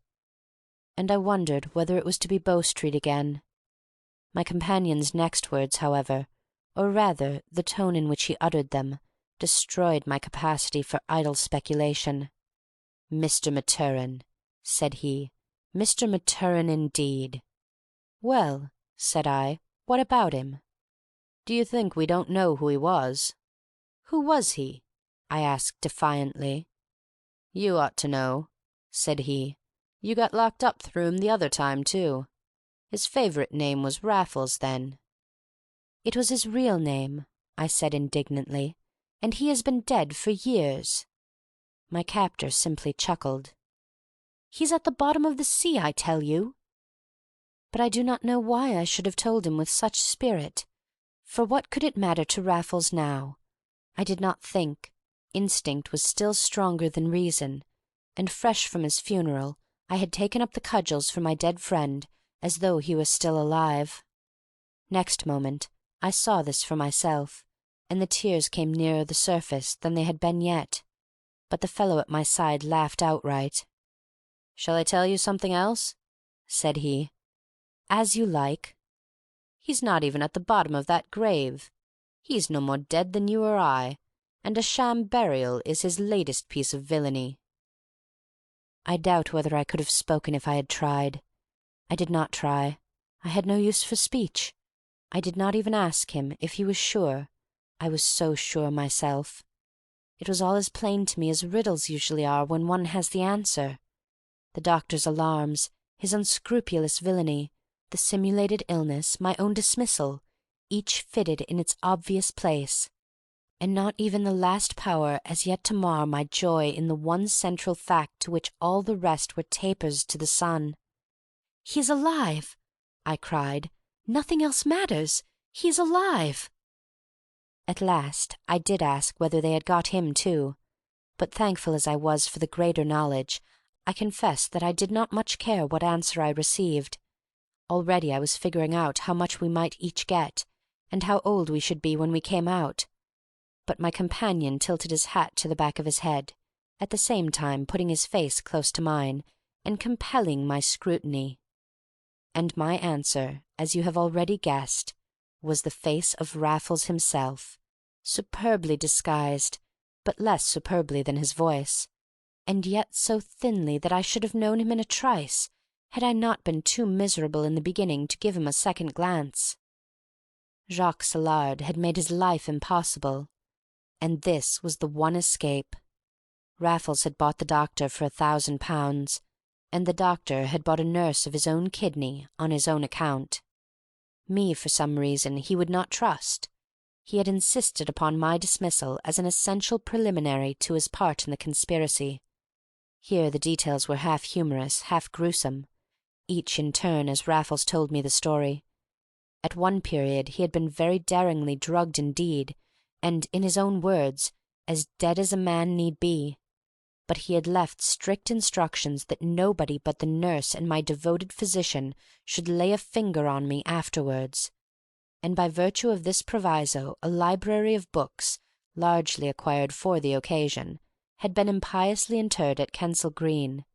and I wondered whether it was to be Bow Street again. My companion's next words, however, or rather the tone in which he uttered them, destroyed my capacity for idle speculation. "Mr. Maturin," said he. "Mr. Maturin, indeed." "Well," said I, "what about him?" "Do you think we don't know who he was?" "Who was he?" I asked defiantly. "You ought to know," said he. "You got locked up through him the other time, too. His favourite name was Raffles then." "It was his real name," I said indignantly, "and he has been dead for years." My captor simply chuckled. "He's at the bottom of the sea, I tell you." But I do not know why I should have told him with such spirit, for what could it matter to Raffles now? I did not think. Instinct was still stronger than reason, and fresh from his funeral I had taken up the cudgels for my dead friend as though he were still alive. Next moment I saw this for myself, and the tears came nearer the surface than they had been yet. But the fellow at my side laughed outright. "Shall I tell you something else?" said he. "As you like." "He's not even at the bottom of that grave. He's no more dead than you or I, and a sham burial is his latest piece of villainy." I doubt whether I could have spoken if I had tried. I did not try. I had no use for speech. I did not even ask him if he was sure. I was so sure myself. It was all as plain to me as riddles usually are when one has the answer. The doctor's alarms, his unscrupulous villainy, the simulated illness, my own dismissal, each fitted in its obvious place, and not even the last power as yet to mar my joy in the one central fact to which all the rest were tapers to the sun. "He is alive!" I cried. "Nothing else matters. He is alive!" At last I did ask whether they had got him too, but thankful as I was for the greater knowledge, I confess that I did not much care what answer I received. Already I was figuring out how much we might each get, and how old we should be when we came out. But my companion tilted his hat to the back of his head, at the same time putting his face close to mine, and compelling my scrutiny. And my answer, as you have already guessed, was the face of Raffles himself, superbly disguised, but less superbly than his voice, and yet so thinly that I should have known him in a trice, had I not been too miserable in the beginning to give him a second glance. Jacques Saillard had made his life impossible, and this was the one escape. Raffles had bought the doctor for £1,000, and the doctor had bought a nurse of his own kidney on his own account. Me, for some reason, he would not trust. He had insisted upon my dismissal as an essential preliminary to his part in the conspiracy. Here the details were half humorous, half gruesome, each in turn as Raffles told me the story. At one period he had been very daringly drugged indeed, and, in his own words, as dead as a man need be. But he had left strict instructions that nobody but the nurse and my devoted physician should lay a finger on me afterwards. And by virtue of this proviso a library of books, largely acquired for the occasion, had been impiously interred at Kensal Green.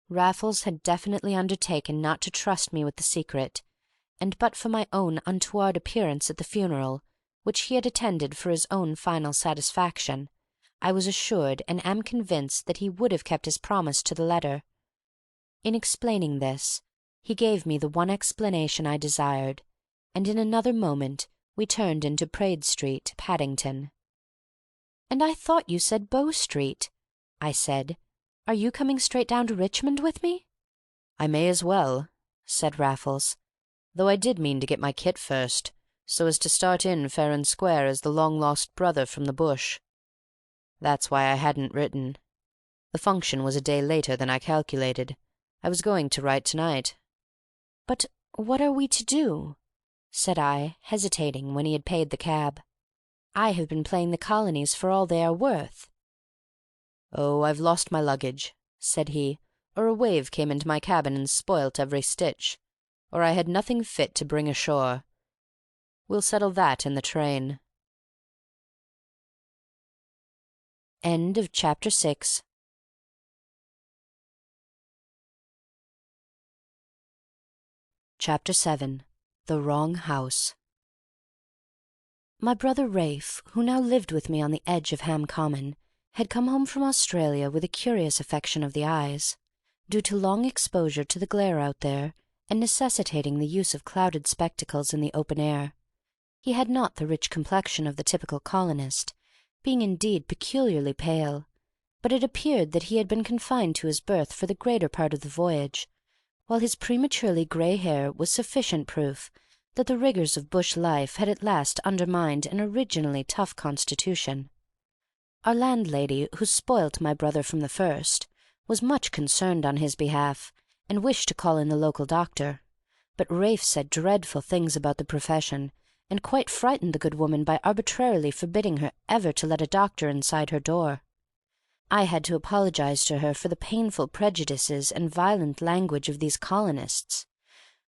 Raffles had definitely undertaken not to trust me with the secret, and but for my own untoward appearance at the funeral, which he had attended for his own final satisfaction, I was assured and am convinced that he would have kept his promise to the letter. In explaining this, he gave me the one explanation I desired, and in another moment we turned into Praed Street, Paddington. "And I thought you said Bow Street," I said. Are you coming straight down to Richmond with me?" "I may as well," said Raffles, "though I did mean to get my kit first, so as to start in fair and square as the long-lost brother from the bush. That's why I hadn't written. The function was a day later than I calculated. I was going to write to-night." "But what are we to do?" said I, hesitating when he had paid the cab. "I have been playing the colonies for all they are worth." "Oh, I've lost my luggage," said he, "or a wave came into my cabin and spoilt every stitch, or I had nothing fit to bring ashore. We'll settle that in the train." End of chapter 6. Chapter 7. The Wrong House. My brother Ralph, who now lived with me on the edge of Ham Common, had come home from Australia with a curious affection of the eyes, due to long exposure to the glare out there, and necessitating the use of clouded spectacles in the open air. He had not the rich complexion of the typical colonist, being indeed peculiarly pale, but it appeared that he had been confined to his berth for the greater part of the voyage, while his prematurely grey hair was sufficient proof that the rigours of bush life had at last undermined an originally tough constitution. Our landlady, who spoilt my brother from the first, was much concerned on his behalf, and wished to call in the local doctor, but Ralph said dreadful things about the profession, and quite frightened the good woman by arbitrarily forbidding her ever to let a doctor inside her door. I had to apologize to her for the painful prejudices and violent language of these colonists,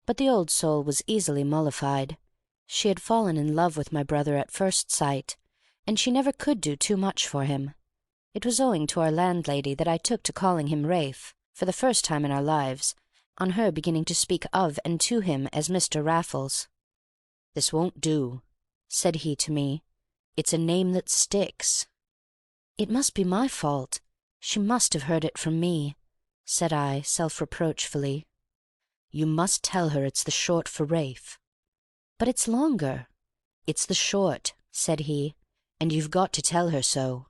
but the old soul was easily mollified. She had fallen in love with my brother at first sight, and she never could do too much for him. It was owing to our landlady that I took to calling him Ralph, for the first time in our lives, on her beginning to speak of and to him as Mr. Raffles. "This won't do," said he to me. "It's a name that sticks." "It must be my fault. She must have heard it from me," said I, self-reproachfully. "You must tell her it's the short for Ralph." "But it's longer." "It's the short," said he, "and you've got to tell her so."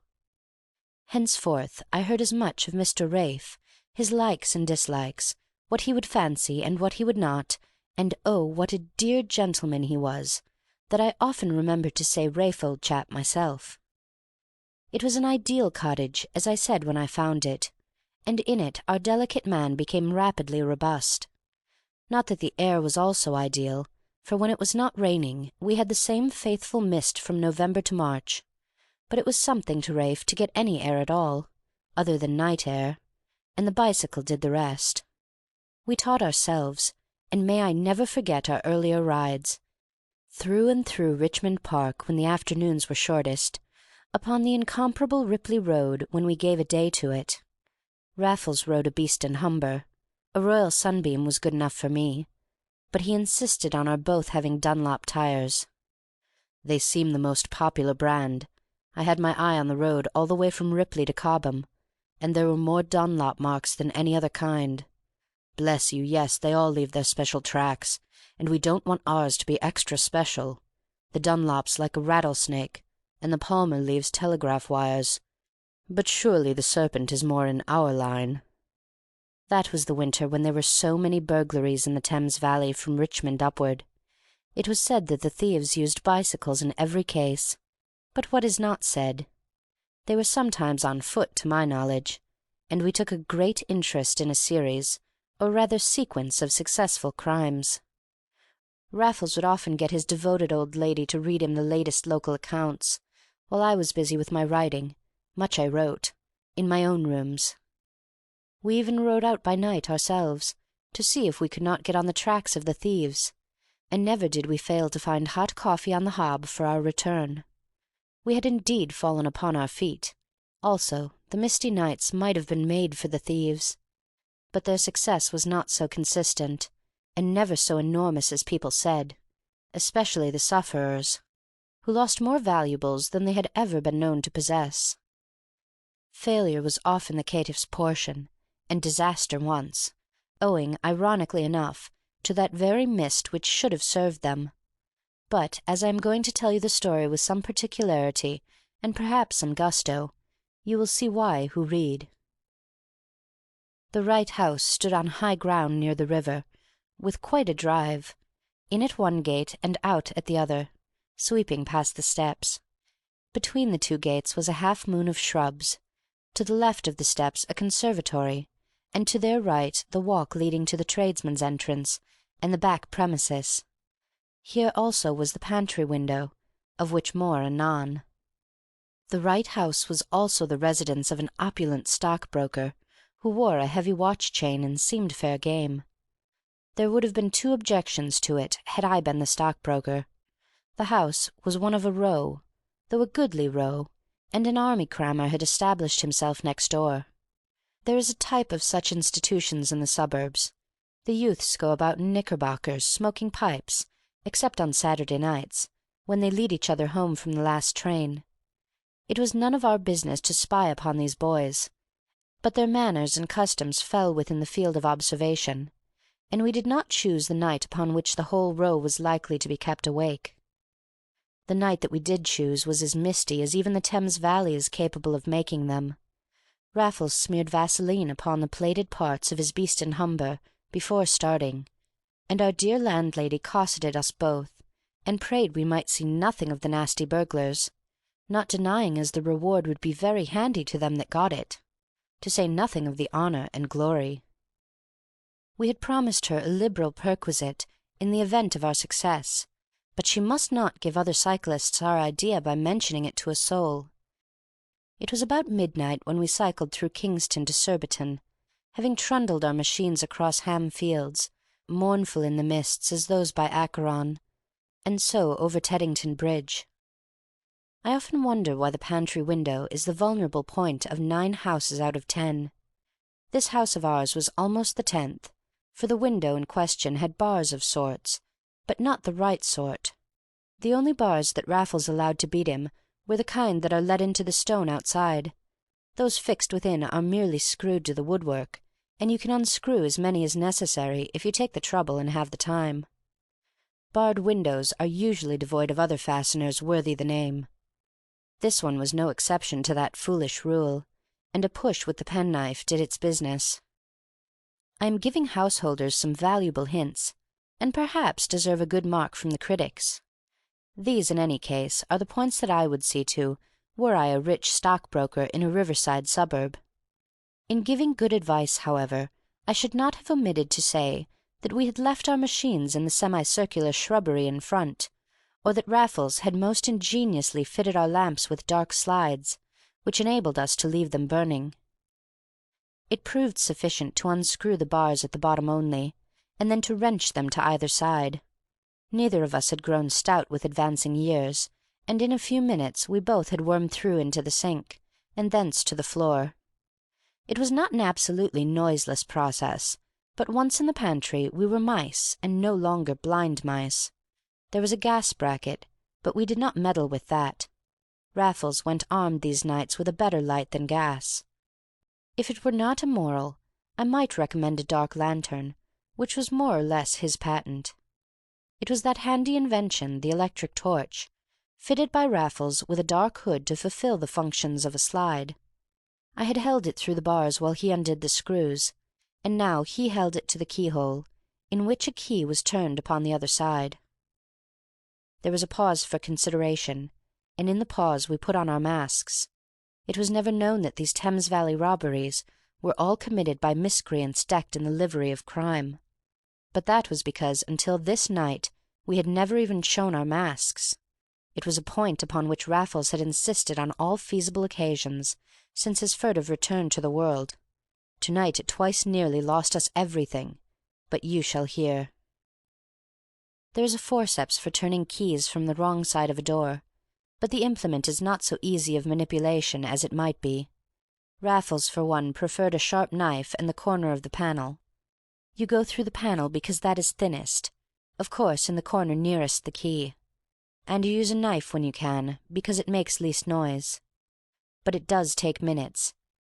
Henceforth I heard as much of Mr. Ralph, his likes and dislikes, what he would fancy and what he would not, and oh, what a dear gentleman he was, that I often remembered to say Ralph, old chap, myself. It was an ideal cottage, as I said when I found it, and in it our delicate man became rapidly robust. Not that the air was also ideal, for when it was not raining we had the same faithful mist from November to March, but it was something to Ralph to get any air at all, other than night air, and the bicycle did the rest. We taught ourselves, and may I never forget our earlier rides, through and through Richmond Park when the afternoons were shortest, upon the incomparable Ripley Road when we gave a day to it. Raffles rode a Beast and Humber. A Royal Sunbeam was good enough for me, but he insisted on our both having Dunlop tires. They seem the most popular brand. I had my eye on the road all the way from Ripley to Cobham, and there were more Dunlop marks than any other kind. Bless you, yes, they all leave their special tracks, and we don't want ours to be extra special. The Dunlop's like a rattlesnake, and the Palmer leaves telegraph wires. But surely the Serpent is more in our line. That was the winter when there were so many burglaries in the Thames Valley from Richmond upward. It was said that the thieves used bicycles in every case. But what is not said? They were sometimes on foot, to my knowledge, and we took a great interest in a series, or rather sequence, of successful crimes. Raffles would often get his devoted old lady to read him the latest local accounts, while I was busy with my writing, much I wrote, in my own rooms. We even rode out by night ourselves, to see if we could not get on the tracks of the thieves, and never did we fail to find hot coffee on the hob for our return. We had indeed fallen upon our feet. Also, the misty nights might have been made for the thieves, but their success was not so consistent, and never so enormous as people said, especially the sufferers, who lost more valuables than they had ever been known to possess. Failure was often the caitiff's portion, and disaster once, owing, ironically enough, to that very mist which should have served them. But as I am going to tell you the story with some particularity, and perhaps some gusto, you will see why who read. The right house stood on high ground near the river, with quite a drive, in at one gate and out at the other, sweeping past the steps. Between the two gates was a half-moon of shrubs, to the left of the steps a conservatory, and to their right the walk leading to the tradesmen's entrance and the back premises. Here also was the pantry window, of which more anon. The right house was also the residence of an opulent stockbroker, who wore a heavy watch-chain and seemed fair game. There would have been two objections to it had I been the stockbroker. The house was one of a row, though a goodly row, and an army crammer had established himself next door. There is a type of such institutions in the suburbs. The youths go about in knickerbockers, smoking pipes, except on Saturday nights, when they lead each other home from the last train. It was none of our business to spy upon these boys, but their manners and customs fell within the field of observation, and we did not choose the night upon which the whole row was likely to be kept awake. The night that we did choose was as misty as even the Thames Valley is capable of making them. Raffles smeared Vaseline upon the plated parts of his beast and humber before starting, and our dear landlady cosseted us both, and prayed we might see nothing of the nasty burglars, not denying as the reward would be very handy to them that got it, to say nothing of the honour and glory. We had promised her a liberal perquisite in the event of our success, but she must not give other cyclists our idea by mentioning it to a soul. It was about midnight when we cycled through Kingston to Surbiton, having trundled our machines across Ham Fields, mournful in the mists as those by Acheron, and so over Teddington Bridge. I often wonder why the pantry window is the vulnerable point of 9 houses out of 10. This house of ours was almost the 10th, for the window in question had bars of sorts, but not the right sort. The only bars that Raffles allowed to beat him were the kind that are let into the stone outside. Those fixed within are merely screwed to the woodwork, and you can unscrew as many as necessary if you take the trouble and have the time. Barred windows are usually devoid of other fasteners worthy the name. This one was no exception to that foolish rule, and a push with the penknife did its business. I am giving householders some valuable hints, and perhaps deserve a good mark from the critics. These, in any case, are the points that I would see to, were I a rich stockbroker in a riverside suburb. In giving good advice, however, I should not have omitted to say that we had left our machines in the semicircular shrubbery in front, or that Raffles had most ingeniously fitted our lamps with dark slides, which enabled us to leave them burning. It proved sufficient to unscrew the bars at the bottom only, and then to wrench them to either side. Neither of us had grown stout with advancing years, and in a few minutes we both had wormed through into the sink, and thence to the floor. It was not an absolutely noiseless process, but once in the pantry we were mice, and no longer blind mice. There was a gas bracket, but we did not meddle with that. Raffles went armed these nights with a better light than gas. If it were not immoral, I might recommend a dark lantern, which was more or less his patent. It was that handy invention, the electric torch, fitted by Raffles with a dark hood to fulfil the functions of a slide. I had held it through the bars while he undid the screws, and now he held it to the keyhole, in which a key was turned upon the other side. There was a pause for consideration, and in the pause we put on our masks. It was never known that these Thames Valley robberies were all committed by miscreants decked in the livery of crime. But that was because until this night we had never even shown our masks. It was a point upon which Raffles had insisted on all feasible occasions since his furtive return to the world. To-night it twice nearly lost us everything, but you shall hear. There is a forceps for turning keys from the wrong side of a door, but the implement is not so easy of manipulation as it might be. Raffles, for one, preferred a sharp knife and the corner of the panel. You go through the panel because that is thinnest, of course in the corner nearest the key, and you use a knife when you can, because it makes least noise. But it does take minutes,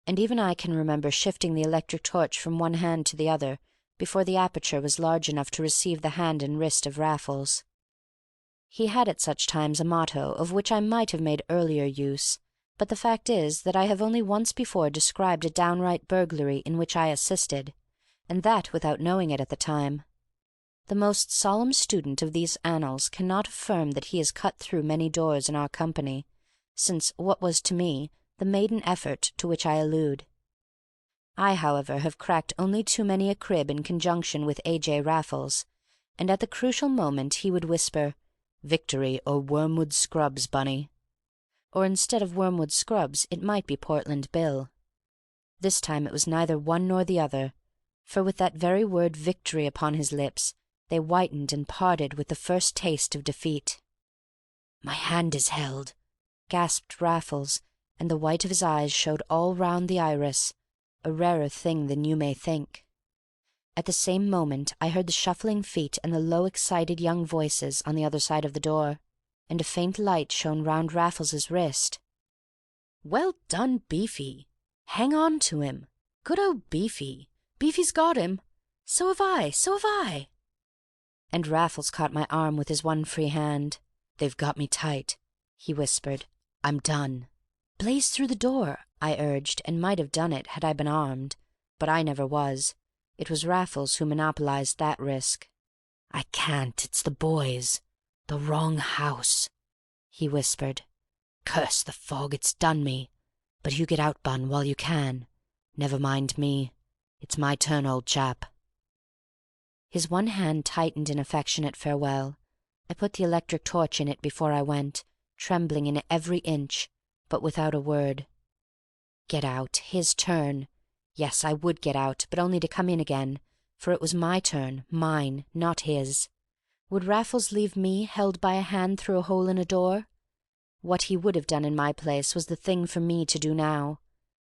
and even I can remember shifting the electric torch from one hand to the other before the aperture was large enough to receive the hand and wrist of Raffles. He had at such times a motto of which I might have made earlier use, but the fact is that I have only once before described a downright burglary in which I assisted, and that without knowing it at the time. The most solemn student of these annals cannot affirm that he has cut through many doors in our company, since what was to me the maiden effort to which I allude. I, however, have cracked only too many a crib in conjunction with A.J. Raffles, and at the crucial moment he would whisper, "Victory or Wormwood Scrubbs, Bunny." Or instead of Wormwood Scrubbs it might be Portland Bill. This time it was neither one nor the other, for with that very word victory upon his lips they whitened and parted with the first taste of defeat. "My hand is held," gasped Raffles, and the white of his eyes showed all round the iris, a rarer thing than you may think. At the same moment I heard the shuffling feet and the low excited young voices on the other side of the door, and a faint light shone round Raffles's wrist. "Well done, Beefy! Hang on to him! Good old Beefy! Beefy's got him! So have I! So have I!" And Raffles caught my arm with his one free hand. "They've got me tight," he whispered. "I'm done." "Blaze through the door," I urged, and might have done it had I been armed, but I never was. It was Raffles who monopolized that risk. "I can't. It's the boys. The wrong house," he whispered. "Curse the fog, it's done me. But you get out, Bun, while you can. Never mind me. It's my turn, old chap." His one hand tightened in affectionate farewell. I put the electric torch in it before I went, trembling in every inch, but without a word. Get out, his turn. Yes, I would get out, but only to come in again, for it was my turn, mine, not his. Would Raffles leave me held by a hand through a hole in a door? What he would have done in my place was the thing for me to do now.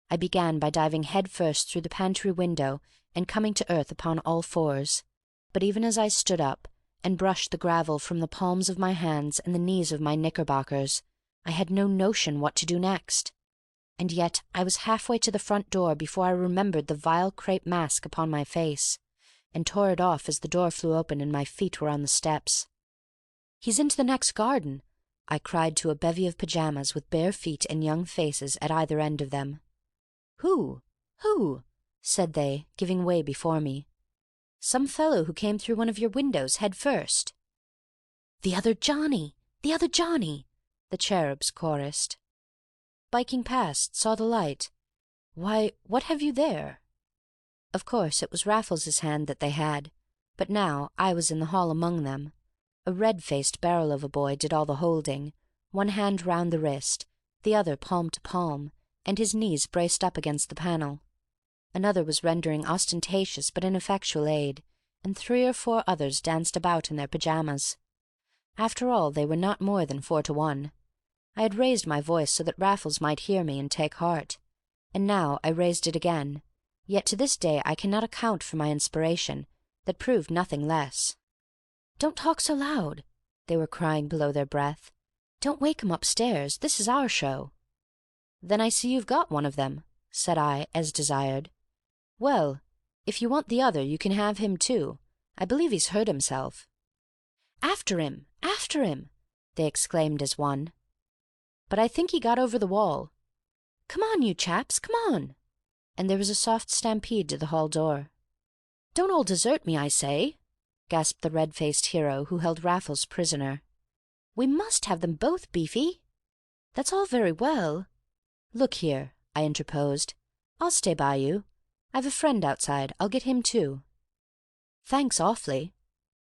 I began by diving head first through the pantry window and coming to earth upon all fours. But even as I stood up and brushed the gravel from the palms of my hands and the knees of my knickerbockers, I had no notion what to do next. And yet I was halfway to the front door before I remembered the vile crape mask upon my face, and tore it off as the door flew open and my feet were on the steps. "He's into the next garden," I cried to a bevy of pyjamas with bare feet and young faces at either end of them. "Who? Who?" said they, giving way before me. "Some fellow who came through one of your windows head first." "The other Johnny! The other Johnny!" the cherubs chorused. "Biking past, saw the light. Why, what have you there?" Of course it was Raffles's hand that they had, but now I was in the hall among them. A red-faced barrel of a boy did all the holding, one hand round the wrist, the other palm to palm, and his knees braced up against the panel. Another was rendering ostentatious but ineffectual aid, and 3 or 4 others danced about in their pyjamas. After all, they were not more than 4 to 1. I had raised my voice so that Raffles might hear me and take heart, and now I raised it again, yet to this day I cannot account for my inspiration, that proved nothing less. "Don't talk so loud," they were crying below their breath. "Don't wake 'em upstairs. This is our show." "Then I see you've got one of them," said I, as desired. "Well, if you want the other you can have him too. I believe he's hurt himself." "After him! After him!" they exclaimed as one. "But I think he got over the wall." "Come on, you chaps, come on!" And there was a soft stampede to the hall door. "Don't all desert me, I say!" gasped the red-faced hero who held Raffles prisoner. "We must have them both, Beefy." "That's all very well." "Look here," I interposed. "I'll stay by you. I've a friend outside. I'll get him too." "Thanks awfully,"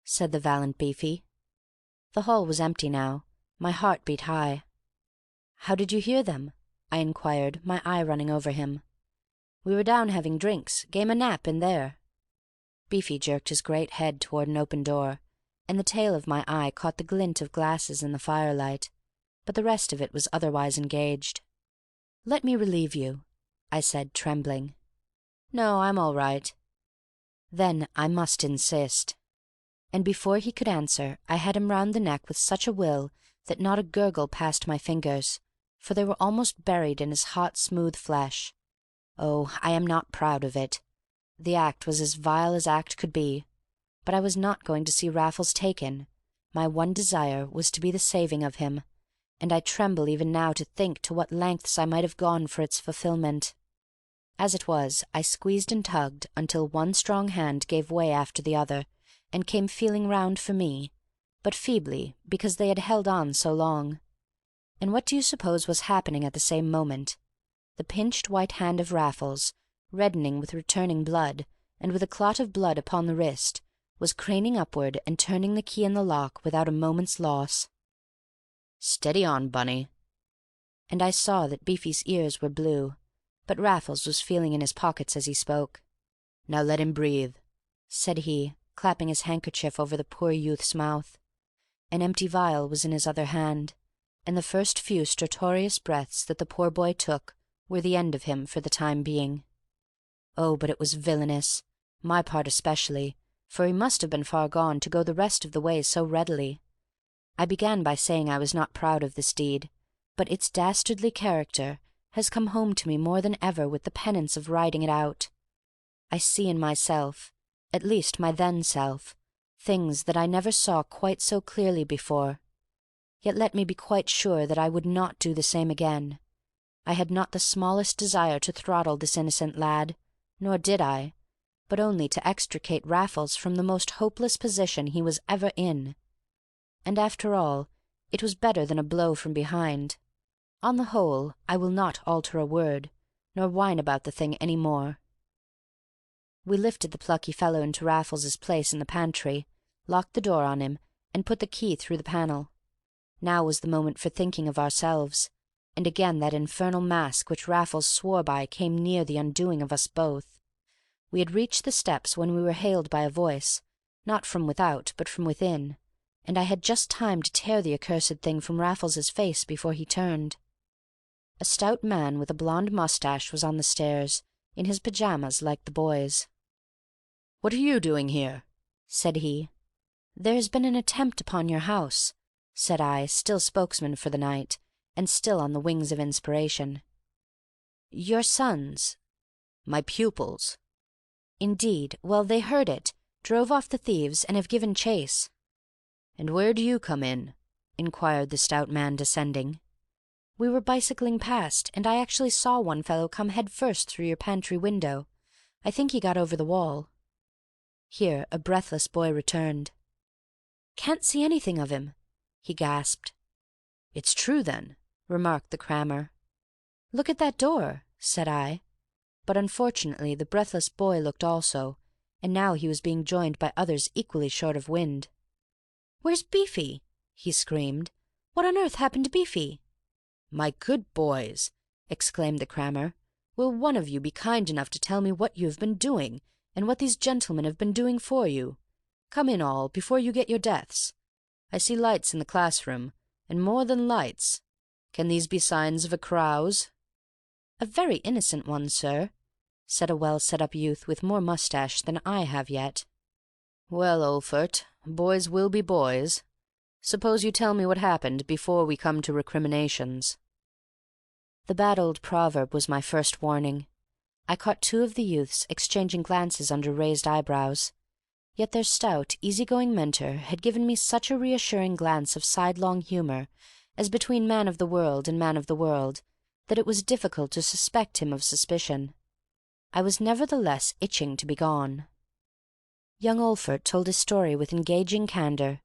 said the valiant Beefy. The hall was empty now. My heart beat high. "How did you hear them?" I inquired, my eye running over him. "We were down having drinks. Gave 'em a nap in there." Beefy jerked his great head toward an open door, and the tail of my eye caught the glint of glasses in the firelight, but the rest of it was otherwise engaged. "Let me relieve you," I said, trembling. "No, I'm all right." "Then I must insist." And before he could answer I had him round the neck with such a will that not a gurgle passed my fingers, for they were almost buried in his hot smooth flesh. Oh, I am not proud of it. The act was as vile as act could be, but I was not going to see Raffles taken. My one desire was to be the saving of him, and I tremble even now to think to what lengths I might have gone for its fulfilment. As it was, I squeezed and tugged until one strong hand gave way after the other, and came feeling round for me, but feebly, because they had held on so long. And what do you suppose was happening at the same moment? The pinched white hand of Raffles, reddening with returning blood, and with a clot of blood upon the wrist, was craning upward and turning the key in the lock without a moment's loss. "Steady on, Bunny." And I saw that Beefy's ears were blue, but Raffles was feeling in his pockets as he spoke. "Now let him breathe," said he, clapping his handkerchief over the poor youth's mouth. An empty vial was in his other hand, and the first few stertorous breaths that the poor boy took were the end of him for the time being. Oh, but it was villainous, my part especially, for he must have been far gone to go the rest of the way so readily. I began by saying I was not proud of this deed, but its dastardly character has come home to me more than ever with the penance of writing it out. I see in myself, at least my then self, things that I never saw quite so clearly before. Yet let me be quite sure that I would not do the same again. I had not the smallest desire to throttle this innocent lad, nor did I, but only to extricate Raffles from the most hopeless position he was ever in. And after all, it was better than a blow from behind. On the whole, I will not alter a word, nor whine about the thing any more. We lifted the plucky fellow into Raffles's place in the pantry, locked the door on him, and put the key through the panel. Now was the moment for thinking of ourselves, and again that infernal mask which Raffles swore by came near the undoing of us both. We had reached the steps when we were hailed by a voice, not from without but from within, and I had just time to tear the accursed thing from Raffles's face before he turned. A stout man with a blond moustache was on the stairs, in his pyjamas like the boys. "What are you doing here?" said he. "There has been an attempt upon your house," said I, still spokesman for the night, and still on the wings of inspiration. "Your sons—" "My pupils." "Indeed. Well, they heard it, drove off the thieves, and have given chase." "And where do you come in?" inquired the stout man, descending. "We were bicycling past, and I actually saw one fellow come head first through your pantry window. I think he got over the wall." Here a breathless boy returned. "Can't see anything of him," he gasped. "It's true, then," remarked the crammer. "Look at that door," said I. But unfortunately the breathless boy looked also, and now he was being joined by others equally short of wind. "Where's Beefy?" he screamed. "What on earth happened to Beefy?" "My good boys," exclaimed the crammer, "will one of you be kind enough to tell me what you have been doing, and what these gentlemen have been doing for you? Come in all, before you get your deaths. I see lights in the classroom, and more than lights. Can these be signs of a carouse?" "A very innocent one, sir," said a well-set-up youth with more moustache than I have yet. "Well, Olphert, boys will be boys. Suppose you tell me what happened before we come to recriminations." The bad old proverb was my first warning. I caught two of the youths exchanging glances under raised eyebrows, yet their stout, easy-going mentor had given me such a reassuring glance of sidelong humour as between man of the world and man of the world that it was difficult to suspect him of suspicion. I was nevertheless itching to be gone. Young Olphert told his story with engaging candour.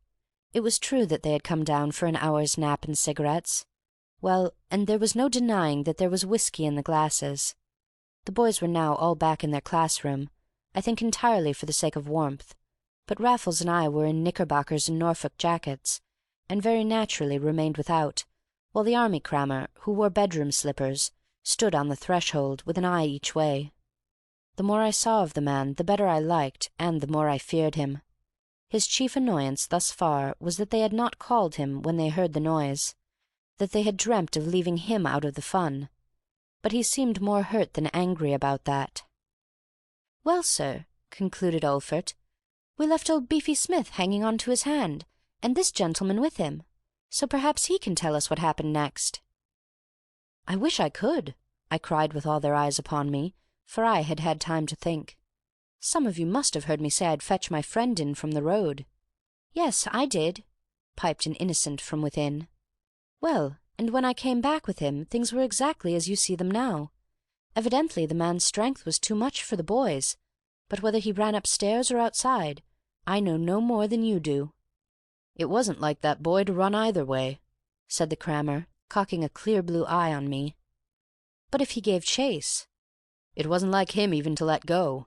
It was true that they had come down for an hour's nap and cigarettes. Well, and there was no denying that there was whiskey in the glasses. The boys were now all back in their classroom, I think entirely for the sake of warmth, but Raffles and I were in knickerbockers and Norfolk jackets, and very naturally remained without, while the army crammer, who wore bedroom slippers, stood on the threshold with an eye each way. The more I saw of the man, the better I liked, and the more I feared him. His chief annoyance thus far was that they had not called him when they heard the noise, that they had dreamt of leaving him out of the fun. But he seemed more hurt than angry about that. "Well, sir," concluded Olphert, "we left old Beefy Smith hanging on to his hand, and this gentleman with him, so perhaps he can tell us what happened next." "I wish I could," I cried with all their eyes upon me, for I had had time to think. "Some of you must have heard me say I'd fetch my friend in from the road." "Yes, I did," piped an innocent from within. Well, and when I came back with him, things were exactly as you see them now. Evidently the man's strength was too much for the boys, but whether he ran upstairs or outside, I know no more than you do." "It wasn't like that boy to run either way," said the crammer, cocking a clear blue eye on me. "But if he gave chase?" "It wasn't like him even to let go."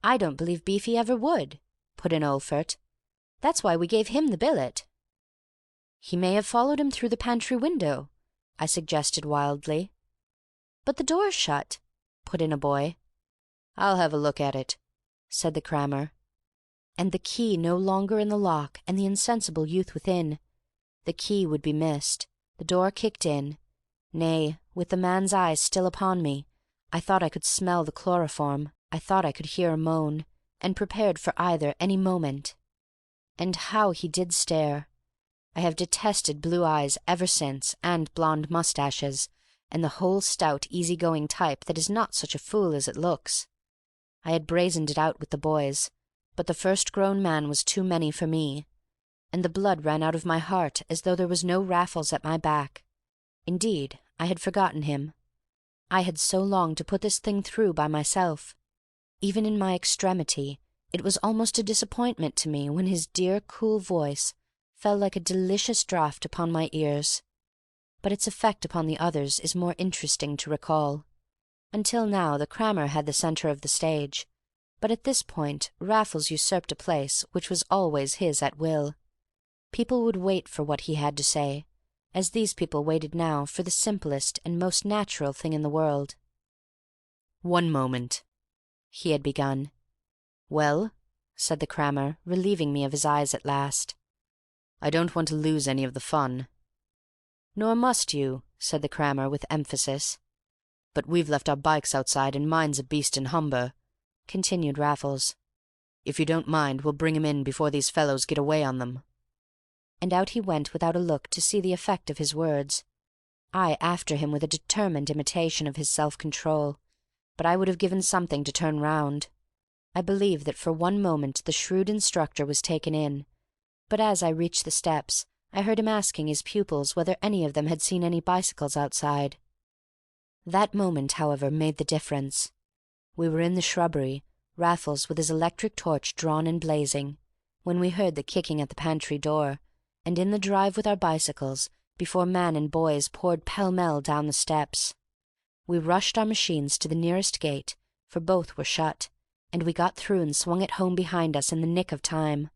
"I don't believe Beefy ever would," put in Olfert. "That's why we gave him the billet." "He may have followed him through the pantry window," I suggested wildly. "But the door's shut," put in a boy. "I'll have a look at it," said the crammer. And the key no longer in the lock, and the insensible youth within. The key would be missed, the door kicked in. Nay, with the man's eyes still upon me, I thought I could smell the chloroform, I thought I could hear a moan, and prepared for either any moment. And how he did stare! I have detested blue eyes ever since, and blonde moustaches, and the whole stout, easy-going type that is not such a fool as it looks. I had brazened it out with the boys, but the first grown man was too many for me, and the blood ran out of my heart as though there was no Raffles at my back. Indeed, I had forgotten him. I had so longed to put this thing through by myself. Even in my extremity, it was almost a disappointment to me when his dear, cool voice fell like a delicious draught upon my ears. But its effect upon the others is more interesting to recall. Until now the crammer had the centre of the stage, but at this point Raffles usurped a place which was always his at will. People would wait for what he had to say, as these people waited now for the simplest and most natural thing in the world. "One moment," he had begun. "Well?" said the crammer, relieving me of his eyes at last. "I don't want to lose any of the fun." "Nor must you," said the crammer with emphasis. "But we've left our bikes outside, and mine's a beast in Humber," continued Raffles. "If you don't mind, we'll bring him in before these fellows get away on them." And out he went without a look to see the effect of his words. I after him with a determined imitation of his self-control, but I would have given something to turn round. I believe that for one moment the shrewd instructor was taken in, but as I reached the steps I heard him asking his pupils whether any of them had seen any bicycles outside. That moment, however, made the difference. We were in the shrubbery, Raffles with his electric torch drawn and blazing, when we heard the kicking at the pantry door, and in the drive with our bicycles, before man and boys poured pell-mell down the steps. We rushed our machines to the nearest gate, for both were shut, and we got through and swung it home behind us in the nick of time.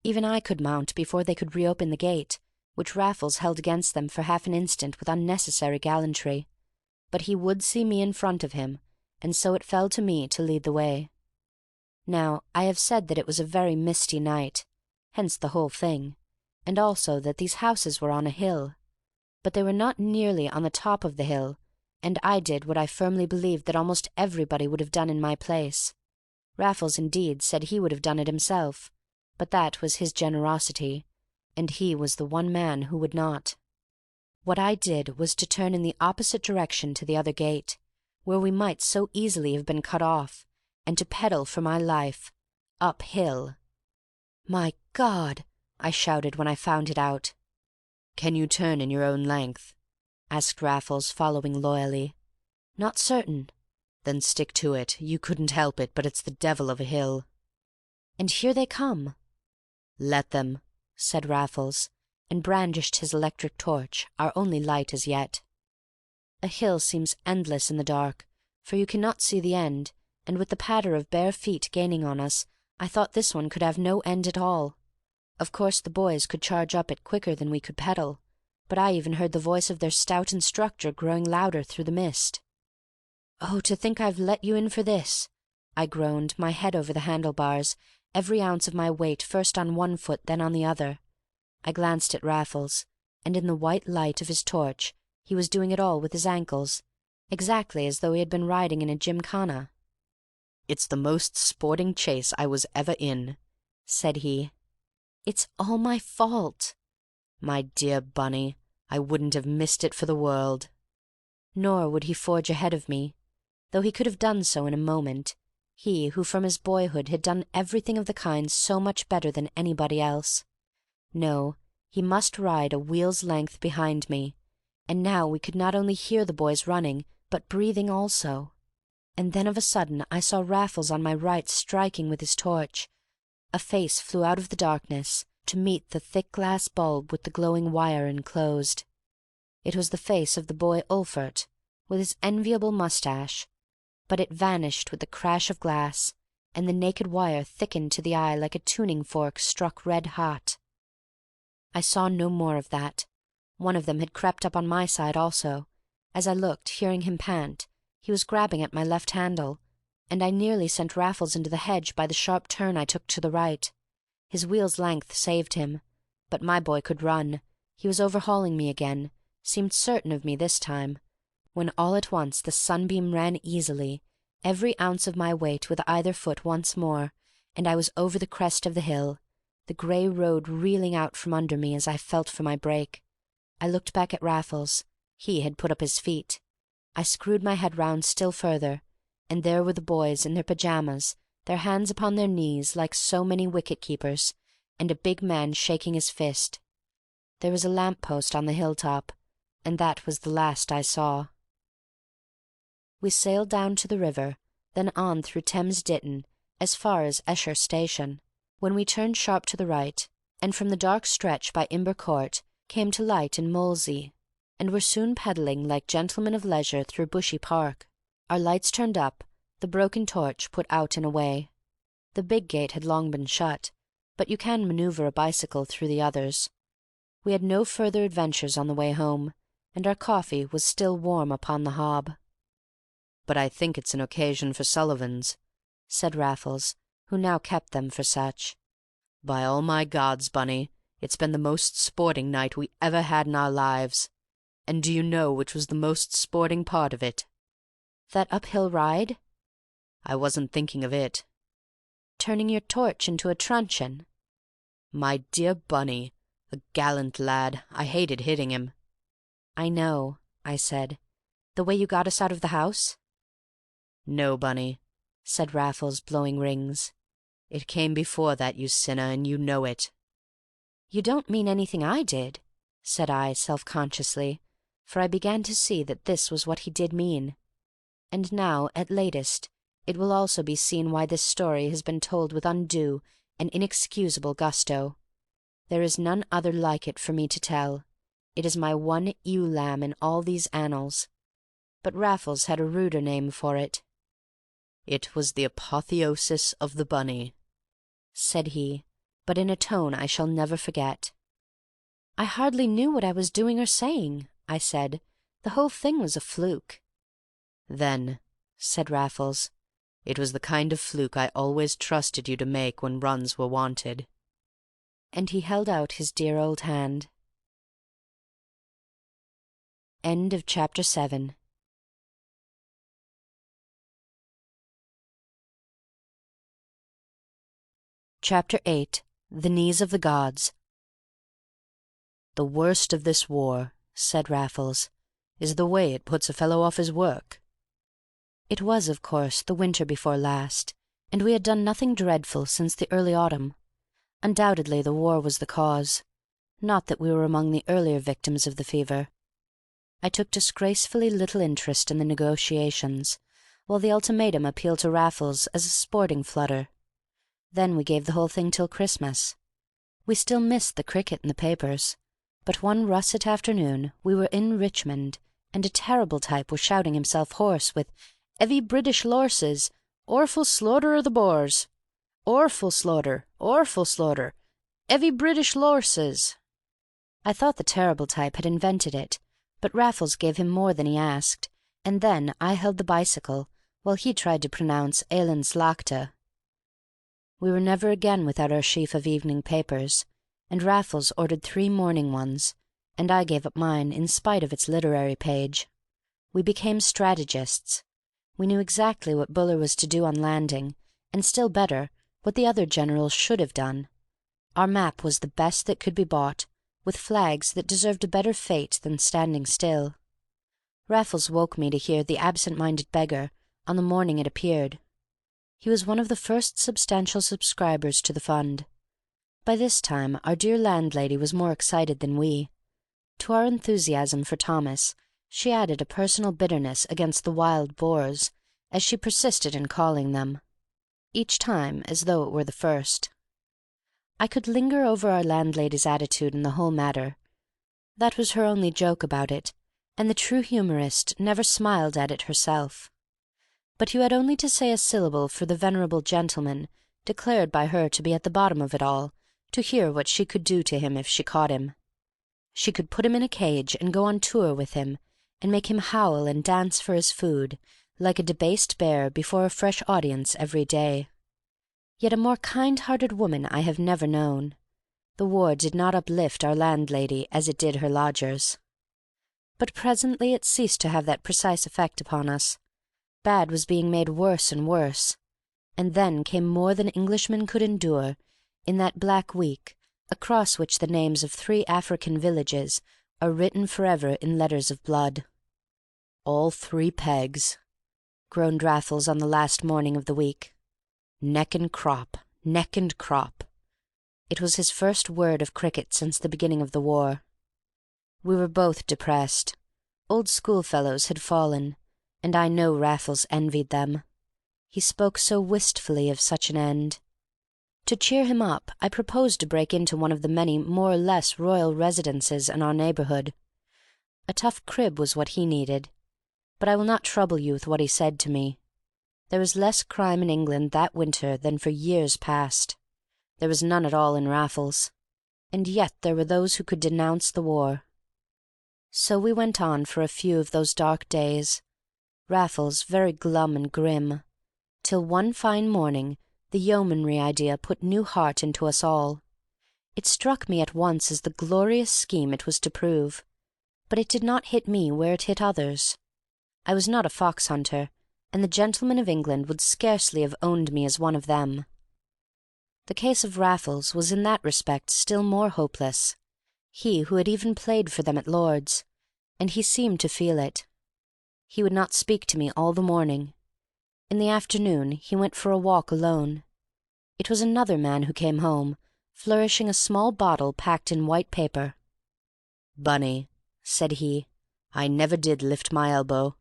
Even I could mount before they could reopen the gate, which Raffles held against them for half an instant with unnecessary gallantry. But he would see me in front of him, and so it fell to me to lead the way. Now, I have said that it was a very misty night, hence the whole thing, and also that these houses were on a hill. But they were not nearly on the top of the hill, and I did what I firmly believed that almost everybody would have done in my place. Raffles, indeed, said he would have done it himself, but that was his generosity, and he was the one man who would not. What I did was to turn in the opposite direction to the other gate, where we might so easily have been cut off, and to pedal for my life, uphill. "My God!" I shouted when I found it out. "Can you turn in your own length?" asked Raffles, following loyally. "Not certain." "Then stick to it. You couldn't help it, but it's the devil of a hill." "And here they come." "Let them," said Raffles, and brandished his electric torch, our only light as yet. A hill seems endless in the dark, for you cannot see the end, and with the patter of bare feet gaining on us, I thought this one could have no end at all. Of course the boys could charge up it quicker than we could pedal, but I even heard the voice of their stout instructor growing louder through the mist. "Oh, to think I've let you in for this!" I groaned, my head over the handlebars, every ounce of my weight first on one foot then on the other. I glanced at Raffles, and in the white light of his torch he was doing it all with his ankles, exactly as though he had been riding in a gymkhana. "It's the most sporting chase I was ever in," said he. "It's all my fault." "My dear Bunny, I wouldn't have missed it for the world." Nor would he forge ahead of me, though he could have done so in a moment, he who from his boyhood had done everything of the kind so much better than anybody else. No, He must ride a wheel's length behind me, and now we could not only hear the boys running, but breathing also. And then of a sudden I saw Raffles on my right striking with his torch. A face flew out of the darkness to meet the thick glass bulb with the glowing wire enclosed. It was the face of the boy Ulfert, with his enviable moustache, but it vanished with the crash of glass, and the naked wire thickened to the eye like a tuning fork struck red hot. I saw no more of that. One of them had crept up on my side also. As I looked, hearing him pant, he was grabbing at my left handle, and I nearly sent Raffles into the hedge by the sharp turn I took to the right. His wheel's length saved him, but my boy could run. He was overhauling me again, seemed certain of me this time, when all at once the sunbeam ran easily, every ounce of my weight with either foot once more, and I was over the crest of the hill, the grey road reeling out from under me as I felt for my brake. I looked back at Raffles. He had put up his feet. I screwed my head round still further, and there were the boys in their pyjamas, their hands upon their knees like so many wicket-keepers, and a big man shaking his fist. There was a lamp-post on the hill-top, and that was the last I saw. We sailed down to the river, then on through Thames Ditton, as far as Esher Station, when we turned sharp to the right, and from the dark stretch by Imber Court came to light in Molesey, and were soon pedalling like gentlemen of leisure through Bushey Park. Our lights turned up, the broken torch put out and away. The big gate had long been shut, but you can manoeuvre a bicycle through the others. We had no further adventures on the way home, and our coffee was still warm upon the hob. "But I think it's an occasion for Sullivans," said Raffles, who now kept them for such. "By all my gods, Bunny, it's been the most sporting night we ever had in our lives. And do you know which was the most sporting part of it?" "That uphill ride?" "I wasn't thinking of it." "Turning your torch into a truncheon?" "My dear Bunny, a gallant lad. I hated hitting him." "I know," I said. "The way you got us out of the house?" "No, Bunny," said Raffles, blowing rings. "It came before that, you sinner, and you know it." "You don't mean anything I did?" said I, self-consciously, for I began to see that this was what he did mean. And now, at latest, it will also be seen why this story has been told with undue and inexcusable gusto. There is none other like it for me to tell. It is my one ewe-lamb in all these annals. But Raffles had a ruder name for it. "It was the apotheosis of the Bunny," said he, but in a tone I shall never forget. "I hardly knew what I was doing or saying," I said. "The whole thing was a fluke." "Then," said Raffles, "it was the kind of fluke I always trusted you to make when runs were wanted." And he held out his dear old hand. End of chapter 7. Chapter 8. The Knees of the Gods. "The worst of this war," said Raffles, "is the way it puts a fellow off his work." It was, of course, the winter before last, and we had done nothing dreadful since the early autumn. Undoubtedly the war was the cause. Not that we were among the earlier victims of the fever. I took disgracefully little interest in the negotiations, while the ultimatum appealed to Raffles as a sporting flutter. Then we gave the whole thing till Christmas. We still missed the cricket in the papers, but one russet afternoon we were in Richmond, and a terrible type was shouting himself hoarse with "'Eavy British lorses, orful slaughter o' the Boers, orful slaughter, 'eavy British lorses." I thought the terrible type had invented it, but Raffles gave him more than he asked, and then I held the bicycle while he tried to pronounce Elan Slachta. We were never again without our sheaf of evening papers, and Raffles ordered 3 morning ones, and I gave up mine in spite of its literary page. We became strategists. We knew exactly what Buller was to do on landing, and still better, what the other generals should have done. Our map was the best that could be bought, with flags that deserved a better fate than standing still. Raffles woke me to hear The Absent-Minded Beggar on the morning it appeared. He was one of the first substantial subscribers to the fund. By this time our dear landlady was more excited than we. To our enthusiasm for Thomas she added a personal bitterness against the wild boars, as she persisted in calling them, each time as though it were the first. I could linger over our landlady's attitude in the whole matter. That was her only joke about it, and the true humorist never smiled at it herself. But you had only to say a syllable for the venerable gentleman, declared by her to be at the bottom of it all, to hear what she could do to him if she caught him. She could put him in a cage and go on tour with him, and make him howl and dance for his food, like a debased bear before a fresh audience every day. Yet a more kind-hearted woman I have never known. The war did not uplift our landlady as it did her lodgers. But presently it ceased to have that precise effect upon us. Bad was being made worse and worse, and then came more than Englishmen could endure, in that black week, across which the names of 3 African villages are written forever in letters of blood. "All 3 pegs," groaned Raffles on the last morning of the week. "Neck and crop, neck and crop." It was his first word of cricket since the beginning of the war. We were both depressed. Old schoolfellows had fallen, and I know Raffles envied them. He spoke so wistfully of such an end. To cheer him up, I proposed to break into one of the many more or less royal residences in our neighbourhood. A tough crib was what he needed, but I will not trouble you with what he said to me. There was less crime in England that winter than for years past. There was none at all in Raffles, and yet there were those who could denounce the war. So we went on for a few of those dark days, Raffles very glum and grim, till one fine morning the yeomanry idea put new heart into us all. It struck me at once as the glorious scheme it was to prove, but it did not hit me where it hit others. I was not a fox hunter, and the gentlemen of England would scarcely have owned me as one of them. The case of Raffles was in that respect still more hopeless, he who had even played for them at Lord's, and he seemed to feel it. He would not speak to me all the morning. In the afternoon he went for a walk alone. It was another man who came home, flourishing a small bottle packed in white paper. "Bunny," said he, "I never did lift my elbow.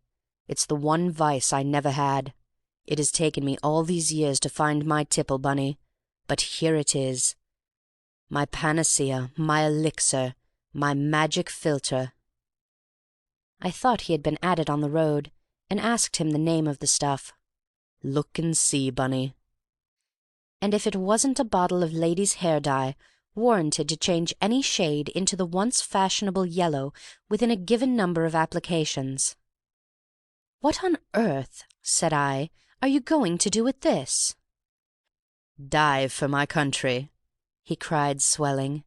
It's the one vice I never had. It has taken me all these years to find my tipple, Bunny, but here it is. My panacea, my elixir, my magic philtre." I thought he had been at it on the road, and asked him the name of the stuff. "Look and see, Bunny." And if it wasn't a bottle of ladies' hair dye, warranted to change any shade into the once fashionable yellow within a given number of applications. "What on earth," said I, "are you going to do with this?" "Dive for my country," he cried, swelling.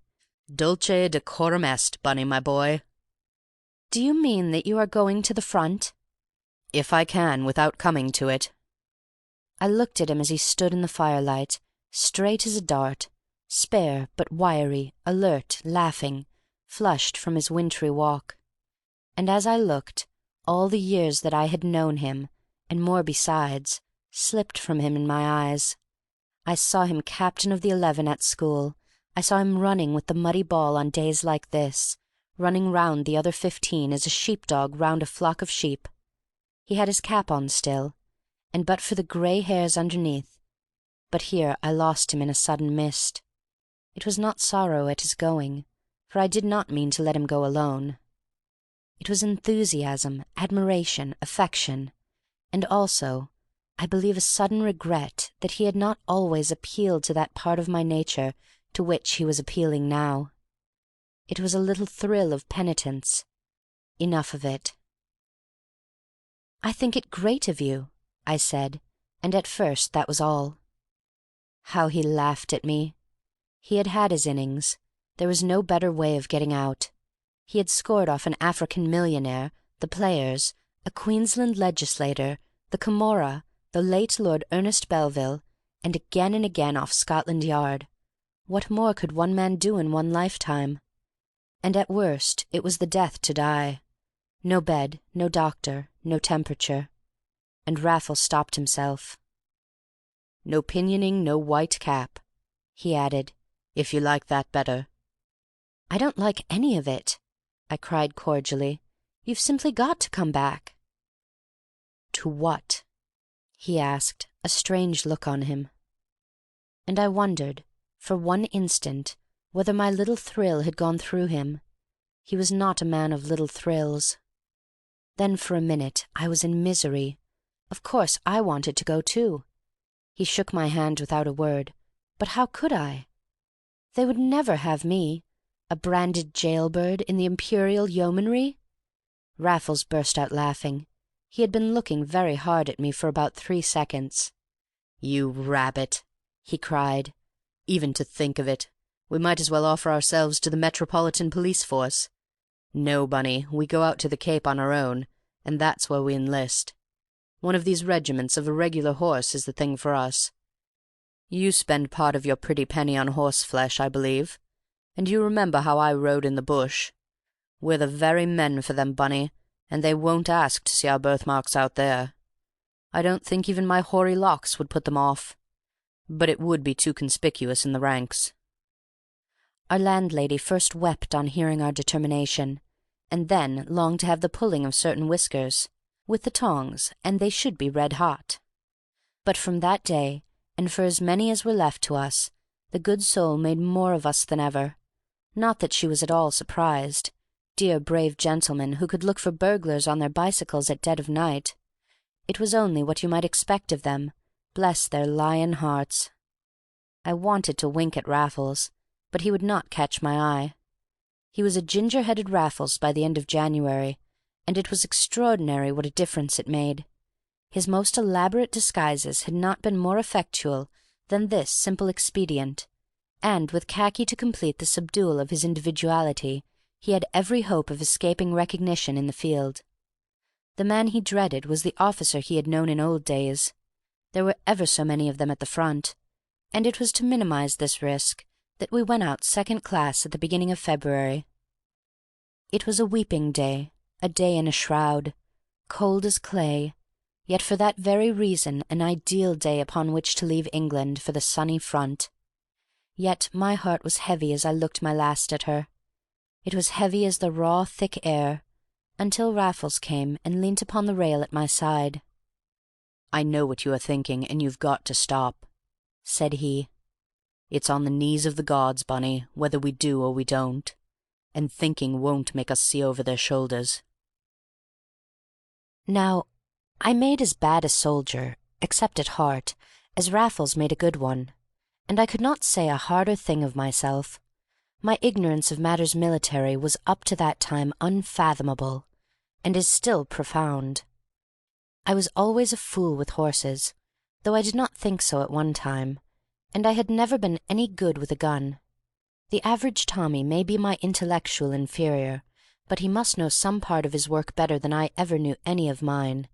"Dulce decorum est, Bunny, my boy." "Do you mean that you are going to the front?" "If I can without coming to it." I looked at him as he stood in the firelight, straight as a dart, spare but wiry, alert, laughing, flushed from his wintry walk. And as I looked, all the years that I had known him, and more besides, slipped from him in my eyes. I saw him captain of the 11 at school. I saw him running with the muddy ball on days like this, running round the other 15 as a sheep-dog round a flock of sheep. He had his cap on still, and but for the grey hairs underneath. But here I lost him in a sudden mist. It was not sorrow at his going, for I did not mean to let him go alone. It was enthusiasm, admiration, affection, and also, I believe, a sudden regret that he had not always appealed to that part of my nature to which he was appealing now. It was a little thrill of penitence. Enough of it. "I think it great of you," I said, and at first that was all. How he laughed at me! He had had his innings. There was no better way of getting out. He had scored off an African millionaire, the Players, a Queensland legislator, the Camorra, the late Lord Ernest Belville, and again off Scotland Yard. What more could one man do in one lifetime? And at worst it was the death to die. No bed, no doctor, no temperature. And Raffles stopped himself. "No pinioning, no white cap," he added, if you like that better." "I don't like any of it," I cried cordially. "You've simply got to come back." "To what?" he asked, a strange look on him. And I wondered, for one instant, whether my little thrill had gone through him. He was not a man of little thrills. Then for a minute I was in misery. Of course I wanted to go too. He shook my hand without a word, but how could I? They would never have me, a branded jailbird in the Imperial Yeomanry. Raffles burst out laughing. He had been looking very hard at me for about 3 seconds. "You rabbit!" he cried. "Even to think of it! We might as well offer ourselves to the Metropolitan Police Force. No, Bunny, we go out to the Cape on our own, and that's where we enlist. One of these regiments of a regular horse is the thing for us. You spend part of your pretty penny on horseflesh, I believe, and you remember how I rode in the bush. We're the very men for them, Bunny, and they won't ask to see our birthmarks out there. I don't think even my hoary locks would put them off, but it would be too conspicuous in the ranks." Our landlady first wept on hearing our determination, and then longed to have the pulling of certain whiskers, with the tongs, and they should be red hot. But from that day, and for as many as were left to us, the good soul made more of us than ever. Not that she was at all surprised. Dear brave gentlemen who could look for burglars on their bicycles at dead of night. It was only what you might expect of them, bless their lion hearts. I wanted to wink at Raffles, but he would not catch my eye. He was a ginger-headed Raffles by the end of January, and it was extraordinary what a difference it made. His most elaborate disguises had not been more effectual than this simple expedient, and with khaki to complete the subdual of his individuality, he had every hope of escaping recognition in the field. The man he dreaded was the officer he had known in old days. There were ever so many of them at the front, and it was to minimize this risk that we went out second class at the beginning of February. It was a weeping day, a day in a shroud, cold as clay, yet for that very reason an ideal day upon which to leave England for the sunny front. Yet my heart was heavy as I looked my last at her. It was heavy as the raw, thick air, until Raffles came and leant upon the rail at my side. "I know what you are thinking, and you've got to stop," said he. "It's on the knees of the gods, Bunny, whether we do or we don't, and thinking won't make us see over their shoulders." Now, I made as bad a soldier, except at heart, as Raffles made a good one, and I could not say a harder thing of myself. My ignorance of matters military was up to that time unfathomable, and is still profound. I was always a fool with horses, though I did not think so at one time, and I had never been any good with a gun. The average Tommy may be my intellectual inferior, but he must know some part of his work better than I ever knew any of mine.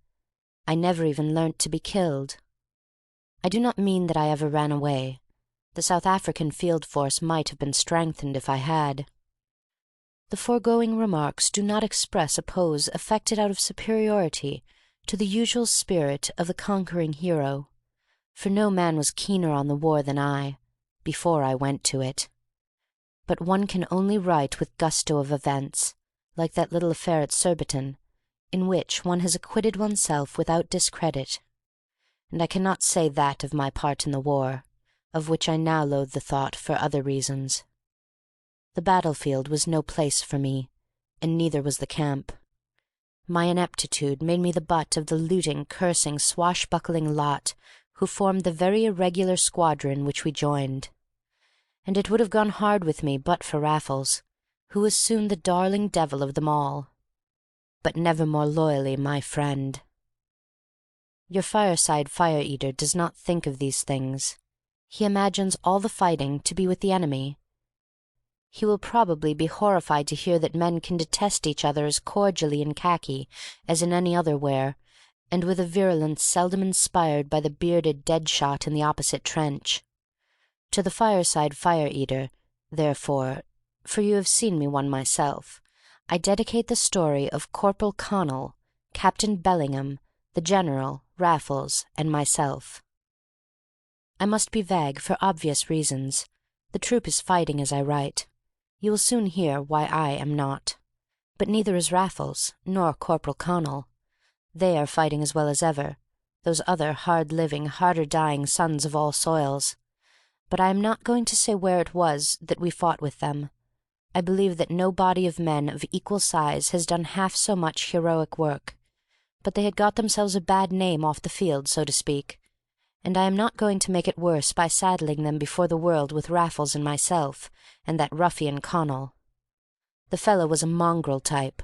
I never even learnt to be killed. I do not mean that I ever ran away. The South African field force might have been strengthened if I had. The foregoing remarks do not express a pose affected out of superiority to the usual spirit of the conquering hero, for no man was keener on the war than I, before I went to it. But one can only write with gusto of events, like that little affair at Surbiton, in which one has acquitted oneself without discredit, and I cannot say that of my part in the war, of which I now loathe the thought for other reasons. The battlefield was no place for me, and neither was the camp. My ineptitude made me the butt of the looting, cursing, swashbuckling lot who formed the very irregular squadron which we joined, and it would have gone hard with me but for Raffles, who was soon the darling devil of them all, but never more loyally my friend. Your fireside fire-eater does not think of these things. He imagines all the fighting to be with the enemy. He will probably be horrified to hear that men can detest each other as cordially in khaki as in any other wear, and with a virulence seldom inspired by the bearded dead-shot in the opposite trench. To the fireside fire-eater, therefore, for you have seen me one myself, I dedicate the story of Corporal Connell, Captain Bellingham, the General, Raffles, and myself. I must be vague for obvious reasons, The troop is fighting as I write. You will soon hear why I am not. But neither is Raffles, nor Corporal Connal. They are fighting as well as ever, those other hard-living, harder-dying sons of all soils. But I am not going to say where it was that we fought with them. I believe that no body of men of equal size has done half so much heroic work, but they had got themselves a bad name off the field, so to speak, and I am not going to make it worse by saddling them before the world with Raffles and myself and that ruffian Connal. The fellow was a mongrel type,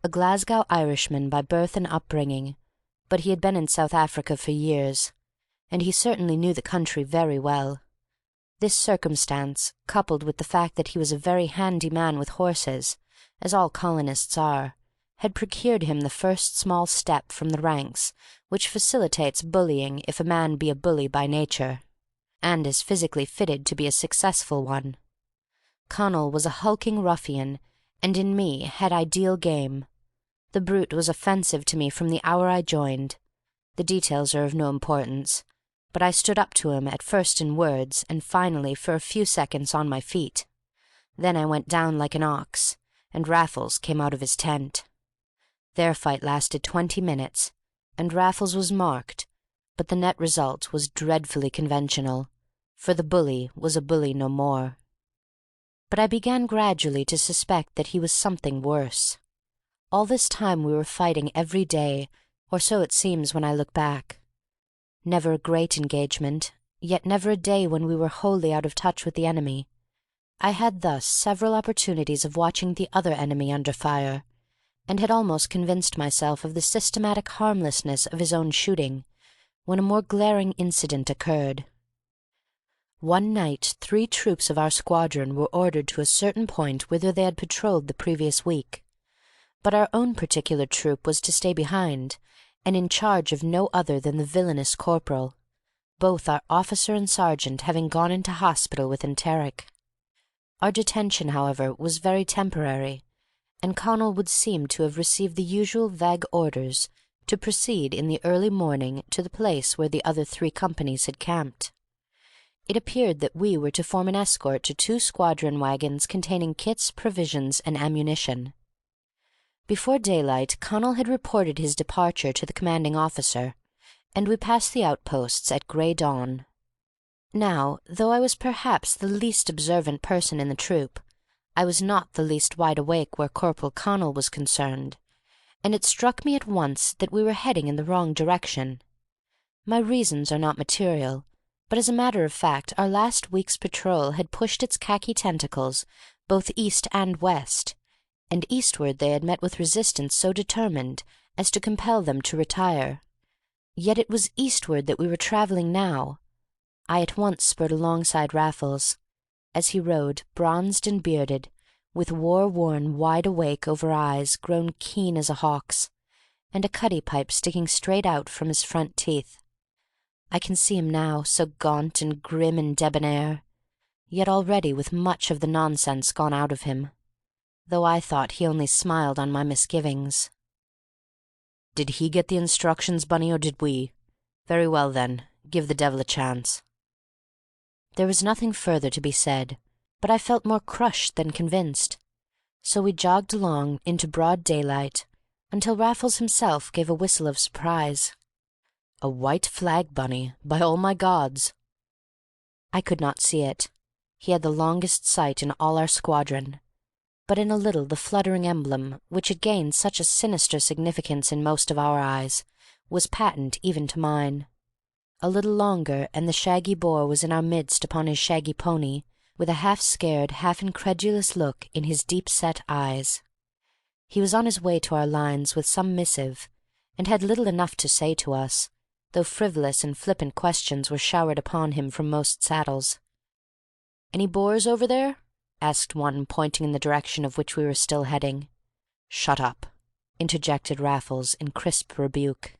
a Glasgow Irishman by birth and upbringing, but he had been in South Africa for years, and he certainly knew the country very well. This circumstance, coupled with the fact that he was a very handy man with horses, as all colonists are, had procured him the first small step from the ranks which facilitates bullying if a man be a bully by nature, and is physically fitted to be a successful one. Connal was a hulking ruffian, and in me had ideal game. The brute was offensive to me from the hour I joined. The details are of no importance, but I stood up to him at first in words, and finally for a few seconds on my feet. Then I went down like an ox, and Raffles came out of his tent. Their fight lasted 20 minutes, and Raffles was marked, but the net result was dreadfully conventional, for the bully was a bully no more. But I began gradually to suspect that he was something worse. All this time we were fighting every day, or so it seems when I look back. Never a great engagement, yet never a day when we were wholly out of touch with the enemy. I had thus several opportunities of watching the other enemy under fire, and had almost convinced myself of the systematic harmlessness of his own shooting, when a more glaring incident occurred. One night 3 troops of our squadron were ordered to a certain point whither they had patrolled the previous week, but our own particular troop was to stay behind, and in charge of no other than the villainous corporal, both our officer and sergeant having gone into hospital with enteric. Our detention, however, was very temporary, and Connal would seem to have received the usual vague orders to proceed in the early morning to the place where the other 3 companies had camped. It appeared that we were to form an escort to 2 squadron wagons containing kits, provisions, and ammunition. Before daylight Connal had reported his departure to the commanding officer, and we passed the outposts at grey dawn. Now, though I was perhaps the least observant person in the troop, I was not the least wide awake where Corporal Connal was concerned, and it struck me at once that we were heading in the wrong direction. My reasons are not material, but as a matter of fact our last week's patrol had pushed its khaki tentacles both east and west, and eastward they had met with resistance so determined as to compel them to retire. Yet it was eastward that we were travelling now. I at once spurred alongside Raffles, as he rode, bronzed and bearded, with war-worn, wide-awake over eyes grown keen as a hawk's, and a cutty pipe sticking straight out from his front teeth. I can see him now, so gaunt and grim and debonair, yet already with much of the nonsense gone out of him, though I thought he only smiled on my misgivings. "Did he get the instructions, Bunny, or did we? Very well, then, give the devil a chance." There was nothing further to be said, but I felt more crushed than convinced, so we jogged along into broad daylight until Raffles himself gave a whistle of surprise. "A white flag, Bunny, by all my gods!" I could not see it. He had the longest sight in all our squadron, but in a little the fluttering emblem, which had gained such a sinister significance in most of our eyes, was patent even to mine. A little longer, and the shaggy boar was in our midst upon his shaggy pony, with a half-scared, half-incredulous look in his deep-set eyes. He was on his way to our lines with some missive, and had little enough to say to us, though frivolous and flippant questions were showered upon him from most saddles. "Any Boers over there?" asked one, pointing in the direction of which we were still heading. "Shut up," interjected Raffles in crisp rebuke.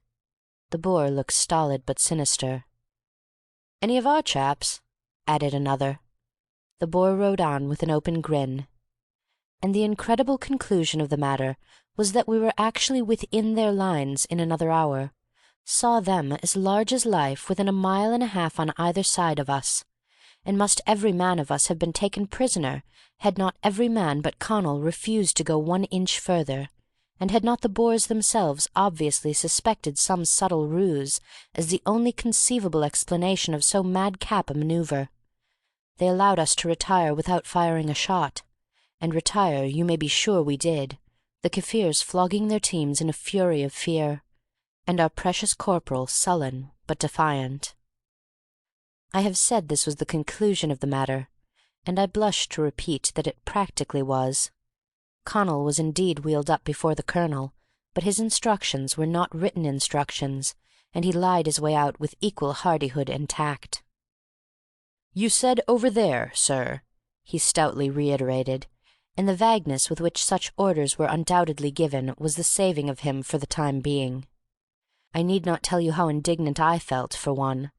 The Boer looked stolid but sinister. "Any of our chaps?" added another. The Boer rode on with an open grin, and the incredible conclusion of the matter was that we were actually within their lines in another hour, saw them as large as life within a mile and a half on either side of us, and must every man of us have been taken prisoner, had not every man but Connal refused to go 1 inch further, and had not the Boers themselves obviously suspected some subtle ruse as the only conceivable explanation of so madcap a manoeuvre. They allowed us to retire without firing a shot, and retire you may be sure we did, the Kaffirs flogging their teams in a fury of fear, and our precious corporal sullen but defiant. I have said this was the conclusion of the matter, and I blush to repeat that it practically was. Connal was indeed wheeled up before the Colonel, but his instructions were not written instructions, and he lied his way out with equal hardihood and tact. "You said over there, sir," he stoutly reiterated, and the vagueness with which such orders were undoubtedly given was the saving of him for the time being. I need not tell you how indignant I felt, for one.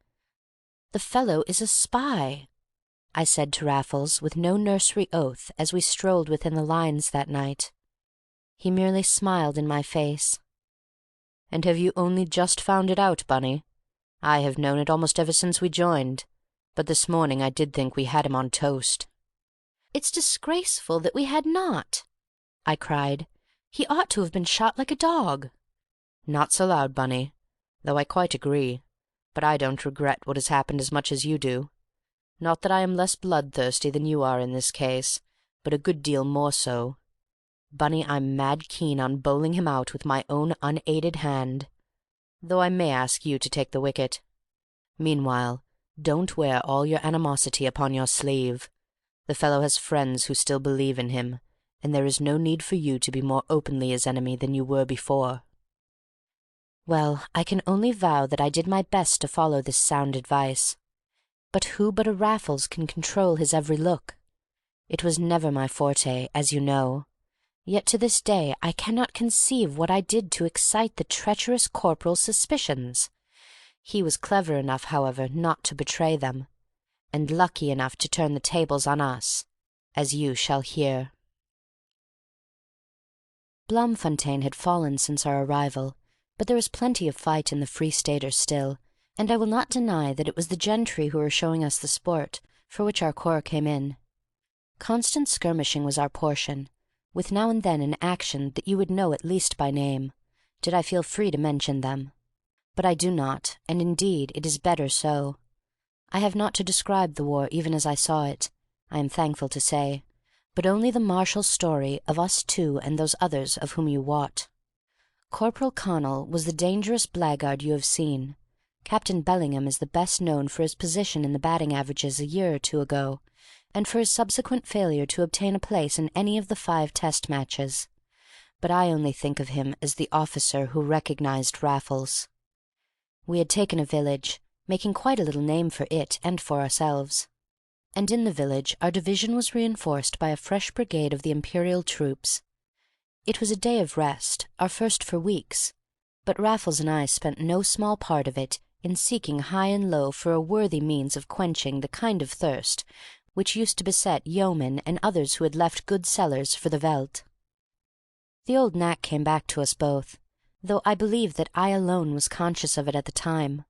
"The fellow is a spy," I said to Raffles, with no nursery oath, as we strolled within the lines that night. He merely smiled in my face. "And have you only just found it out, Bunny? I have known it almost ever since we joined, but this morning I did think we had him on toast." "It's disgraceful that we had not," I cried. "He ought to have been shot like a dog." "Not so loud, Bunny, though I quite agree, but I don't regret what has happened as much as you do. Not that I am less bloodthirsty than you are in this case, but a good deal more so. Bunny, I'm mad keen on bowling him out with my own unaided hand, though I may ask you to take the wicket. Meanwhile, don't wear all your animosity upon your sleeve. The fellow has friends who still believe in him, and there is no need for you to be more openly his enemy than you were before." Well, I can only vow that I did my best to follow this sound advice. But who but a Raffles can control his every look? It was never my forte, as you know, yet to this day I cannot conceive what I did to excite the treacherous corporal's suspicions. He was clever enough, however, not to betray them, and lucky enough to turn the tables on us, as you shall hear. Bloemfontein had fallen since our arrival, but there was plenty of fight in the Free Staters still, and I will not deny that it was the gentry who were showing us the sport for which our corps came in. Constant skirmishing was our portion, with now and then an action that you would know at least by name, did I feel free to mention them. But I do not, and indeed it is better so. I have not to describe the war even as I saw it, I am thankful to say, but only the martial story of us two and those others of whom you wot. Corporal Connal was the dangerous blackguard you have seen. Captain Bellingham is the best known for his position in the batting averages a year or two ago, and for his subsequent failure to obtain a place in any of the 5 Test matches. But I only think of him as the officer who recognized Raffles. We had taken a village, making quite a little name for it and for ourselves, and in the village our division was reinforced by a fresh brigade of the Imperial troops. It was a day of rest, our first for weeks, but Raffles and I spent no small part of it in seeking high and low for a worthy means of quenching the kind of thirst which used to beset yeomen and others who had left good cellars for the veldt. The old knack came back to us both, though I believe that I alone was conscious of it at the time,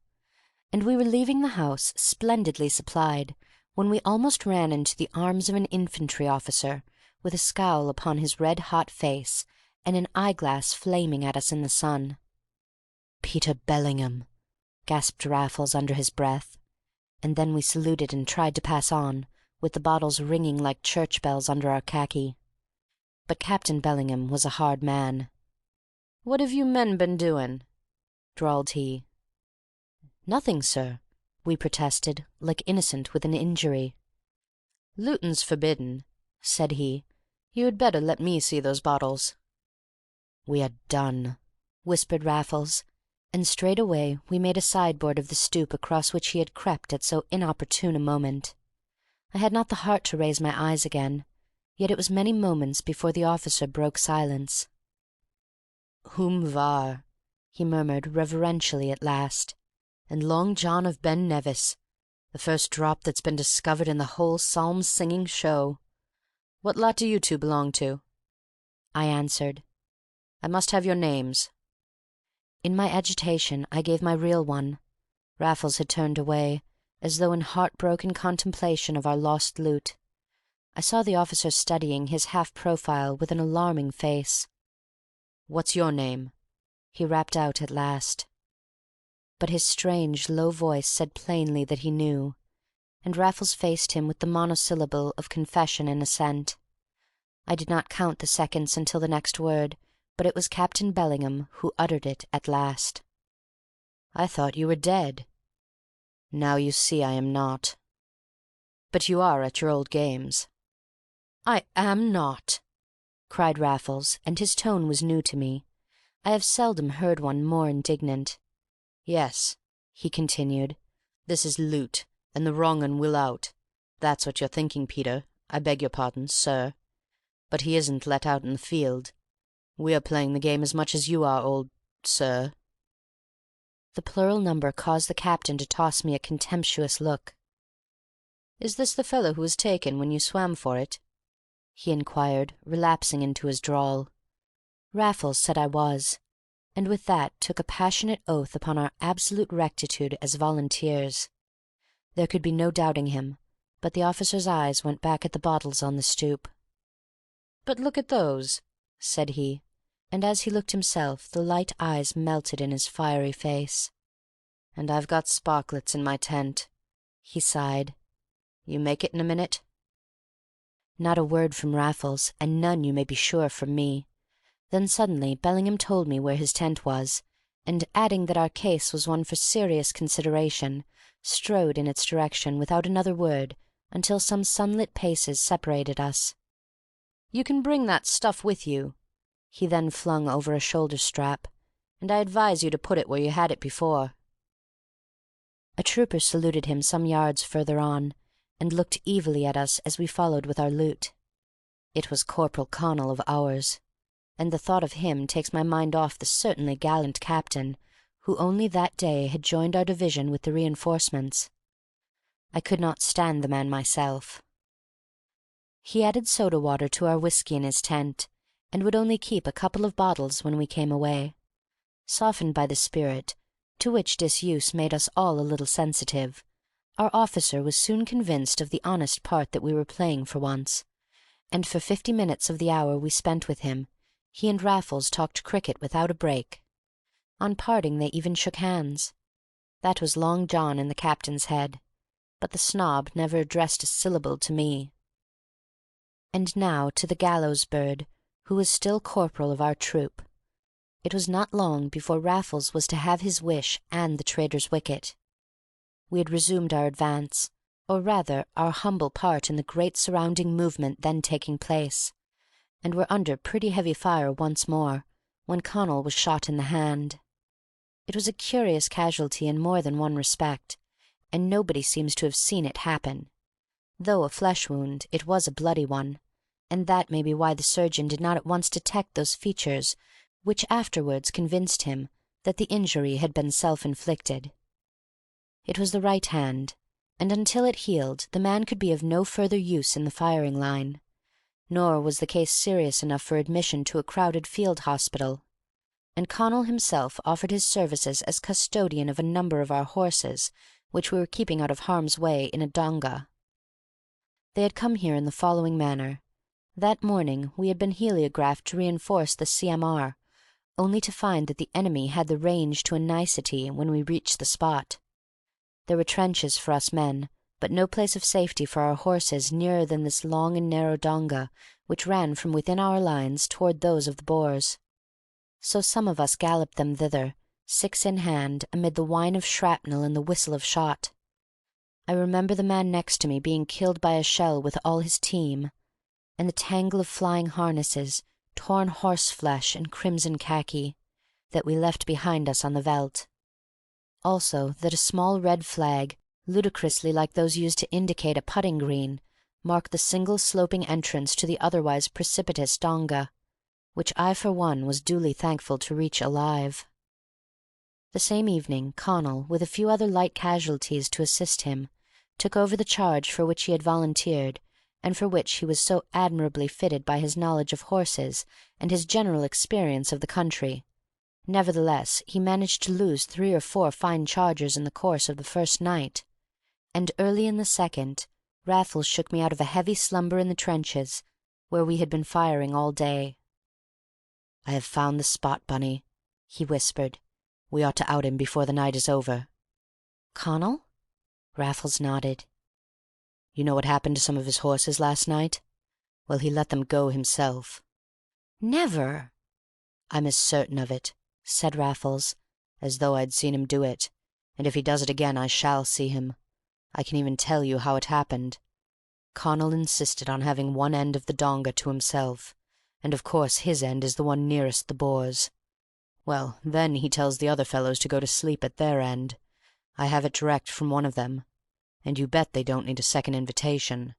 and we were leaving the house splendidly supplied when we almost ran into the arms of an infantry officer with a scowl upon his red-hot face and an eyeglass flaming at us in the sun. "Peter Bellingham," gasped Raffles under his breath, and then we saluted and tried to pass on, with the bottles ringing like church bells under our khaki. But Captain Bellingham was a hard man. "What have you men been doing?" drawled he. "Nothing, sir," we protested, like innocent with an injury. "Lootin's forbidden," said he. "You had better let me see those bottles." "We are done," whispered Raffles, and straightway we made a sideboard of the stoop across which he had crept at so inopportune a moment. I had not the heart to raise my eyes again, yet it was many moments before the officer broke silence. "Whom var," he murmured reverentially at last, "and Long John of Ben Nevis, the first drop that's been discovered in the whole psalm-singing show. What lot do you two belong to?" I answered. "I must have your names." In my agitation I gave my real one. Raffles had turned away, as though in heartbroken contemplation of our lost loot. I saw the officer studying his half-profile with an alarming face. "What's your name?" he rapped out at last. But his strange, low voice said plainly that he knew, and Raffles faced him with the monosyllable of confession and assent. I did not count the seconds until the next word, but it was Captain Bellingham who uttered it at last. "I thought you were dead." "Now you see I am not." "But you are at your old games." "I am not!" cried Raffles, and his tone was new to me. I have seldom heard one more indignant. "Yes," he continued, "this is loot, and the wrong 'un will out. That's what you're thinking, Peter. I beg your pardon, sir. But he isn't let out in the field. We are playing the game as much as you are, old sir." The plural number caused the captain to toss me a contemptuous look. "Is this the fellow who was taken when you swam for it?" he inquired, relapsing into his drawl. Raffles said I was, and with that took a passionate oath upon our absolute rectitude as volunteers. There could be no doubting him, but the officer's eyes went back at the bottles on the stoop. "But look at those," said he, and as he looked himself the light eyes melted in his fiery face. "And I've got sparklets in my tent," he sighed. "You make it in a minute?" Not a word from Raffles, and none, you may be sure, from me. Then suddenly Bellingham told me where his tent was, and, adding that our case was one for serious consideration, strode in its direction without another word until some sunlit paces separated us. "You can bring that stuff with you," he then flung over a shoulder strap, "and I advise you to put it where you had it before." A trooper saluted him some yards further on, and looked evilly at us as we followed with our loot. It was Corporal Connal of ours, and the thought of him takes my mind off the certainly gallant captain who only that day had joined our division with the reinforcements. I could not stand the man myself. He added soda water to our whiskey in his tent, and would only keep a couple of bottles when we came away. Softened by the spirit, to which disuse made us all a little sensitive, our officer was soon convinced of the honest part that we were playing for once, and for 50 minutes of the hour we spent with him, he and Raffles talked cricket without a break. On parting they even shook hands. That was Long John in the captain's head, but the snob never addressed a syllable to me. And now to the gallows bird, who was still corporal of our troop. It was not long before Raffles was to have his wish and the traitor's wicket. We had resumed our advance, or rather our humble part in the great surrounding movement then taking place, and were under pretty heavy fire once more, when Connal was shot in the hand. It was a curious casualty in more than one respect, and nobody seems to have seen it happen. Though a flesh wound, it was a bloody one, and that may be why the surgeon did not at once detect those features which afterwards convinced him that the injury had been self-inflicted. It was the right hand, and until it healed the man could be of no further use in the firing line. Nor was the case serious enough for admission to a crowded field hospital, and Connal himself offered his services as custodian of a number of our horses which we were keeping out of harm's way in a donga. They had come here in the following manner. That morning we had been heliographed to reinforce the CMR, only to find that the enemy had the range to a nicety when we reached the spot. There were trenches for us men, but no place of safety for our horses nearer than this long and narrow donga which ran from within our lines toward those of the Boers. So some of us galloped them thither, six in hand, amid the whine of shrapnel and the whistle of shot. I remember the man next to me being killed by a shell with all his team, and the tangle of flying harnesses, torn horseflesh and crimson khaki, that we left behind us on the veldt. Also that a small red flag, ludicrously like those used to indicate a putting green, marked the single sloping entrance to the otherwise precipitous donga, which I for one was duly thankful to reach alive. The same evening Connal, with a few other light casualties to assist him, took over the charge for which he had volunteered, and for which he was so admirably fitted by his knowledge of horses and his general experience of the country. Nevertheless he managed to lose 3 or 4 fine chargers in the course of the first night, and early in the second, Raffles shook me out of a heavy slumber in the trenches, where we had been firing all day. "I have found the spot, Bunny," he whispered. "We ought to out him before the night is over." "Connal?" Raffles nodded. "You know what happened to some of his horses last night? Well, he let them go himself." "Never!" "I'm as certain of it," said Raffles, "as though I'd seen him do it, and if he does it again I shall see him. I can even tell you how it happened. Connal insisted on having one end of the donga to himself, and of course his end is the one nearest the Boers. Well, then he tells the other fellows to go to sleep at their end. I have it direct from one of them, and you bet they don't need a second invitation.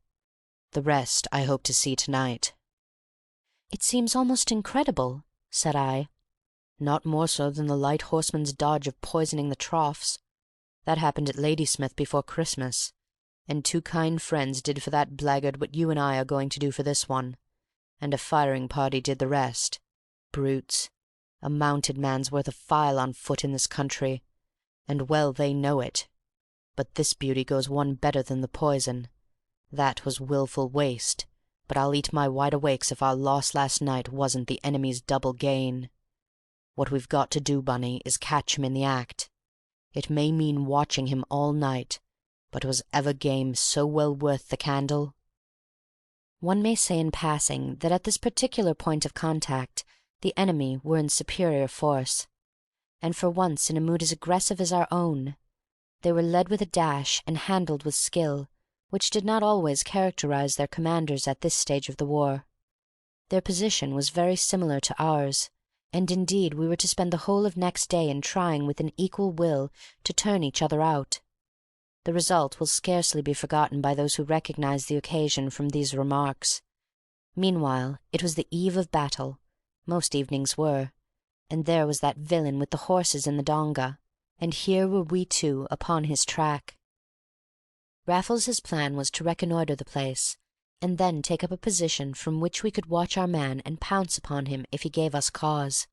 The rest I hope to see to-night." "It seems almost incredible," said I. "Not more so than the light horseman's dodge of poisoning the troughs. That happened at Ladysmith before Christmas, and two kind friends did for that blackguard what you and I are going to do for this one, and a firing party did the rest. Brutes! A mounted man's worth a file on foot in this country, and well they know it. But this beauty goes one better than the poison. That was wilful waste, but I'll eat my wide awakes if our loss last night wasn't the enemy's double gain. What we've got to do, Bunny, is catch him in the act. It may mean watching him all night, but was ever game so well worth the candle?" One may say in passing that at this particular point of contact the enemy were in superior force, and for once in a mood as aggressive as our own. They were led with a dash and handled with skill, which did not always characterize their commanders at this stage of the war. Their position was very similar to ours, and indeed we were to spend the whole of next day in trying with an equal will to turn each other out. The result will scarcely be forgotten by those who recognize the occasion from these remarks. Meanwhile it was the eve of battle. Most evenings were. And there was that villain with the horses in the donga, and here were we two upon his track. Raffles's plan was to reconnoitre the place, and then take up a position from which we could watch our man and pounce upon him if he gave us cause.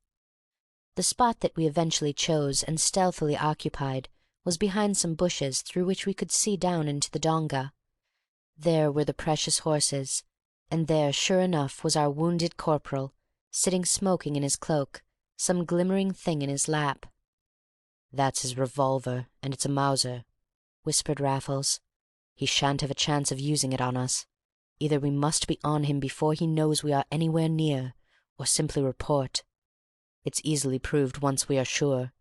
The spot that we eventually chose and stealthily occupied was behind some bushes through which we could see down into the donga. There were the precious horses, and there sure enough was our wounded corporal, sitting smoking in his cloak, some glimmering thing in his lap. "That's his revolver, and it's a Mauser," whispered Raffles. "He shan't have a chance of using it on us. Either we must be on him before he knows we are anywhere near, or simply report. It's easily proved once we are sure,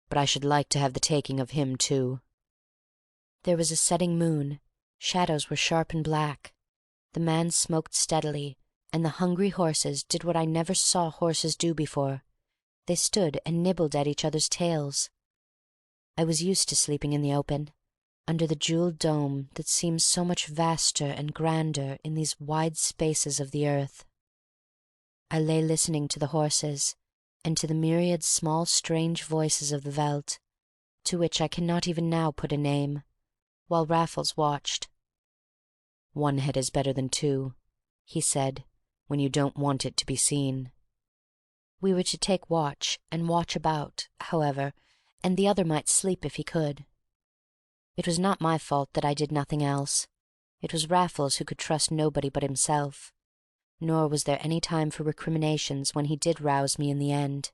but I should like to have the taking of him too." There was a setting moon. Shadows were sharp and black. The man smoked steadily, and the hungry horses did what I never saw horses do before. They stood and nibbled at each other's tails. I was used to sleeping in the open, under the jewelled dome that seems so much vaster and grander in these wide spaces of the earth. I lay listening to the horses, and to the myriad small strange voices of the veldt, to which I cannot even now put a name, while Raffles watched. "One head is better than two," he said, "when you don't want it to be seen." We were to take watch and watch about, however, and the other might sleep if he could. It was not my fault that I did nothing else. It was Raffles who could trust nobody but himself, nor was there any time for recriminations when he did rouse me in the end.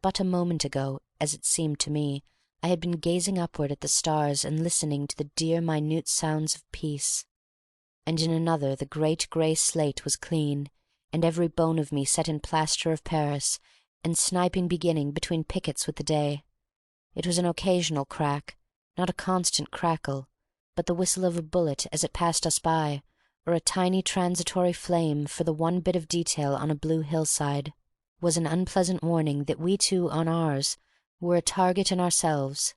But a moment ago, as it seemed to me, I had been gazing upward at the stars and listening to the dear minute sounds of peace, and in another the great grey slate was clean, and every bone of me set in plaster of Paris, and sniping beginning between pickets with the day. It was an occasional crack, not a constant crackle, but the whistle of a bullet as it passed us by, or a tiny transitory flame for the one bit of detail on a blue hillside, was an unpleasant warning that we two on ours were a target in ourselves.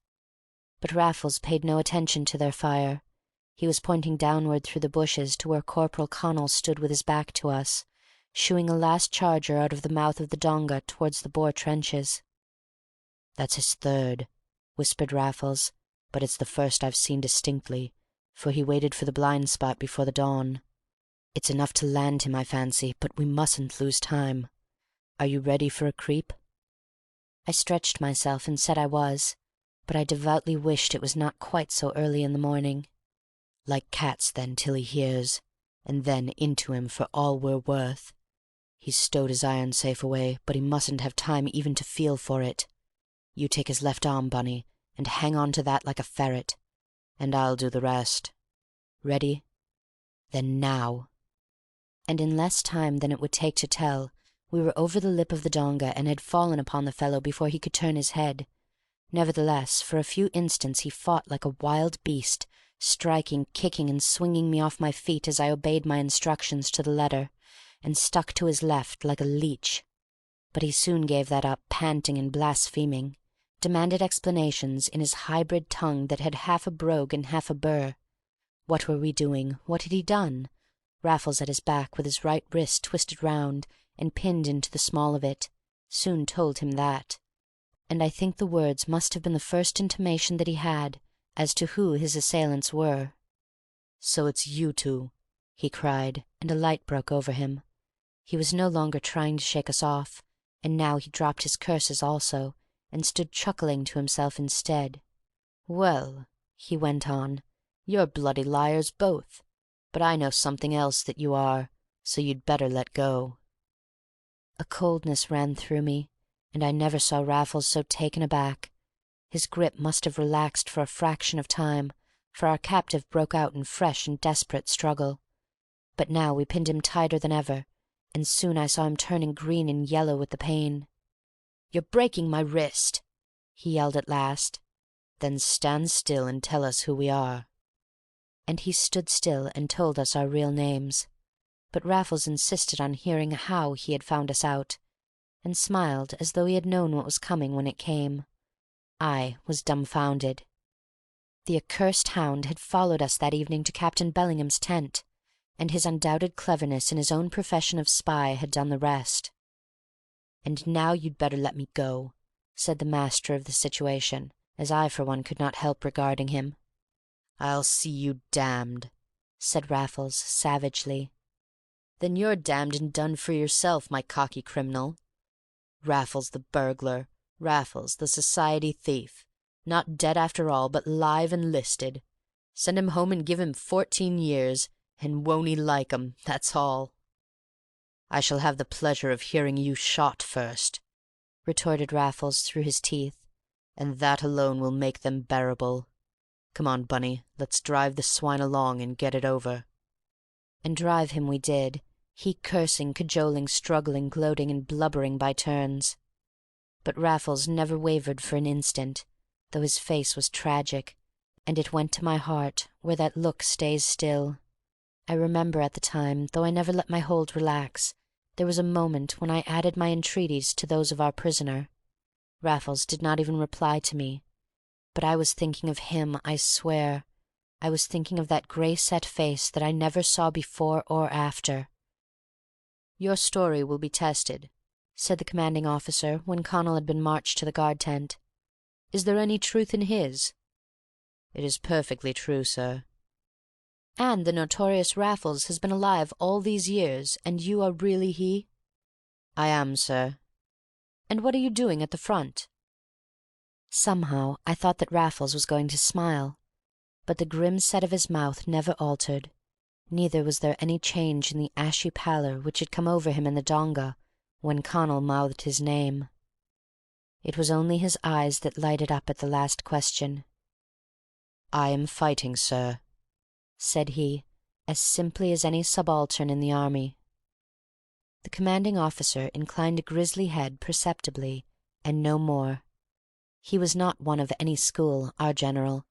But Raffles paid no attention to their fire. He was pointing downward through the bushes to where Corporal Connal stood with his back to us, shooing a last charger out of the mouth of the donga towards the Boer trenches. "That's his third," whispered Raffles, "but it's the first I've seen distinctly, for he waited for the blind spot before the dawn. It's enough to land him, I fancy, but we mustn't lose time. Are you ready for a creep?" I stretched myself and said I was, but I devoutly wished it was not quite so early in the morning. Like cats, then, till he hears, and then into him for all we're worth. He's stowed his iron safe away, but he mustn't have time even to feel for it. You take his left arm, Bunny, and hang on to that like a ferret, and I'll do the rest. Ready? Then now." And in less time than it would take to tell, we were over the lip of the donga and had fallen upon the fellow before he could turn his head. Nevertheless, for a few instants he fought like a wild beast, striking, kicking, and swinging me off my feet as I obeyed my instructions to the letter, and stuck to his left like a leech. But he soon gave that up, panting and blaspheming, demanded explanations in his hybrid tongue that had half a brogue and half a burr. What were we doing? What had he done? Raffles at his back, with his right wrist twisted round and pinned into the small of it, soon told him that. And I think the words must have been the first intimation that he had as to who his assailants were. "So it's you two," he cried, and a light broke over him. He was no longer trying to shake us off, and now he dropped his curses also, and stood chuckling to himself instead. "Well," he went on, "you're bloody liars both, but I know something else that you are, so you'd better let go." A coldness ran through me, and I never saw Raffles so taken aback. His grip must have relaxed for a fraction of time, for our captive broke out in fresh and desperate struggle. But now we pinned him tighter than ever, and soon I saw him turning green and yellow with the pain. "You're breaking my wrist," he yelled at last. "Then stand still and tell us who we are." And he stood still and told us our real names. But Raffles insisted on hearing how he had found us out, and smiled as though he had known what was coming when it came. I was dumbfounded. The accursed hound had followed us that evening to Captain Bellingham's tent, and his undoubted cleverness in his own profession of spy had done the rest. "And now you'd better let me go," said the master of the situation, as I for one could not help regarding him. "I'll see you damned," said Raffles savagely. "Then you're damned and done for yourself, my cocky criminal. Raffles the burglar, Raffles the society thief, not dead after all, but live and listed. Send him home and give him 14 years, and won't he like 'em, that's all." "I shall have the pleasure of hearing you shot first," retorted Raffles through his teeth, "and that alone will make them bearable. Come on, Bunny, let's drive the swine along and get it over." And drive him we did, he cursing, cajoling, struggling, gloating, and blubbering by turns. But Raffles never wavered for an instant, though his face was tragic, and it went to my heart, where that look stays still. I remember at the time, though I never let my hold relax, there was a moment when I added my entreaties to those of our prisoner. Raffles did not even reply to me, but I was thinking of him, I swear. I was thinking of that grey-set face that I never saw before or after. "Your story will be tested," said the commanding officer when Connal had been marched to the guard tent. "Is there any truth in his?" "It is perfectly true, sir." "And the notorious Raffles has been alive all these years, and you are really he?" "I am, sir." "And what are you doing at the front?" Somehow I thought that Raffles was going to smile, but the grim set of his mouth never altered. Neither was there any change in the ashy pallor which had come over him in the donga when Connal mouthed his name. It was only his eyes that lighted up at the last question. "I am fighting, sir," said he, as simply as any subaltern in the army. The commanding officer inclined a grisly head perceptibly, and no more. He was not one of any school, our general.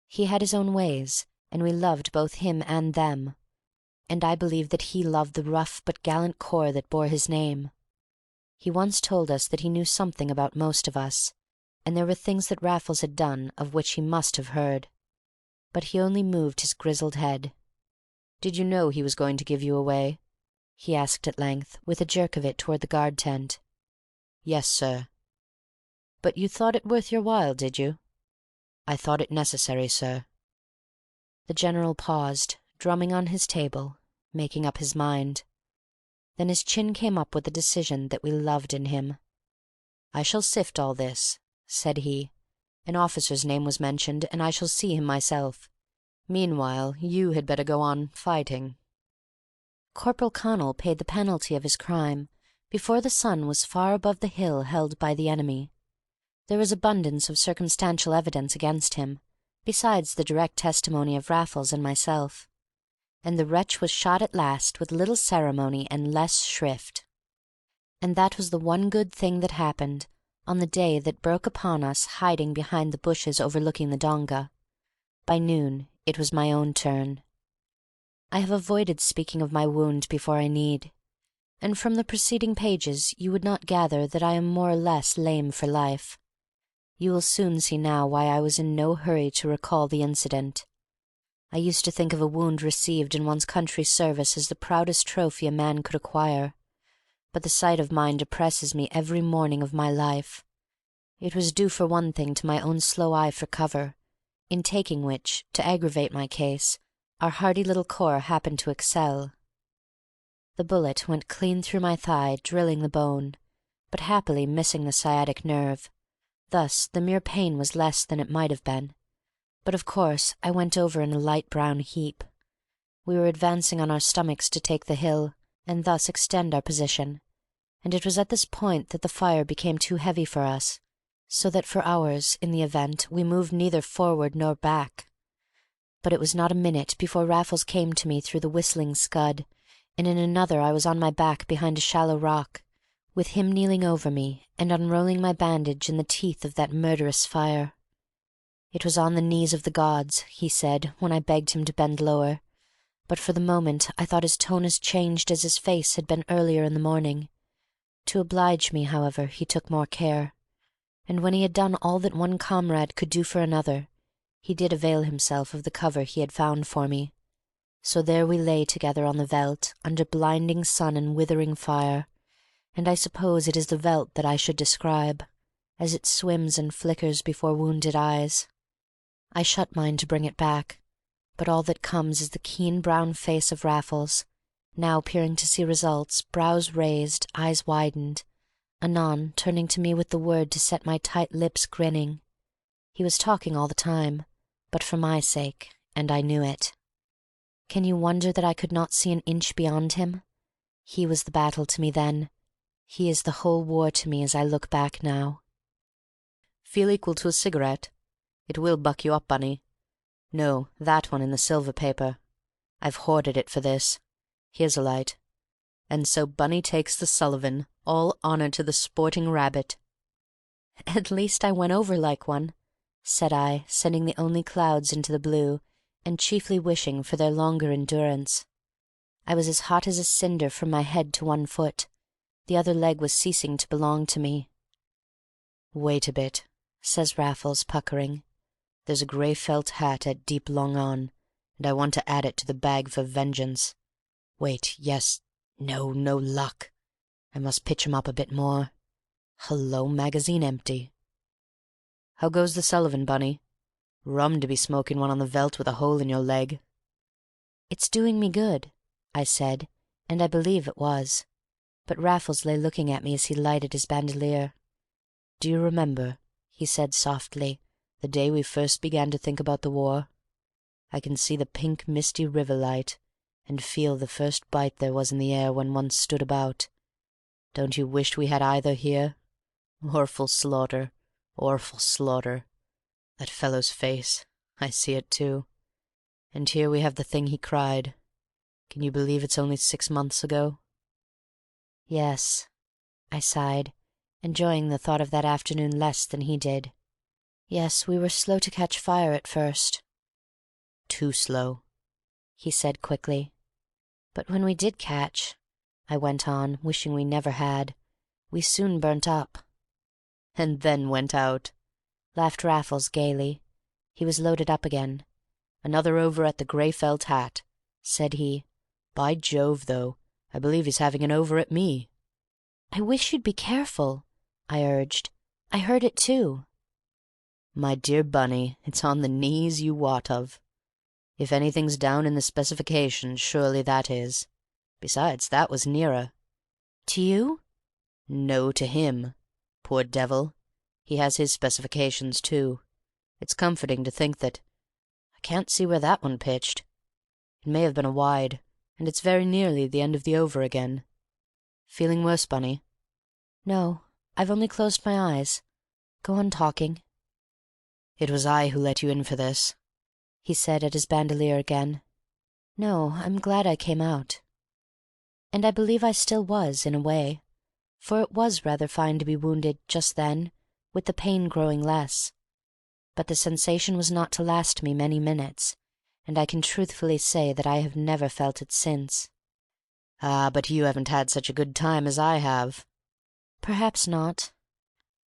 He had his own ways, and we loved both him and them. And I believe that he loved the rough but gallant corps that bore his name. He once told us that he knew something about most of us, and there were things that Raffles had done of which he must have heard. But he only moved his grizzled head. "Did you know he was going to give you away?" he asked at length, with a jerk of it toward the guard tent. "Yes, sir." "But you thought it worth your while, did you?" "I thought it necessary, sir." The general paused, drumming on his table, making up his mind. Then his chin came up with the decision that we loved in him. "I shall sift all this," said he, An officer's name was mentioned, and I shall see him myself. Meanwhile, you had better go on fighting." Corporal Connal paid the penalty of his crime before the sun was far above the hill held by the enemy. There was abundance of circumstantial evidence against him, besides the direct testimony of Raffles and myself, and the wretch was shot at last with little ceremony and less shrift. And that was the one good thing that happened on the day that broke upon us hiding behind the bushes overlooking the donga. By noon it was my own turn. I have avoided speaking of my wound before I need, and from the preceding pages you would not gather that I am more or less lame for life. You will soon see now why I was in no hurry to recall the incident. I used to think of a wound received in one's country's service as the proudest trophy a man could acquire, but the sight of mine depresses me every morning of my life. It was due for one thing to my own slow eye for cover, in taking which, to aggravate my case, our hardy little corps happened to excel. The bullet went clean through my thigh, drilling the bone, but happily missing the sciatic nerve. Thus the mere pain was less than it might have been. But of course I went over in a light brown heap. We were advancing on our stomachs to take the hill, and thus extend our position, and it was at this point that the fire became too heavy for us, so that for hours, in the event, we moved neither forward nor back. But it was not a minute before Raffles came to me through the whistling scud, and in another I was on my back behind a shallow rock, with him kneeling over me and unrolling my bandage in the teeth of that murderous fire. It was on the knees of the gods, he said, when I begged him to bend lower, but for the moment I thought his tone as changed as his face had been earlier in the morning. To oblige me, however, he took more care, and when he had done all that one comrade could do for another, he did avail himself of the cover he had found for me. So there we lay together on the veldt, under blinding sun and withering fire, and I suppose it is the veldt that I should describe, as it swims and flickers before wounded eyes. I shut mine to bring it back, but all that comes is the keen brown face of Raffles, now peering to see results, brows raised, eyes widened, anon turning to me with the word to set my tight lips grinning. He was talking all the time, but for my sake, and I knew it. Can you wonder that I could not see an inch beyond him? He was the battle to me then. He is the whole war to me as I look back now. Feel equal to a cigarette? It will buck you up, Bunny. No, that one in the silver paper. I've hoarded it for this. Here's a light. And so Bunny takes the Sullivan, all honour to the sporting rabbit. At least I went over like one, said I, sending the only clouds into the blue, and chiefly wishing for their longer endurance. I was as hot as a cinder from my head to one foot. The other leg was ceasing to belong to me. Wait a bit, says Raffles, puckering. There's a grey felt hat at deep long on, and I want to add it to the bag for vengeance. Wait, yes, no luck. I must pitch 'em up a bit more. Hullo, magazine empty. How goes the Sullivan, Bunny? Rum to be smoking one on the veldt with a hole in your leg. It's doing me good, I said, and I believe it was. But Raffles lay looking at me as he lighted his bandolier. Do you remember, he said softly, the day we first began to think about the war? I can see the pink misty river light, and feel the first bite there was in the air when one stood about. Don't you wish we had either here? Orful slaughter, orful slaughter. That fellow's face, I see it too. And here we have the thing he cried. Can you believe it's only 6 months ago? Yes, I sighed, enjoying the thought of that afternoon less than he did. Yes, we were slow to catch fire at first. Too slow, he said quickly. But when we did catch, I went on, wishing we never had, we soon burnt up. And then went out, laughed Raffles gaily. He was loaded up again. Another over at the grey felt hat, said he. By Jove, though, I believe he's having an over at me. I wish you'd be careful, I urged. I heard it too. My dear Bunny, it's on the knees you wot of. If anything's down in the specifications, surely that is. Besides, that was nearer. To you? No, to him. Poor devil. He has his specifications too. It's comforting to think that I can't see where that one pitched. It may have been a wide, and it's very nearly the end of the over again. Feeling worse, Bunny?" "No, I've only closed my eyes. Go on talking." "It was I who let you in for this," he said at his bandolier again. "No, I'm glad I came out." And I believe I still was, in a way, for it was rather fine to be wounded just then, with the pain growing less. But the sensation was not to last me many minutes, and I can truthfully say that I have never felt it since. "Ah, but you haven't had such a good time as I have." Perhaps not.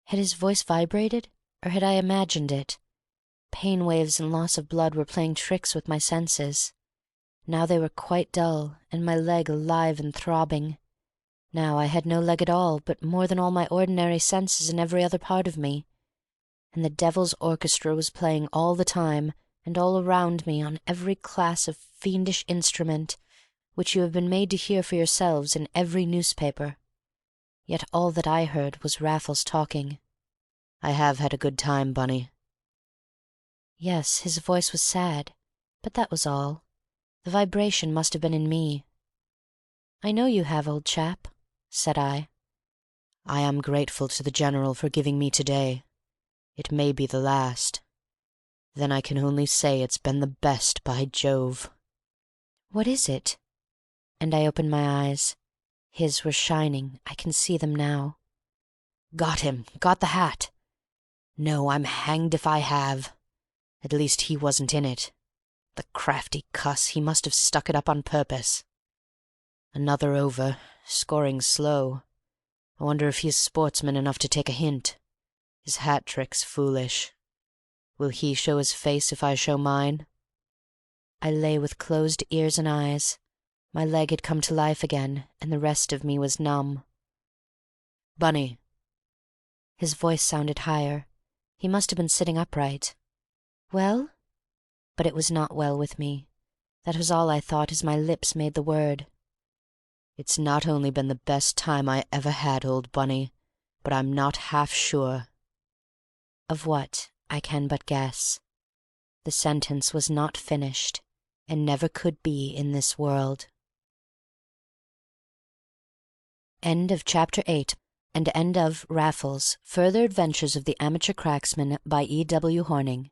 Had his voice vibrated, or had I imagined it? Pain waves and loss of blood were playing tricks with my senses. Now they were quite dull, and my leg alive and throbbing. Now I had no leg at all, but more than all my ordinary senses in every other part of me. And the devil's orchestra was playing all the time, and all around me, on every class of fiendish instrument, which you have been made to hear for yourselves in every newspaper. Yet all that I heard was Raffles talking. "I have had a good time, Bunny." Yes, his voice was sad, but that was all. The vibration must have been in me. "I know you have, old chap," said I. "I am grateful to the General for giving me today. It may be the last. Then I can only say it's been the best, by Jove." "What is it?" And I opened my eyes. His were shining. I can see them now. "Got him! Got the hat! No, I'm hanged if I have. At least he wasn't in it. The crafty cuss, he must have stuck it up on purpose. Another over, scoring slow. I wonder if he's sportsman enough to take a hint. His hat trick's foolish. Will he show his face if I show mine?" I lay with closed ears and eyes. My leg had come to life again, and the rest of me was numb. "Bunny!" His voice sounded higher. He must have been sitting upright. "Well?" But it was not well with me. That was all I thought as my lips made the word. "It's not only been the best time I ever had, old Bunny, but I'm not half sure." Of what, I can but guess. The sentence was not finished, and never could be in this world. End of Chapter 8, and end of Raffles, Further Adventures of the Amateur Cracksman by E. W. Hornung.